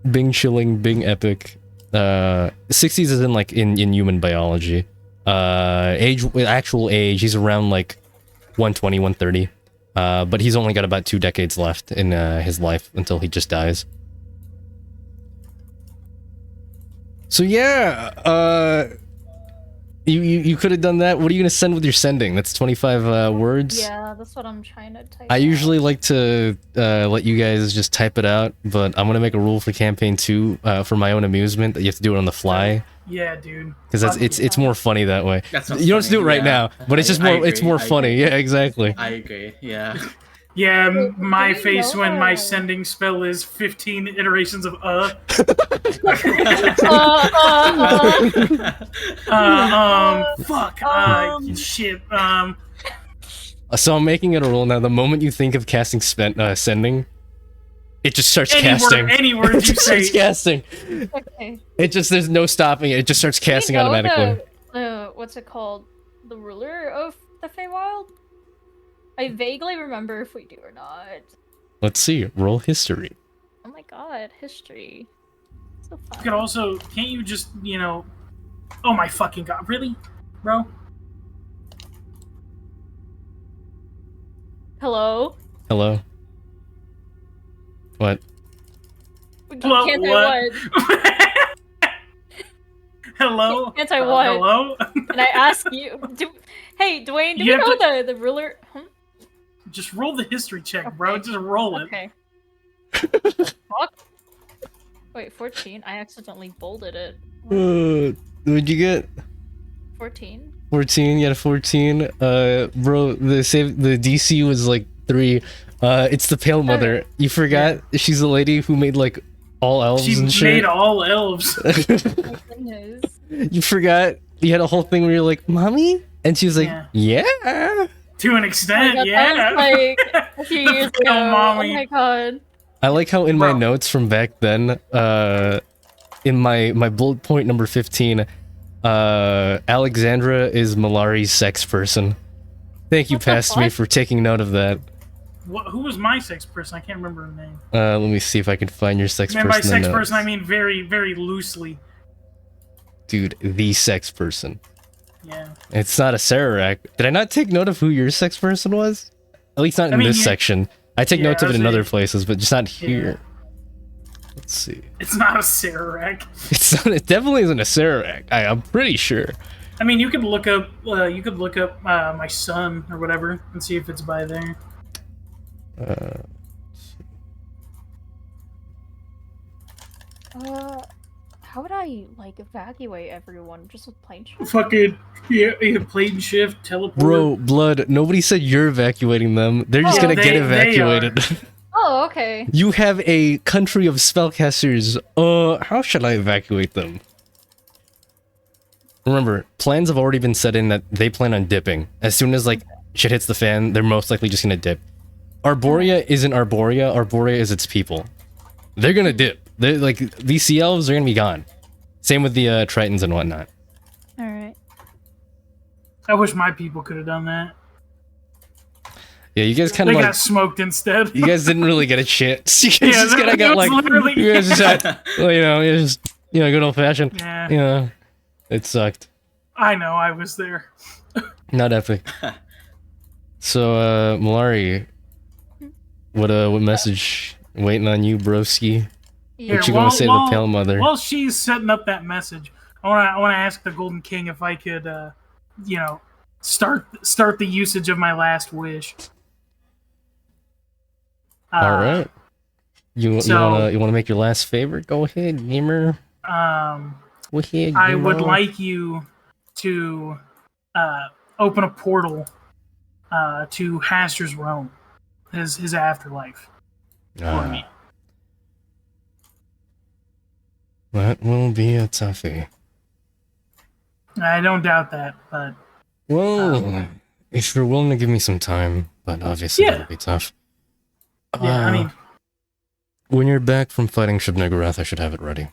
[SPEAKER 1] Bing chilling, Bing epic. 60s is in like in human biology. Actual age, he's around like 120, 130. But he's only got about 2 decades left in his life until he just dies. So yeah, you could have done that. What are you gonna send with your sending? That's 25 words.
[SPEAKER 7] Yeah, that's what I'm trying to type.
[SPEAKER 1] I
[SPEAKER 7] out.
[SPEAKER 1] usually like to let you guys just type it out, but I'm gonna make a rule for campaign 2 for my own amusement that you have to do it on the fly
[SPEAKER 2] Yeah, dude.
[SPEAKER 1] because it's more funny that way.
[SPEAKER 3] That's
[SPEAKER 1] You don't have to do it right now, but it's just more it's more funny. Yeah, exactly.
[SPEAKER 3] I agree. Yeah.
[SPEAKER 2] Yeah, my
[SPEAKER 7] do we
[SPEAKER 2] face when my
[SPEAKER 7] know?
[SPEAKER 2] sending spell is 15 iterations of fuck, shit,
[SPEAKER 1] So I'm making it a rule now. The moment you think of casting sending, it just starts
[SPEAKER 2] any
[SPEAKER 1] casting.
[SPEAKER 2] word, any word
[SPEAKER 1] It
[SPEAKER 2] you
[SPEAKER 1] just
[SPEAKER 2] say.
[SPEAKER 1] starts casting.
[SPEAKER 7] Okay.
[SPEAKER 1] It just there's no stopping it. It just starts casting
[SPEAKER 7] Do we know
[SPEAKER 1] automatically.
[SPEAKER 7] what's it called? The ruler of the Feywild? I vaguely remember if we do or not.
[SPEAKER 1] Let's see. Roll history.
[SPEAKER 7] Oh my god, history. So fun.
[SPEAKER 2] You could also, can't you just, oh my fucking god, really? Bro?
[SPEAKER 7] Hello?
[SPEAKER 1] Hello. What?
[SPEAKER 2] Hello,
[SPEAKER 7] Can't
[SPEAKER 2] what?
[SPEAKER 7] I what?
[SPEAKER 2] Hello?
[SPEAKER 7] Can't I what?
[SPEAKER 2] Hello?
[SPEAKER 7] And I ask you, hey, Dwayne, do
[SPEAKER 2] You
[SPEAKER 7] you
[SPEAKER 2] have
[SPEAKER 7] know the ruler? Huh?
[SPEAKER 2] Just roll the history check, bro.
[SPEAKER 7] Okay.
[SPEAKER 2] Just roll it.
[SPEAKER 7] Okay. Fuck. Wait, 14? I accidentally bolded it.
[SPEAKER 1] What'd you get?
[SPEAKER 7] 14?
[SPEAKER 1] 14. You had a 14. Bro, the DC was like 3. It's the Pale Mother. You forgot? She's the lady who made like all elves
[SPEAKER 2] She
[SPEAKER 1] and
[SPEAKER 2] made
[SPEAKER 1] shit.
[SPEAKER 2] all elves.
[SPEAKER 7] Oh my goodness.
[SPEAKER 1] You forgot? You had a whole thing where you're like, "Mommy?" And she was like, "Yeah."
[SPEAKER 2] To an
[SPEAKER 7] Oh my
[SPEAKER 2] extent,
[SPEAKER 7] god,
[SPEAKER 2] yeah.
[SPEAKER 7] that was like a few
[SPEAKER 2] The
[SPEAKER 7] years
[SPEAKER 2] pale
[SPEAKER 7] ago.
[SPEAKER 2] mommy.
[SPEAKER 7] Oh my god.
[SPEAKER 1] I like how in my
[SPEAKER 2] Bro.
[SPEAKER 1] notes from back then, in my bullet point number 15, Alexandra is Malari's sex person. Thank you,
[SPEAKER 7] What the
[SPEAKER 1] past me,
[SPEAKER 7] fuck?
[SPEAKER 1] for taking note of that.
[SPEAKER 2] Who was my sex person? I can't remember her name.
[SPEAKER 1] Let me see if I can find your sex
[SPEAKER 2] Man,
[SPEAKER 1] person.
[SPEAKER 2] by
[SPEAKER 1] in
[SPEAKER 2] sex
[SPEAKER 1] the
[SPEAKER 2] person, I
[SPEAKER 1] notes.
[SPEAKER 2] mean very, very loosely.
[SPEAKER 1] Dude, the sex person.
[SPEAKER 2] Yeah.
[SPEAKER 1] It's not a Sararak. Did I not take note of who your sex person was? At least not in
[SPEAKER 2] mean,
[SPEAKER 1] this
[SPEAKER 2] yeah.
[SPEAKER 1] section. I take
[SPEAKER 2] Yeah,
[SPEAKER 1] notes of it
[SPEAKER 2] I
[SPEAKER 1] in
[SPEAKER 2] was
[SPEAKER 1] other
[SPEAKER 2] a-
[SPEAKER 1] places, but just not here. Let's see.
[SPEAKER 2] It's not a Sararak.
[SPEAKER 1] It's not, it definitely isn't a Sararak. I'm pretty sure.
[SPEAKER 2] I mean, you could look up. My son or whatever and see if it's by there.
[SPEAKER 7] How would I like evacuate everyone just with plane shift?
[SPEAKER 2] Fucking yeah, plane shift, teleport.
[SPEAKER 1] Bro, Blood, nobody said you're evacuating them. They're just
[SPEAKER 7] Oh,
[SPEAKER 1] gonna
[SPEAKER 2] they-
[SPEAKER 1] get
[SPEAKER 2] they
[SPEAKER 1] evacuated.
[SPEAKER 7] Oh, okay.
[SPEAKER 1] You have a country of spellcasters. How should I evacuate them? Remember, plans have already been set in that they plan on dipping. As soon as, like, shit hits the fan, they're most likely just gonna dip. Arborea isn't Arborea. Arborea is its people. They're gonna dip. They're like these sea elves are gonna be gone. Same with the Tritons and whatnot.
[SPEAKER 7] All right.
[SPEAKER 2] I wish my people could have done that.
[SPEAKER 1] Yeah, you guys kind
[SPEAKER 2] They
[SPEAKER 1] of
[SPEAKER 2] got
[SPEAKER 1] like
[SPEAKER 2] smoked instead.
[SPEAKER 1] you guys didn't really get a chance. You guys
[SPEAKER 2] Yeah,
[SPEAKER 1] just kind
[SPEAKER 2] that
[SPEAKER 1] of got
[SPEAKER 2] was
[SPEAKER 1] like
[SPEAKER 2] literally-
[SPEAKER 1] you guys just had, well, good old fashioned.
[SPEAKER 2] Yeah,
[SPEAKER 1] You know, it sucked.
[SPEAKER 2] I know. I was there.
[SPEAKER 1] Not epic. So, Malari, what message waiting on you, broski?
[SPEAKER 7] Yeah.
[SPEAKER 1] What you gonna say to the Pale Mother?
[SPEAKER 2] While she's setting up that message, I wanna ask the Golden King if I could, start the usage of my last wish.
[SPEAKER 1] All right. You
[SPEAKER 2] so-
[SPEAKER 1] wanna make your last favorite? Go ahead, gamer. Go ahead.
[SPEAKER 2] I would
[SPEAKER 1] gamer.
[SPEAKER 2] like you to open a portal to Haster's realm, his afterlife, for me.
[SPEAKER 1] That will be a toughie.
[SPEAKER 2] I don't doubt that, but
[SPEAKER 1] Well, if you're willing to give me some time, but obviously
[SPEAKER 2] Yeah.
[SPEAKER 1] that'll be tough.
[SPEAKER 2] yeah, I mean,
[SPEAKER 1] When you're back from fighting Shub-Niggurath, I should have it ready.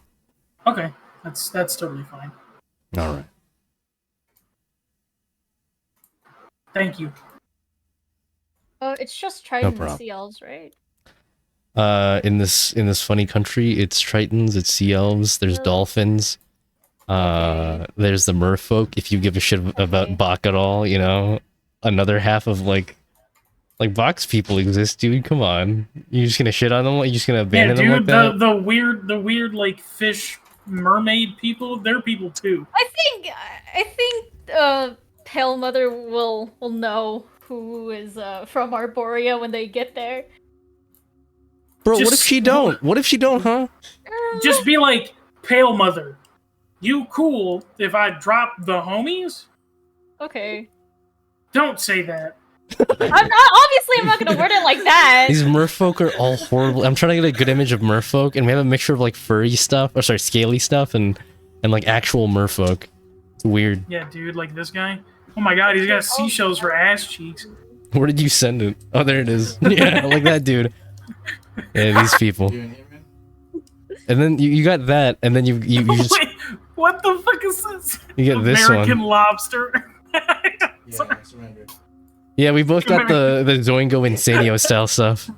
[SPEAKER 2] okay, that's totally fine.
[SPEAKER 1] All right.
[SPEAKER 2] Thank you.
[SPEAKER 7] Oh, it's just Trident and
[SPEAKER 1] problem.
[SPEAKER 7] Sea Elves, right?
[SPEAKER 1] In this funny country, it's Tritons, it's Sea Elves, there's
[SPEAKER 7] Really?
[SPEAKER 1] dolphins. There's the merfolk, if you give a shit about
[SPEAKER 7] Okay.
[SPEAKER 1] Bach at all, you know. Another half of like Bach's people exist, dude. Come on. You just gonna shit on them? You just gonna
[SPEAKER 2] Yeah,
[SPEAKER 1] abandon them like
[SPEAKER 2] dude,
[SPEAKER 1] that?
[SPEAKER 2] the weird like fish mermaid people, they're people too.
[SPEAKER 7] I think Pale Mother will know who is from Arborea when they get there.
[SPEAKER 1] Bro, what if
[SPEAKER 2] just-
[SPEAKER 1] she don't? What if she don't, huh?
[SPEAKER 2] Just be like, Pale Mother, you cool if I drop the homies?
[SPEAKER 7] Okay.
[SPEAKER 2] Don't say that.
[SPEAKER 7] I'm not gonna word it like that.
[SPEAKER 1] These merfolk are all horrible. I'm trying to get a good image of merfolk, and we have a mixture of like furry stuff, or sorry, scaly stuff, and like actual merfolk. It's weird.
[SPEAKER 2] Yeah, dude, like this guy. Oh my god, he's got seashells for ass cheeks.
[SPEAKER 1] Where did you send it? Oh, there it is. Yeah, like that dude. Yeah, these people.
[SPEAKER 6] You in here, man?
[SPEAKER 1] And then you got that, and then you just
[SPEAKER 2] Wait, what the fuck is this?
[SPEAKER 1] you get this
[SPEAKER 2] American
[SPEAKER 1] one.
[SPEAKER 2] lobster.
[SPEAKER 6] Yeah, I surrender.
[SPEAKER 1] Yeah, we both got the Zoingo Insanio style stuff.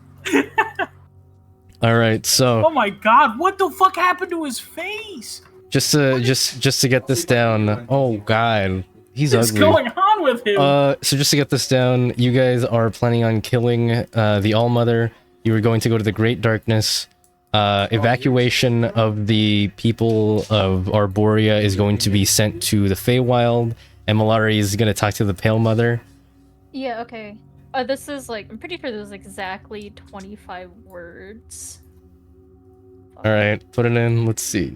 [SPEAKER 1] All right, so
[SPEAKER 2] Oh my god, what the fuck happened to his face?
[SPEAKER 1] just to get this down. Oh god, he's
[SPEAKER 2] What's
[SPEAKER 1] ugly.
[SPEAKER 2] going on with him?
[SPEAKER 1] So just to get this down, you guys are planning on killing the All-Mother. You were going to go to the Great Darkness. Evacuation of the people of Arborea is going to be sent to the Feywild, and Malari is going to talk to the Pale Mother.
[SPEAKER 7] Yeah, okay. This is like, I'm pretty sure this is exactly 25 words.
[SPEAKER 1] All right, put it in. Let's see.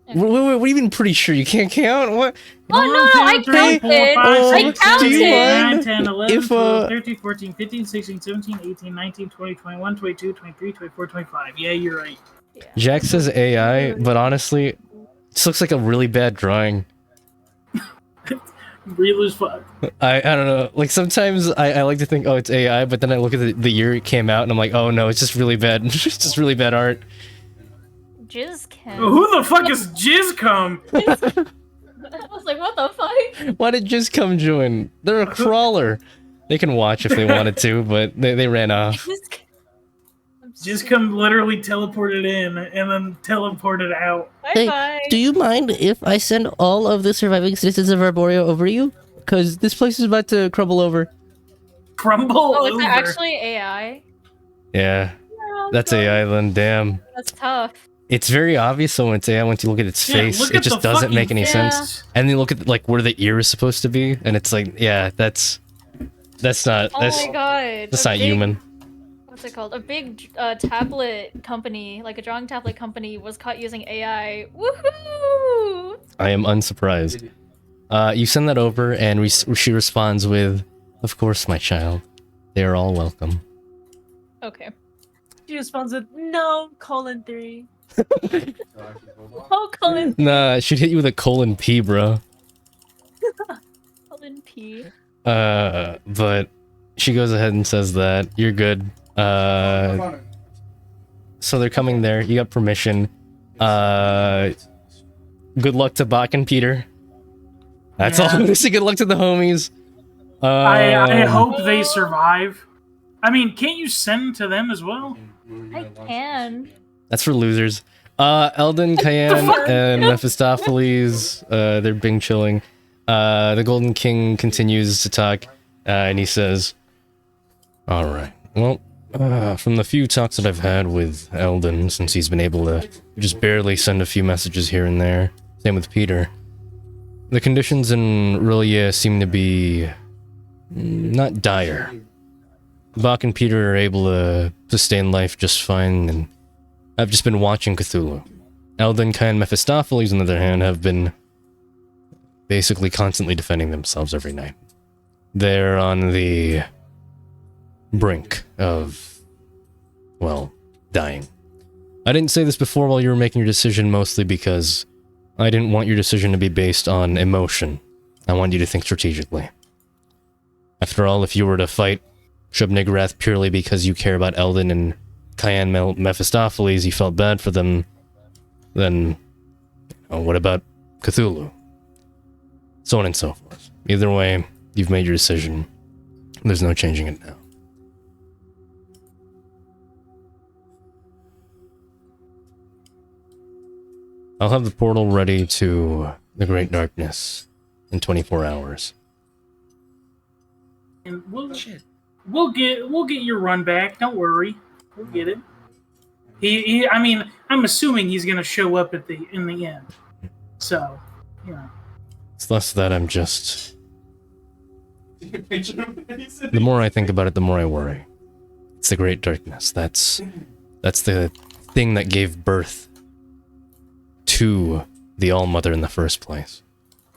[SPEAKER 7] Okay.
[SPEAKER 1] Wait, what do you mean pretty sure? You can't count? What?
[SPEAKER 7] Oh no, I counted!
[SPEAKER 1] do you mind
[SPEAKER 2] 9, 10, 11,
[SPEAKER 1] if,
[SPEAKER 2] 12, 13, 14, 15, 16, 17, 18, 19, 20, 21, 22, 23, 24, 25. Yeah, you're right.
[SPEAKER 7] Yeah.
[SPEAKER 1] Jack says AI, but honestly, this looks like a really bad drawing.
[SPEAKER 2] Real as fuck.
[SPEAKER 1] I don't know. Like sometimes I like to think, oh, it's AI, but then I look at the year it came out, and I'm like, oh no, it's just really bad. It's just really bad art.
[SPEAKER 7] Jizz can.
[SPEAKER 2] Who the fuck is Jizz Cum?
[SPEAKER 7] I was like, what the fuck?
[SPEAKER 1] Why did Just come join? They're a crawler. They can watch if they wanted to, but they ran off.
[SPEAKER 2] Jizz Cum literally teleported in and then teleported out.
[SPEAKER 7] Bye bye.
[SPEAKER 1] Do you mind if I send all of the surviving citizens of Arborea over you? Because this place is about to crumble over.
[SPEAKER 2] Crumble
[SPEAKER 7] Oh, is
[SPEAKER 2] over.
[SPEAKER 7] that actually AI?
[SPEAKER 1] Yeah,
[SPEAKER 7] Yeah,
[SPEAKER 1] that's AI then, damn.
[SPEAKER 7] That's tough.
[SPEAKER 1] It's very obvious though once AI, once you look at its
[SPEAKER 2] Yeah,
[SPEAKER 1] face,
[SPEAKER 2] look
[SPEAKER 1] it
[SPEAKER 2] at
[SPEAKER 1] just
[SPEAKER 2] the
[SPEAKER 1] doesn't make
[SPEAKER 2] fucking
[SPEAKER 1] any
[SPEAKER 7] face.
[SPEAKER 1] sense. And then look at like where the ear is supposed to be, and it's like, yeah, that's not
[SPEAKER 7] Oh
[SPEAKER 1] that's
[SPEAKER 7] my god.
[SPEAKER 1] that's
[SPEAKER 7] a
[SPEAKER 1] not
[SPEAKER 7] big-
[SPEAKER 1] human.
[SPEAKER 7] What's it called? A big tablet company, like a drawing tablet company, was caught using AI. Woohoo!
[SPEAKER 1] I am unsurprised. You send that over, and she responds with, "Of course, my child. They are all welcome."
[SPEAKER 7] Okay.
[SPEAKER 4] She responds with no, :3.
[SPEAKER 6] So actually, hold on.
[SPEAKER 7] Oh, Colin.
[SPEAKER 1] Nah, she'd hit you with a colon P, bro.
[SPEAKER 7] Colin P.
[SPEAKER 1] But she goes ahead and says that you're good. So they're coming there. You got permission. Good luck to Bach and Peter. That's all I'm gonna say. Good luck to the homies.
[SPEAKER 2] I hope they survive. I mean, can't you send to them as well?
[SPEAKER 7] I can.
[SPEAKER 1] That's for losers. Eldon, Cayenne, and Mephistopheles, they're bing chilling. The Golden King continues to talk, and he says, alright, well, from the few talks that I've had with Eldon, since he's been able to just barely send a few messages here and there, same with Peter, the conditions in Rillia seem to be not dire. Bach and Peter are able to sustain life just fine, and I've just been watching Cthulhu. Eldon, Kai, and Mephistopheles, on the other hand, have been basically constantly defending themselves every night. They're on the brink of, well, dying. I didn't say this before while you were making your decision, mostly because I didn't want your decision to be based on emotion. I want you to think strategically. After all, if you were to fight Shub-Niggurath purely because you care about Eldon and Cayenne Mephistopheles, you felt bad for them, then what about Cthulhu? So on and so forth. Either way, you've made your decision. There's no changing it now. I'll have the portal ready to the Great Darkness in 24 hours.
[SPEAKER 2] And we'll get your run back. Don't worry, we'll get it. I mean, I'm assuming he's gonna show up in the end. So, you know.
[SPEAKER 1] It's less that I'm just... The more I think about it, the more I worry. It's the Great Darkness. That's the thing that gave birth to the All-Mother in the first place.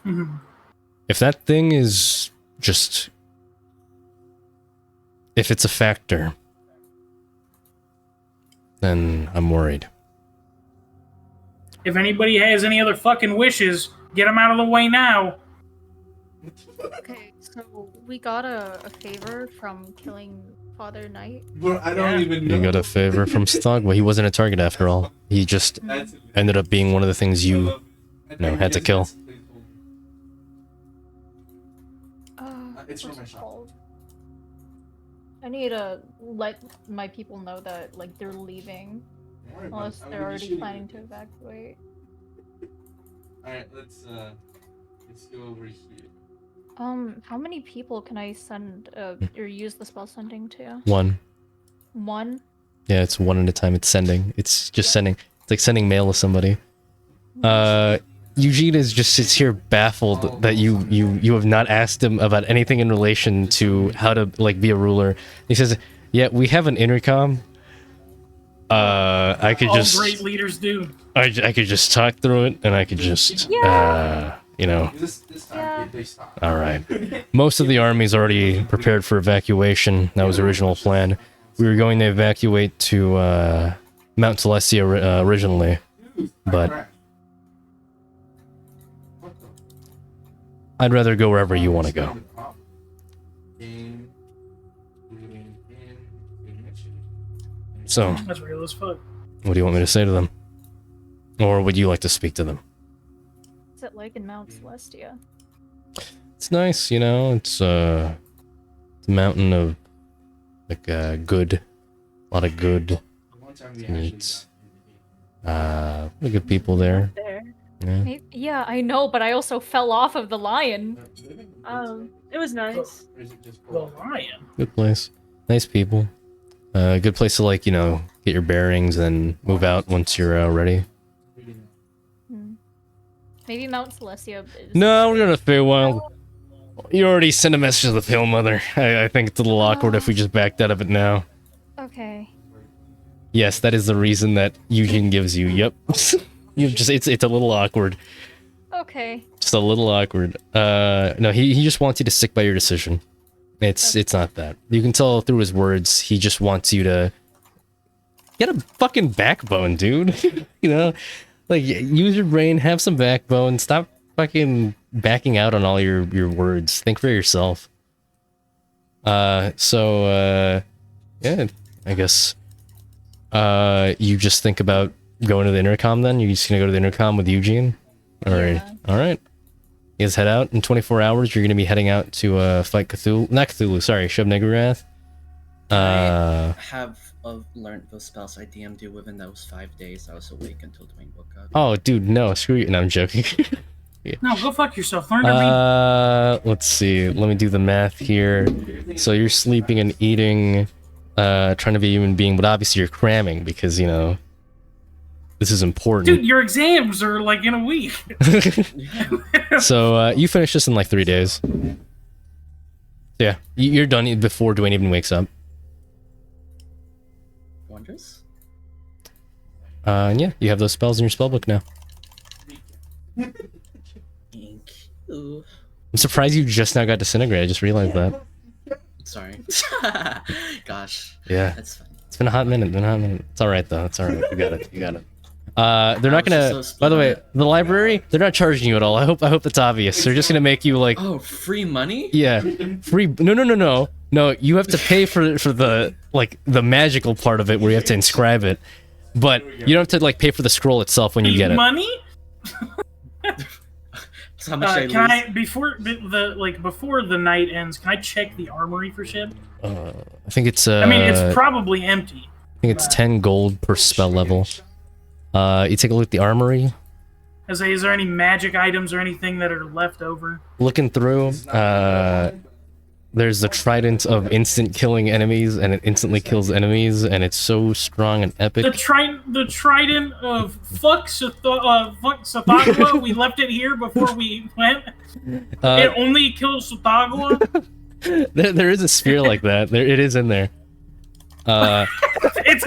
[SPEAKER 2] Mm-hmm.
[SPEAKER 1] If that thing is just... If it's a factor, then I'm worried.
[SPEAKER 2] If anybody has any other fucking wishes, get them out of the way now.
[SPEAKER 7] Okay, so we got a favor from killing Father Knight.
[SPEAKER 6] Bro, I don't even know.
[SPEAKER 1] You got a favor from Stog? Well, he wasn't a target after all. He just ended up being one of the things you had to kill.
[SPEAKER 6] It's from
[SPEAKER 7] What's
[SPEAKER 6] my
[SPEAKER 7] it
[SPEAKER 6] shop.
[SPEAKER 7] called? I need to let my people know that, like, they're leaving. Unless they're already planning to evacuate.
[SPEAKER 6] Alright, let's go over here.
[SPEAKER 7] How many people can I send, or use the spell sending to?
[SPEAKER 1] One.
[SPEAKER 7] One?
[SPEAKER 1] Yeah, it's one at a time. It's sending. It's just sending. It's like sending mail to somebody. Eugene just sits here baffled that you have not asked him about anything in relation to how to, like, be a ruler. He says, yeah, we have an intercom. I could
[SPEAKER 2] All
[SPEAKER 1] just...
[SPEAKER 2] great leaders do.
[SPEAKER 1] I could just talk through it, and I could just,
[SPEAKER 6] This time they stop.
[SPEAKER 1] Alright. Most of the army's already prepared for evacuation. That was the original plan. We were going to evacuate to, Mount Celestia originally, but I'd rather go wherever you want to go. So,
[SPEAKER 2] That's real as fuck.
[SPEAKER 1] what do you want me to say to them? Or would you like to speak to them?
[SPEAKER 7] What's it like in Mount Celestia?
[SPEAKER 1] It's nice, it's a mountain of, like, good, a lot of good meats. Good people there. Yeah.
[SPEAKER 7] Yeah, I know, but I also fell off of the lion.
[SPEAKER 4] It was nice.
[SPEAKER 2] The lion.
[SPEAKER 1] Good place. Nice people. Good place to, like, get your bearings and move out once you're ready.
[SPEAKER 7] Maybe Mount Celestia is...
[SPEAKER 1] No, we're going to Feywild. You already sent a message to the Pale Mother. I think it's a little awkward if we just backed out of it now.
[SPEAKER 7] Okay.
[SPEAKER 1] Yes, that is the reason that Eugene gives you. Yep. It's a little awkward.
[SPEAKER 7] Okay.
[SPEAKER 1] Just a little awkward. No, he just wants you to stick by your decision. It's not that. You can tell through his words, he just wants you to get a fucking backbone, dude. Like, use your brain, have some backbone, stop fucking backing out on all your words. Think for yourself. Yeah, I guess you just think about going to the intercom then? You're just gonna go to the intercom with Eugene? Alright.
[SPEAKER 7] Yeah.
[SPEAKER 1] Alright. You guys head out. In 24 hours, you're gonna be heading out to fight Cthulhu. Not Cthulhu, sorry, Shub Niggurath.
[SPEAKER 3] I have learned those spells I DM'd you within those 5 days. I was awake until Dwayne woke up.
[SPEAKER 1] Oh, dude, no, screw you. No, I'm joking.
[SPEAKER 2] No, go fuck yourself. Learn to read.
[SPEAKER 1] Let's see. Let me do the math here. So you're sleeping and eating, trying to be a human being, but obviously you're cramming because, you know, this is important.
[SPEAKER 2] Dude, your exams are like in a week.
[SPEAKER 1] So you finish this in like 3 days. Yeah, you're done before Dwayne even wakes up.
[SPEAKER 3] Wondrous?
[SPEAKER 1] And yeah, you have those spells in your spellbook now.
[SPEAKER 3] Thank you.
[SPEAKER 1] I'm surprised you just now got Disintegrate. I just realized that.
[SPEAKER 3] Sorry. Gosh.
[SPEAKER 1] Yeah.
[SPEAKER 3] That's fine.
[SPEAKER 1] It's been a hot minute. It's all right though. It's all right. You got it. You got it. They're not
[SPEAKER 3] was
[SPEAKER 1] gonna.
[SPEAKER 3] just so
[SPEAKER 1] By the way,
[SPEAKER 3] split.
[SPEAKER 1] the library. They're not charging you at all. I hope that's obvious. They're just gonna make you like.
[SPEAKER 3] Oh, free money?
[SPEAKER 1] Yeah, free. No. You have to pay for the like the magical part of it where you have to inscribe it, but you don't have to like pay for the scroll itself when you get it.
[SPEAKER 2] Money?
[SPEAKER 3] So how much did
[SPEAKER 2] Can
[SPEAKER 3] I lose?
[SPEAKER 2] I before the night ends? Can I check the armory for shit?
[SPEAKER 1] I think it's.
[SPEAKER 2] I mean, it's probably empty.
[SPEAKER 1] I think it's 10 gold per spell level. You take a look at the armory.
[SPEAKER 2] Is there any magic items or anything that are left over?
[SPEAKER 1] Looking through, there's the trident of instant killing enemies, and it instantly kills enemies, and it's so strong and epic.
[SPEAKER 2] The trident of fuck Sathagua. We left it here before we went. It only kills Sathagua.
[SPEAKER 1] There is a spear like that. It is in there.
[SPEAKER 2] It's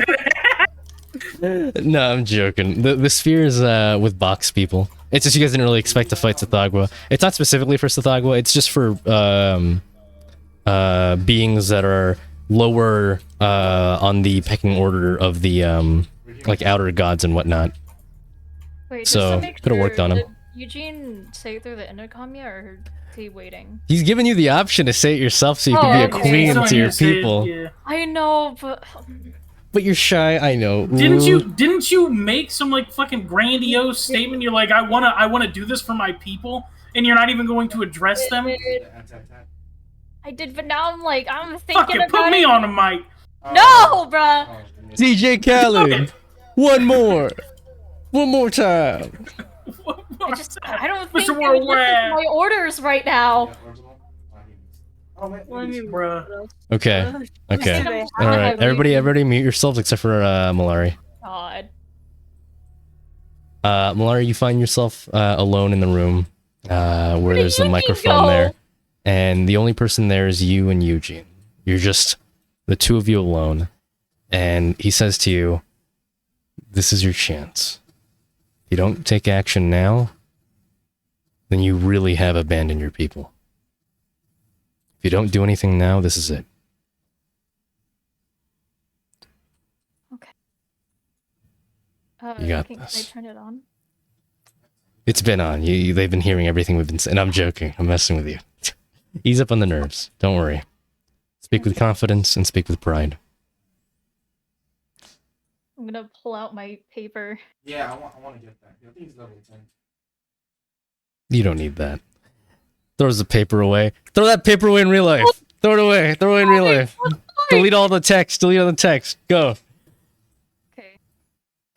[SPEAKER 1] No, I'm joking. The sphere is with box people. It's just you guys didn't really expect to fight Sathagua. It's not specifically for Sathagua. It's just for beings that are lower on the pecking order of the like outer gods and whatnot.
[SPEAKER 7] Wait,
[SPEAKER 1] So,
[SPEAKER 7] just to make
[SPEAKER 1] could've worked on him.
[SPEAKER 7] did Eugene say it through the intercom yet, or is he waiting?
[SPEAKER 1] He's giving you the option to say it yourself so you can
[SPEAKER 7] Oh,
[SPEAKER 1] be a
[SPEAKER 7] okay.
[SPEAKER 1] queen
[SPEAKER 2] so
[SPEAKER 1] to your
[SPEAKER 2] you said,
[SPEAKER 1] people.
[SPEAKER 2] yeah.
[SPEAKER 7] I know, but
[SPEAKER 1] But you're shy, I know.
[SPEAKER 2] Didn't
[SPEAKER 1] Ooh.
[SPEAKER 2] you make some like fucking grandiose statement? You're like, I wanna do this for my people, and you're not even going to address them.
[SPEAKER 7] I did, but now I'm like, I'm thinking
[SPEAKER 2] Fuck it,
[SPEAKER 7] about
[SPEAKER 2] put me
[SPEAKER 7] it.
[SPEAKER 2] on a mic.
[SPEAKER 7] No, bruh.
[SPEAKER 1] DJ Khaled! One more time!
[SPEAKER 7] I don't think
[SPEAKER 2] Mr.
[SPEAKER 7] I would listen to
[SPEAKER 2] Worldwide.
[SPEAKER 7] my orders right now.
[SPEAKER 4] Well, I mean,
[SPEAKER 2] Bruh.
[SPEAKER 1] Okay, okay.
[SPEAKER 4] do they
[SPEAKER 1] All right,
[SPEAKER 7] have?
[SPEAKER 1] everybody mute yourselves except for Malari.
[SPEAKER 7] God.
[SPEAKER 1] Malari, you find yourself alone in the room where
[SPEAKER 7] did
[SPEAKER 1] there's the
[SPEAKER 7] Eugene
[SPEAKER 1] microphone
[SPEAKER 7] go?
[SPEAKER 1] there, and the only person there is you and Eugene. You're just the two of you alone, and he says to you, "This is your chance. If you don't take action now, then you really have abandoned your people. If you don't do anything now, this is it." You got
[SPEAKER 7] can
[SPEAKER 1] this.
[SPEAKER 7] I turn it on?
[SPEAKER 1] It's been on. They've been hearing everything we've been saying. And I'm joking. I'm messing with you. Ease up on the nerves. Don't worry. Speak with confidence and speak with pride.
[SPEAKER 7] I'm gonna pull out my paper.
[SPEAKER 6] Yeah, I want to get that. I think he's level 10.
[SPEAKER 1] You don't need that. Throws the paper away. Throw that paper away in real life. Throw it away. Throw it in real life. Delete all the text. Delete all the text. Go.
[SPEAKER 7] Okay.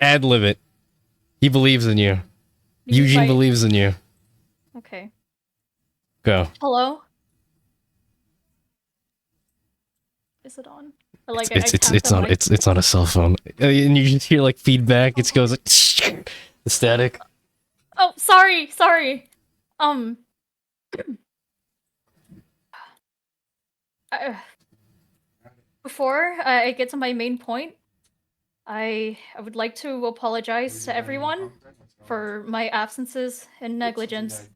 [SPEAKER 1] Ad-lib it. He believes in you. Eugene
[SPEAKER 7] Right.
[SPEAKER 1] believes in you.
[SPEAKER 7] Okay.
[SPEAKER 1] Go.
[SPEAKER 7] Hello? Is it on? Or, like,
[SPEAKER 1] It's
[SPEAKER 7] I tapped the mic.
[SPEAKER 1] it's on a cell phone. And you just hear like feedback. It goes like the static.
[SPEAKER 7] Oh, sorry. Before I get to my main point, I would like to apologize to everyone for my absences and negligence.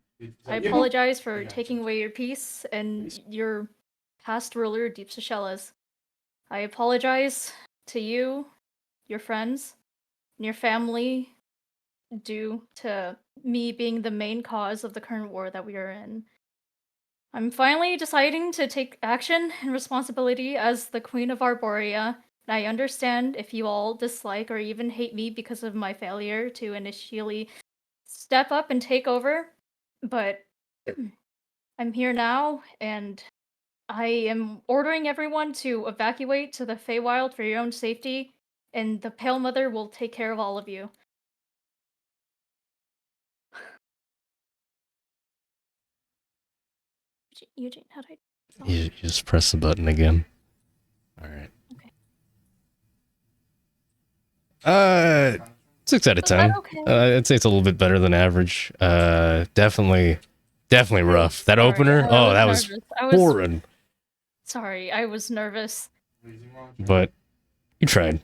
[SPEAKER 7] I apologize for taking away your peace and your past ruler, Deep Seychelles. I apologize to you, your friends, and your family due to me being the main cause of the current war that we are in. I'm finally deciding to take action and responsibility as the Queen of Arborea I understand if you all dislike or even hate me because of my failure to initially step up and take over, but I'm here now, and I am ordering everyone to evacuate to the Feywild for your own safety, and the Pale Mother will take care of all of you. Eugene, how do I...
[SPEAKER 1] You just press the button again. All right.
[SPEAKER 7] Okay.
[SPEAKER 1] 6 out of
[SPEAKER 7] Was that
[SPEAKER 1] 10.
[SPEAKER 7] okay?
[SPEAKER 1] I'd say it's a little bit better than average. Definitely rough. That
[SPEAKER 7] Sorry,
[SPEAKER 1] opener,
[SPEAKER 7] I
[SPEAKER 1] that was
[SPEAKER 7] nervous. I was
[SPEAKER 1] horrid.
[SPEAKER 7] sorry, I was nervous.
[SPEAKER 1] But you tried.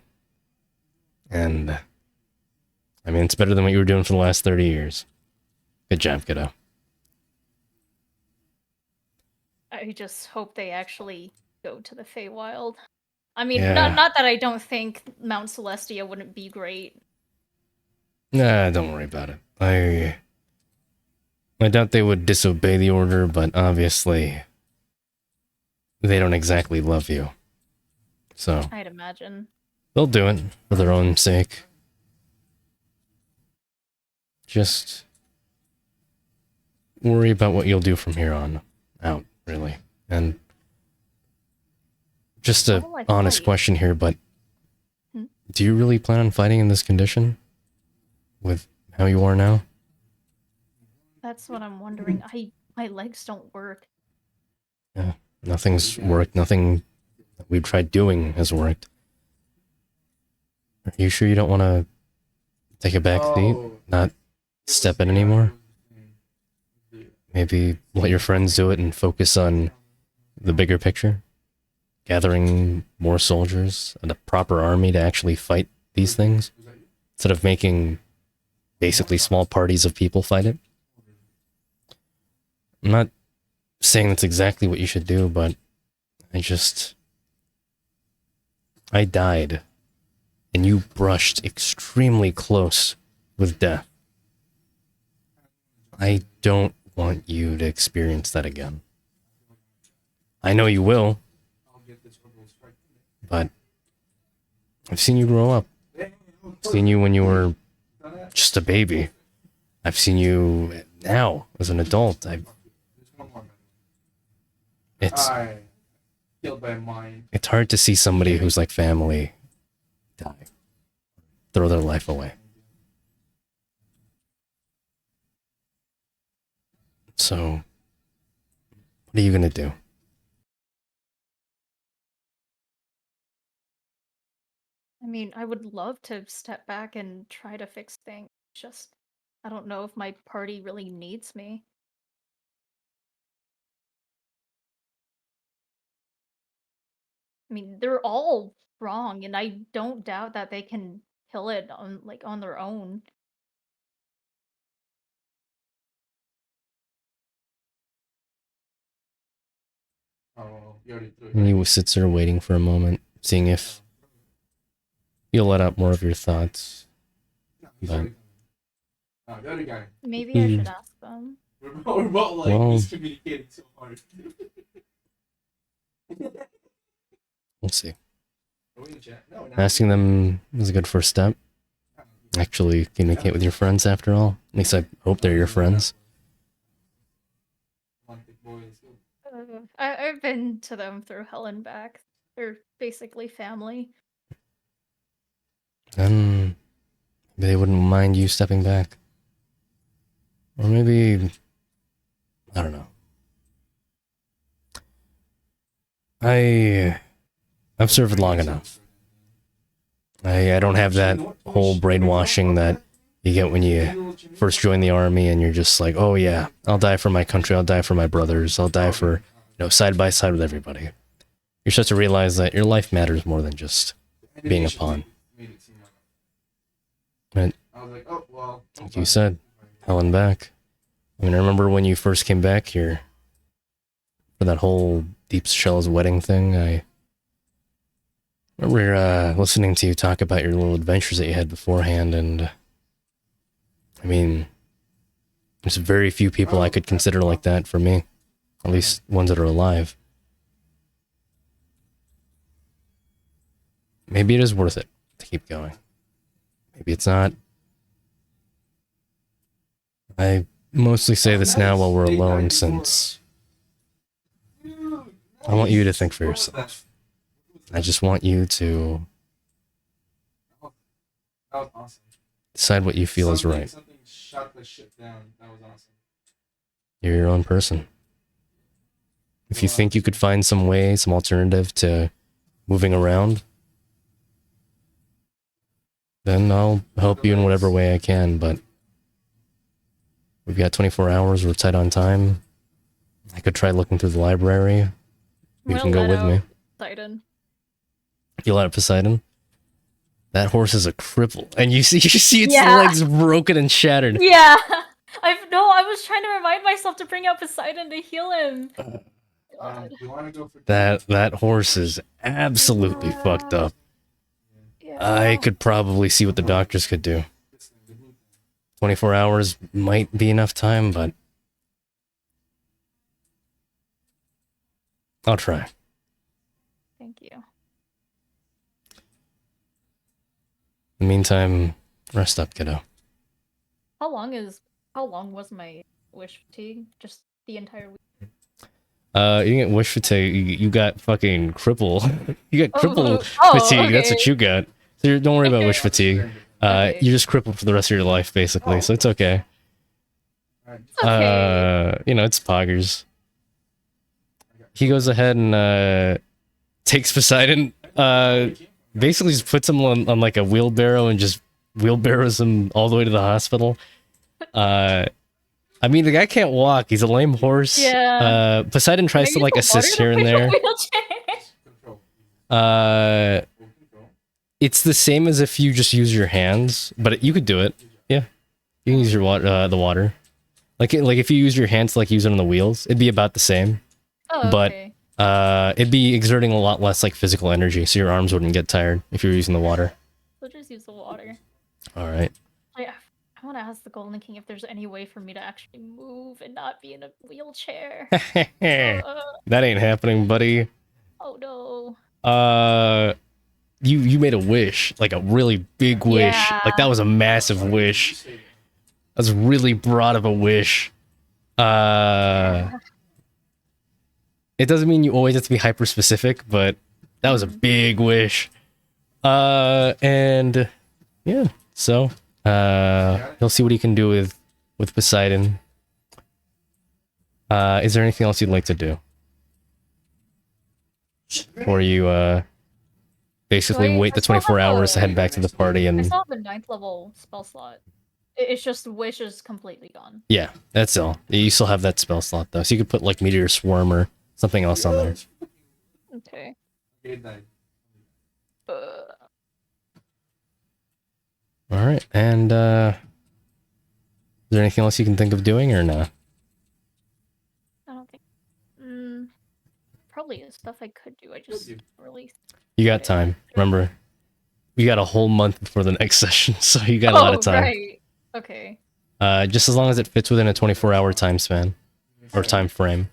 [SPEAKER 1] And, I mean, it's better than what you were doing for the last 30 years. Good job, kiddo.
[SPEAKER 7] I just hope they actually go to the Feywild. I mean,
[SPEAKER 1] Yeah.
[SPEAKER 7] not that I don't think Mount Celestia wouldn't be great.
[SPEAKER 1] Nah, don't worry about it. I doubt they would disobey the order, but obviously they don't exactly love you. So
[SPEAKER 7] I'd imagine.
[SPEAKER 1] they'll do it for their own sake. Just worry about what you'll do from here on out, really. And just
[SPEAKER 7] How
[SPEAKER 1] a
[SPEAKER 7] will I
[SPEAKER 1] honest
[SPEAKER 7] fight?
[SPEAKER 1] question here, but
[SPEAKER 7] Hmm?
[SPEAKER 1] do you really plan on fighting in this condition? With how you are now?
[SPEAKER 7] That's what I'm wondering. My legs don't work.
[SPEAKER 1] Yeah, nothing's worked. Nothing that we've tried doing has worked. Are you sure you don't want to take a back seat? Not step in anymore? Maybe let your friends do it and focus on the bigger picture? Gathering more soldiers and a proper army to actually fight these things? Instead of making basically small parties of people fight it? I'm not saying that's exactly what you should do, but I died, and you brushed extremely close with death. I don't want you to experience that again. I know you will, but I've seen you grow up. I've seen you when you were just a baby. I've seen you now as an adult. It's hard to see somebody who's like family die, throw their life away. So, what are you gonna do?
[SPEAKER 7] I mean, I would love to step back and try to fix things. Just, I don't know if my party really needs me. I mean, they're all wrong, and I don't doubt that they can kill it on their own.
[SPEAKER 1] And he sits there waiting for a moment, seeing if you'll let out more of your thoughts. But
[SPEAKER 7] Maybe I should ask them.
[SPEAKER 6] We're both like
[SPEAKER 1] Well-
[SPEAKER 6] miscommunicating so hard.
[SPEAKER 1] we'll see.
[SPEAKER 6] Are we in the chat? No, not.
[SPEAKER 1] Asking them is a good first step. Actually communicate with your friends after all. At least I hope they're your friends.
[SPEAKER 7] I've been to them through hell and back. They're basically family.
[SPEAKER 1] Then maybe they wouldn't mind you stepping back. Or maybe, I don't know. I've served long enough. I don't have that whole brainwashing that you get when you first join the army and you're just like, oh yeah, I'll die for my country, I'll die for my brothers, I'll die for, side by side with everybody. You're supposed to realize that your life matters more than just being a pawn. But, like you said, hell and back. I mean, I remember when you first came back here for that whole Deep Shell's wedding thing. I remember listening to you talk about your little adventures that you had beforehand, and I mean, there's very few people I could consider like that for me, at least ones that are alive. maybe it is worth it to keep going. Maybe it's not. I mostly say this now while we're alone, since I want you to think for yourself. I just want you to
[SPEAKER 6] That was awesome.
[SPEAKER 1] decide what you feel is right.
[SPEAKER 6] Something shot the shit down. That was awesome.
[SPEAKER 1] You're your own person. If you think you could find some way, some alternative to moving around, then I'll help you in whatever way I can, but we've got 24 hours, we're tight on time. I could try looking through the library. You can go with me.
[SPEAKER 7] Poseidon.
[SPEAKER 1] You let out Poseidon? That horse is a cripple. And you see its
[SPEAKER 7] Yeah.
[SPEAKER 1] legs broken and shattered.
[SPEAKER 7] Yeah. I was trying to remind myself to bring out Poseidon to heal him. God.
[SPEAKER 6] You want to go for
[SPEAKER 1] That horse is absolutely fucked up.
[SPEAKER 7] Yeah.
[SPEAKER 1] I could probably see what the doctors could do. 24 hours might be enough time, but I'll try.
[SPEAKER 7] Thank you.
[SPEAKER 1] In the meantime, rest up, kiddo.
[SPEAKER 7] How long was my wish fatigue? Just the entire week?
[SPEAKER 1] You get wish fatigue. You got fucking cripple. You got cripple
[SPEAKER 7] Oh,
[SPEAKER 1] fatigue. That's
[SPEAKER 7] okay.
[SPEAKER 1] what you got. So don't worry about wish
[SPEAKER 7] Okay.
[SPEAKER 1] fatigue.
[SPEAKER 7] Okay.
[SPEAKER 1] You're just crippled for the rest of your life, basically. So it's okay.
[SPEAKER 7] It's okay.
[SPEAKER 1] It's poggers. He goes ahead and takes Poseidon. Basically just puts him on like a wheelbarrow and just wheelbarrows him all the way to the hospital. I mean, the guy can't walk. He's a lame horse.
[SPEAKER 7] Yeah.
[SPEAKER 1] Poseidon tries to
[SPEAKER 7] Maybe
[SPEAKER 1] like
[SPEAKER 7] it's the
[SPEAKER 1] assist
[SPEAKER 7] water
[SPEAKER 1] here and
[SPEAKER 7] to
[SPEAKER 1] there.
[SPEAKER 7] push a wheelchair.
[SPEAKER 1] It's the same as if you just use your hands, but you could do it. Yeah, you can use your water, the water. Like if you use your hands to like use it on the wheels, it'd be about the same.
[SPEAKER 7] Oh,
[SPEAKER 1] But
[SPEAKER 7] okay.
[SPEAKER 1] it'd be exerting a lot less like physical energy, so your arms wouldn't get tired if you were using the water.
[SPEAKER 7] We'll just use the water.
[SPEAKER 1] All right.
[SPEAKER 7] I want to ask the Golden King if there's any way for me to actually move and not be in a wheelchair.
[SPEAKER 1] That ain't happening, buddy.
[SPEAKER 7] Oh no.
[SPEAKER 1] You made a wish, like a really big wish.
[SPEAKER 7] Yeah.
[SPEAKER 1] Like that was a massive wish. That's really broad of a wish. It doesn't mean you always have to be hyper specific, but that was a big wish. And yeah, so he'll see what he can do with Poseidon. Is there anything else you'd like to do? Or you basically
[SPEAKER 7] Do I-
[SPEAKER 1] wait
[SPEAKER 7] I
[SPEAKER 1] the
[SPEAKER 7] still
[SPEAKER 1] 24
[SPEAKER 7] have
[SPEAKER 1] hours to
[SPEAKER 7] a-
[SPEAKER 1] head back to the party
[SPEAKER 7] I
[SPEAKER 1] and
[SPEAKER 7] still have a 9th level spell slot. It's just wish is completely gone.
[SPEAKER 1] yeah, that's all. You still have that spell slot though, so you could put like Meteor Swarm or something else on there.
[SPEAKER 7] Okay.
[SPEAKER 1] All right, and is there anything else you can think of doing or no?
[SPEAKER 7] I don't think. Probably is stuff I could do. I just really.
[SPEAKER 1] You got time. Remember, you got a whole month before the next session, so you got a lot of time.
[SPEAKER 7] Right. Okay.
[SPEAKER 1] Just as long as it fits within a 24-hour time span or time frame.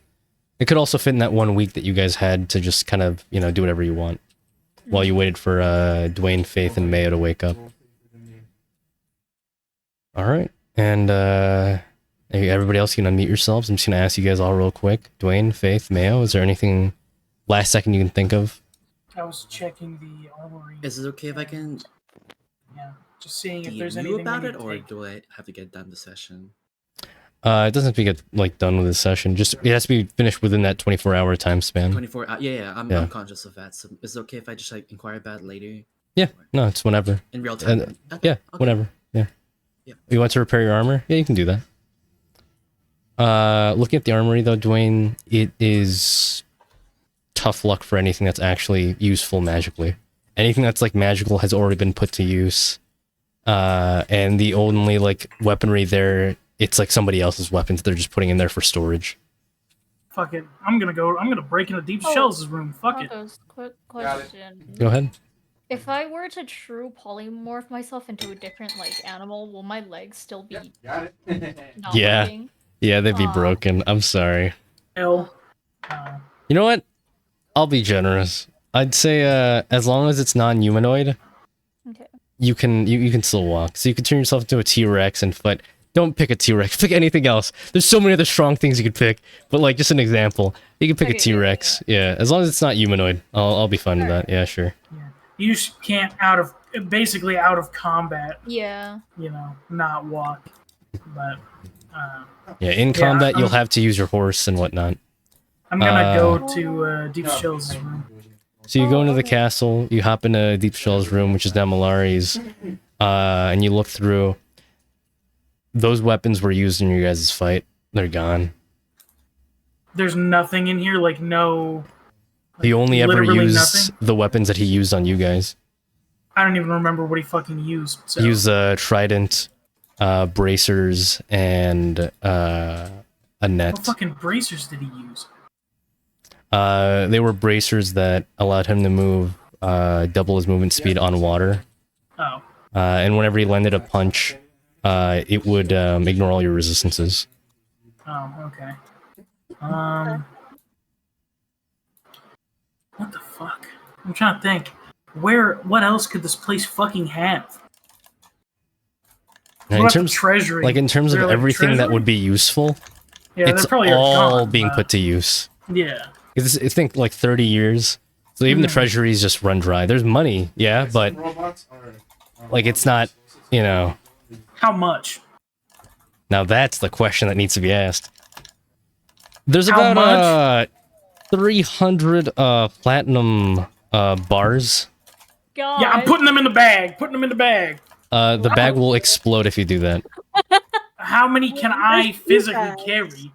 [SPEAKER 1] It could also fit in that 1 week that you guys had to just kind of, do whatever you want while you waited for Dwayne, Faith, and Mayo to wake up. All right, and everybody else, you can unmute yourselves. I'm just gonna ask you guys all real quick. Dwayne, Faith, Mayo, is there anything last second you can think of?
[SPEAKER 2] I was checking the armory.
[SPEAKER 3] Is it okay if I can
[SPEAKER 2] Yeah, just seeing if
[SPEAKER 3] DM
[SPEAKER 2] there's
[SPEAKER 3] you
[SPEAKER 2] anything
[SPEAKER 3] about
[SPEAKER 2] we
[SPEAKER 3] it,
[SPEAKER 2] need to
[SPEAKER 3] or
[SPEAKER 2] take.
[SPEAKER 3] do I have to get done the session?
[SPEAKER 1] It doesn't have to get like done with this session. Just it has to be finished within that 24-hour time span.
[SPEAKER 3] 24 yeah, I'm
[SPEAKER 1] Yeah.
[SPEAKER 3] conscious of that. So is it okay if I just like inquire about it later
[SPEAKER 1] Yeah, no, it's whenever.
[SPEAKER 3] in real time?
[SPEAKER 1] And,
[SPEAKER 3] Okay,
[SPEAKER 1] yeah,
[SPEAKER 3] okay.
[SPEAKER 1] whenever. Yeah.
[SPEAKER 3] Yeah.
[SPEAKER 1] You want to repair your armor? Yeah, you can do that. Looking at the armory though, Dwayne, it is tough luck for anything that's actually useful magically. Anything that's like magical has already been put to use. And the only like weaponry there, it's like somebody else's weapons they're just putting in there for storage.
[SPEAKER 2] Fuck it. I'm gonna break into Deep
[SPEAKER 7] Oh.
[SPEAKER 2] Shell's room. Fuck it.
[SPEAKER 7] Marcos, quick
[SPEAKER 6] Got it.
[SPEAKER 7] question.
[SPEAKER 1] Go ahead.
[SPEAKER 7] If I were to true polymorph myself into a different like animal, will my legs still be
[SPEAKER 6] Got it.
[SPEAKER 7] not
[SPEAKER 1] Yeah.
[SPEAKER 7] working?
[SPEAKER 1] Yeah, they'd be
[SPEAKER 7] Aw.
[SPEAKER 1] broken. I'm sorry.
[SPEAKER 2] Hell.
[SPEAKER 1] You know what? I'll be generous. I'd say as long as it's non-humanoid,
[SPEAKER 7] Okay.
[SPEAKER 1] you can still walk. So you can turn yourself into a T-Rex and fight. Don't pick a T-Rex. Pick anything else. There's so many other strong things you could pick. But like, just an example, you can pick a
[SPEAKER 7] Okay, yeah,
[SPEAKER 1] T-Rex. Yeah, as long as it's not humanoid, I'll be fine with that. Yeah, sure.
[SPEAKER 2] You can't basically out of combat,
[SPEAKER 7] Yeah.
[SPEAKER 2] you know, not walk. But
[SPEAKER 1] Yeah, in combat you'll have to use your horse and whatnot.
[SPEAKER 2] I'm gonna go to Deep Shell's room.
[SPEAKER 1] So you go into the castle, you hop into Deep Shell's room, which is now Malari's, and you look through. Those weapons were used in your guys' fight. They're gone.
[SPEAKER 2] There's nothing in here, like no.
[SPEAKER 1] He only ever
[SPEAKER 2] literally
[SPEAKER 1] used
[SPEAKER 2] nothing?
[SPEAKER 1] the weapons that he used on you guys.
[SPEAKER 2] I don't even remember what he fucking used. So.
[SPEAKER 1] He used trident, bracers, and a net.
[SPEAKER 2] What fucking bracers did he use?
[SPEAKER 1] They were bracers that allowed him to move double his movement speed on water.
[SPEAKER 2] Oh.
[SPEAKER 1] And whenever he landed a punch, it would ignore all your resistances.
[SPEAKER 2] Oh, okay. What the fuck? I'm trying to think. What else could this place fucking have?
[SPEAKER 1] Now,
[SPEAKER 2] What
[SPEAKER 1] in
[SPEAKER 2] about the
[SPEAKER 1] terms,
[SPEAKER 2] treasury?
[SPEAKER 1] like in terms
[SPEAKER 2] Is
[SPEAKER 1] of
[SPEAKER 2] there, like,
[SPEAKER 1] everything that
[SPEAKER 2] treasury?
[SPEAKER 1] would be useful,
[SPEAKER 2] Yeah,
[SPEAKER 1] it's
[SPEAKER 2] they're probably
[SPEAKER 1] all
[SPEAKER 2] gone,
[SPEAKER 1] being
[SPEAKER 2] but-
[SPEAKER 1] put to use.
[SPEAKER 2] Yeah.
[SPEAKER 1] It's think like 30 years. So even the treasuries just run dry. There's money, yeah, but like it's not, you know.
[SPEAKER 2] How much?
[SPEAKER 1] Now that's the question that needs to be asked. There's
[SPEAKER 2] How
[SPEAKER 1] about 300 platinum bars.
[SPEAKER 4] God.
[SPEAKER 2] Yeah, I'm putting them in the bag. Putting them in the bag.
[SPEAKER 1] The bag will explode if you do that.
[SPEAKER 2] How many can I
[SPEAKER 4] There's two
[SPEAKER 2] physically
[SPEAKER 4] bags.
[SPEAKER 2] carry?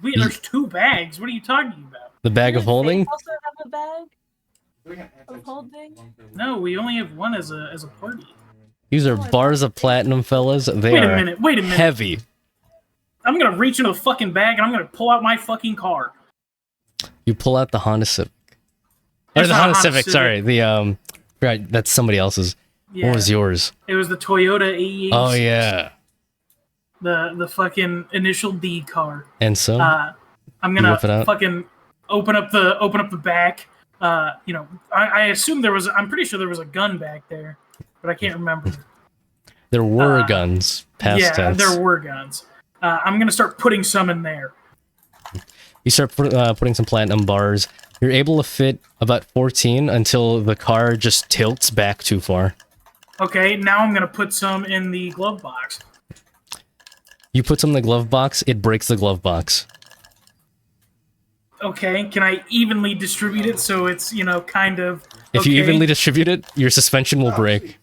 [SPEAKER 2] Wait, there's 2 bags. What are you talking about?
[SPEAKER 1] The bag of
[SPEAKER 4] Does Faith
[SPEAKER 1] holding?
[SPEAKER 4] also have a bag of holding?
[SPEAKER 2] No, we only have one as a party.
[SPEAKER 1] These are bars of platinum, fellas. They
[SPEAKER 2] Wait a
[SPEAKER 1] are
[SPEAKER 2] minute. Wait a minute.
[SPEAKER 1] heavy.
[SPEAKER 2] I'm gonna reach into the fucking bag and I'm gonna pull out my fucking car.
[SPEAKER 1] You pull out the Honda Civic. Or
[SPEAKER 2] It's
[SPEAKER 1] the
[SPEAKER 2] not a
[SPEAKER 1] Honda
[SPEAKER 2] Honda
[SPEAKER 1] Civic,
[SPEAKER 2] Civic.
[SPEAKER 1] sorry. The right, that's somebody else's.
[SPEAKER 2] Yeah.
[SPEAKER 1] What was yours?
[SPEAKER 2] It was the Toyota AE.
[SPEAKER 1] Oh yeah.
[SPEAKER 2] The fucking initial D car.
[SPEAKER 1] And so
[SPEAKER 2] I'm
[SPEAKER 1] You
[SPEAKER 2] gonna
[SPEAKER 1] whip it out?
[SPEAKER 2] fucking open up the back. You know, I assume I'm pretty sure there was a gun back there, but I can't remember.
[SPEAKER 1] there were guns. Past
[SPEAKER 2] yeah,
[SPEAKER 1] tense.
[SPEAKER 2] there were guns. I'm gonna start putting some in there.
[SPEAKER 1] You start putting some platinum bars. You're able to fit about 14 until the car just tilts back too far.
[SPEAKER 2] Okay, now I'm gonna put some in the glove box.
[SPEAKER 1] You put some in the glove box, it breaks the glove box.
[SPEAKER 2] Okay, can I evenly distribute it so it's, you know, kind of
[SPEAKER 1] If you
[SPEAKER 2] okay?
[SPEAKER 1] evenly distribute it, your suspension will break.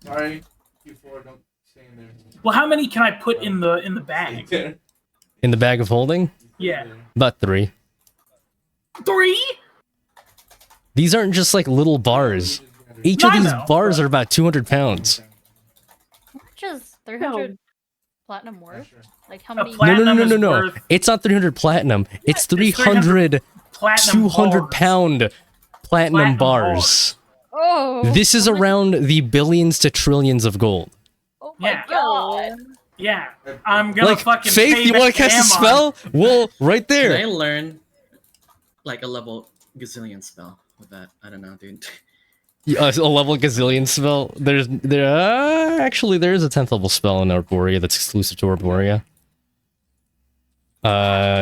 [SPEAKER 6] Sorry, Q4, don't stay in there.
[SPEAKER 2] Well, how many can I put in the bag?
[SPEAKER 1] In the bag of holding,
[SPEAKER 2] Yeah.
[SPEAKER 1] about 3.
[SPEAKER 2] 3?
[SPEAKER 1] These aren't just like little bars. Each
[SPEAKER 2] No,
[SPEAKER 1] of
[SPEAKER 2] I
[SPEAKER 1] these
[SPEAKER 2] know,
[SPEAKER 1] bars
[SPEAKER 2] but-
[SPEAKER 1] are about 200 pounds.
[SPEAKER 7] Just 300 platinum worth? Like how many?
[SPEAKER 1] No,
[SPEAKER 2] Platinum is
[SPEAKER 1] no.
[SPEAKER 2] worth-
[SPEAKER 1] It's not 300 platinum. It's 300
[SPEAKER 2] Platinum
[SPEAKER 1] 200
[SPEAKER 2] bars.
[SPEAKER 1] pound platinum
[SPEAKER 2] Platinum
[SPEAKER 1] bars.
[SPEAKER 7] Oh!
[SPEAKER 1] This is around the billions to trillions of gold.
[SPEAKER 7] Oh my
[SPEAKER 2] Yeah.
[SPEAKER 7] god!
[SPEAKER 2] Yeah, I'm gonna
[SPEAKER 1] Like,
[SPEAKER 2] fucking
[SPEAKER 1] Faith,
[SPEAKER 2] pay
[SPEAKER 1] you want
[SPEAKER 2] back
[SPEAKER 1] to cast a
[SPEAKER 2] Amon.
[SPEAKER 1] spell? Well, right
[SPEAKER 3] Can I
[SPEAKER 1] there.
[SPEAKER 3] learn like a level gazillion spell with that? I don't know, dude.
[SPEAKER 1] A level gazillion spell. Actually, there is a 10th level spell in Arborea that's exclusive to Arborea.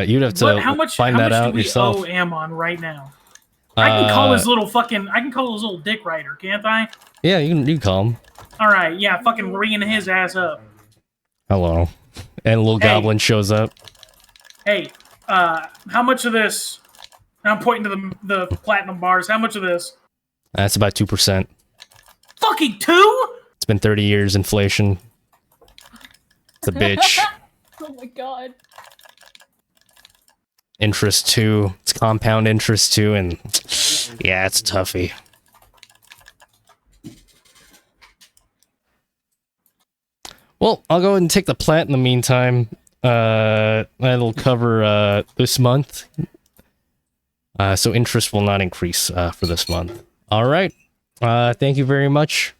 [SPEAKER 1] You'd have to
[SPEAKER 2] How much
[SPEAKER 1] find that out
[SPEAKER 2] do we
[SPEAKER 1] yourself.
[SPEAKER 2] owe Amon right now? I can call his little fucking. I can call his little dick rider, can't I?
[SPEAKER 1] Yeah, you can call him.
[SPEAKER 2] All right, yeah, fucking ringing his ass up.
[SPEAKER 1] Hello. And a little
[SPEAKER 2] Hey.
[SPEAKER 1] goblin shows up.
[SPEAKER 2] Hey, how much of this? I'm pointing to the platinum bars. How much of this?
[SPEAKER 1] That's about 2%.
[SPEAKER 2] Fucking 2?
[SPEAKER 1] It's been 30 years, inflation. It's a bitch.
[SPEAKER 7] Oh my god.
[SPEAKER 1] Interest too. It's compound interest too, and yeah, it's toughy. Well, I'll go ahead and take the plat in the meantime. That'll cover this month. So interest will not increase for this month. All right. Thank you very much.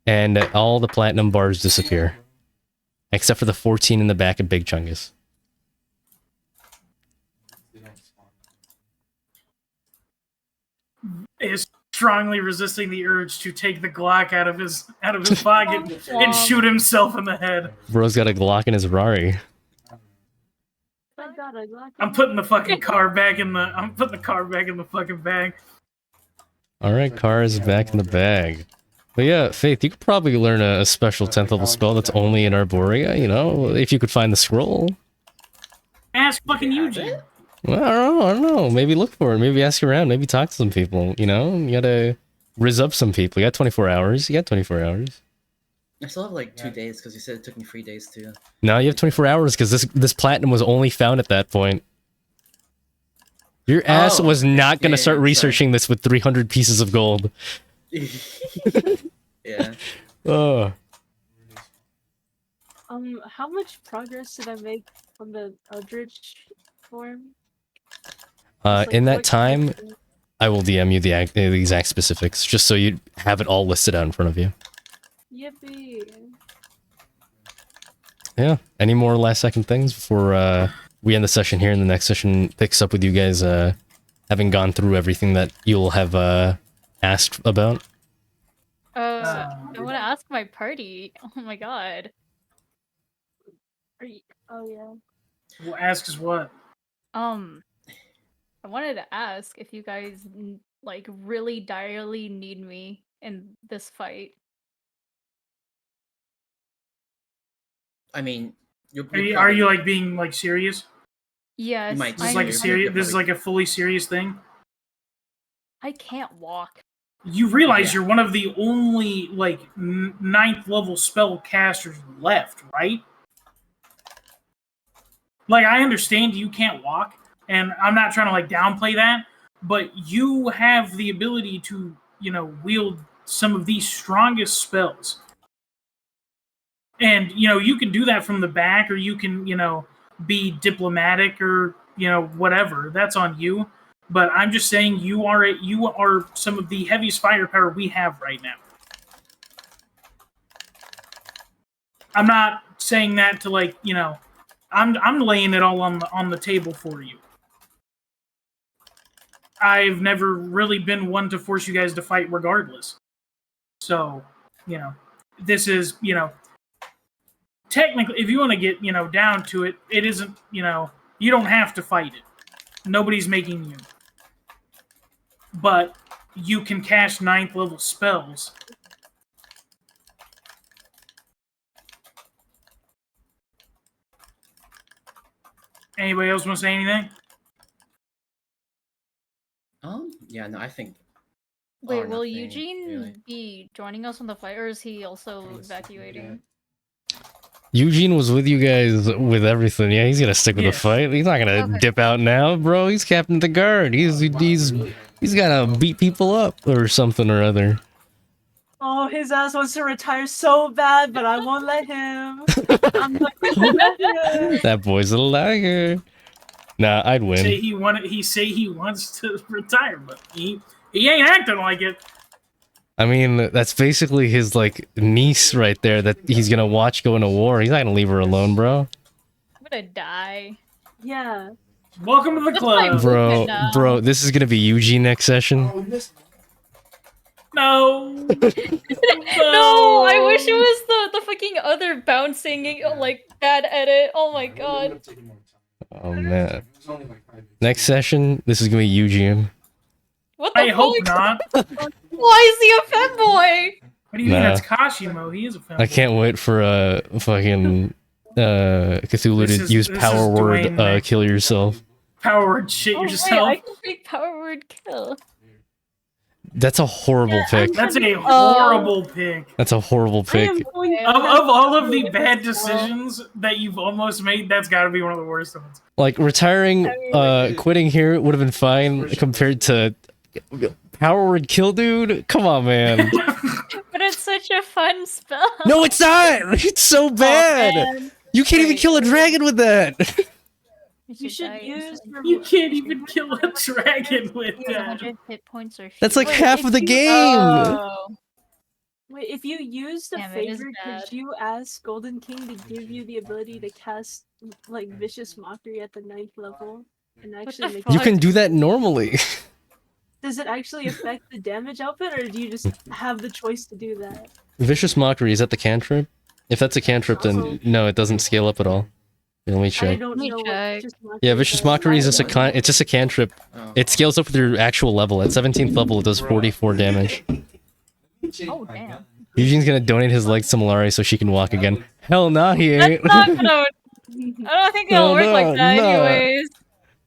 [SPEAKER 1] And all the platinum bars disappear. Except for the 14 in the back of Big Chungus.
[SPEAKER 2] is strongly resisting the urge to take the Glock out of his pocket and shoot himself in the head.
[SPEAKER 1] Bro's got a Glock in his Rari.
[SPEAKER 4] I got a Glock.
[SPEAKER 2] I'm putting the fucking car back in the. I'm putting the car back in the fucking bag.
[SPEAKER 1] All right, car is back in the bag. But yeah, Faith, you could probably learn a special 10th level spell that's only in Arborea, you know, if you could find the scroll.
[SPEAKER 2] Ask fucking Eugene.
[SPEAKER 1] Well, I don't know. Maybe look for it. Maybe ask around. Maybe talk to some people, you know? You gotta rizz up some people. You got 24 hours. You got 24 hours.
[SPEAKER 3] I still have like 2 days because you said it took me 3 days too.
[SPEAKER 1] No, you have 24 hours because this platinum was only found at that point. Your ass was not gonna start researching this with 300 pieces of gold.
[SPEAKER 3] Yeah.
[SPEAKER 1] Oh.
[SPEAKER 4] How much progress did I make on the Eldritch form?
[SPEAKER 1] In that time, I will DM you the exact specifics, just so you have it all listed out in front of you.
[SPEAKER 4] Yippee!
[SPEAKER 1] Yeah. Any more last second things before we end the session here, and the next session picks up with you guys having gone through everything that you'll have asked about?
[SPEAKER 7] I want to ask my party. Oh my god.
[SPEAKER 4] Oh yeah.
[SPEAKER 2] Well, ask us what?
[SPEAKER 7] I wanted to ask if you guys like really direly need me in this fight.
[SPEAKER 3] I mean,
[SPEAKER 2] Are you like being like serious?
[SPEAKER 7] Yes.
[SPEAKER 3] might
[SPEAKER 2] This is like a serious. This is like a fully serious thing.
[SPEAKER 7] I can't walk.
[SPEAKER 2] You realize you're one of the only like 9th level spell casters left, right? Like, I understand you can't walk, and I'm not trying to like downplay that, but you have the ability to, you know, wield some of the strongest spells. And, you know, you can do that from the back, or you can, you know, be diplomatic, or, you know, whatever. That's on you. But I'm just saying you are some of the heaviest firepower we have right now. I'm not saying that to like, you know, I'm laying it all on the table for you. I've never really been one to force you guys to fight regardless. So, you know, this is, you know, technically, if you want to get, you know, down to it, it isn't, you know, you don't have to fight it. Nobody's making you. But you can cast 9th level spells. Anybody else want to say anything?
[SPEAKER 3] Yeah, no, I think.
[SPEAKER 7] Wait,
[SPEAKER 3] or
[SPEAKER 7] will
[SPEAKER 3] nothing,
[SPEAKER 7] Eugene
[SPEAKER 3] really.
[SPEAKER 7] be joining us on the fight, or is he also evacuating?
[SPEAKER 1] Eugene was with you guys with everything. Yeah, he's gonna stick with the fight. He's not gonna dip out now, bro. He's captain of the guard. He's gotta beat people up or something or other.
[SPEAKER 4] Oh, his ass wants to retire so bad, but I won't let him. I'm like, I won't let him.
[SPEAKER 1] That boy's a liar. Nah, I'd win.
[SPEAKER 2] Say he wants to retire, but he ain't acting like it.
[SPEAKER 1] I mean, that's basically his like niece right there that he's gonna watch go into war. He's not gonna leave her alone, bro.
[SPEAKER 7] I'm gonna die.
[SPEAKER 4] Yeah.
[SPEAKER 2] Welcome to the club,
[SPEAKER 1] Bro, this is gonna be Eugene next session.
[SPEAKER 2] No.
[SPEAKER 7] No, I wish it was the fucking other bouncing like bad edit. Oh my god.
[SPEAKER 1] Oh man. Next session, this is gonna be Eugene.
[SPEAKER 7] What the
[SPEAKER 2] I hope not.
[SPEAKER 7] Why is he a femboy?
[SPEAKER 2] What do you mean? That's Kashimo. He is a femboy.
[SPEAKER 1] I can't wait for fucking Cthulhu to use power word kill yourself.
[SPEAKER 2] Power word shit yourself.
[SPEAKER 7] Wait, I can make power word kill.
[SPEAKER 1] That's a horrible pick.
[SPEAKER 2] That's a horrible pick.
[SPEAKER 1] That's a horrible pick.
[SPEAKER 2] Of all of the bad decisions that you've almost made, that's got to be one of the worst ones.
[SPEAKER 1] Like retiring, quitting here would have been fine compared to power word kill, dude. Come on, man.
[SPEAKER 7] But it's such a fun spell.
[SPEAKER 1] No, it's not. It's so bad. You can't even kill a dragon with that.
[SPEAKER 4] You should use.
[SPEAKER 2] You can't even kill a dragon with that.
[SPEAKER 7] 100 hit points or
[SPEAKER 1] That's like
[SPEAKER 4] Wait,
[SPEAKER 1] half of the game.
[SPEAKER 4] Wait, if you use the
[SPEAKER 7] Damn, it is
[SPEAKER 4] favor,
[SPEAKER 7] bad.
[SPEAKER 4] could you ask Golden King to give you the ability to cast like Vicious Mockery at the 9th level and actually make
[SPEAKER 1] You can do that normally.
[SPEAKER 4] does it actually affect the damage output, or do you just have the choice to do that?
[SPEAKER 1] Vicious Mockery, is that the cantrip? If that's a cantrip, then no, it doesn't scale up at all. Let me
[SPEAKER 4] I
[SPEAKER 1] check.
[SPEAKER 4] don't
[SPEAKER 7] Let me
[SPEAKER 4] know what
[SPEAKER 7] check.
[SPEAKER 4] Vicious Mockery
[SPEAKER 1] Yeah, Vicious
[SPEAKER 4] does.
[SPEAKER 1] Mockery is just it's just a cantrip.
[SPEAKER 3] Oh.
[SPEAKER 1] It scales up with your actual level. At 17th level, it does 44 damage.
[SPEAKER 7] Oh damn.
[SPEAKER 1] Eugene's gonna donate his legs to Malari so she can walk again. Hell nah, he
[SPEAKER 7] That's
[SPEAKER 1] ain't.
[SPEAKER 7] not gonna. I don't think it'll
[SPEAKER 1] No,
[SPEAKER 7] work like
[SPEAKER 1] no,
[SPEAKER 7] that,
[SPEAKER 1] no.
[SPEAKER 7] anyways.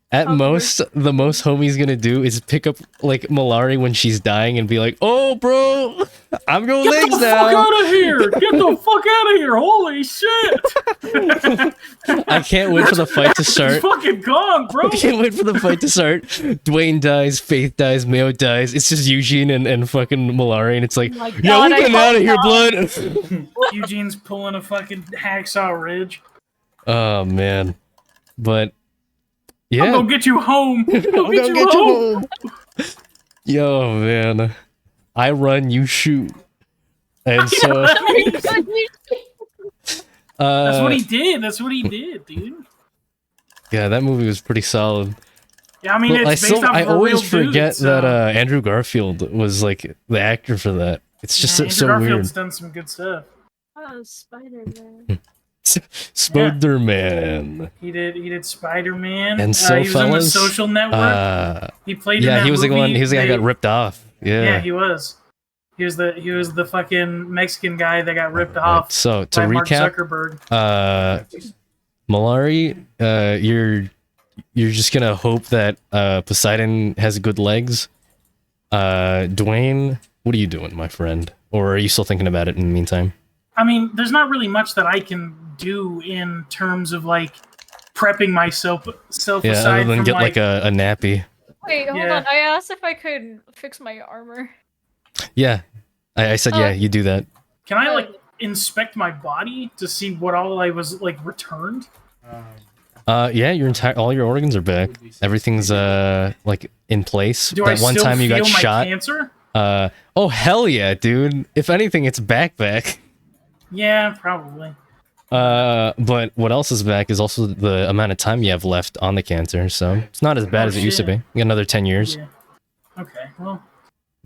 [SPEAKER 1] At
[SPEAKER 4] How
[SPEAKER 1] most, the most homie's gonna do is pick up like Malari when she's dying and be like, "Oh, bro, I'm going
[SPEAKER 2] Get
[SPEAKER 1] legs
[SPEAKER 2] the fuck
[SPEAKER 1] now."
[SPEAKER 2] out of here! Get the fuck out of here! Holy shit!
[SPEAKER 1] I can't wait for the fight to
[SPEAKER 2] He's
[SPEAKER 1] start.
[SPEAKER 2] fucking gone, bro.
[SPEAKER 1] I can't wait for the fight to start. Dwayne dies, Faith dies, Mayo dies. It's just Eugene and fucking Malari, and it's like,
[SPEAKER 4] Oh my
[SPEAKER 1] "Yo,
[SPEAKER 7] God,
[SPEAKER 1] we
[SPEAKER 7] I
[SPEAKER 1] getting
[SPEAKER 7] hope
[SPEAKER 1] out of here,
[SPEAKER 7] not.
[SPEAKER 1] blood."
[SPEAKER 2] Eugene's pulling a fucking hacksaw ridge.
[SPEAKER 1] Oh man, but
[SPEAKER 2] I'm
[SPEAKER 1] yeah,
[SPEAKER 2] gonna get you home. I'm
[SPEAKER 1] I'm
[SPEAKER 2] gonna
[SPEAKER 1] gonna get you home. Yo, man, I run, you shoot, and so
[SPEAKER 2] That's what he did. That's what he did, dude.
[SPEAKER 1] yeah, that movie was pretty solid.
[SPEAKER 2] Yeah, I mean,
[SPEAKER 1] Well,
[SPEAKER 2] it's based off
[SPEAKER 1] I
[SPEAKER 2] of a
[SPEAKER 1] always
[SPEAKER 2] real
[SPEAKER 1] forget
[SPEAKER 2] dude, so-
[SPEAKER 1] that Andrew Garfield was like the actor for that. It's just
[SPEAKER 2] Andrew
[SPEAKER 1] so
[SPEAKER 2] Garfield's
[SPEAKER 1] weird.
[SPEAKER 2] done some good stuff.
[SPEAKER 4] Oh, Spider-Man.
[SPEAKER 1] Spider-Man.
[SPEAKER 2] He did Spider-Man.
[SPEAKER 1] And so,
[SPEAKER 2] he was in the
[SPEAKER 1] fellas,
[SPEAKER 2] Social Network. He played in
[SPEAKER 1] yeah,
[SPEAKER 2] that
[SPEAKER 1] he was the
[SPEAKER 2] movie.
[SPEAKER 1] one. He was the guy who got ripped off.
[SPEAKER 2] Yeah,
[SPEAKER 1] Yeah.
[SPEAKER 2] he was. He was the fucking Mexican guy that got ripped off
[SPEAKER 1] So to
[SPEAKER 2] by Mark
[SPEAKER 1] recap,
[SPEAKER 2] Zuckerberg.
[SPEAKER 1] Malari, you're just gonna hope that Poseidon has good legs. Dwayne, what are you doing, my friend? Or are you still thinking about it in the meantime?
[SPEAKER 2] I mean, there's not really much that I can do in terms of like prepping myself
[SPEAKER 1] Yeah,
[SPEAKER 2] aside
[SPEAKER 1] other than
[SPEAKER 2] from
[SPEAKER 1] get like a nappy.
[SPEAKER 7] Wait, hold
[SPEAKER 2] Yeah.
[SPEAKER 7] on. I asked if I could fix my armor.
[SPEAKER 1] Yeah, I said yeah, you do that.
[SPEAKER 2] Can I like inspect my body to see what all I was like returned?
[SPEAKER 1] Yeah, your entire all your organs are back. Everything's like in place.
[SPEAKER 2] Do
[SPEAKER 1] That
[SPEAKER 2] I
[SPEAKER 1] one
[SPEAKER 2] still
[SPEAKER 1] time you
[SPEAKER 2] feel
[SPEAKER 1] got
[SPEAKER 2] my
[SPEAKER 1] shot.
[SPEAKER 2] cancer?
[SPEAKER 1] Oh hell yeah, dude. If anything, it's back.
[SPEAKER 2] Yeah, probably.
[SPEAKER 1] But what else is back is also the amount of time you have left on the cancer. So it's not as bad
[SPEAKER 2] Oh,
[SPEAKER 1] as it used to be.
[SPEAKER 2] shit.
[SPEAKER 1] You got another 10 years.
[SPEAKER 2] Yeah. Okay. Well,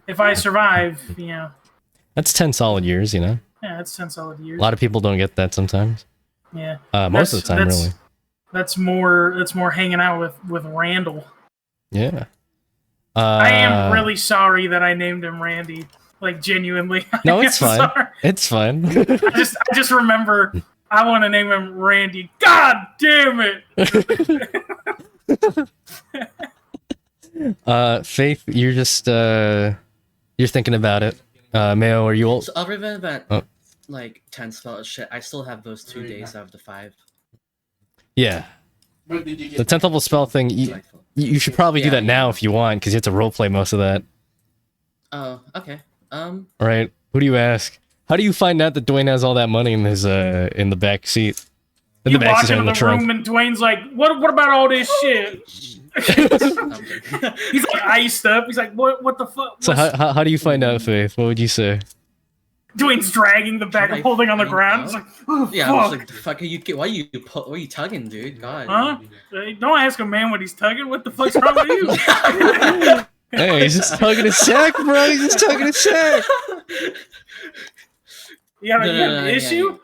[SPEAKER 2] if I survive,
[SPEAKER 1] That's 10 solid years, you know.
[SPEAKER 2] yeah, that's 10 solid years.
[SPEAKER 1] A lot of people don't get that sometimes.
[SPEAKER 2] Yeah.
[SPEAKER 1] Most of the time, really.
[SPEAKER 2] That's more hanging out with Randall.
[SPEAKER 1] Yeah.
[SPEAKER 2] I am really sorry that I named him Randy. Like genuinely.
[SPEAKER 1] No,
[SPEAKER 2] I
[SPEAKER 1] it's
[SPEAKER 2] am
[SPEAKER 1] fine.
[SPEAKER 2] sorry.
[SPEAKER 1] It's fine.
[SPEAKER 2] I just remember I want to name him Randy. God damn it.
[SPEAKER 1] Faith, you're just you're thinking about it. Mayo, are you old?
[SPEAKER 3] So other than that,
[SPEAKER 1] Oh.
[SPEAKER 3] like 10 spell shit, I still have those 2 days out of the 5.
[SPEAKER 1] Yeah. The 10th level spell thing, you should probably do
[SPEAKER 3] Yeah,
[SPEAKER 1] that now if you want, because you have to roleplay most of that.
[SPEAKER 3] Oh, okay.
[SPEAKER 1] Right? Who do you ask? How do you find out that Dwayne has all that money in his in the back seat? In
[SPEAKER 2] You
[SPEAKER 1] the back
[SPEAKER 2] walk
[SPEAKER 1] seat,
[SPEAKER 2] into
[SPEAKER 1] in the
[SPEAKER 2] the
[SPEAKER 1] trunk.
[SPEAKER 2] room and Dwayne's like, what about all this shit? He's like iced up. He's like, what the fuck?
[SPEAKER 1] So how do you find out, Faith? What would you say?
[SPEAKER 2] Dwayne's dragging the bag of holding on the
[SPEAKER 3] find
[SPEAKER 2] ground.
[SPEAKER 3] out?
[SPEAKER 2] He's like, oh,
[SPEAKER 3] Yeah, I was
[SPEAKER 2] fuck.
[SPEAKER 3] like, the fuck are you? Why are you tugging, dude? God.
[SPEAKER 2] Huh? Don't ask a man what he's tugging. What the fuck's wrong with you?
[SPEAKER 1] Hey, he's just tugging his sack, bro. He's just tugging his sack.
[SPEAKER 2] You have
[SPEAKER 3] No, no,
[SPEAKER 2] an
[SPEAKER 3] no, yeah,
[SPEAKER 2] issue?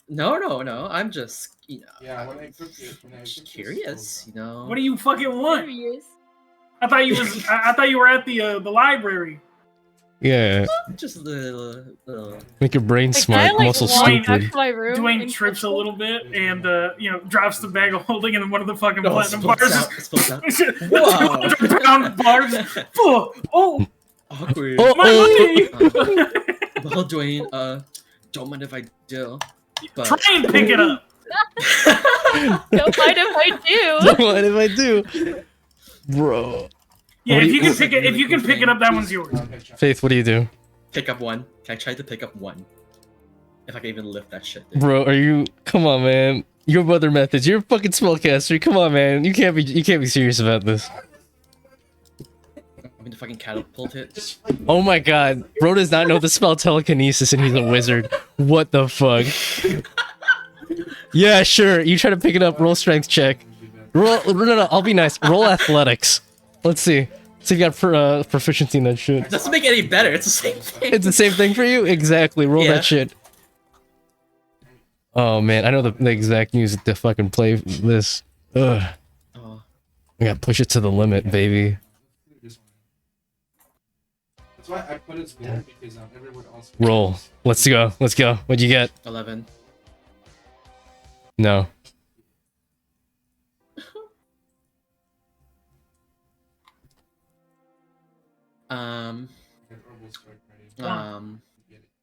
[SPEAKER 3] No. I'm just,
[SPEAKER 6] Yeah, when I cooked it,
[SPEAKER 3] curious, you know.
[SPEAKER 2] What do you fucking want?
[SPEAKER 7] Serious.
[SPEAKER 2] I thought you were at the library.
[SPEAKER 1] Yeah,
[SPEAKER 3] Just the
[SPEAKER 1] make your brain
[SPEAKER 7] Like,
[SPEAKER 1] smart,
[SPEAKER 7] can I, like,
[SPEAKER 1] muscle
[SPEAKER 7] walk back
[SPEAKER 1] stupid.
[SPEAKER 7] to my room
[SPEAKER 2] Dwayne
[SPEAKER 7] and
[SPEAKER 2] trips a
[SPEAKER 7] catch
[SPEAKER 2] little bit and drops the bag of holding, and then one of the fucking
[SPEAKER 3] Oh,
[SPEAKER 2] platinum
[SPEAKER 3] spills
[SPEAKER 2] bars.
[SPEAKER 3] out, spills out.
[SPEAKER 2] 200-pound bars. Oh,
[SPEAKER 3] Awkward.
[SPEAKER 1] Oh,
[SPEAKER 2] my money!
[SPEAKER 3] Well, Dwayne, don't mind if I do. But
[SPEAKER 2] Try and pick it up.
[SPEAKER 7] Don't mind if I do.
[SPEAKER 1] what if I do, bro?
[SPEAKER 2] Yeah,
[SPEAKER 1] What do
[SPEAKER 2] if you
[SPEAKER 1] you-
[SPEAKER 2] can pick it, up, that one's yours.
[SPEAKER 1] Faith, what do you do,
[SPEAKER 3] pick up one. Can I try to pick up one? If I can even lift that shit. Dude.
[SPEAKER 1] bro? Are you? Come on, man. Your mother methods. You're a fucking spellcaster. Come on, man. You can't be serious about this.
[SPEAKER 3] I'm gonna fucking catapult it.
[SPEAKER 1] Oh my god, bro does not know the spell telekinesis, and he's a wizard. What the fuck? Yeah, sure. You try to pick it up. Roll strength check. No, I'll be nice. Roll athletics. Let's see. So you got proficiency in that shit.
[SPEAKER 3] It doesn't make it any better. It's the same thing.
[SPEAKER 1] It's the same thing for you? Exactly. Roll
[SPEAKER 3] Yeah.
[SPEAKER 1] that shit. Oh man, I know the exact music to fucking play this. Ugh.
[SPEAKER 3] Oh.
[SPEAKER 1] We gotta push it to the limit, baby.
[SPEAKER 6] That's why I put it there because everyone else.
[SPEAKER 1] Roll. Let's go. Let's go. What'd you get?
[SPEAKER 3] 11.
[SPEAKER 1] No.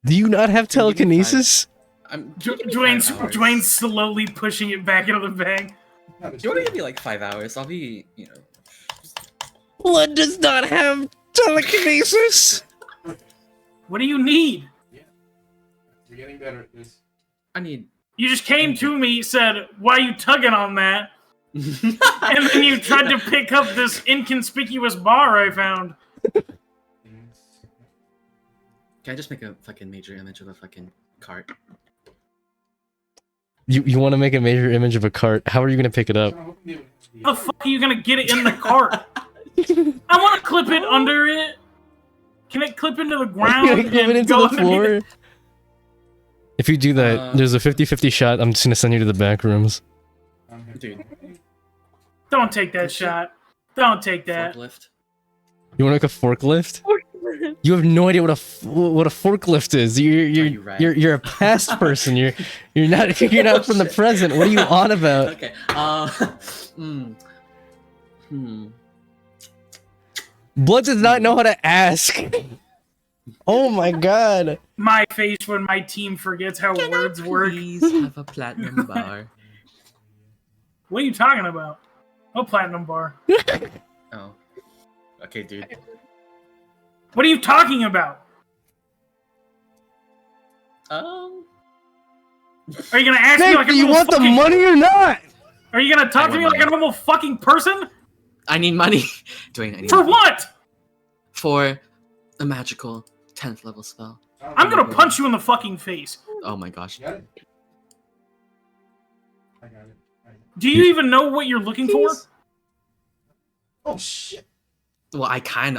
[SPEAKER 1] Do you not have
[SPEAKER 3] Can you give me
[SPEAKER 1] telekinesis?
[SPEAKER 2] Dwayne's slowly pushing it back into the bag.
[SPEAKER 3] Do you want to give me like 5 hours? I'll be, you know.
[SPEAKER 1] Blood does not have telekinesis.
[SPEAKER 2] What do you need?
[SPEAKER 6] We're getting better at this.
[SPEAKER 3] I need.
[SPEAKER 2] You just came to me, said, "Why are you tugging on that?" And then you tried to pick up this inconspicuous bar I found.
[SPEAKER 3] Can I just make a fucking major image of a fucking cart?
[SPEAKER 1] You want to make a major image of a cart? How are you gonna pick it up?
[SPEAKER 2] How the fuck are you gonna get it in the cart? I want to clip it under it. Can it clip into the ground
[SPEAKER 1] Clip it
[SPEAKER 2] and
[SPEAKER 1] into
[SPEAKER 2] go
[SPEAKER 1] the floor.
[SPEAKER 2] underneath it?
[SPEAKER 1] If you do that, there's a 50-50 shot. I'm just gonna send you to the back rooms.
[SPEAKER 3] Dude,
[SPEAKER 2] Don't take that shot. Don't take that.
[SPEAKER 3] forklift.
[SPEAKER 1] You want to make a forklift? You have no idea what a forklift is.
[SPEAKER 3] you right?
[SPEAKER 1] You're a past person. You're not from the present. What are you on about?
[SPEAKER 3] Okay.
[SPEAKER 1] Blood does not know how to ask. Oh my god.
[SPEAKER 2] My face when my team forgets how words work.
[SPEAKER 3] Please have a platinum bar.
[SPEAKER 2] What are you talking about? Oh, platinum bar.
[SPEAKER 3] Oh. Okay, dude.
[SPEAKER 2] What are you talking about?
[SPEAKER 3] Um.
[SPEAKER 2] Are you gonna ask me
[SPEAKER 1] Nick,
[SPEAKER 2] like a
[SPEAKER 1] do you
[SPEAKER 2] normal
[SPEAKER 1] want the
[SPEAKER 2] fucking...
[SPEAKER 1] money or not?
[SPEAKER 2] Are you gonna talk
[SPEAKER 3] I
[SPEAKER 2] to me
[SPEAKER 3] want
[SPEAKER 2] like a
[SPEAKER 3] money.
[SPEAKER 2] normal fucking person?
[SPEAKER 3] I need money. Dwayne, I need
[SPEAKER 2] For
[SPEAKER 3] money.
[SPEAKER 2] what?
[SPEAKER 3] For a magical 10th level spell.
[SPEAKER 2] I'm gonna punch you in the fucking face.
[SPEAKER 3] Oh my gosh.
[SPEAKER 6] You got it? I got it.
[SPEAKER 2] Do you even know what you're looking for?
[SPEAKER 6] Oh shit.
[SPEAKER 3] Well, I'm kind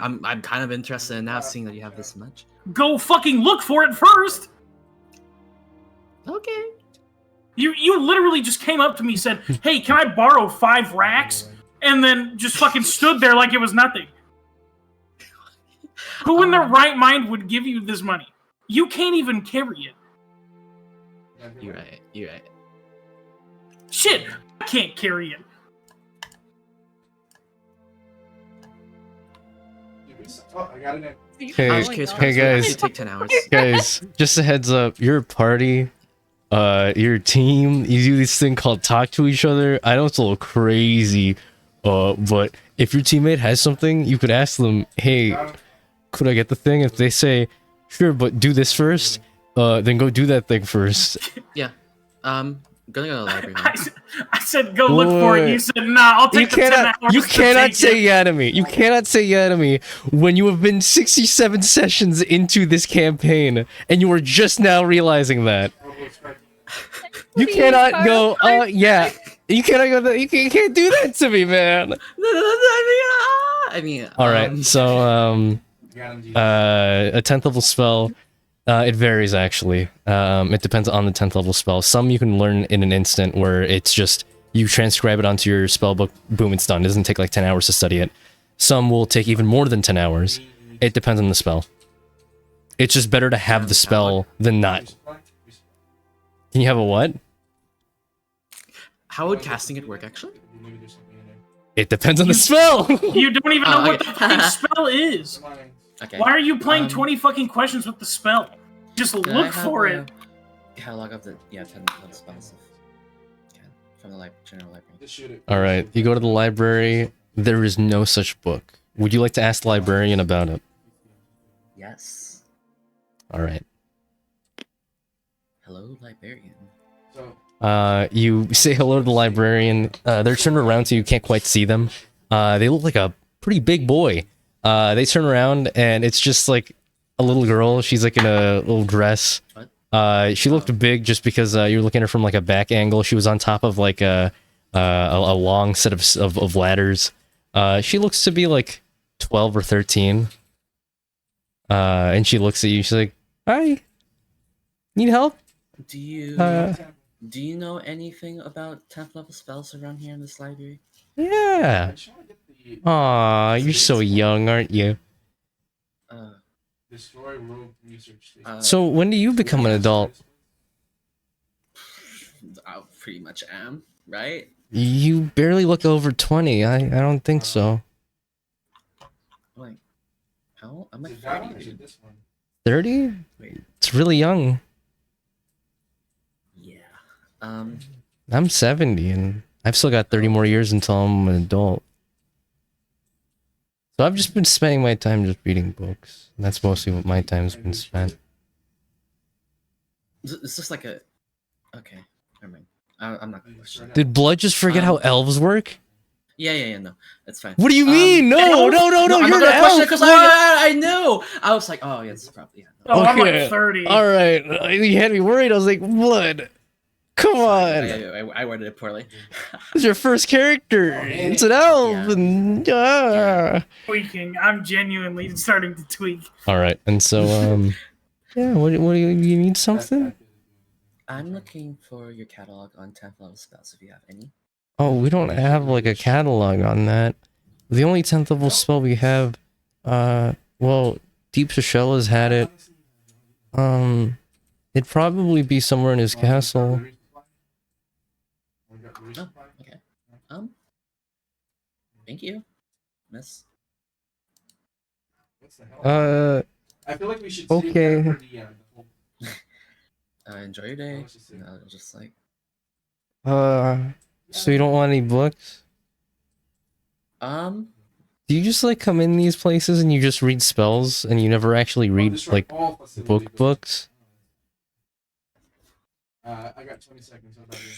[SPEAKER 3] of interested in now, seeing that you have this much.
[SPEAKER 2] Go fucking look for it first.
[SPEAKER 3] Okay.
[SPEAKER 2] You literally just came up to me, said, "Hey, can I borrow 5 racks?" And then just fucking stood there like it was nothing. Who in their right mind would give you this money? You can't even carry it.
[SPEAKER 3] You're right. You're right.
[SPEAKER 2] Shit, I can't carry it.
[SPEAKER 6] Oh, I got it in.
[SPEAKER 1] Hey,
[SPEAKER 3] I was curious,
[SPEAKER 1] hey
[SPEAKER 3] it
[SPEAKER 1] guys,
[SPEAKER 3] take 10 hours.
[SPEAKER 1] guys, just a heads up. Your party, your team, you do this thing called talk to each other. I know it's a little crazy, but if your teammate has something, you could ask them, "Hey, could I get the thing?" If they say, "Sure, but do this first," then go do that thing first.
[SPEAKER 3] Yeah. Gonna go to the library.
[SPEAKER 2] I said go look for it. You said nah. I'll take the 10 hours.
[SPEAKER 1] You
[SPEAKER 2] to
[SPEAKER 1] cannot
[SPEAKER 2] take
[SPEAKER 1] say
[SPEAKER 2] it.
[SPEAKER 1] yeah to me. You cannot say yeah to me when you have been 67 sessions into this campaign and you are just now realizing that. You cannot go. Yeah. You cannot go. You can't do that to me, man.
[SPEAKER 3] I mean.
[SPEAKER 1] All right. So a 10th level spell. It varies actually. It depends on the 10th level spell. Some you can learn in an instant where it's just you transcribe it onto your spell book, boom, it's done. It doesn't take like 10 hours to study it. Some will take even more than 10 hours. It depends on the spell. It's just better to have the spell than not. Can you have a what?
[SPEAKER 3] How would casting it work actually?
[SPEAKER 1] It depends on the spell.
[SPEAKER 2] You don't even know what
[SPEAKER 3] okay.
[SPEAKER 2] the fucking spell is.
[SPEAKER 3] Okay.
[SPEAKER 2] Why are you playing 20 fucking questions with the spell? Just
[SPEAKER 3] Can I
[SPEAKER 2] look
[SPEAKER 3] have
[SPEAKER 2] for
[SPEAKER 3] a
[SPEAKER 2] it.
[SPEAKER 3] Catalog of the 10 level spells from the general library.
[SPEAKER 1] All right, you go to the library. There is no such book. Would you like to ask the librarian about it?
[SPEAKER 3] Yes.
[SPEAKER 1] All right.
[SPEAKER 3] Hello, librarian.
[SPEAKER 1] You say hello to the librarian. They're turned around so you can't quite see them. They look like a pretty big boy. They turn around and it's just like a little girl. She's like in a little dress.
[SPEAKER 3] What?
[SPEAKER 1] She looked big just because you were looking at her from like a back angle. She was on top of like a long set of ladders. She looks to be like 12 or 13. And she looks at you. She's like, "Hi, need help?"
[SPEAKER 3] Do you
[SPEAKER 1] Uh,
[SPEAKER 3] do you know anything about 10th level spells around here in this library?
[SPEAKER 1] Yeah. Aw, you're so young, aren't you?
[SPEAKER 3] Uh,
[SPEAKER 6] Destroy rogue research station.
[SPEAKER 1] So when do you become an adult?
[SPEAKER 3] I pretty much am, right?
[SPEAKER 1] You barely look over 20. I don't think so.
[SPEAKER 3] Like, how? I'm like
[SPEAKER 6] Is it that
[SPEAKER 3] 30,
[SPEAKER 6] one or is it
[SPEAKER 3] dude.
[SPEAKER 6] this one?
[SPEAKER 1] 30?
[SPEAKER 3] Wait.
[SPEAKER 1] It's really young.
[SPEAKER 3] Yeah.
[SPEAKER 1] I'm 70 and I've still got 30 more years until I'm an adult. So I've just been spending my time just reading books. And that's mostly what my time's been spent.
[SPEAKER 3] It's just like a. Okay, never mind. I'm not gonna question.
[SPEAKER 1] Did Blood just forget how elves work?
[SPEAKER 3] Yeah. No, that's fine.
[SPEAKER 1] What do you mean? No,
[SPEAKER 2] elf?
[SPEAKER 1] no,
[SPEAKER 3] I'm
[SPEAKER 1] you're
[SPEAKER 3] not
[SPEAKER 1] an
[SPEAKER 3] gonna question it
[SPEAKER 1] elf.
[SPEAKER 3] because I knew. I was like, oh yeah, it's probably yeah. No.
[SPEAKER 2] Oh, I'm
[SPEAKER 1] Okay.
[SPEAKER 2] like 30.
[SPEAKER 1] All right, you had me worried. I was like, Blood, come on.
[SPEAKER 3] I worded it poorly.
[SPEAKER 1] It's your first character. It's an elf.
[SPEAKER 3] Yeah.
[SPEAKER 1] And,
[SPEAKER 2] Tweaking. I'm genuinely starting to tweak.
[SPEAKER 1] All right, and so yeah. What do you need something?
[SPEAKER 3] I'm looking for your catalog on 10th level spells if you have any.
[SPEAKER 1] Oh, we don't have like a catalog on that. The only 10th level spell we have, well, Deep Shashella's had it. It'd probably be somewhere in his castle.
[SPEAKER 3] Oh, okay. Thank you, miss.
[SPEAKER 6] I feel like we should
[SPEAKER 1] okay.
[SPEAKER 6] save that for the end.
[SPEAKER 3] Enjoy your day. No, just like
[SPEAKER 1] So you don't want any books?
[SPEAKER 3] um.
[SPEAKER 1] Do you just like come in these places and you just read spells and you never actually read
[SPEAKER 6] Destroy
[SPEAKER 1] like
[SPEAKER 6] all facility
[SPEAKER 1] books?
[SPEAKER 6] I got 20 seconds. How about you?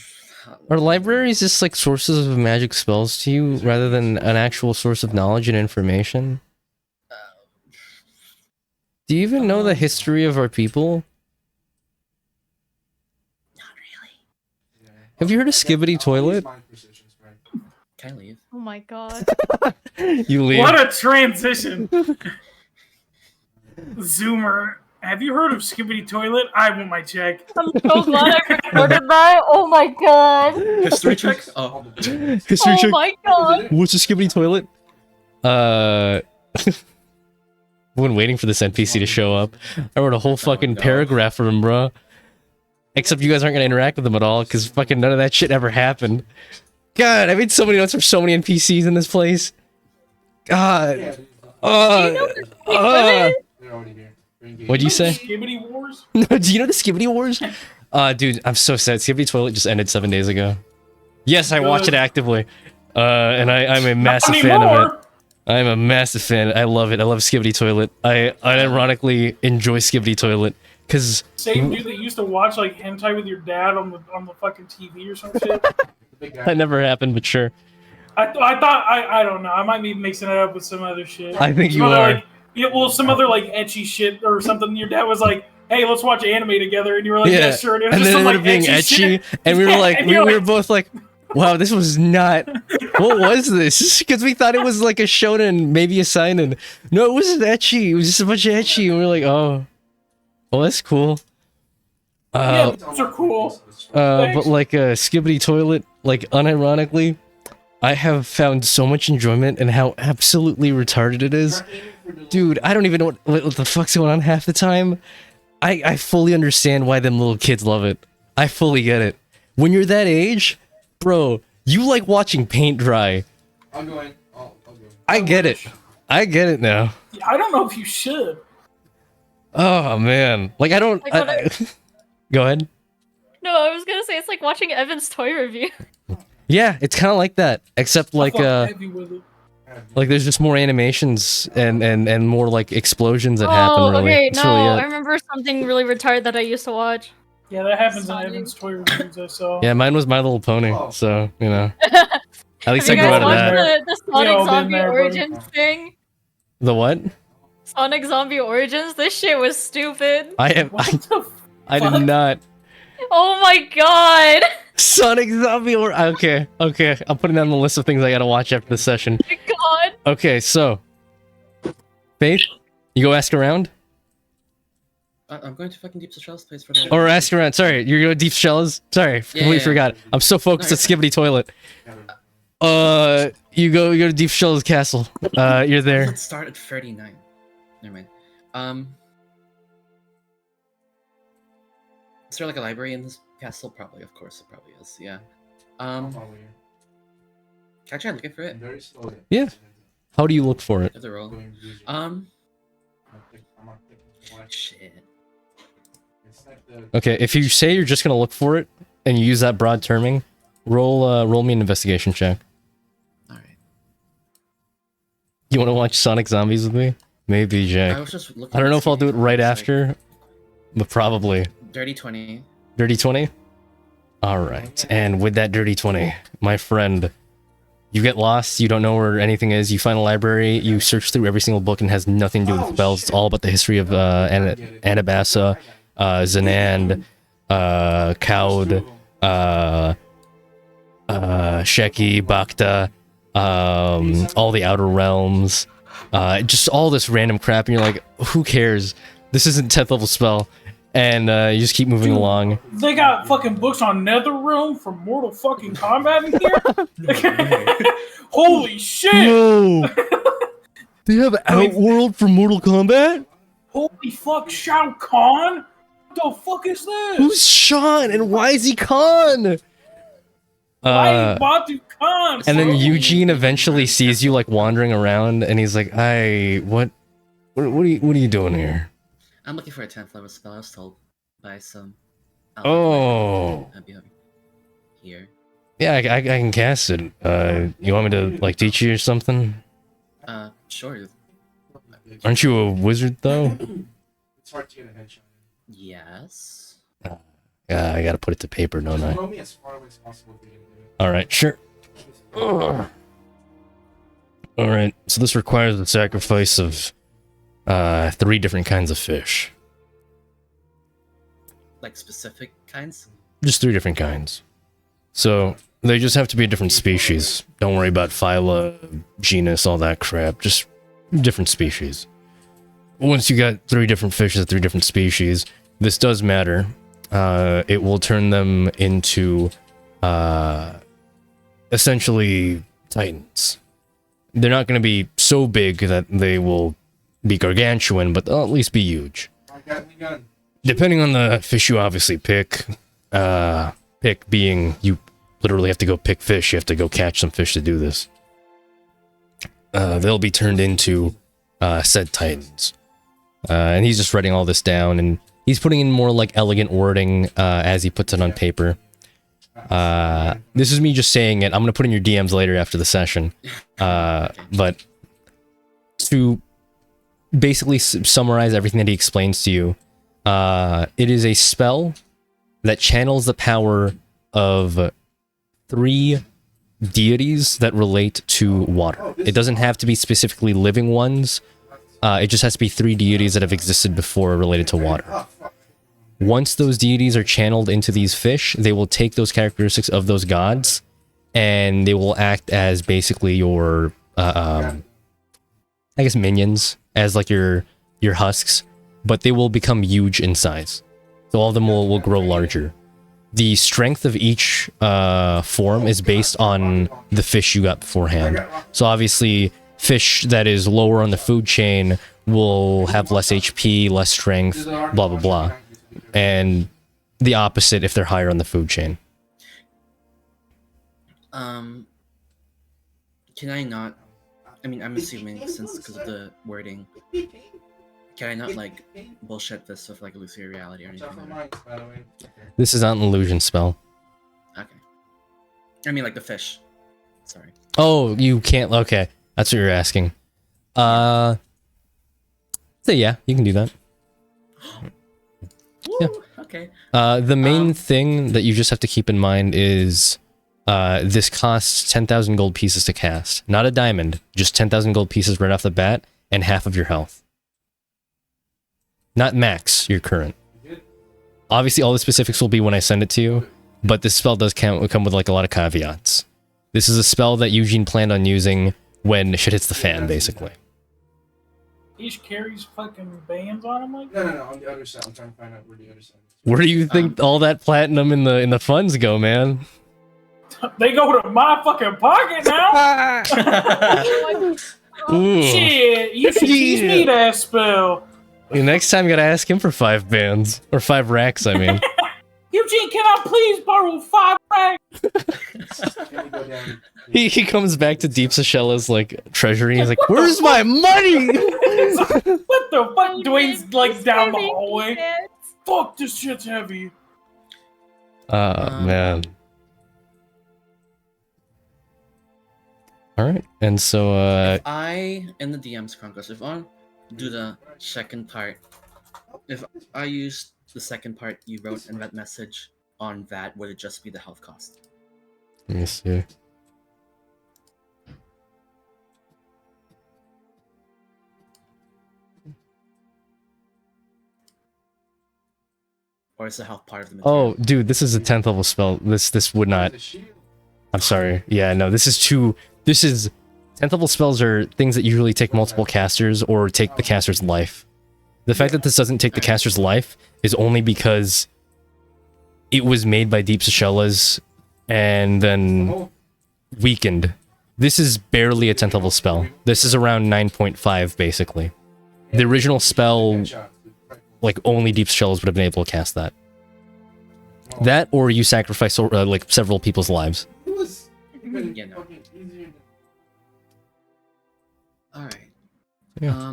[SPEAKER 1] Are libraries just like sources of magic spells to you rather than an actual source of knowledge and information? Do you even know the history of our people?
[SPEAKER 3] Not really.
[SPEAKER 1] Have you heard of Skibbity Toilet?
[SPEAKER 3] Can I leave?
[SPEAKER 7] Oh my god.
[SPEAKER 1] You leave.
[SPEAKER 2] What a transition. Zoomer. Have you heard of Skibbity Toilet? I want my check.
[SPEAKER 7] I'm so glad I recorded that. Oh my god.
[SPEAKER 3] History check. Oh,
[SPEAKER 1] History
[SPEAKER 7] Oh
[SPEAKER 1] check.
[SPEAKER 7] my god.
[SPEAKER 1] What's a Skibbity Toilet? Been waiting for this NPC to show up. I wrote a whole fucking
[SPEAKER 3] no.
[SPEAKER 1] paragraph for him, bro. Except you guys aren't gonna interact with them at all, because fucking none of that shit ever happened. God, I made so many notes for so many NPCs in this place. God. What'd you say?
[SPEAKER 2] Skibbity Wars?
[SPEAKER 1] No, do you know the Skibbity Wars? Dude, I'm so sad. Skibbity Toilet just ended 7 days ago. Yes, I watch it actively. And I'm a massive fan of it. I'm a massive fan. I love it. I love Skibbity Toilet. I unironically enjoy Skibbity Toilet because
[SPEAKER 2] Same dude that used to watch like hentai with your dad on the fucking TV or some shit.
[SPEAKER 1] that never happened, but sure.
[SPEAKER 2] I thought I don't know. I might be mixing it up with some other shit.
[SPEAKER 1] I think
[SPEAKER 2] Some
[SPEAKER 1] you
[SPEAKER 2] other,
[SPEAKER 1] are.
[SPEAKER 2] Like, yeah, well, some other like etchy shit or something. Your dad was like, "Hey, let's watch anime together," and you were like, "Yeah, sure." And it was
[SPEAKER 1] And
[SPEAKER 2] just
[SPEAKER 1] then
[SPEAKER 2] some
[SPEAKER 1] it
[SPEAKER 2] like
[SPEAKER 1] ended up being
[SPEAKER 2] shit.
[SPEAKER 1] etchy, and we were
[SPEAKER 2] Yeah,
[SPEAKER 1] like,
[SPEAKER 2] and
[SPEAKER 1] we
[SPEAKER 2] you're
[SPEAKER 1] were
[SPEAKER 2] like-
[SPEAKER 1] both like, wow, this was not. What was this? Because we thought it was like a shonen, maybe a seinen. No, it wasn't etchy. It was just a bunch of etchy, and we were like, oh, well, that's cool.
[SPEAKER 2] Yeah, those are cool.
[SPEAKER 1] But like a Skibbity Toilet, like unironically, I have found so much enjoyment in how absolutely retarded it is. Dude, I don't even know what the fuck's going on half the time. I fully understand why them little kids love it. I fully get it. When you're that age, bro, you like watching paint dry.
[SPEAKER 6] I'll go in. I'll go.
[SPEAKER 1] I get it. I get it now.
[SPEAKER 2] I don't know if you should.
[SPEAKER 1] Oh man, like I don't. Go ahead.
[SPEAKER 7] No, I was gonna say it's like watching Evan's toy review.
[SPEAKER 1] Yeah, it's kind of like that, except like
[SPEAKER 2] I fuck heavy with it.
[SPEAKER 1] like there's just more animations and more like explosions that happen.
[SPEAKER 7] Oh,
[SPEAKER 1] Really,
[SPEAKER 7] okay.
[SPEAKER 1] It's
[SPEAKER 7] No,
[SPEAKER 1] really
[SPEAKER 7] I
[SPEAKER 1] it.
[SPEAKER 7] remember something really retarded that I used to watch.
[SPEAKER 2] Yeah, that happens in
[SPEAKER 7] Sonic.
[SPEAKER 2] Evan's toy reviews I saw.
[SPEAKER 1] Yeah, mine was My Little Pony, so you know. At least I
[SPEAKER 7] Have you
[SPEAKER 1] grew
[SPEAKER 7] guys
[SPEAKER 1] out of
[SPEAKER 7] watched
[SPEAKER 1] that.
[SPEAKER 7] the Sonic
[SPEAKER 2] all been
[SPEAKER 7] Zombie
[SPEAKER 2] there, buddy.
[SPEAKER 7] Origins thing?
[SPEAKER 1] The what?
[SPEAKER 7] Sonic Zombie Origins? This shit was stupid.
[SPEAKER 2] What the
[SPEAKER 1] I
[SPEAKER 2] fuck?
[SPEAKER 1] did not.
[SPEAKER 7] Oh my god!
[SPEAKER 1] Sonic Zombie or okay. I'm putting that on the list of things I gotta watch after the session.
[SPEAKER 7] My god!
[SPEAKER 1] Okay, so Faith, you go ask around?
[SPEAKER 3] I'm going to fucking Deep Shells place for the.
[SPEAKER 1] Or ask around, sorry, you're going to Deep Shells? Sorry, completely forgot. I'm so focused at Skibbity Toilet. You go to Deep Shells Castle. You're there.
[SPEAKER 3] Let's start at 39. Never mind. Is there like a library in this castle? Probably, of course, it probably is. Yeah. Can I try looking for it?
[SPEAKER 1] Yeah. How do you look for it?
[SPEAKER 3] Have the roll. Shit.
[SPEAKER 1] Okay, if you say you're just gonna look for it and you use that broad terming, roll me an investigation check.
[SPEAKER 3] All right.
[SPEAKER 1] You want to watch Sonic Zombies with me? Maybe, Jack.
[SPEAKER 3] I was just looking.
[SPEAKER 1] I don't know if I'll do it right
[SPEAKER 3] It's like
[SPEAKER 1] after, but probably.
[SPEAKER 3] Dirty 20.
[SPEAKER 1] Dirty 20? Alright, and with that dirty 20, my friend, you get lost, you don't know where anything is, you find a library, you search through every single book and it has nothing to do with spells, it's all about the history of Anabassa, Zanand, Cowd, Sheki, Bacta, all the Outer Realms, just all this random crap, and you're like, who cares? This isn't 10th level spell. And you just keep moving along.
[SPEAKER 2] They got fucking books on Netherrealm from Mortal fucking Kombat in here? Holy shit!
[SPEAKER 1] No! They have Outworld for Mortal Kombat?
[SPEAKER 2] Holy fuck, Shao Kahn? What the fuck is this?
[SPEAKER 1] Who's Sean and why is he Khan?
[SPEAKER 2] Why is Batu Khan?
[SPEAKER 1] And then Eugene eventually sees you like wandering around and he's like, what are you doing here?
[SPEAKER 3] I'm looking for a 10th level spell. I was told by some.
[SPEAKER 1] Oh.
[SPEAKER 3] Here.
[SPEAKER 1] Yeah, I can cast it. You want me to like teach you or something?
[SPEAKER 3] Sure.
[SPEAKER 1] Aren't you a wizard though?
[SPEAKER 6] It's hard to get a headshot.
[SPEAKER 3] Yes.
[SPEAKER 1] Yeah, I gotta put it to paper, don't I?
[SPEAKER 6] Throw me as far away as possible.
[SPEAKER 1] Alright, sure. Alright, so this requires the sacrifice of 3 different kinds of fish.
[SPEAKER 3] Like specific kinds?
[SPEAKER 1] Just 3 different kinds. So, they just have to be a different species. Don't worry about phyla, genus, all that crap. Just different species. Once you got 3 different fishes, 3 different species, this does matter. It will turn them into, essentially, titans. They're not going to be so big that they will be gargantuan, but they'll at least be huge. Depending on the fish you obviously pick, pick being you literally have to go pick fish, you have to go catch some fish to do this. They'll be turned into said titans. And he's just writing all this down, and he's putting in more like elegant wording as he puts it on paper. This is me just saying it. I'm going to put in your DMs later after the session. But to basically summarize everything that he explains to you, it is a spell that channels the power of 3 deities that relate to water. It doesn't have to be specifically living ones. It just has to be 3 deities that have existed before related to water. Once those deities are channeled into these fish, they will take those characteristics of those gods, and they will act as basically your, I guess minions, as like your husks, but they will become huge in size. So all of them will grow larger. The strength of each form is based on the fish you got beforehand. So obviously, fish that is lower on the food chain will have less HP, less strength, blah blah blah. And the opposite if they're higher on the food chain.
[SPEAKER 3] Can I not? I mean, I'm assuming since because of the wording, can I not like bullshit this with like illusory reality or anything like that?
[SPEAKER 1] This is not an illusion spell.
[SPEAKER 3] Okay. I mean, like the fish. Sorry.
[SPEAKER 1] Oh, you can't. Okay, that's what you're asking. So yeah, you can do that. Yeah.
[SPEAKER 3] Okay.
[SPEAKER 1] The main thing that you just have to keep in mind is this costs 10,000 gold pieces to cast. Not a diamond, just 10,000 gold pieces right off the bat, and half of your health. Not max, your current. Obviously, all the specifics will be when I send it to you, but this spell does come with like a lot of caveats. This is a spell that Eugene planned on using when shit hits the fan, basically.
[SPEAKER 2] Ish carries fucking bands on him like
[SPEAKER 6] No,
[SPEAKER 2] that?
[SPEAKER 6] no, no. On the other side, I'm trying to find out where the other side is.
[SPEAKER 1] Where do you think all that platinum in the funds go, man?
[SPEAKER 2] They go to my fucking pocket now.
[SPEAKER 1] Ooh.
[SPEAKER 2] Shit, you should teach me that spell.
[SPEAKER 1] Next time, you gotta ask him for 5 bands or 5 racks. I mean,
[SPEAKER 2] Eugene, can I please borrow 5 racks?
[SPEAKER 6] Can we go down?
[SPEAKER 1] he comes back to Deep Seychelles like treasury. He's like, "Where's my money?"
[SPEAKER 2] What the fuck? Dwayne's like
[SPEAKER 4] He's
[SPEAKER 2] down the
[SPEAKER 4] making
[SPEAKER 2] hallway.
[SPEAKER 4] bands.
[SPEAKER 2] Fuck, this shit's heavy.
[SPEAKER 1] Man. All right, and so
[SPEAKER 3] If I, in the DM's conquest, if I do the second part, if I use the second part you wrote in that message on that, would it just be the health cost?
[SPEAKER 1] let me see.
[SPEAKER 3] Or is the health part of the material?
[SPEAKER 1] Oh, dude, this is a 10th level spell. This would not.
[SPEAKER 6] The shield.
[SPEAKER 1] I'm sorry. Yeah, no, this is too. This is 10th level spells are things that usually take multiple casters or take the caster's life. The fact that this doesn't take the caster's life is only because it was made by Deep Seychelles and then
[SPEAKER 6] Oh,
[SPEAKER 1] weakened. This is barely a 10th level spell. This is around 9.5 basically. The original spell,
[SPEAKER 6] headshot.
[SPEAKER 1] like only Deep Seychelles would have been able to cast that. That or you sacrifice like several people's lives.
[SPEAKER 6] It was
[SPEAKER 3] Yeah, no.
[SPEAKER 6] fucking easier than
[SPEAKER 3] Alright.
[SPEAKER 1] Yeah.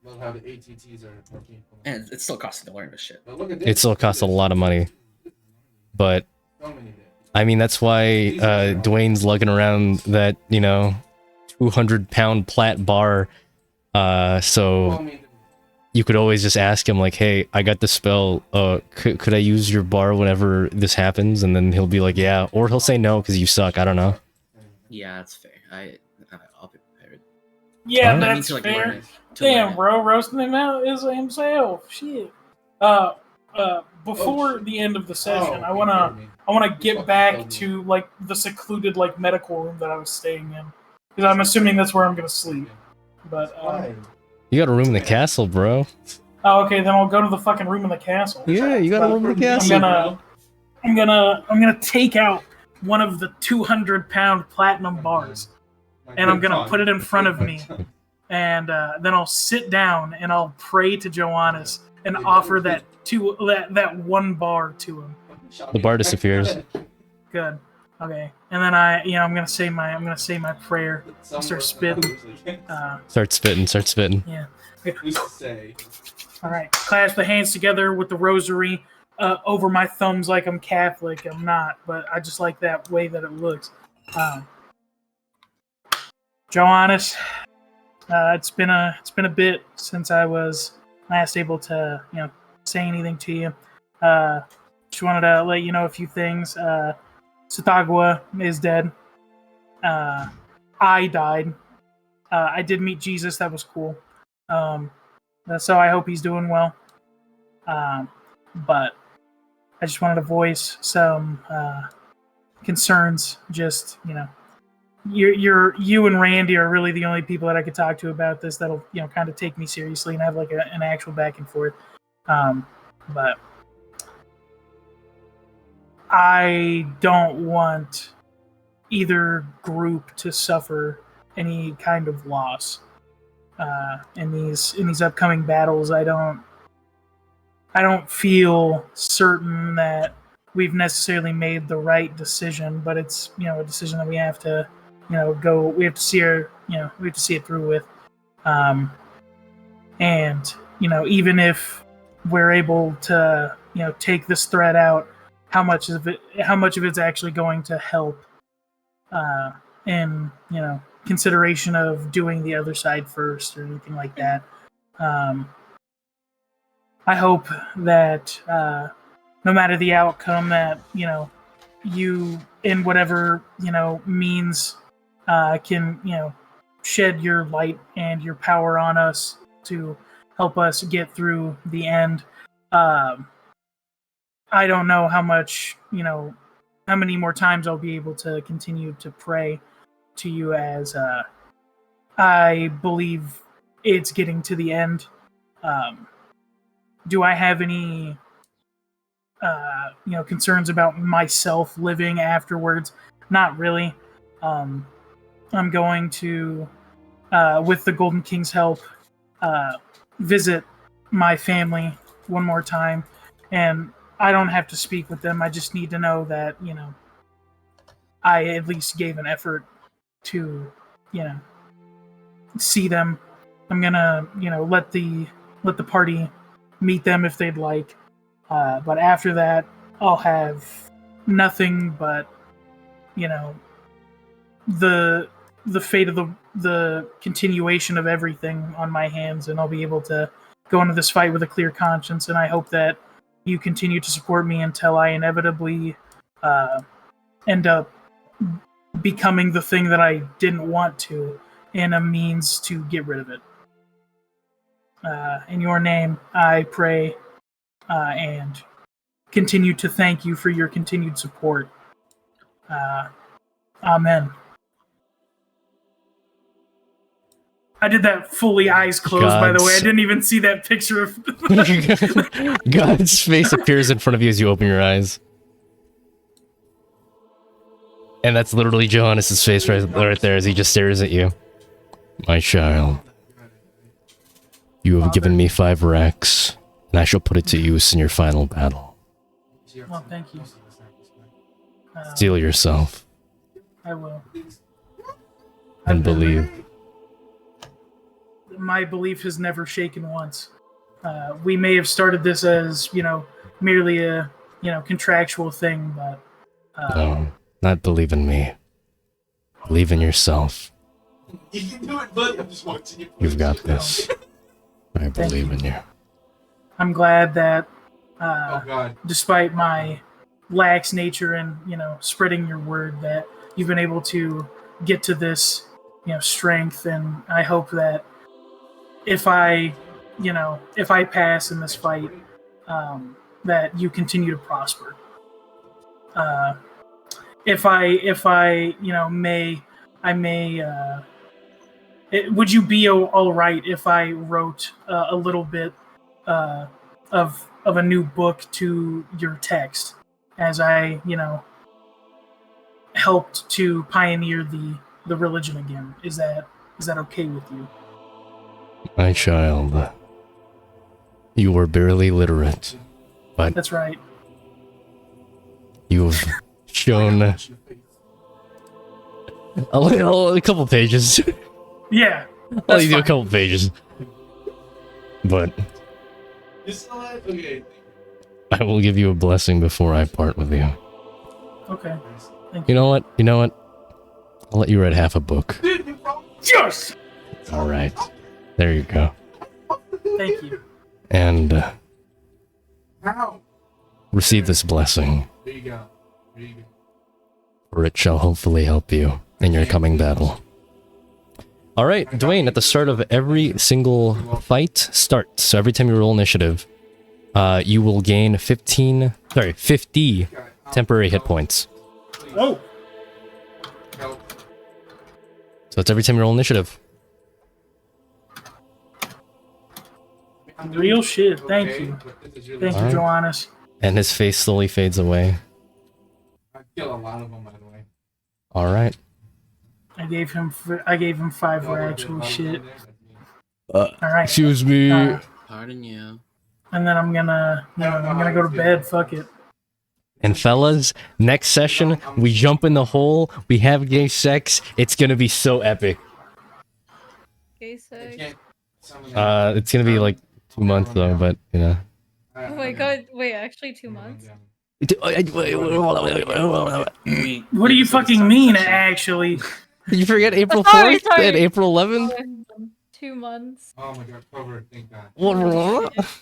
[SPEAKER 6] well, how the ATTs are working.
[SPEAKER 3] And it's still costing to learn this shit.
[SPEAKER 6] But look at
[SPEAKER 1] It still costs a lot of money. But
[SPEAKER 6] So many there.
[SPEAKER 1] I mean, that's why Dwayne's lugging around that, 200-pound plat bar.
[SPEAKER 6] Well,
[SPEAKER 1] So
[SPEAKER 6] I mean,
[SPEAKER 1] you could always just ask him, like, hey, I got this spell. Could I use your bar whenever this happens? And then he'll be like, yeah. Or he'll say no because you suck. I don't know.
[SPEAKER 3] Yeah, that's fair. I'll be prepared.
[SPEAKER 2] Yeah,
[SPEAKER 1] Alright.
[SPEAKER 3] I need
[SPEAKER 2] that's
[SPEAKER 3] to like
[SPEAKER 2] fair.
[SPEAKER 3] learn it. To learn
[SPEAKER 2] Damn,
[SPEAKER 3] it.
[SPEAKER 2] bro, roasting him out is himself. Shit. Before the end of the session, I wanna get back to like the secluded like medical room that I was staying in, because I'm assuming that's where I'm gonna sleep. But
[SPEAKER 1] You got a room in the castle, bro.
[SPEAKER 2] oh, okay, then I'll go to the fucking room in the castle.
[SPEAKER 1] Yeah, you got a room in the castle.
[SPEAKER 2] I'm gonna take out one of the 200-pound platinum bars, and I'm gonna put it in front of me, and then I'll sit down and I'll pray to Joannis and offer that one bar to him.
[SPEAKER 1] The bar disappears.
[SPEAKER 2] Good. Okay. And then I'm gonna say my prayer. Start spitting.
[SPEAKER 1] Start spitting.
[SPEAKER 2] Yeah.
[SPEAKER 6] Who's to say?
[SPEAKER 2] All right. Clasp the hands together with the rosary over my thumbs like I'm Catholic. I'm not, but I just like that way that it looks. Joannis, it's been a bit since I was last able to say anything to you. Just wanted to let you know a few things. Satagua is dead. I died. I did meet Jesus. That was cool. So I hope he's doing well. But I just wanted to voice some concerns. Just you and Randy are really the only people that I could talk to about this. That'll kind of take me seriously and have like an actual back and forth. But I don't want either group to suffer any kind of loss in these upcoming battles. I don't feel certain that we've necessarily made the right decision, but it's a decision that we have to we have to see it through with. And even if we're able to take this threat out, how much of it's actually going to help in consideration of doing the other side first or anything like that. I hope that no matter the outcome, that you in whatever means can shed your light and your power on us to help us get through the end. I don't know how many more times I'll be able to continue to pray to you, as I believe it's getting to the end. Do I have any concerns about myself living afterwards? Not really. I'm going to, with the Golden King's help, visit my family one more time, and I don't have to speak with them. I just need to know that I at least gave an effort to see them. I'm gonna let the party meet them if they'd like, but after that I'll have nothing but the fate of the continuation of everything on my hands, and I'll be able to go into this fight with a clear conscience. And I hope that you continue to support me until I inevitably end up becoming the thing that I didn't want to, and a means to get rid of it. In your name, I pray and continue to thank you for your continued support. Amen. I did that fully eyes closed, by the way. I didn't even see that picture of...
[SPEAKER 1] God's face appears in front of you as you open your eyes. And that's literally Johannes' face right there as he just stares at you. My child, you have given me 5 racks, and I shall put it to use in your final battle.
[SPEAKER 2] Well, thank you.
[SPEAKER 1] Steel yourself.
[SPEAKER 2] I will.
[SPEAKER 1] And believe.
[SPEAKER 2] My belief has never shaken once. We may have started this as, merely a, contractual thing, but...
[SPEAKER 1] No, not believe in me. Believe in yourself.
[SPEAKER 6] You can do it, buddy. I'm just watching you.
[SPEAKER 1] You've got this. I believe in you.
[SPEAKER 2] I'm glad that,
[SPEAKER 6] Oh, God.
[SPEAKER 2] despite my lax nature and, spreading your word, that you've been able to get to this, strength. And I hope that if I pass in this fight, that you continue to prosper. If I may, would you be all right if I wrote a little bit of a new book to your text, as I helped to pioneer the religion again? Is that okay with you?
[SPEAKER 1] My child, you were barely literate, but
[SPEAKER 2] That's right.
[SPEAKER 1] you have shown a couple pages.
[SPEAKER 2] Yeah.
[SPEAKER 1] I'll
[SPEAKER 2] That's
[SPEAKER 1] you do a
[SPEAKER 2] fine.
[SPEAKER 1] couple pages. But
[SPEAKER 6] You still alive? Okay.
[SPEAKER 1] I will give you a blessing before I part with you.
[SPEAKER 2] Okay.
[SPEAKER 1] You know what? I'll let you read half a book.
[SPEAKER 6] Dude, you probably...
[SPEAKER 2] Yes.
[SPEAKER 1] Alright. There you go.
[SPEAKER 2] Thank you.
[SPEAKER 1] And
[SPEAKER 6] How?
[SPEAKER 1] receive this blessing,
[SPEAKER 6] There you go. There you go.
[SPEAKER 1] for it shall hopefully help you in your coming battle. Alright, Dwayne, at the start of every single fight, so every time you roll initiative, you will gain 50 temporary hit points.
[SPEAKER 2] Oh,
[SPEAKER 6] Help.
[SPEAKER 1] So it's every time you roll initiative.
[SPEAKER 2] real shit. Thank you. Thank you,
[SPEAKER 1] Alright.
[SPEAKER 2] Johannes.
[SPEAKER 1] And his face slowly fades away.
[SPEAKER 6] I kill a lot of them, by the way.
[SPEAKER 1] Alright.
[SPEAKER 2] I gave him 5 racks. Holy shit.
[SPEAKER 1] Uh,
[SPEAKER 2] All right.
[SPEAKER 1] Excuse me.
[SPEAKER 3] Pardon you.
[SPEAKER 2] And then I'm gonna go to bed. Fuck it.
[SPEAKER 1] And fellas, next session, we jump in the hole, we have gay sex, it's gonna be so epic.
[SPEAKER 7] Gay
[SPEAKER 6] I
[SPEAKER 7] sex.
[SPEAKER 6] can't summon them.
[SPEAKER 1] It's gonna be like 2 months though, but, you know.
[SPEAKER 7] Oh my god, wait, actually 2 months?
[SPEAKER 3] We,
[SPEAKER 2] What do you
[SPEAKER 3] so
[SPEAKER 2] fucking
[SPEAKER 3] start
[SPEAKER 2] mean,
[SPEAKER 3] session.
[SPEAKER 2] actually?
[SPEAKER 1] You forget April
[SPEAKER 7] Sorry,
[SPEAKER 1] 4th
[SPEAKER 7] sorry.
[SPEAKER 1] and April 11th?
[SPEAKER 7] 2 months.
[SPEAKER 6] Oh my god, cover, thank God.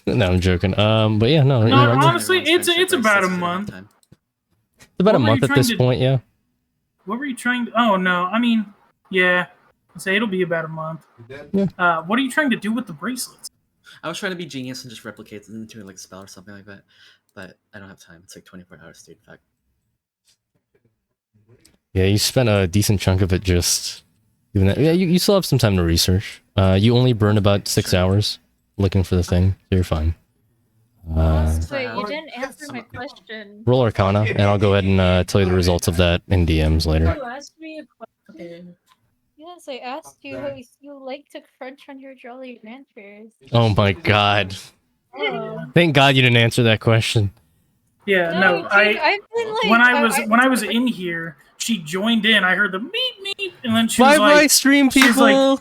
[SPEAKER 1] No, I'm joking. But yeah, no,
[SPEAKER 2] No,
[SPEAKER 1] you know, it's
[SPEAKER 2] honestly,
[SPEAKER 3] Everyone's
[SPEAKER 2] it's
[SPEAKER 3] friendship
[SPEAKER 2] about a
[SPEAKER 3] race is
[SPEAKER 2] month.
[SPEAKER 3] time.
[SPEAKER 1] about a
[SPEAKER 2] what were
[SPEAKER 1] month
[SPEAKER 2] you
[SPEAKER 1] at this
[SPEAKER 2] trying to-
[SPEAKER 1] point, yeah.
[SPEAKER 2] What were you trying to... Oh, no. I mean, yeah. I'd say it'll be about a month.
[SPEAKER 6] You dead?
[SPEAKER 2] What are you trying to do with the bracelets?
[SPEAKER 3] I was trying to be genius and just replicate it into like a spell or something like that, but I don't have time. It's like 24 hours to fact.
[SPEAKER 1] Yeah, you spent a decent chunk of it just Even that, yeah, you still have some time to research. You only burn about 6 hours looking for the thing, so you're fine.
[SPEAKER 7] Wait, you didn't answer my question.
[SPEAKER 1] Roll Arcana, and I'll go ahead and tell you the results of that in DMs later.
[SPEAKER 4] You asked me a question.
[SPEAKER 7] Yes, I asked you how you like to crunch on your Jolly Ranchers.
[SPEAKER 1] Oh my god. Thank God you didn't answer that question.
[SPEAKER 2] Yeah,
[SPEAKER 7] No,
[SPEAKER 2] no,
[SPEAKER 7] dude, I've been like
[SPEAKER 2] when I was in here, she joined in. I heard the meep meep, and then she was
[SPEAKER 1] Bye bye,
[SPEAKER 2] like,
[SPEAKER 1] stream
[SPEAKER 2] she's like,
[SPEAKER 1] people.